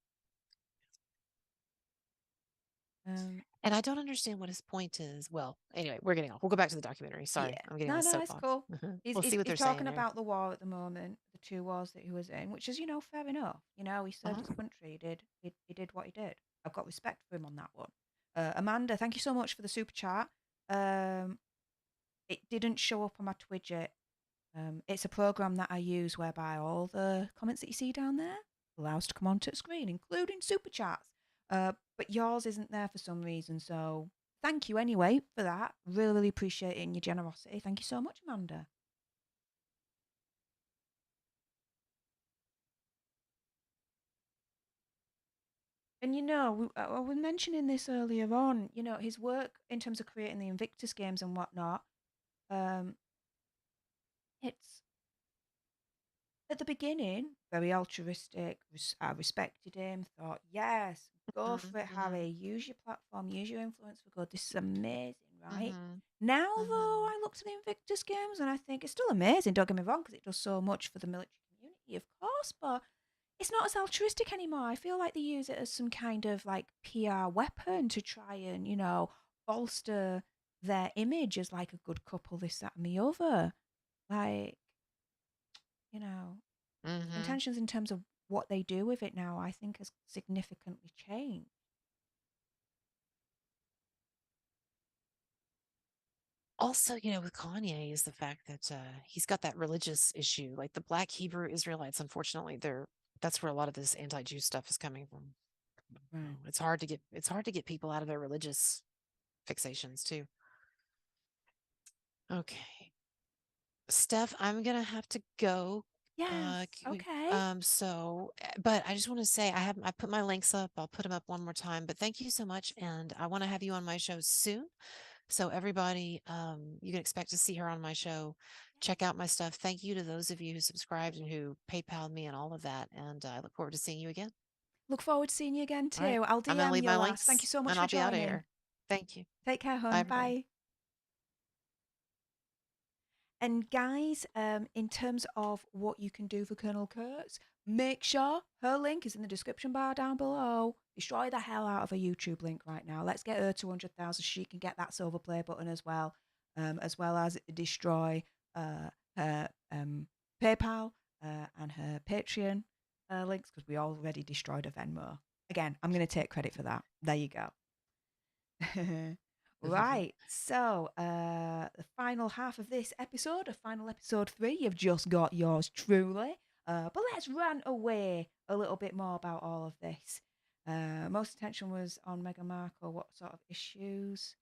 Um, And I don't understand what his point is. Well, anyway, we're getting off. We'll go back to the documentary. Sorry, yeah. I'm getting on a No, it's soapbox. cool. He's, We'll he's, see what he's they're saying talking there. about the war at the moment, the 2 wars that he was in, which is, fair enough. He served his country. He did what he did. I've got respect for him on that one. Amanda, thank you so much for the super chat. It didn't show up on my Twidget. It's a program that I use whereby all the comments that you see down there allows to come onto the screen, including super chats. But yours isn't there for some reason, so thank you anyway for that. Really, really appreciate it and your generosity. Thank you so much, Amanda. And I was mentioning this earlier on. His work in terms of creating the Invictus games and whatnot. It's at the beginning very altruistic. I respected him. Thought, yes, go for it, Harry. Use your platform. Use your influence for good. This is amazing, right? Now, though, I look to the Invictus games and I think it's still amazing. Don't get me wrong, because it does so much for the military community, of course, but it's not as altruistic anymore. I feel like they use it as some kind of like PR weapon to try and, bolster their image as like a good couple, this, that, and the other. Like, intentions in terms of what they do with it now, I think, has significantly changed. Also, with Kanye is the fact that he's got that religious issue. Like the Black Hebrew Israelites, unfortunately, that's where a lot of this anti-Jew stuff is coming from. Right. It's hard to get people out of their religious fixations too. Okay, Steph, I'm gonna have to go. Yes. Okay. But I just want to say I put my links up. I'll put them up one more time. But thank you so much, and I want to have you on my show soon. So everybody, you can expect to see her on my show. Check out my stuff. Thank you to those of you who subscribed and who PayPal'd me and all of that. And I look forward to seeing you again. Look forward to seeing you again too. All right. I'll I'm gonna DM leave you my last. links, Thank you so much and for I'll be out of joining. here. Thank you. Take care, hon. Bye, everybody. Bye. And guys, in terms of what you can do for Colonel Kurtz, make sure her link is in the description bar down below. Destroy the hell out of her YouTube link right now. Let's get her 200,000 so she can get that silver play button as well as destroy her PayPal and her Patreon links, because we already destroyed her Venmo. Again, I'm going to take credit for that. There you go. Right. So, the final half of this episode, a final episode 3, you've just got yours truly. But let's rant away a little bit more about all of this. Most attention was on Meghan Markle. What sort of issues?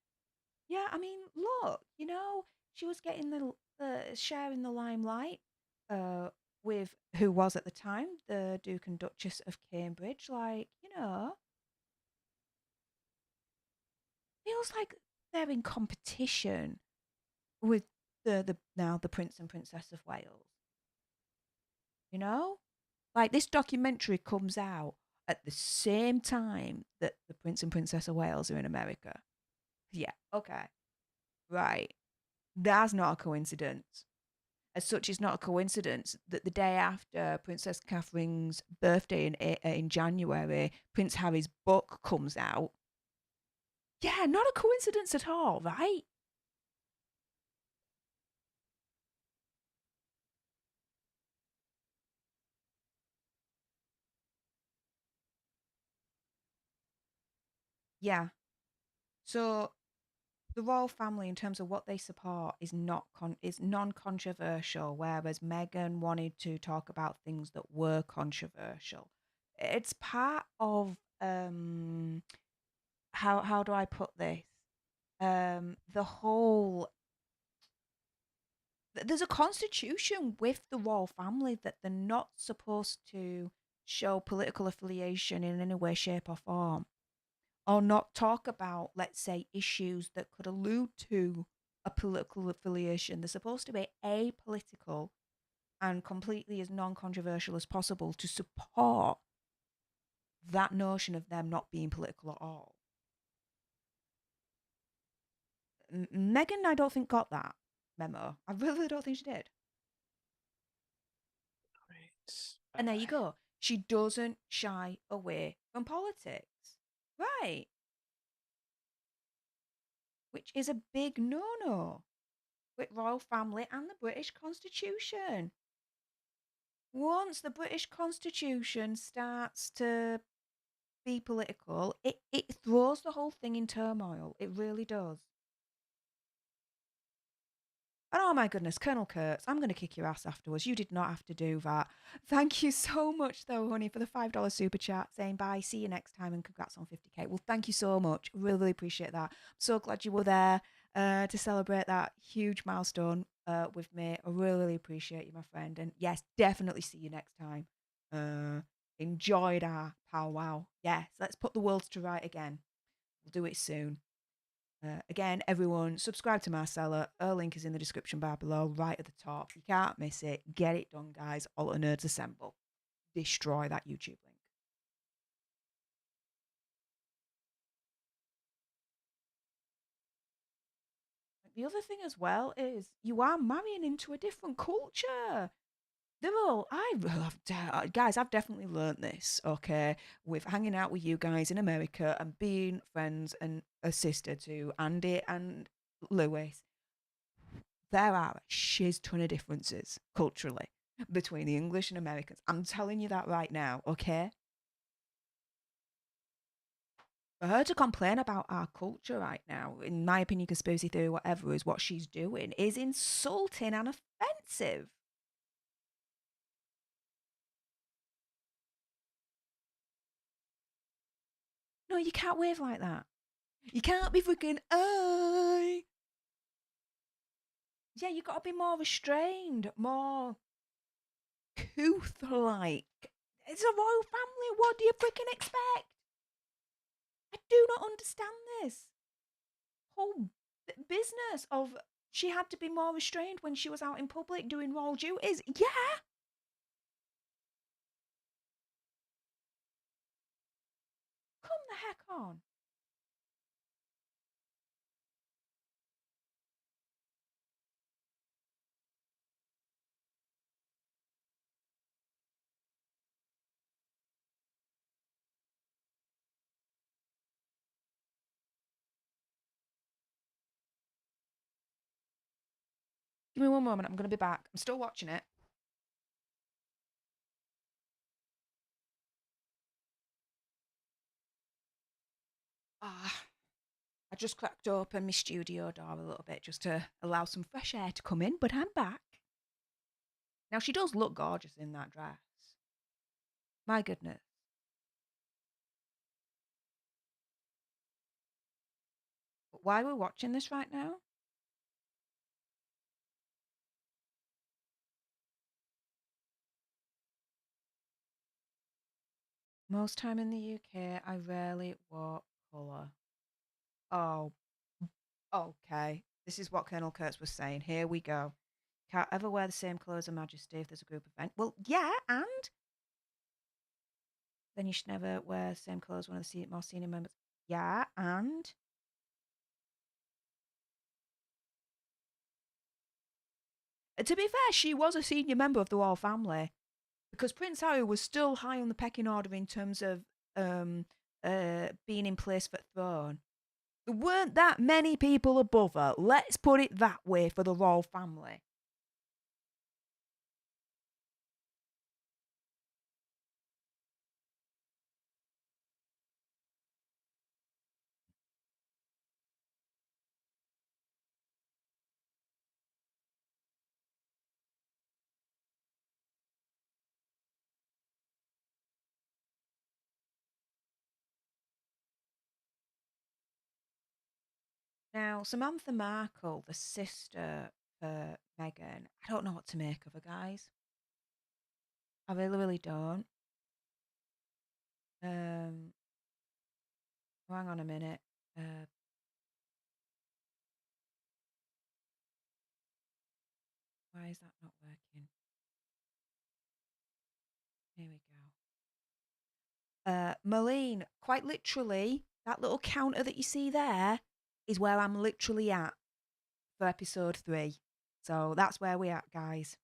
Yeah, I mean, look, she was getting the sharing the limelight uh, with who was at the time the Duke and Duchess of Cambridge. Like, feels like they're in competition with the now the Prince and Princess of Wales. You know, like this documentary comes out at the same time that the Prince and Princess of Wales are in America. Yeah, okay, right. That's not a coincidence. As such, it's not a coincidence that the day after Princess Catherine's birthday in January, Prince Harry's book comes out. Yeah, not a coincidence at all, right? Yeah. So the royal family, in terms of what they support, is not is non-controversial, whereas Meghan wanted to talk about things that were controversial. It's part of how do I put this? The whole there's a constitution with the royal family that they're not supposed to show political affiliation in any way, shape, or form, or not talk about, let's say, issues that could allude to a political affiliation. They're supposed to be apolitical and completely as non-controversial as possible to support that notion of them not being political at all. Meghan, I don't think, got that memo. I really don't think she did. Right. And there you go. She doesn't shy away from politics. Right. Which is a big no-no with royal family and the British Constitution. Once the British Constitution starts to be political, it throws the whole thing in turmoil. It really does. And oh my goodness, Colonel Kurtz, I'm going to kick your ass afterwards. You did not have to do that. Thank you so much, though, honey, for the $5 super chat saying bye, see you next time, and congrats on 50K. Well, thank you so much. Really, really appreciate that. I'm so glad you were there to celebrate that huge milestone with me. I really, really appreciate you, my friend. And yes, definitely see you next time. Enjoyed our powwow. Yes, let's put the world to right again. We'll do it soon. Again, everyone, subscribe to Marcella. Her link is in the description bar below, right at the top. You can't miss it. Get it done, guys. All the nerds assemble. Destroy that YouTube link. The other thing as well is you are marrying into a different culture. They're all, guys, I've definitely learned this, okay, with hanging out with you guys in America and being friends and a sister to Andy and Lewis. There are a shiz ton of differences culturally between the English and Americans. I'm telling you that right now, okay? For her to complain about our culture right now, in my opinion, conspiracy theory, whatever, is what she's doing, is insulting and offensive. No, you can't wave like that. You can't be freaking, I. Yeah, you gotta be more restrained, more couth-like. It's a royal family. What do you freaking expect? I do not understand this whole business of she had to be more restrained when she was out in public doing royal duties. Yeah. Come the heck on. Give me one moment. I'm going to be back. I'm still watching it. Ah, I just cracked open my studio door a little bit just to allow some fresh air to come in, but I'm back. Now, she does look gorgeous in that dress. My goodness. But why we're watching this right now? Most time in the UK, I rarely wore colour. Oh, okay. This is what Colonel Kurtz was saying. Here we go. Can't ever wear the same colour as Her Majesty if there's a group event. Well, yeah, and then you should never wear the same colour as one of the more senior members. Yeah, and to be fair, she was a senior member of the royal family because Prince Harry was still high on the pecking order in terms of being in place for the throne. There weren't that many people above her. Let's put it that way for the royal family. Now, Samantha Markle, the sister for Meghan, I don't know what to make of her, guys. I really, really don't. Hang on a minute. Why is that not working? Here we go. Marlene, quite literally, that little counter that you see there is where I'm literally at for episode 3. So that's where we're at, guys.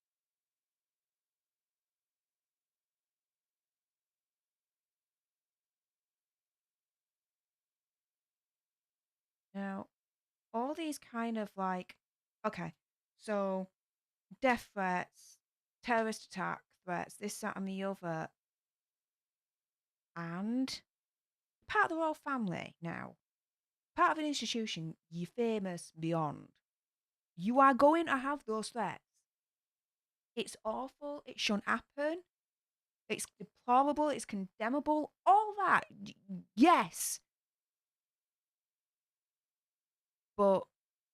Now, all these kind of like, okay, so death threats, terrorist attack threats, this, that, and the other, and part of the royal family now, part of an institution, you're famous beyond. You are going to have those threats. It's awful. It shouldn't happen. It's deplorable. It's condemnable. All that. Yes. But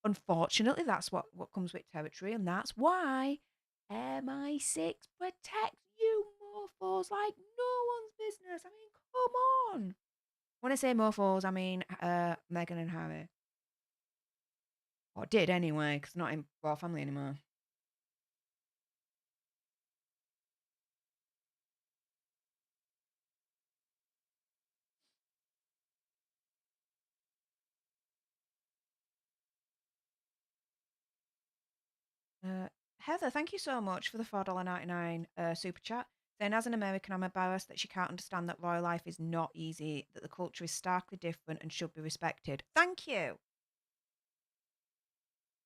unfortunately, that's what comes with territory. And that's why MI6 protects you morphos like no one's business. I mean, come on. When I say morphos, I mean Meghan and Harry. Or did anyway, because not in royal family anymore. Heather, thank you so much for the $4.99 super chat. Then, as an American, I'm embarrassed that she can't understand that royal life is not easy, that the culture is starkly different and should be respected. Thank you.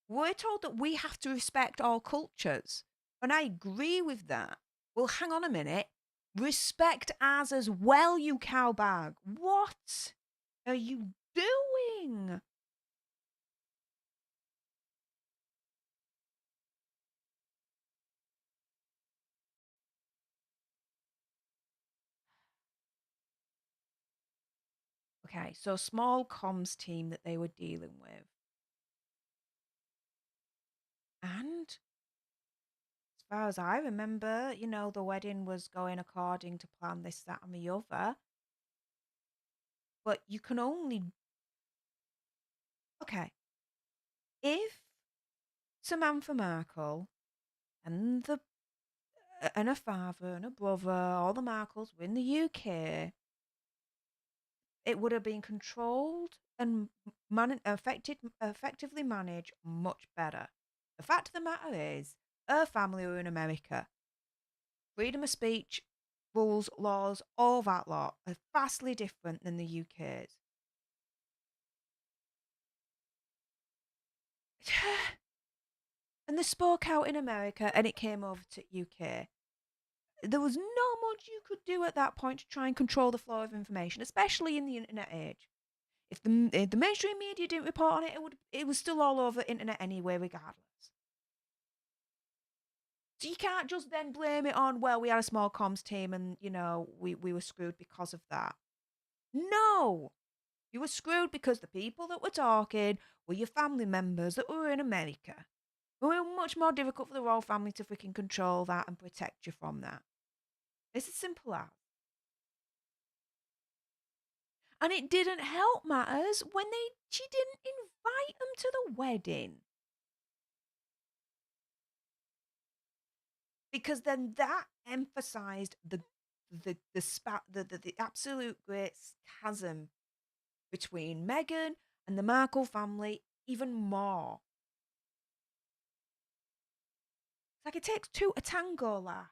We're told that we have to respect all cultures, and I agree with that. Well, hang on a minute. Respect ours as well, you cowbag. What are you doing? Okay, so small comms team that they were dealing with. And as far as I remember, you know, the wedding was going according to plan, this, that, and the other. But you can only. Okay. If Samantha Markle and her father and her brother, all the Markles were in the UK, it would have been controlled and effectively managed much better. The fact of the matter is, her family were in America. Freedom of speech, rules, laws, all that lot are vastly different than the UK's. And they spoke out in America and it came over to UK. There was not much you could do at that point to try and control the flow of information, especially in the internet age. if the mainstream media didn't report on it, it was still all over the internet anyway, regardless. So you can't just then blame it on, well, we had a small comms team and, we were screwed because of that. No! You were screwed because the people that were talking were your family members that were in America. It were much more difficult for the royal family to freaking control that and protect you from that. It's as simple as. And it didn't help matters when she didn't invite them to the wedding. Because then that emphasized the absolute great chasm between Meghan and the Markle family even more. It's like it takes two to tango, lass.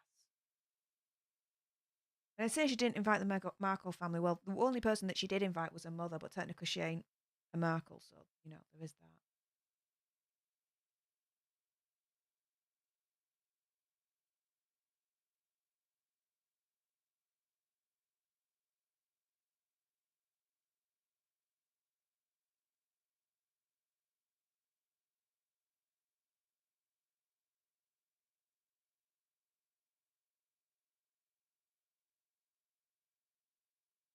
And I say she didn't invite the Markle family. Well, the only person that she did invite was her mother, but technically she ain't a Markle, so, there is that.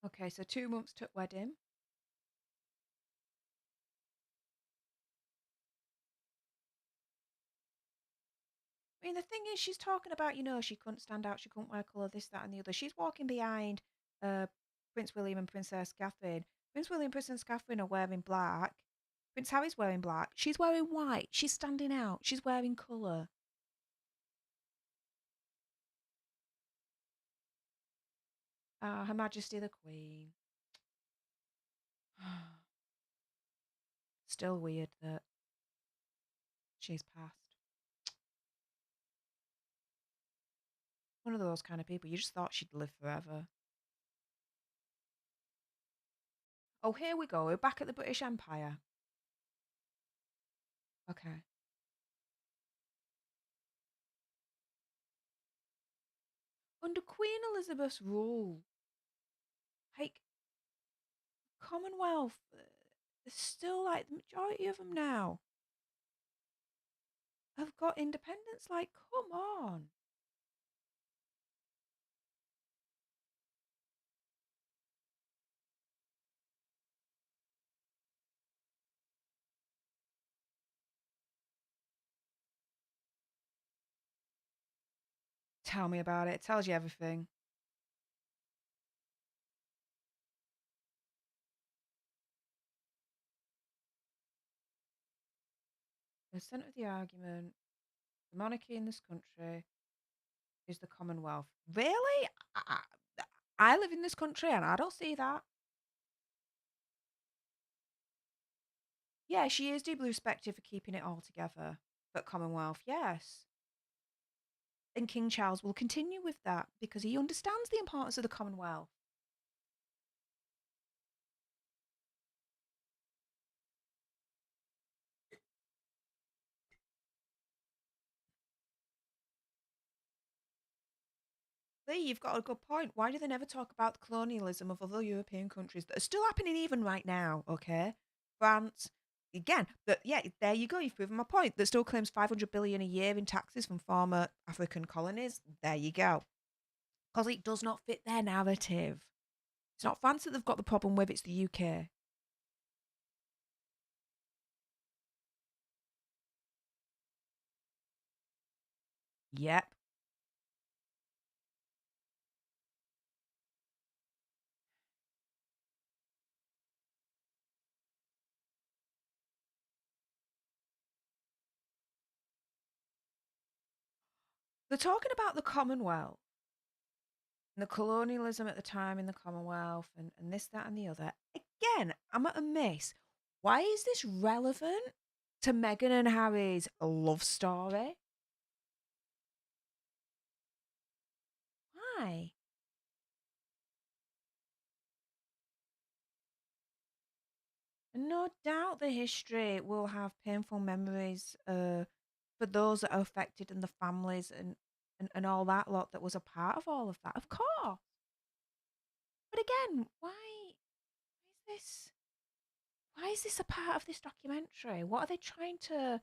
Okay, so 2 months to wedding. I mean, the thing is, she's talking about, she couldn't stand out, she couldn't wear colour, this, that, and the other. She's walking behind Prince William and Princess Catherine. Prince William and Princess Catherine are wearing black. Prince Harry's wearing black. She's wearing white. She's standing out. She's wearing colour. Her Majesty the Queen. Still weird that she's passed. One of those kind of people. You just thought she'd live forever. Oh, here we go. We're back at the British Empire. Okay. Under Queen Elizabeth's rule, like, Commonwealth, there's still, like, the majority of them now have got independence. Like, come on. Tell me about it. It tells you everything. The centre of the argument, the monarchy in this country is the Commonwealth. Really? I live in this country and I don't see that. Yeah, she is deeply respected for keeping it all together. But Commonwealth, yes. And King Charles will continue with that because he understands the importance of the Commonwealth. Lee, you've got a good point. Why do they never talk about the colonialism of other European countries that are still happening even right now, okay? France, again, but yeah, there you go. You've proven my point. That still claims 500 billion a year in taxes from former African colonies. There you go. Because it does not fit their narrative. It's not France that they've got the problem with, it's the UK. Yep. They're talking about the Commonwealth and the colonialism at the time in the Commonwealth and this, that, and the other. Again, I'm at a miss. Why is this relevant to Meghan and Harry's love story? Why? And no doubt the history will have painful memories for those that are affected and the families and all that lot that was a part of all of that, of course. But again, why is this? Why is this a part of this documentary? What are they trying to...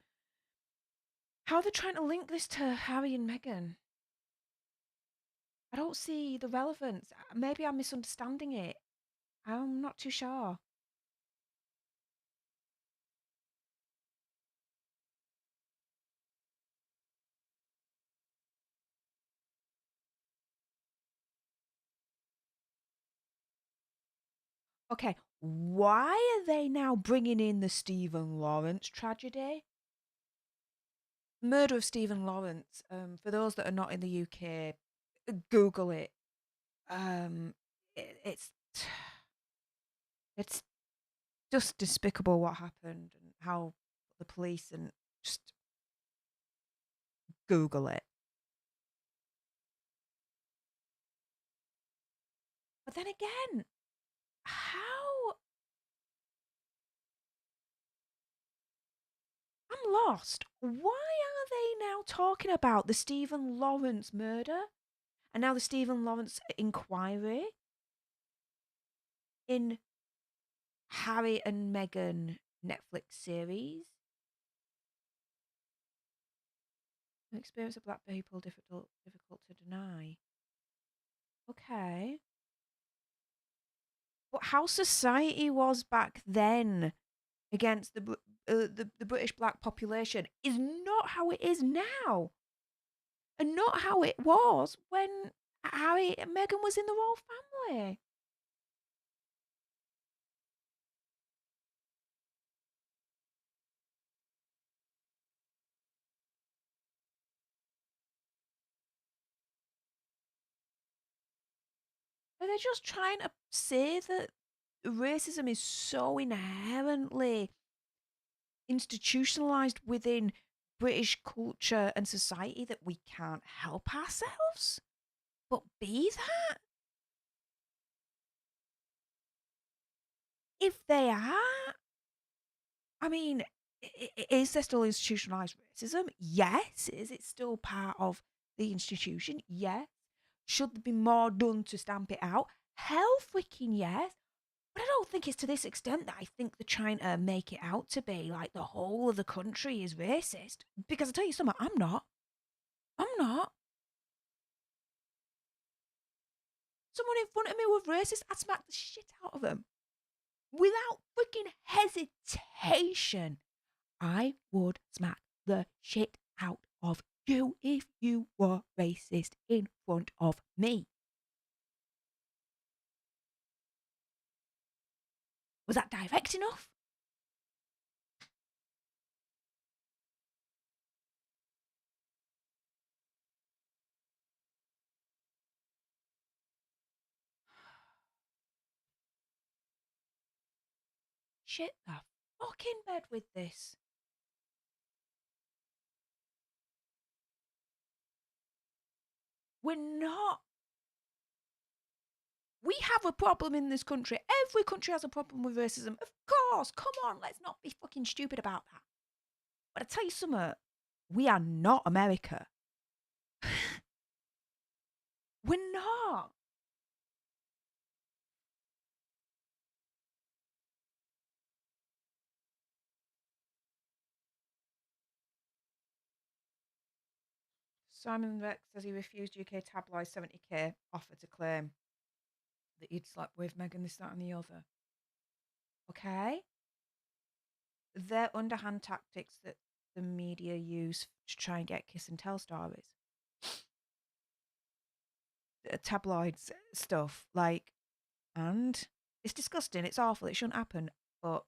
How are they trying to link this to Harry and Meghan? I don't see the relevance. Maybe I'm misunderstanding it. I'm not too sure. Okay, why are they now bringing in the Stephen Lawrence tragedy? Murder of Stephen Lawrence. For those that are not in the UK, Google it. It's it's just despicable what happened and how the police and just Google it. But then again, how... I'm lost. Why are they now talking about the Stephen Lawrence murder and now the Stephen Lawrence inquiry in Harry and Meghan Netflix series? The experience of black people difficult to deny. Okay. But how society was back then against the British black population is not how it is now, and not how it was when Harry and Meghan was in the royal family. Are they just trying to say that racism is so inherently institutionalized within British culture and society that we can't help ourselves but be that? If they are, I mean, is there still institutionalized racism? Yes. Is it still part of the institution? Yes. Should there be more done to stamp it out? Hell freaking yes. But I don't think it's to this extent that I think they're trying to make it out to be like the whole of the country is racist. Because I tell you something, I'm not. I'm not. Someone in front of me was racist, I'd smack the shit out of them. Without freaking hesitation, I would smack the shit out of you if you were racist in front of me. Was that direct enough? Shit the fucking bed with this. We're not. We have a problem in this country. Every country has a problem with racism. Of course. Come on, let's not be fucking stupid about that. But I tell you something, we are not America. We're not. Simon Rex says he refused UK tabloid 70k offer to claim that he'd slept with Meghan, this, that, and the other. Okay? They're underhand tactics that the media use to try and get kiss and tell stories. Tabloids stuff, like, and it's disgusting, it's awful, it shouldn't happen, but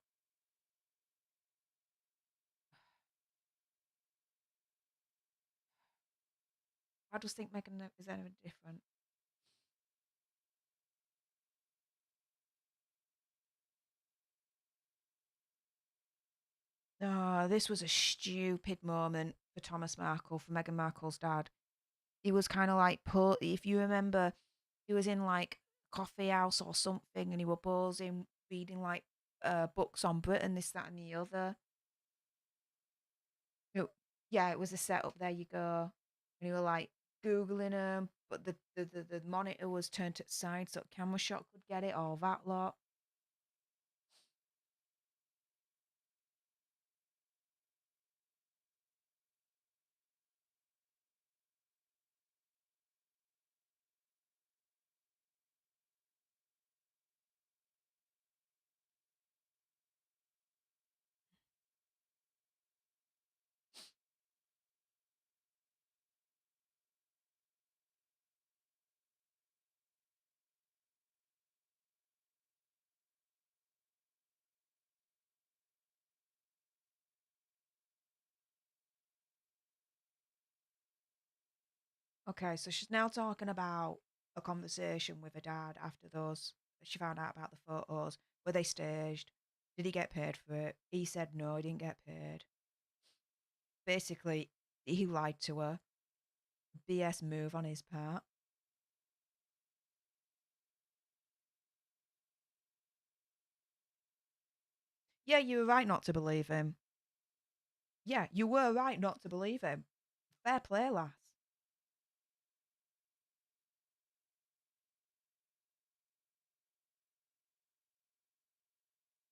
I just think Meghan is any different. Oh, this was a stupid moment for Thomas Markle, for Meghan Markle's dad. He was kind of like, if you remember, he was in like a coffee house or something and he was buzzing, reading like books on Britain, this, that, and the other. Yeah, it was a setup. There you go. And you were like Googling them, but the monitor was turned to the side so camera shot could get it, all that lot. Okay, so she's now talking about a conversation with her dad after those. She found out about the photos. Were they staged? Did he get paid for it? He said no, he didn't get paid. Basically, he lied to her. BS move on his part. Yeah, you were right not to believe him. Yeah, you were right not to believe him. Fair play, lass.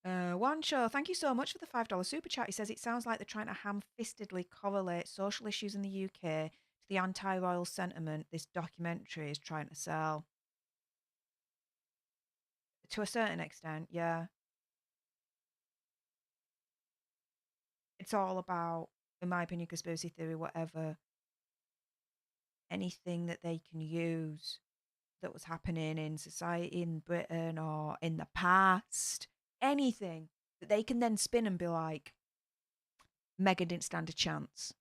Wancho, thank you so much for the $5 super chat. He says it sounds like they're trying to ham-fistedly correlate social issues in the UK to the anti-royal sentiment this documentary is trying to sell. To a certain extent, yeah. It's all about, in my opinion, conspiracy theory, whatever, anything that they can use that was happening in society in Britain or in the past, anything that they can then spin and be like, Meghan didn't stand a chance.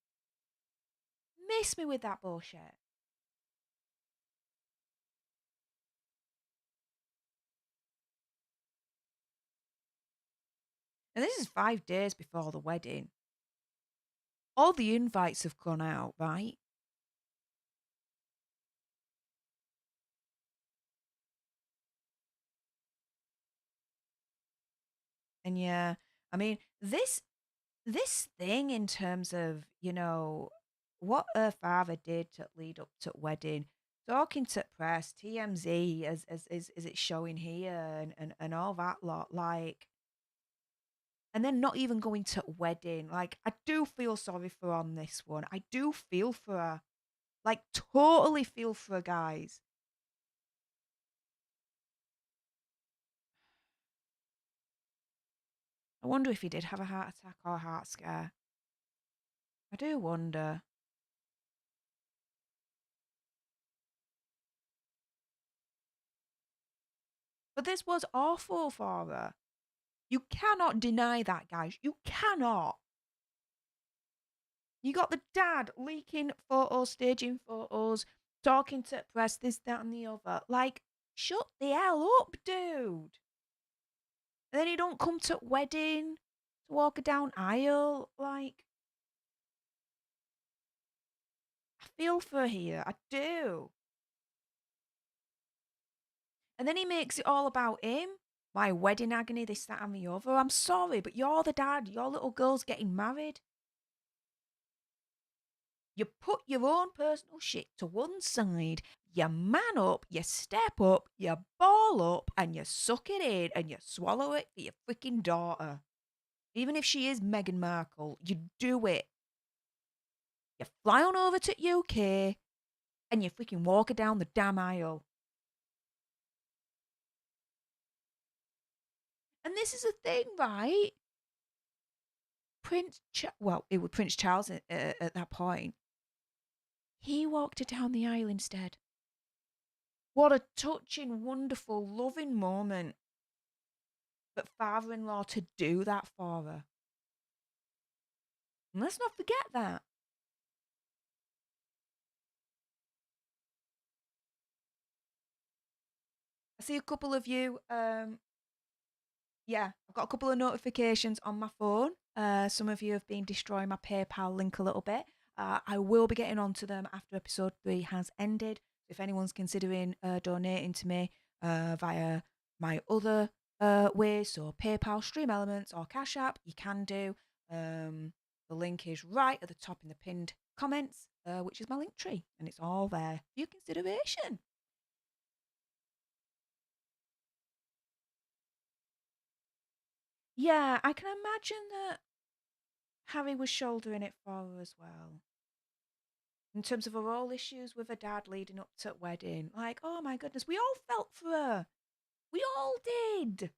Miss me with that bullshit. And this is 5 days before the wedding. All the invites have gone out, right? And yeah, I mean, this thing in terms of, what her father did to lead up to wedding, talking to press, TMZ as it's showing here and all that lot, like, and then not even going to wedding. Like, I do feel sorry for her on this one. I do feel for her. Like, totally feel for her, guys. I wonder if he did have a heart attack or a heart scare. I do wonder. But this was awful for her. You cannot deny that, guys. You cannot. You got the dad leaking photos, staging photos, talking to press, this, that, and the other. Like, shut the hell up, dude. And then he don't come to wedding to walk her down aisle. Like, I feel for her here. I do. And then he makes it all about him. My wedding agony, this, that, and the other. I'm sorry, but you're the dad. Your little girl's getting married. You put your own personal shit to one side, you man up, you step up, you ball up, and you suck it in and you swallow it for your freaking daughter. Even if she is Meghan Markle, you do it. You fly on over to UK and you freaking walk her down the damn aisle. And this is a thing, right? It was Prince Charles at that point. He walked her down the aisle instead. What a touching, wonderful, loving moment. But father-in-law to do that for her. And let's not forget that. I see a couple of you. Yeah, I've got a couple of notifications on my phone. Some of you have been destroying my PayPal link a little bit. I will be getting onto them after episode 3 has ended. If anyone's considering donating to me via my other ways, so PayPal, Stream Elements, or Cash App, you can do. The link is right at the top in the pinned comments, which is my link tree, and it's all there for your consideration. Yeah, I can imagine that Harry was shouldering it for her as well. In terms of her all issues with her dad leading up to wedding. Like, oh my goodness, we all felt for her. We all did.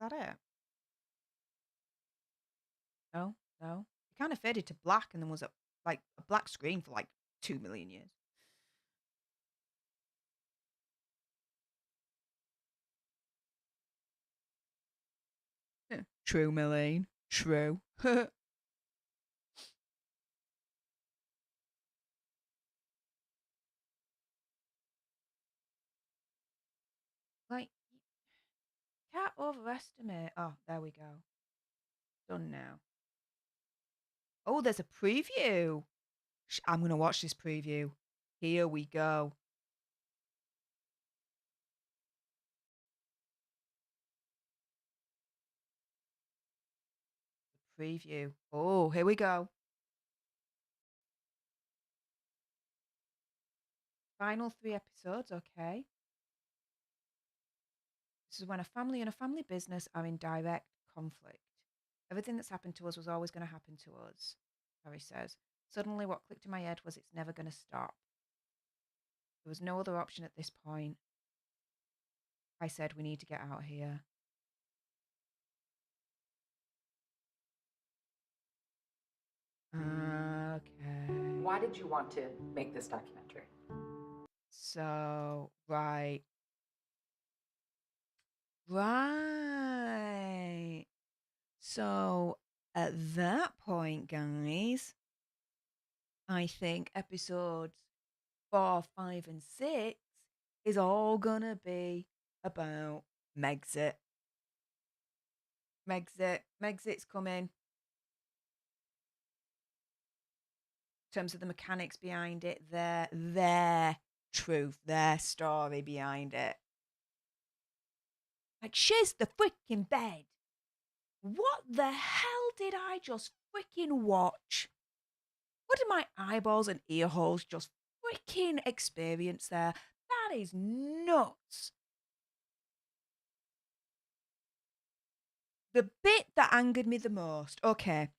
Is that it? No, no. It kind of faded to black and then was a black screen for like 2 million years. True, Milene. True. Like, can't overestimate. Oh, there we go. Done now. Oh, there's a preview. I'm going to watch this preview. Here we go. The preview. Oh, here we go. Final 3 episodes, okay. This is when a family and a family business are in direct conflict. Everything that's happened to us was always going to happen to us, Harry says. Suddenly, what clicked in my head was it's never going to stop. There was no other option at this point. I said, we need to get out here. Okay. Why did you want to make this documentary? So, right. Right. So, at that point, guys, I think episodes 4, 5, and 6 is all gonna be about Megxit. Megxit's coming. In terms of the mechanics behind it, their truth, their story behind it. Like, shiz the freaking bed. What the hell did I just freaking watch? What did my eyeballs and ear holes just freaking experience there? That is nuts. The bit that angered me the most. Okay.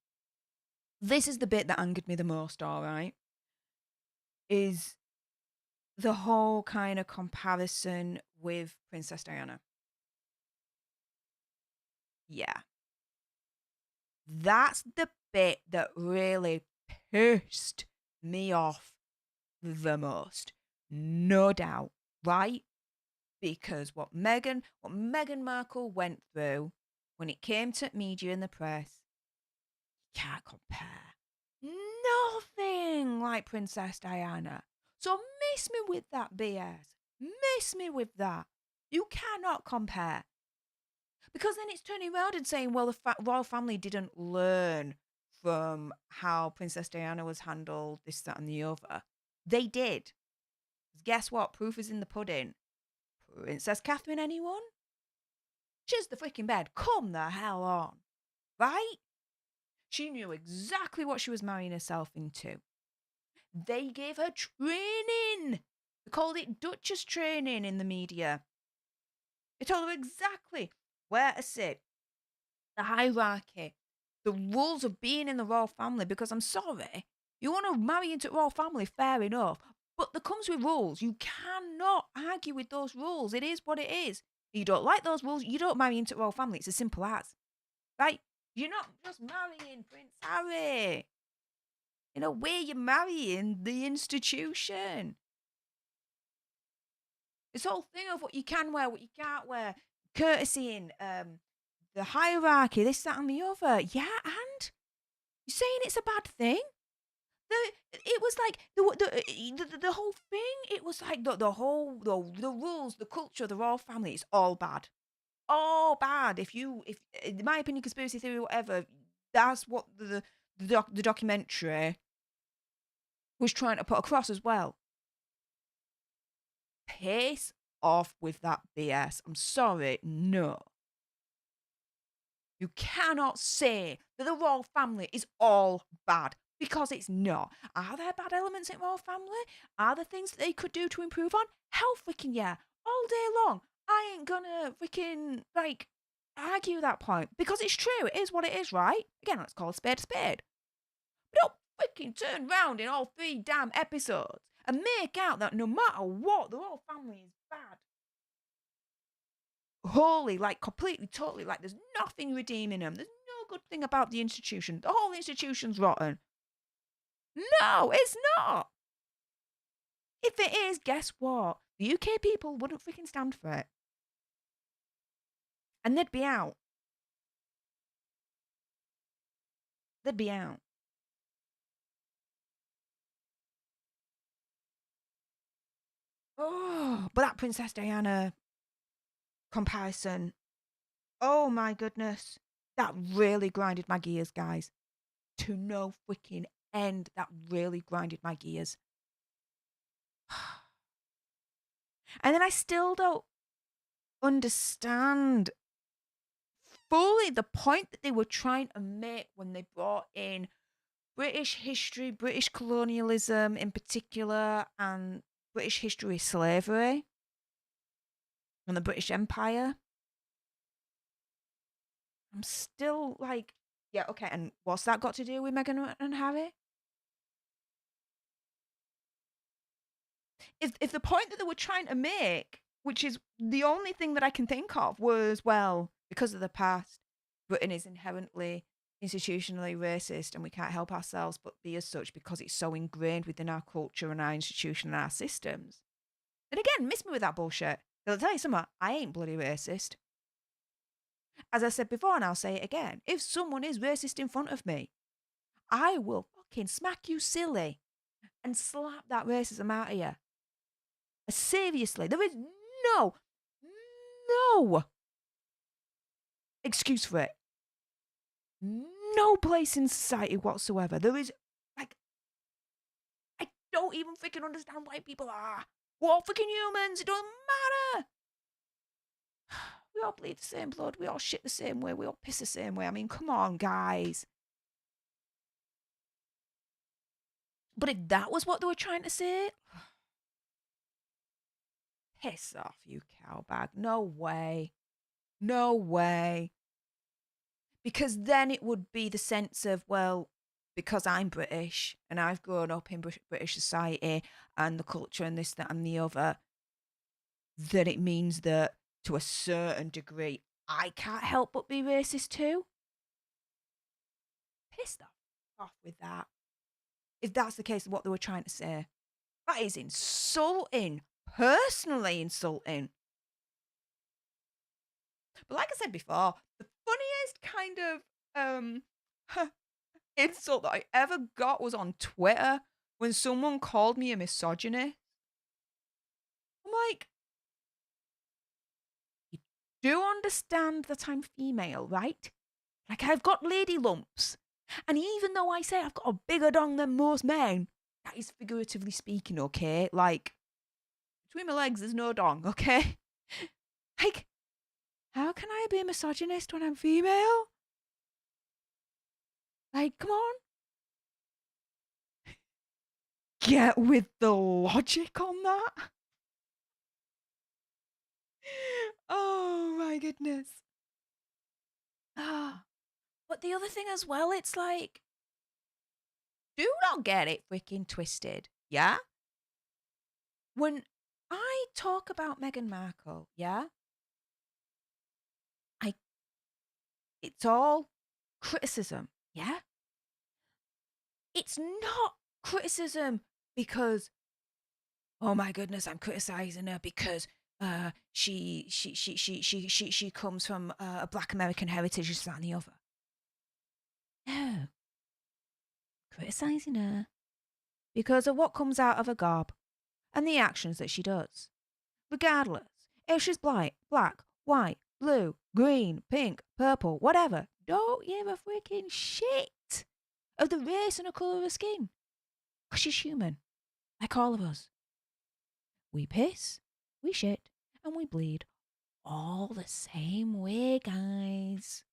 This is the bit that angered me the most, all right? Is the whole kind of comparison with Princess Diana. Yeah. That's the bit that really pissed me off the most. No doubt, right? Because what Meghan Markle went through when it came to media and the press, you can't compare. Nothing like Princess Diana. So miss me with that BS. Miss me with that. You cannot compare. Because then it's turning around and saying, well, the royal family didn't learn from how Princess Diana was handled, this, that, and the other. They did. Guess what? Proof is in the pudding. Princess Catherine, anyone? She's the freaking bed. Come the hell on. Right? She knew exactly what she was marrying herself into. They gave her training. They called it Duchess training in the media. They told her exactly where to sit, the hierarchy, the rules of being in the royal family. Because I'm sorry, you want to marry into the royal family, fair enough. But there comes with rules. You cannot argue with those rules. It is what it is. You don't like those rules, you don't marry into the royal family. It's as simple as. Right? You're not just marrying Prince Harry. In a way, you're marrying the institution. This whole thing of what you can wear, what you can't wear, courtesy in the hierarchy, this, that, and the other. Yeah, and you're saying it's a bad thing? It was like the whole thing. It was like the rules, the culture, the royal family. It's all bad, all bad. If in my opinion, conspiracy theory, whatever, that's what the documentary was trying to put across as well. Piss off with that BS. I'm sorry, no. You cannot say that the royal family is all bad, because it's not. Are there bad elements in royal family? Are there things that they could do to improve on? Hell freaking yeah. All day long. I ain't gonna freaking, argue that point, because it's true. It is what it is, right? Again, let's call a spade a spade. But don't freaking turn round in all 3 damn episodes and make out that no matter what, the royal family is bad. Wholly, completely, totally, there's nothing redeeming them. There's good thing about the institution. The whole institution's rotten. No, it's not. If it is, guess what? The UK people wouldn't freaking stand for it. And they'd be out. They'd be out. Oh, but that Princess Diana comparison, oh my goodness, that really grinded my gears, guys. To no freaking end, that really grinded my gears. And then I still don't understand fully the point that they were trying to make when they brought in British history, British colonialism in particular, and British history of slavery and the British Empire. I'm still like, yeah, okay, and what's that got to do with Meghan and Harry? If the point that they were trying to make, which is the only thing that I can think of, was, well, because of the past, Britain is inherently institutionally racist and we can't help ourselves but be as such because it's so ingrained within our culture and our institution and our systems. And again, miss me with that bullshit. I'll tell you something, I ain't bloody racist. As I said before, and I'll say it again, if someone is racist in front of me, I will fucking smack you silly and slap that racism out of you. Seriously, there is no excuse for it. No place in society whatsoever. There is, like, I don't even freaking understand why people are. We're all freaking humans. It doesn't matter. We all bleed the same blood. We all shit the same way. We all piss the same way. I mean, come on, guys. But if that was what they were trying to say, piss off, you cowbag. No way. No way. Because then it would be the sense of, well, because I'm British and I've grown up in British society and the culture and this, that, and the other, then it means that to a certain degree, I can't help but be racist too. Pissed off with that. If that's the case of what they were trying to say. That is insulting. Personally insulting. But like I said before, the funniest kind of insult that I ever got was on Twitter when someone called me a misogynist. I'm like, you do understand that I'm female, right? Like, I've got lady lumps. And even though I say I've got a bigger dong than most men, that is figuratively speaking, okay? Like, between my legs, there's no dong, okay? Like, how can I be a misogynist when I'm female? Like, come on. Get with the logic on that. Oh my goodness. But the other thing as well, it's like, do not get it freaking twisted, yeah? When I talk about Meghan Markle, yeah? It's all criticism, yeah? It's not criticism because, oh my goodness, I'm criticizing her because she comes from a Black American heritage, this, that, and the other. No. Criticizing her because of what comes out of her gob and the actions that she does. Regardless, if she's black, white, blue, green, pink, purple, whatever, don't give a freaking shit of the race and the colour of her skin. Because she's human, like all of us. We piss, we shit, and we bleed all the same way, guys.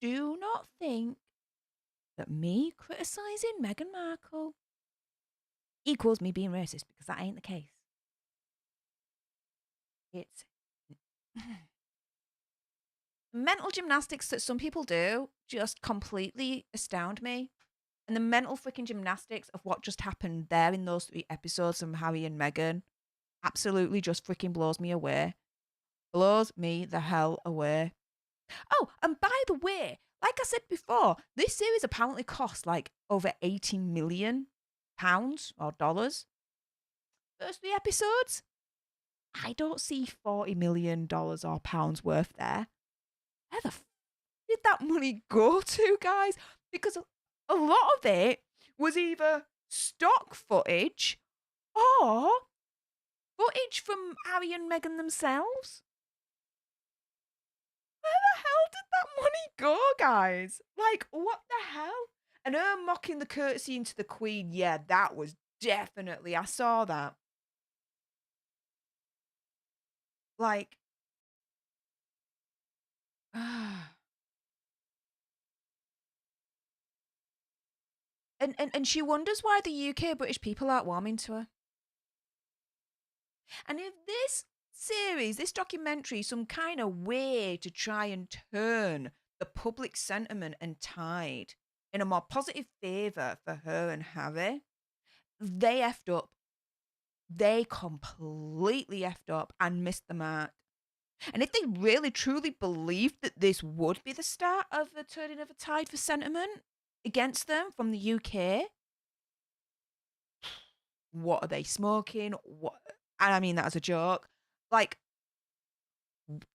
Do not think that me criticising Meghan Markle equals me being racist, because that ain't the case. It's mental gymnastics that some people do just completely astound me. And the mental freaking gymnastics of what just happened there in those 3 episodes from Harry and Meghan absolutely just freaking blows me away. blows me the hell away. Oh, and by the way, like I said before, this series apparently cost like over 80 million pounds or dollars. First 3 episodes. I don't see $40 million or pounds worth there. Where the did that money go to, guys? Because a lot of it was either stock footage or footage from Harry and Meghan themselves. Where the hell did that money go, guys? Like, what the hell? And her mocking the courtesy into the Queen, yeah, that was definitely, I saw that. Like, and she wonders why the UK British people aren't warming to her. And if this series, this documentary, some kind of way to try and turn the public sentiment and tide in a more positive favour for her and Harry, they effed up. They completely effed up and missed the mark. And if they really truly believed that this would be the start of the turning of a tide for sentiment against them from the UK, what are they smoking? What? And I mean that as a joke. Like,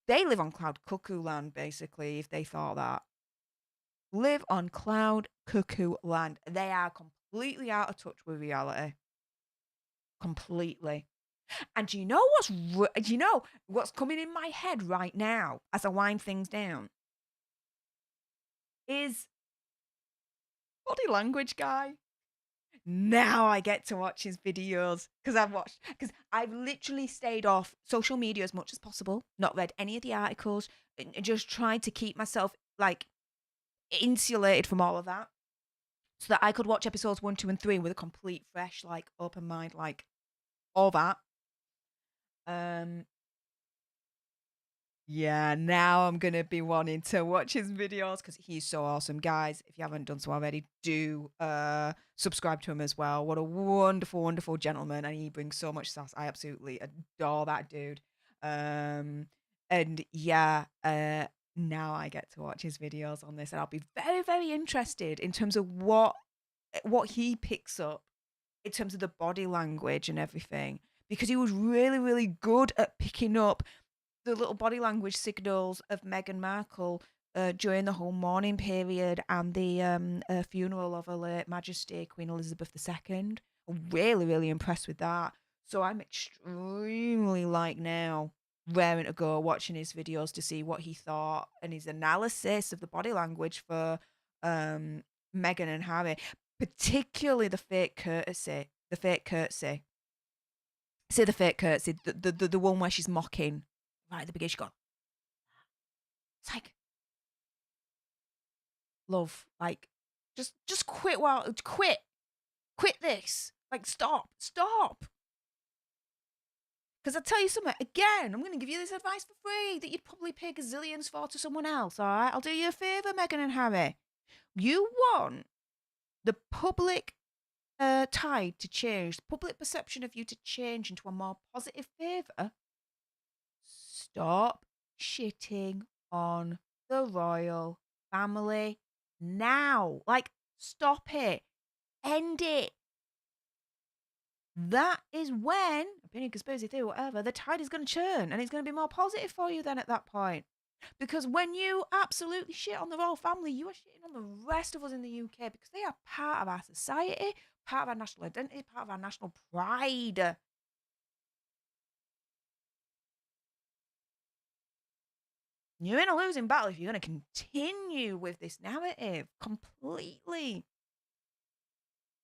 they live on cloud cuckoo land, basically, if they thought that. Live on cloud cuckoo land. They are completely out of touch with reality. Completely. And do you know what's coming in my head right now as I wind things down? Is body language guy. Now I get to watch his videos because I've literally stayed off social media as much as possible, not read any of the articles, and just tried to keep myself like insulated from all of that so that I could watch episodes 1, 2, and 3 with a complete fresh, like, open mind, like all that. Yeah, now I'm gonna be wanting to watch his videos because he's so awesome, guys. If you haven't done so already, do subscribe to him as well. What a wonderful, wonderful gentleman, and he brings so much sass. I absolutely adore that dude. And yeah, now I get to watch his videos on this, and I'll be very, very interested in terms of what he picks up in terms of the body language and everything, because he was really, really good at picking up the little body language signals of Meghan Markle during the whole mourning period and the funeral of Her late Majesty Queen Elizabeth II. I'm really, really impressed with that. So I'm extremely now raring to go watching his videos to see what he thought and his analysis of the body language for Meghan and Harry, particularly the fake curtsy. The fake curtsy. Say the fake curtsy, the one where she's mocking right at the beginning. She got, it's like, love, like, just quit quit this. Like, stop. Because I tell you something, again, I'm going to give you this advice for free that you'd probably pay gazillions for to someone else, all right? I'll do you a favour, Meghan and Harry. You want the public tide to change, the public perception of you to change into a more positive favour. Stop shitting on the royal family now. Like, stop it. End it. That is when, opinion, conspiracy theory, whatever, the tide is going to churn and it's going to be more positive for you then at that point. Because when you absolutely shit on the royal family, you are shitting on the rest of us in the UK because they are part of our society, part of our national identity, part of our national pride. You're in a losing battle if you're going to continue with this narrative completely.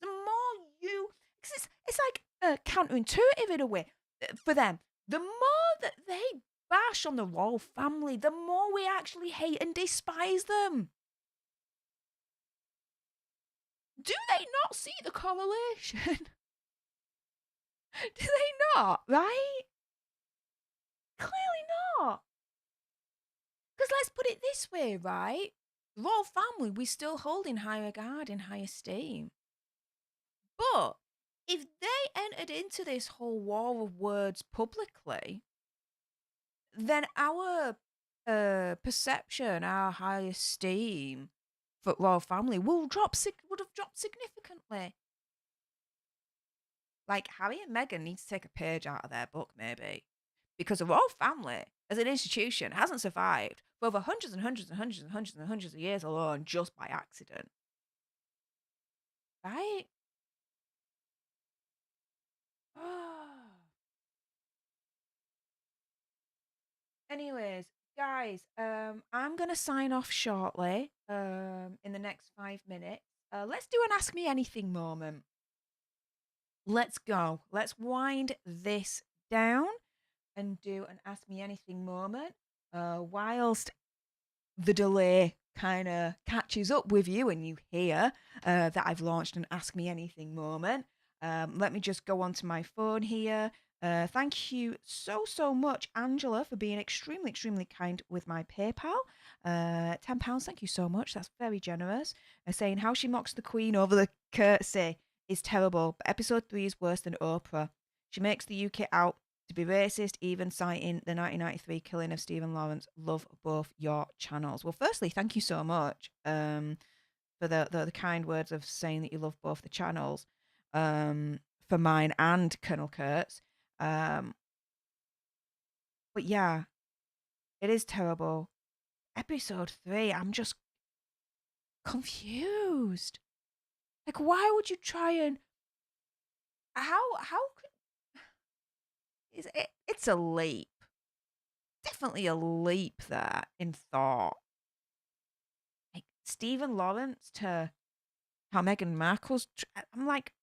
The more you, because it's like counterintuitive in a way for them. The more that they bash on the royal family, the more we actually hate and despise them. Do they not see the correlation? Do they not, right? Clearly not. Because let's put it this way, right? The royal family we still hold in high regard, in high esteem. But if they entered into this whole war of words publicly, then our perception, our high esteem for royal family would have dropped significantly. Like Harry and Meghan need to take a page out of their book, maybe, because the royal family as an institution hasn't survived for over hundreds and hundreds and hundreds and hundreds and hundreds of years alone just by accident. Right? Anyways, guys, I'm gonna sign off shortly. In the next 5 minutes. Let's do an Ask Me Anything moment. Let's go. Let's wind this down and do an Ask Me Anything moment. Whilst the delay kind of catches up with you and you hear that I've launched an Ask Me Anything moment. Let me just go onto my phone here. Thank you so much, Angela, for being extremely kind with my PayPal. £10, thank you so much. That's very generous. Saying how she mocks the Queen over the curtsy is terrible, but episode 3 is worse than Oprah. She makes the UK out to be racist, even citing the 1993 killing of Stephen Lawrence. Love both your channels. Well, firstly, thank you so much for the kind words of saying that you love both the channels, for mine and Colonel Kurt's. But yeah, it is terrible. Episode 3, I'm just confused. Like, why would you try and how could it's a leap. Definitely a leap there in thought. Like Stephen Lawrence to how Meghan Markle's I'm like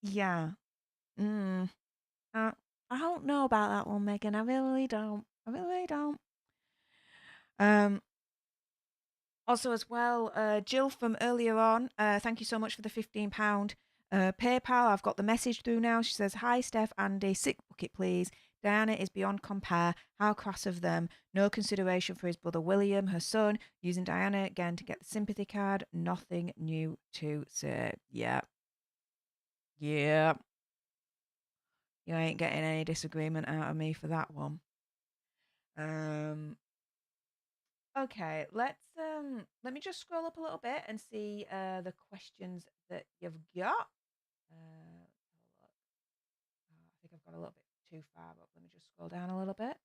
yeah. I don't know about that one, Meghan. I really don't. Also, as well, Jill from earlier on, thank you so much for the £15 PayPal. I've got the message through now. She says, "Hi, Steph, Andy, sick bucket, please. Diana is beyond compare. How crass of them. No consideration for his brother William, her son, using Diana again to get the sympathy card. Nothing new to say." Yeah. You ain't getting any disagreement out of me for that one. Okay, let me just scroll up a little bit and see the questions that you've got. I think I've got a little bit too far up. Let me just scroll down a little bit.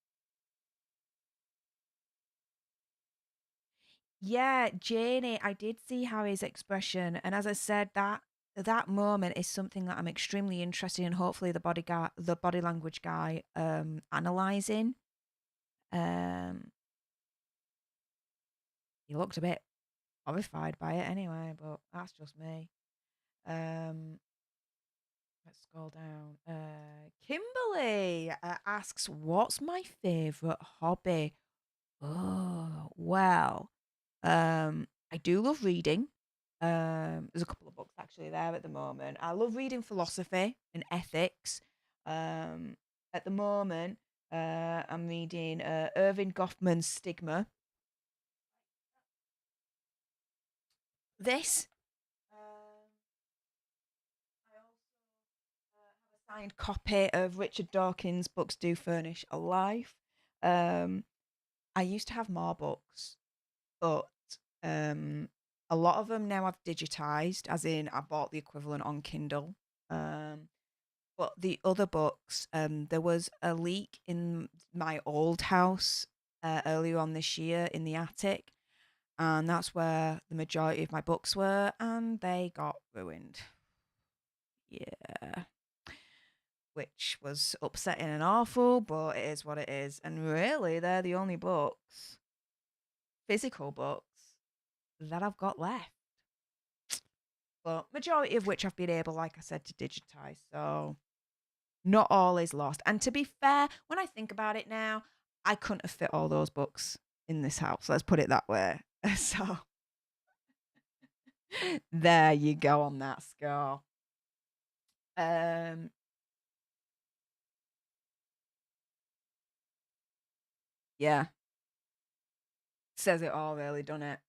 Yeah, Janie, I did see Harry's expression, and as I said, that moment is something that I'm extremely interested in. Hopefully, the body language guy, analyzing. He looked a bit horrified by it anyway, but that's just me. Let's scroll down. Kimberly asks, "What's my favorite hobby?" Oh, well, I do love reading. There's a couple of books actually there at the moment. I love reading philosophy and ethics. At the moment, I'm reading Irving Goffman's Stigma. This. I also have a signed copy of Richard Dawkins' Books Do Furnish a Life. I used to have more books, but a lot of them now I've digitized, as in I bought the equivalent on Kindle. But the other books, there was a leak in my old house earlier on this year in the attic, and that's where the majority of my books were, and they got ruined. Yeah. Which was upsetting and awful, but it is what it is. And really, they're the only books, physical books, that I've got left. But majority of which I've been able, like I said, to digitize. So not all is lost. And to be fair, when I think about it now, I couldn't have fit all those books in this house. Let's put it that way. So there you go on that score. Yeah. Says it all, really, doesn't it?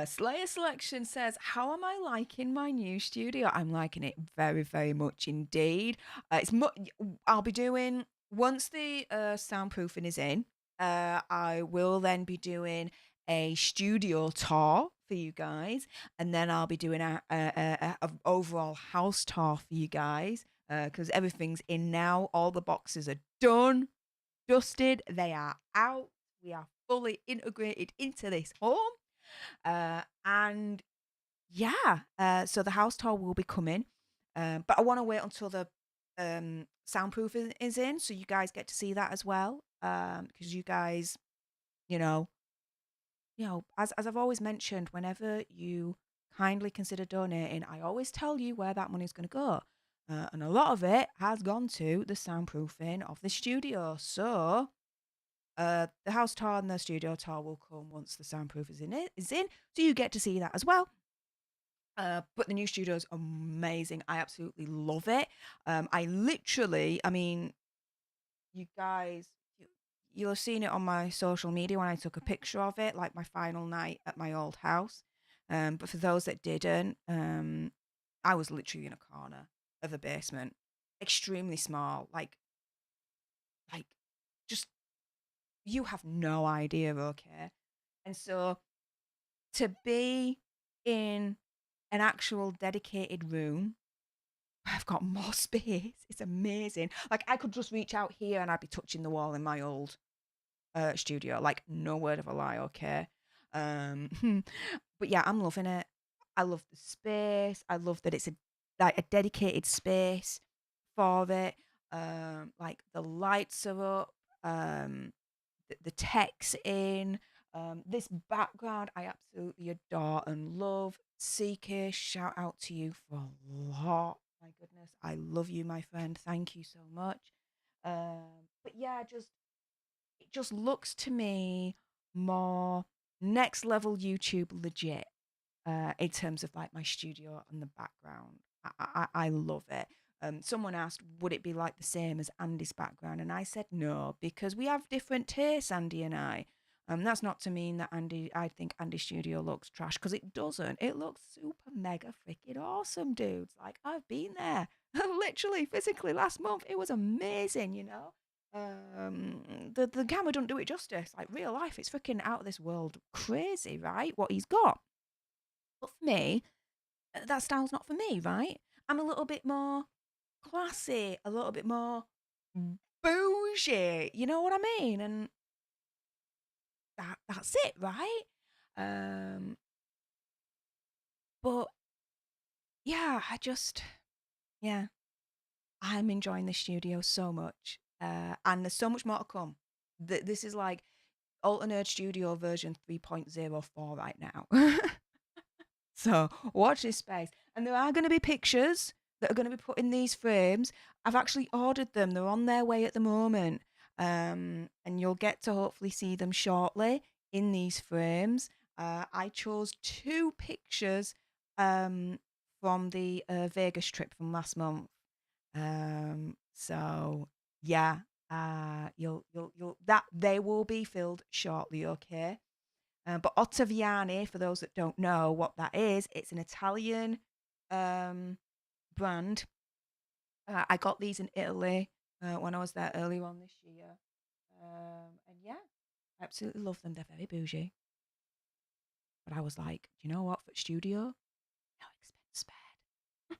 Slayer Selection says, "How am I liking my new studio?" I'm liking it very much indeed. I'll be doing once the soundproofing is in, I will then be doing a studio tour for you guys, and then I'll be doing a overall house tour for you guys because everything's in now. All the boxes are done, dusted, they are out. We are fully integrated into this home, and yeah, so the house tour will be coming, but I want to wait until the soundproof is in, so you guys get to see that as well. Because you guys, you know, as I've always mentioned, whenever you kindly consider donating, I always tell you where that money's going to go, and a lot of it has gone to the soundproofing of the studio. So, the house tour and the studio tour will come once the soundproof is in. So you get to see that as well. But the new studio is amazing. I absolutely love it. I mean, you guys, you'll have seen it on my social media when I took a picture of it, like my final night at my old house. But for those that didn't, I was literally in a corner of the basement, extremely small, like just you have no idea, okay? And so to be in an actual dedicated room, I've got more space. It's amazing. Like I could just reach out here and I'd be touching the wall in my old studio. Like no word of a lie, okay? But yeah, I'm loving it. I love the space. I love that it's a dedicated space for it. Like the lights are up. The tech's in. This background I absolutely adore and love. CK, shout out to you for a lot. My goodness, I love you, my friend. Thank you so much. But yeah, it just looks to me more next level YouTube legit in terms of like my studio and the background. I love it. Someone asked, would it be like the same as Andy's background? And I said no, because we have different tastes, Andy and I. That's not to mean that I think Andy's studio looks trash, because it doesn't. It looks super mega freaking awesome, dudes. Like I've been there, literally, physically last month. It was amazing, you know. The camera don't do it justice. Like real life, it's freaking out of this world crazy, right? What he's got. But for me, that style's not for me, right? I'm a little bit more classy, a little bit more bougie. You know what I mean? And that's it, right? Um, but yeah, yeah, I'm enjoying the studio so much, and there's so much more to come. This is like Alter Nerd Studio version 3.04 right now. So watch this space. And there are going to be pictures that are going to be put in these frames. I've actually ordered them. They're on their way at the moment. And you'll get to hopefully see them shortly in these frames. I chose 2 pictures from the Vegas trip from last month. So yeah, you'll that they will be filled shortly, okay? But Ottaviani, for those that don't know what that is, it's an Italian brand. I got these in Italy when I was there earlier on this year. And yeah, I absolutely love them. They're very bougie. But I was like, do you know what? For studio, no expense spared.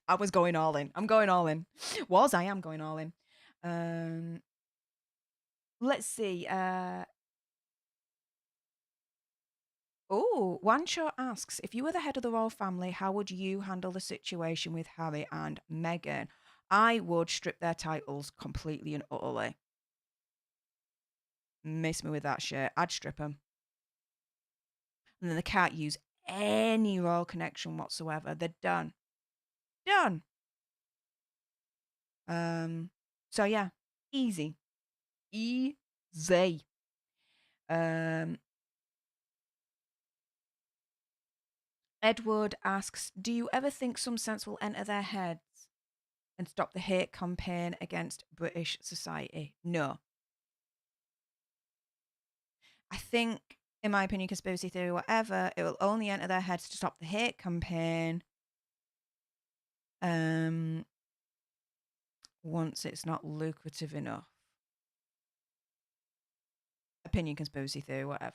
I was going all in. I'm going all in. I am going all in. Let's see. Oh, Wancho asks, if you were the head of the royal family, how would you handle the situation with Harry and Meghan? I would strip their titles completely and utterly. Miss me with that shit. I'd strip them. And then they can't use any royal connection whatsoever. They're done. Done. So yeah, easy. Easy. Edward asks, do you ever think some sense will enter their heads and stop the hate campaign against British society? No. I think, in my opinion, conspiracy theory, whatever, it will only enter their heads to stop the hate campaign once it's not lucrative enough. Opinion conspiracy theory, whatever.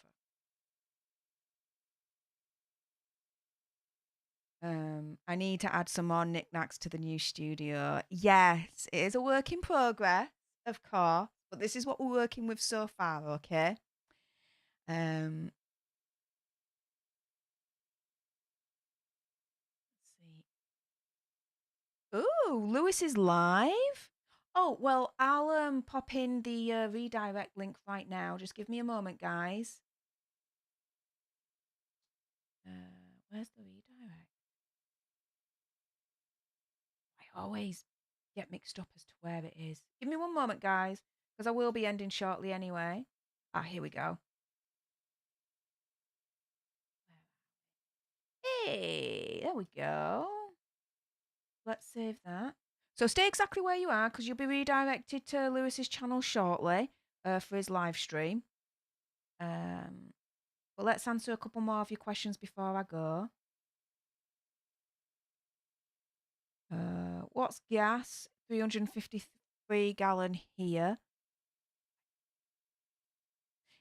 I need to add some more knickknacks to the new studio. Yes, it is a work in progress, of course, but this is what we're working with so far, okay? Let's see. Ooh, Lewis is live. Oh, well, I'll pop in the redirect link right now. Just give me a moment, guys. Where's the redirect? I always get mixed up as to where it is. Give me one moment, guys, because I will be ending shortly anyway. Ah, here we go. Hey, there we go. Let's save that. So stay exactly where you are because you'll be redirected to Lewis's channel shortly for his live stream. But let's answer a couple more of your questions before I go. What's gas? 353 gallon here.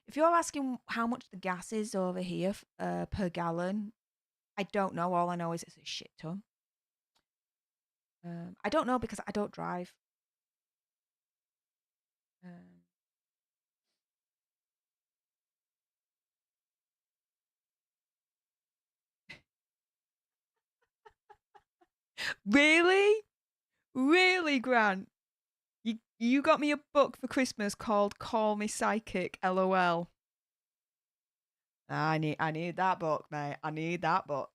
If you're asking how much the gas is over here per gallon, I don't know. All I know is it's a shit ton. I don't know because I don't drive. Really? Really, Grant? You got me a book for Christmas called Call Me Psychic, LOL. I need that book, mate. I need that book.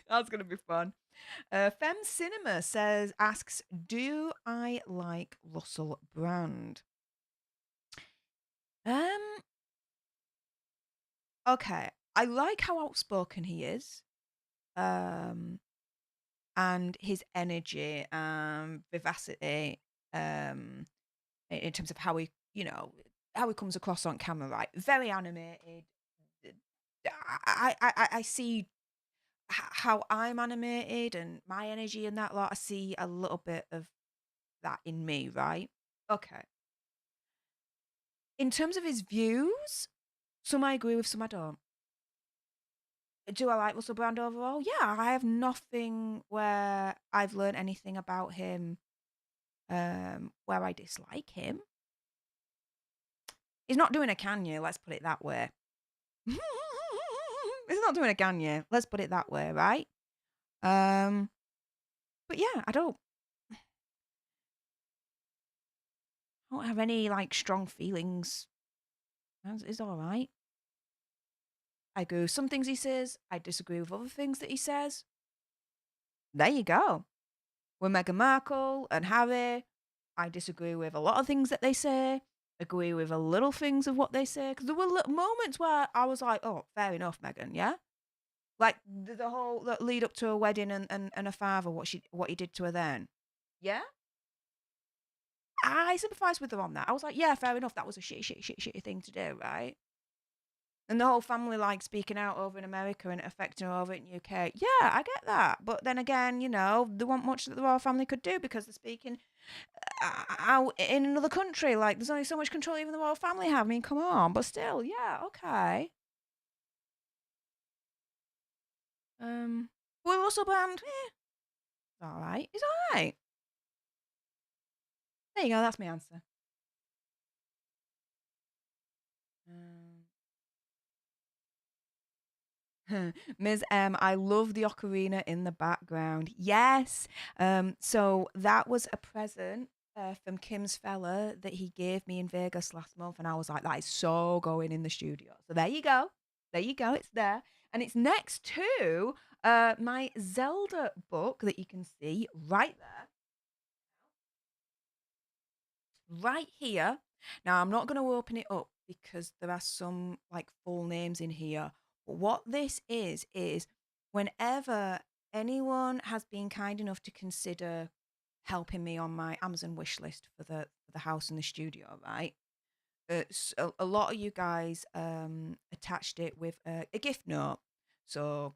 That's gonna be fun. Fem Cinema asks, do I like Russell Brand? Okay. I like how outspoken he is. And his energy, vivacity, in terms of how he, how he comes across on camera, right? Very animated. I see how I'm animated and my energy and that lot. I see a little bit of that in me, right? Okay. In terms of his views, some I agree with, some I don't. Do I like Russell Brand overall? Yeah, I have nothing where I've learned anything about him where I dislike him. He's not doing a Kanye, let's put it that way. He's not doing a Kanye, let's put it that way, right? But yeah, I don't have any like strong feelings. It's all right. I agree with some things he says. I disagree with other things that he says. There you go. With Meghan Markle and Harry, I disagree with a lot of things that they say. Agree with a little things of what they say. Because there were moments where I was like, oh, fair enough, Meghan, yeah? Like the whole lead up to a wedding and her father, what he did to her then. Yeah? I sympathise with her on that. I was like, yeah, fair enough. That was a shitty thing to do, right? And the whole family like speaking out over in America and affecting her over in UK. Yeah, I get that. But then again, there wasn't much that the royal family could do because they're speaking out in another country. Like, there's only so much control even the royal family have. I mean, come on. But still, yeah, okay. Will Russell Brand, all right. He's all right. There you go. That's my answer. Ms. M, I love the ocarina in the background. Yes. So that was a present from Kim's fella that he gave me in Vegas last month, and I was like, that is so going in the studio. So there you go. There you go. It's there. And it's next to my Zelda book that you can see right there. Right here. Now, I'm not going to open it up because there are some like full names in here. But what this is whenever anyone has been kind enough to consider helping me on my Amazon wish list for the house and the studio, right? A lot of you guys attached it with a gift note. So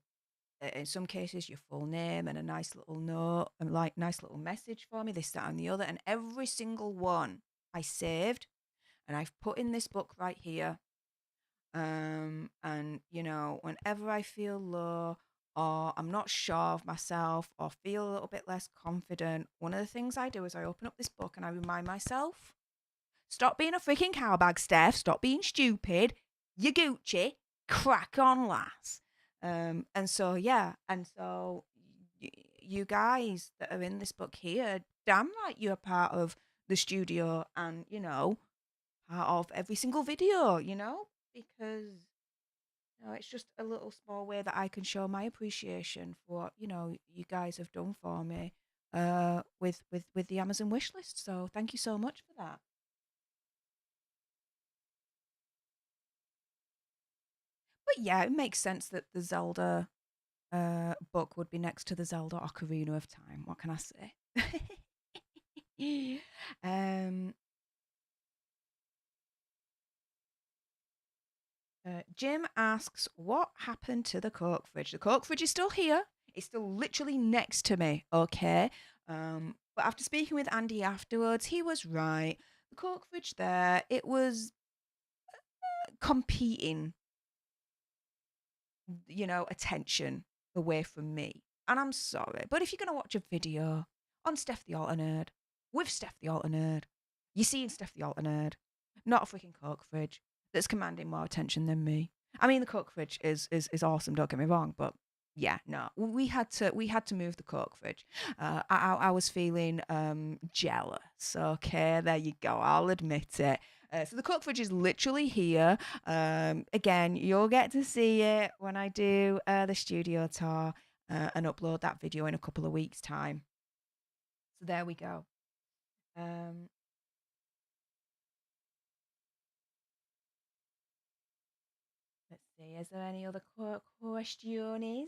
in some cases your full name and a nice little note and like nice little message for me, this, that, and the other. And every single one I saved and I've put in this book right here. And you know, whenever I feel low or I'm not sure of myself or feel a little bit less confident, one of the things I do is I open up this book and I remind myself, stop being a freaking cowbag, Steph. Stop being stupid. You're Gucci. Crack on, lass. And so, yeah. And so, you guys that are in this book here, damn right you're part of the studio and, you know, part of every single video, you know, because, you know, it's just a little small way that I can show my appreciation for what, you know, you guys have done for me with the Amazon wish list. So thank you so much for that. But yeah, it makes sense that the Zelda book would be next to the Zelda Ocarina of Time. What can I say? Jim asks, what happened to the Coke fridge? The Coke fridge is still here. It's still literally next to me, okay? But after speaking with Andy afterwards, he was right. The Coke fridge there, it was competing, you know, attention away from me. And I'm sorry, but if you're going to watch a video on Stef the Alter Nerd, with Stef the Alter Nerd, you're seeing Stef the Alter Nerd, not a freaking Coke fridge that's commanding more attention than me. I mean, the Coke fridge is awesome, don't get me wrong, but yeah, no, we had to move the Coke fridge. I was feeling jealous. Okay, there you go. I'll admit it. So the Coke fridge is literally here. Again, you'll get to see it when I do the studio tour and upload that video in a couple of weeks' time. So there we go. Let's see. Is there any other questions?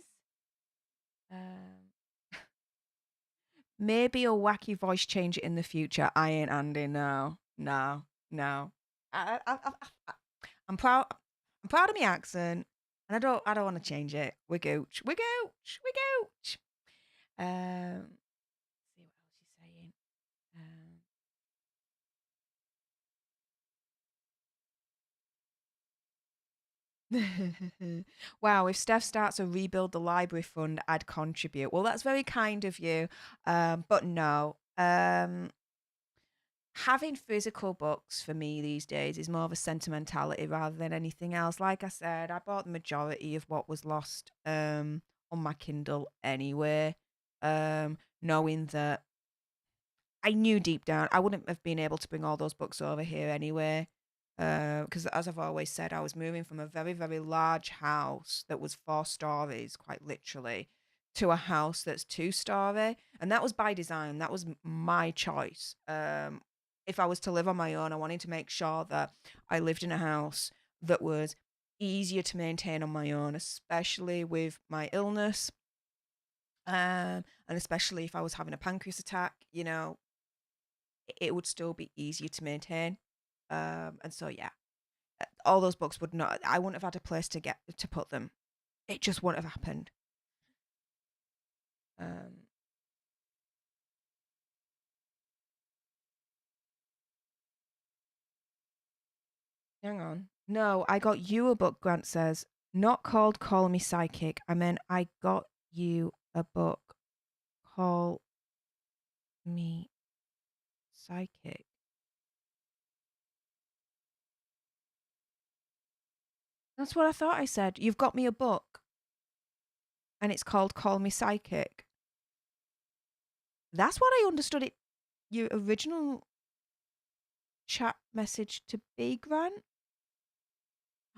Maybe a wacky voice change in the future. I ain't Andy. No. I'm proud. I'm proud of my accent, and I don't want to change it. We're gooch. See what else you're saying. Wow, if Steph starts a rebuild the library fund, I'd contribute. Well, that's very kind of you. But no. Having physical books for me these days is more of a sentimentality rather than anything else. Like I said, I bought the majority of what was lost on my Kindle anyway. Knowing that I knew deep down I wouldn't have been able to bring all those books over here anyway. Because as I've always said, I was moving from a very, very large house that was 4 stories, quite literally, to a house that's 2-story. And that was by design. That was my choice. If I was to live on my own, I wanted to make sure that I lived in a house that was easier to maintain on my own, especially with my illness. And especially if I was having a pancreas attack, you know, it would still be easier to maintain. And so, yeah, all those books would not, I wouldn't have had a place to put them. It just wouldn't have happened. Hang on. No, I got you a book, Grant says. Not called Call Me Psychic. I meant I got you a book. Call Me Psychic. That's what I thought I said. You've got me a book. And it's called Call Me Psychic. That's what I understood it. Your original chat message to be, Grant.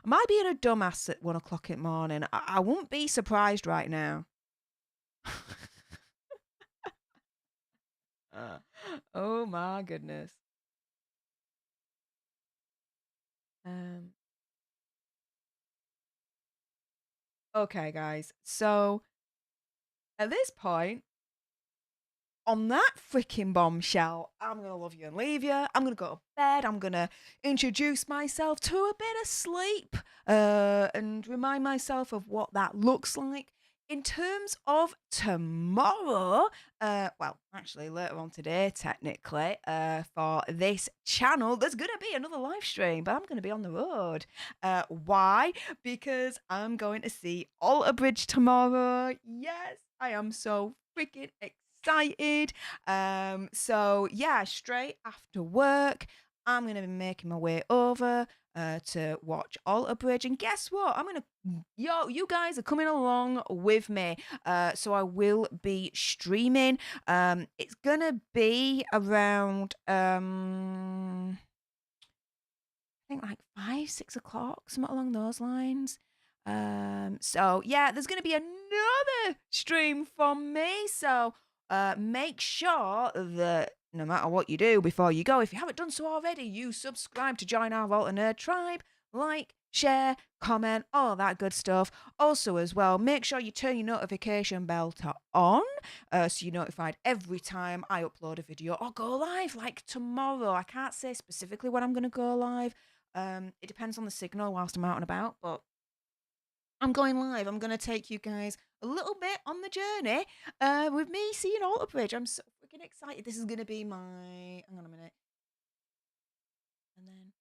Am I being a dumbass at 1 o'clock in the morning? I wouldn't be surprised right now. Oh my goodness. Okay, guys. So at this point, on that freaking bombshell, I'm going to love you and leave you. I'm going to go to bed. I'm going to introduce myself to a bit of sleep and remind myself of what that looks like. in terms of tomorrow, well, actually later on today, technically, for this channel, there's gonna be another live stream, but I'm gonna be on the road. Why? Because I'm going to see Alter Bridge tomorrow. Yes, I am so freaking excited. So yeah, straight after work, I'm gonna be making my way over to watch Alter Bridge. And guess what? You guys are coming along with me. So I will be streaming. It's gonna be around I think like 5, 6 o'clock, something along those lines. So yeah, there's gonna be another stream from me. So make sure that no matter what you do before you go, if you haven't done so already, you subscribe to join our Alter Nerd tribe. Like, share, comment, all that good stuff. Also, as well, make sure you turn your notification bell to on, so you're notified every time I upload a video or go live. Like tomorrow, I can't say specifically when I'm going to go live. It depends on the signal whilst I'm out and about, but I'm going live. I'm going to take you guys a little bit on the journey with me seeing Alter Bridge. I'm so freaking excited. This is going to be my... Hang on a minute. And then...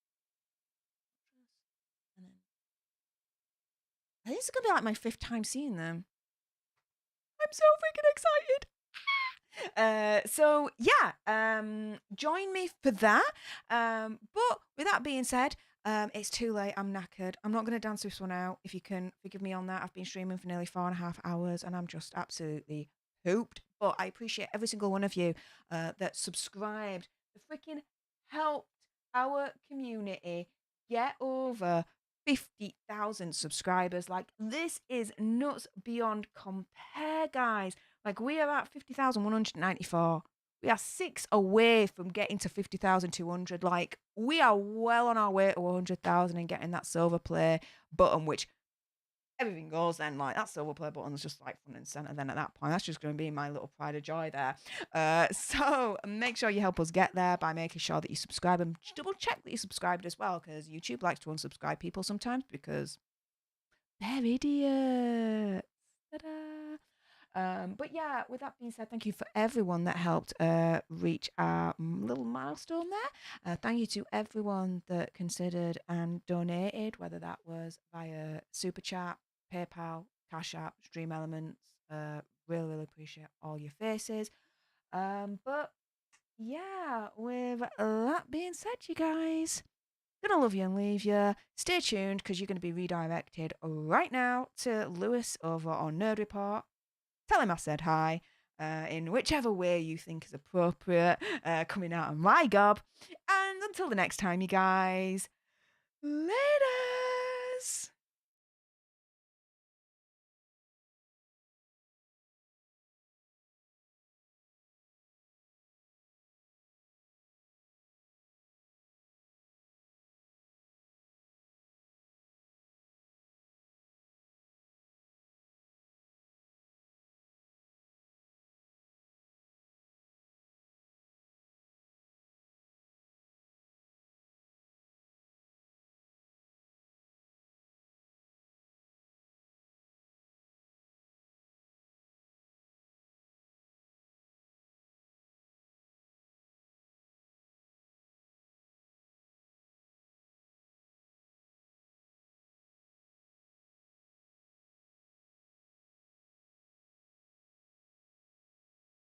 I think this is going to be like my 5th time seeing them. I'm so freaking excited. So yeah, join me for that. But with that being said, it's too late. I'm knackered. I'm not going to dance this one out. If you can forgive me on that. I've been streaming for nearly 4.5 hours and I'm just absolutely pooped. But I appreciate every single one of you that subscribed. The freaking helped our community get over 50,000 subscribers. Like, this is nuts beyond compare, guys. Like, we are at 50,194. We are 6 away from getting to 50,200. Like, we are well on our way to 100,000 and getting that silver play button, which everything goes then. Like, that silver play button's just like front and center. Then at that point, that's just going to be my little pride of joy there. So make sure you help us get there by making sure that you subscribe and double check that you subscribed as well, because YouTube likes to unsubscribe people sometimes because they're idiots. Ta-da. But yeah, with that being said, thank you for everyone that helped reach our little milestone there. Thank you to everyone that considered and donated, whether that was via Super Chat, PayPal, Cash App, Stream Elements. Really, really appreciate all your faces. But yeah, with that being said, you guys, gonna love you and leave you. Stay tuned because you're going to be redirected right now to Lewis over on Nerd Report. Tell him I said hi in whichever way you think is appropriate, coming out of my gob. And until the next time, you guys, laters!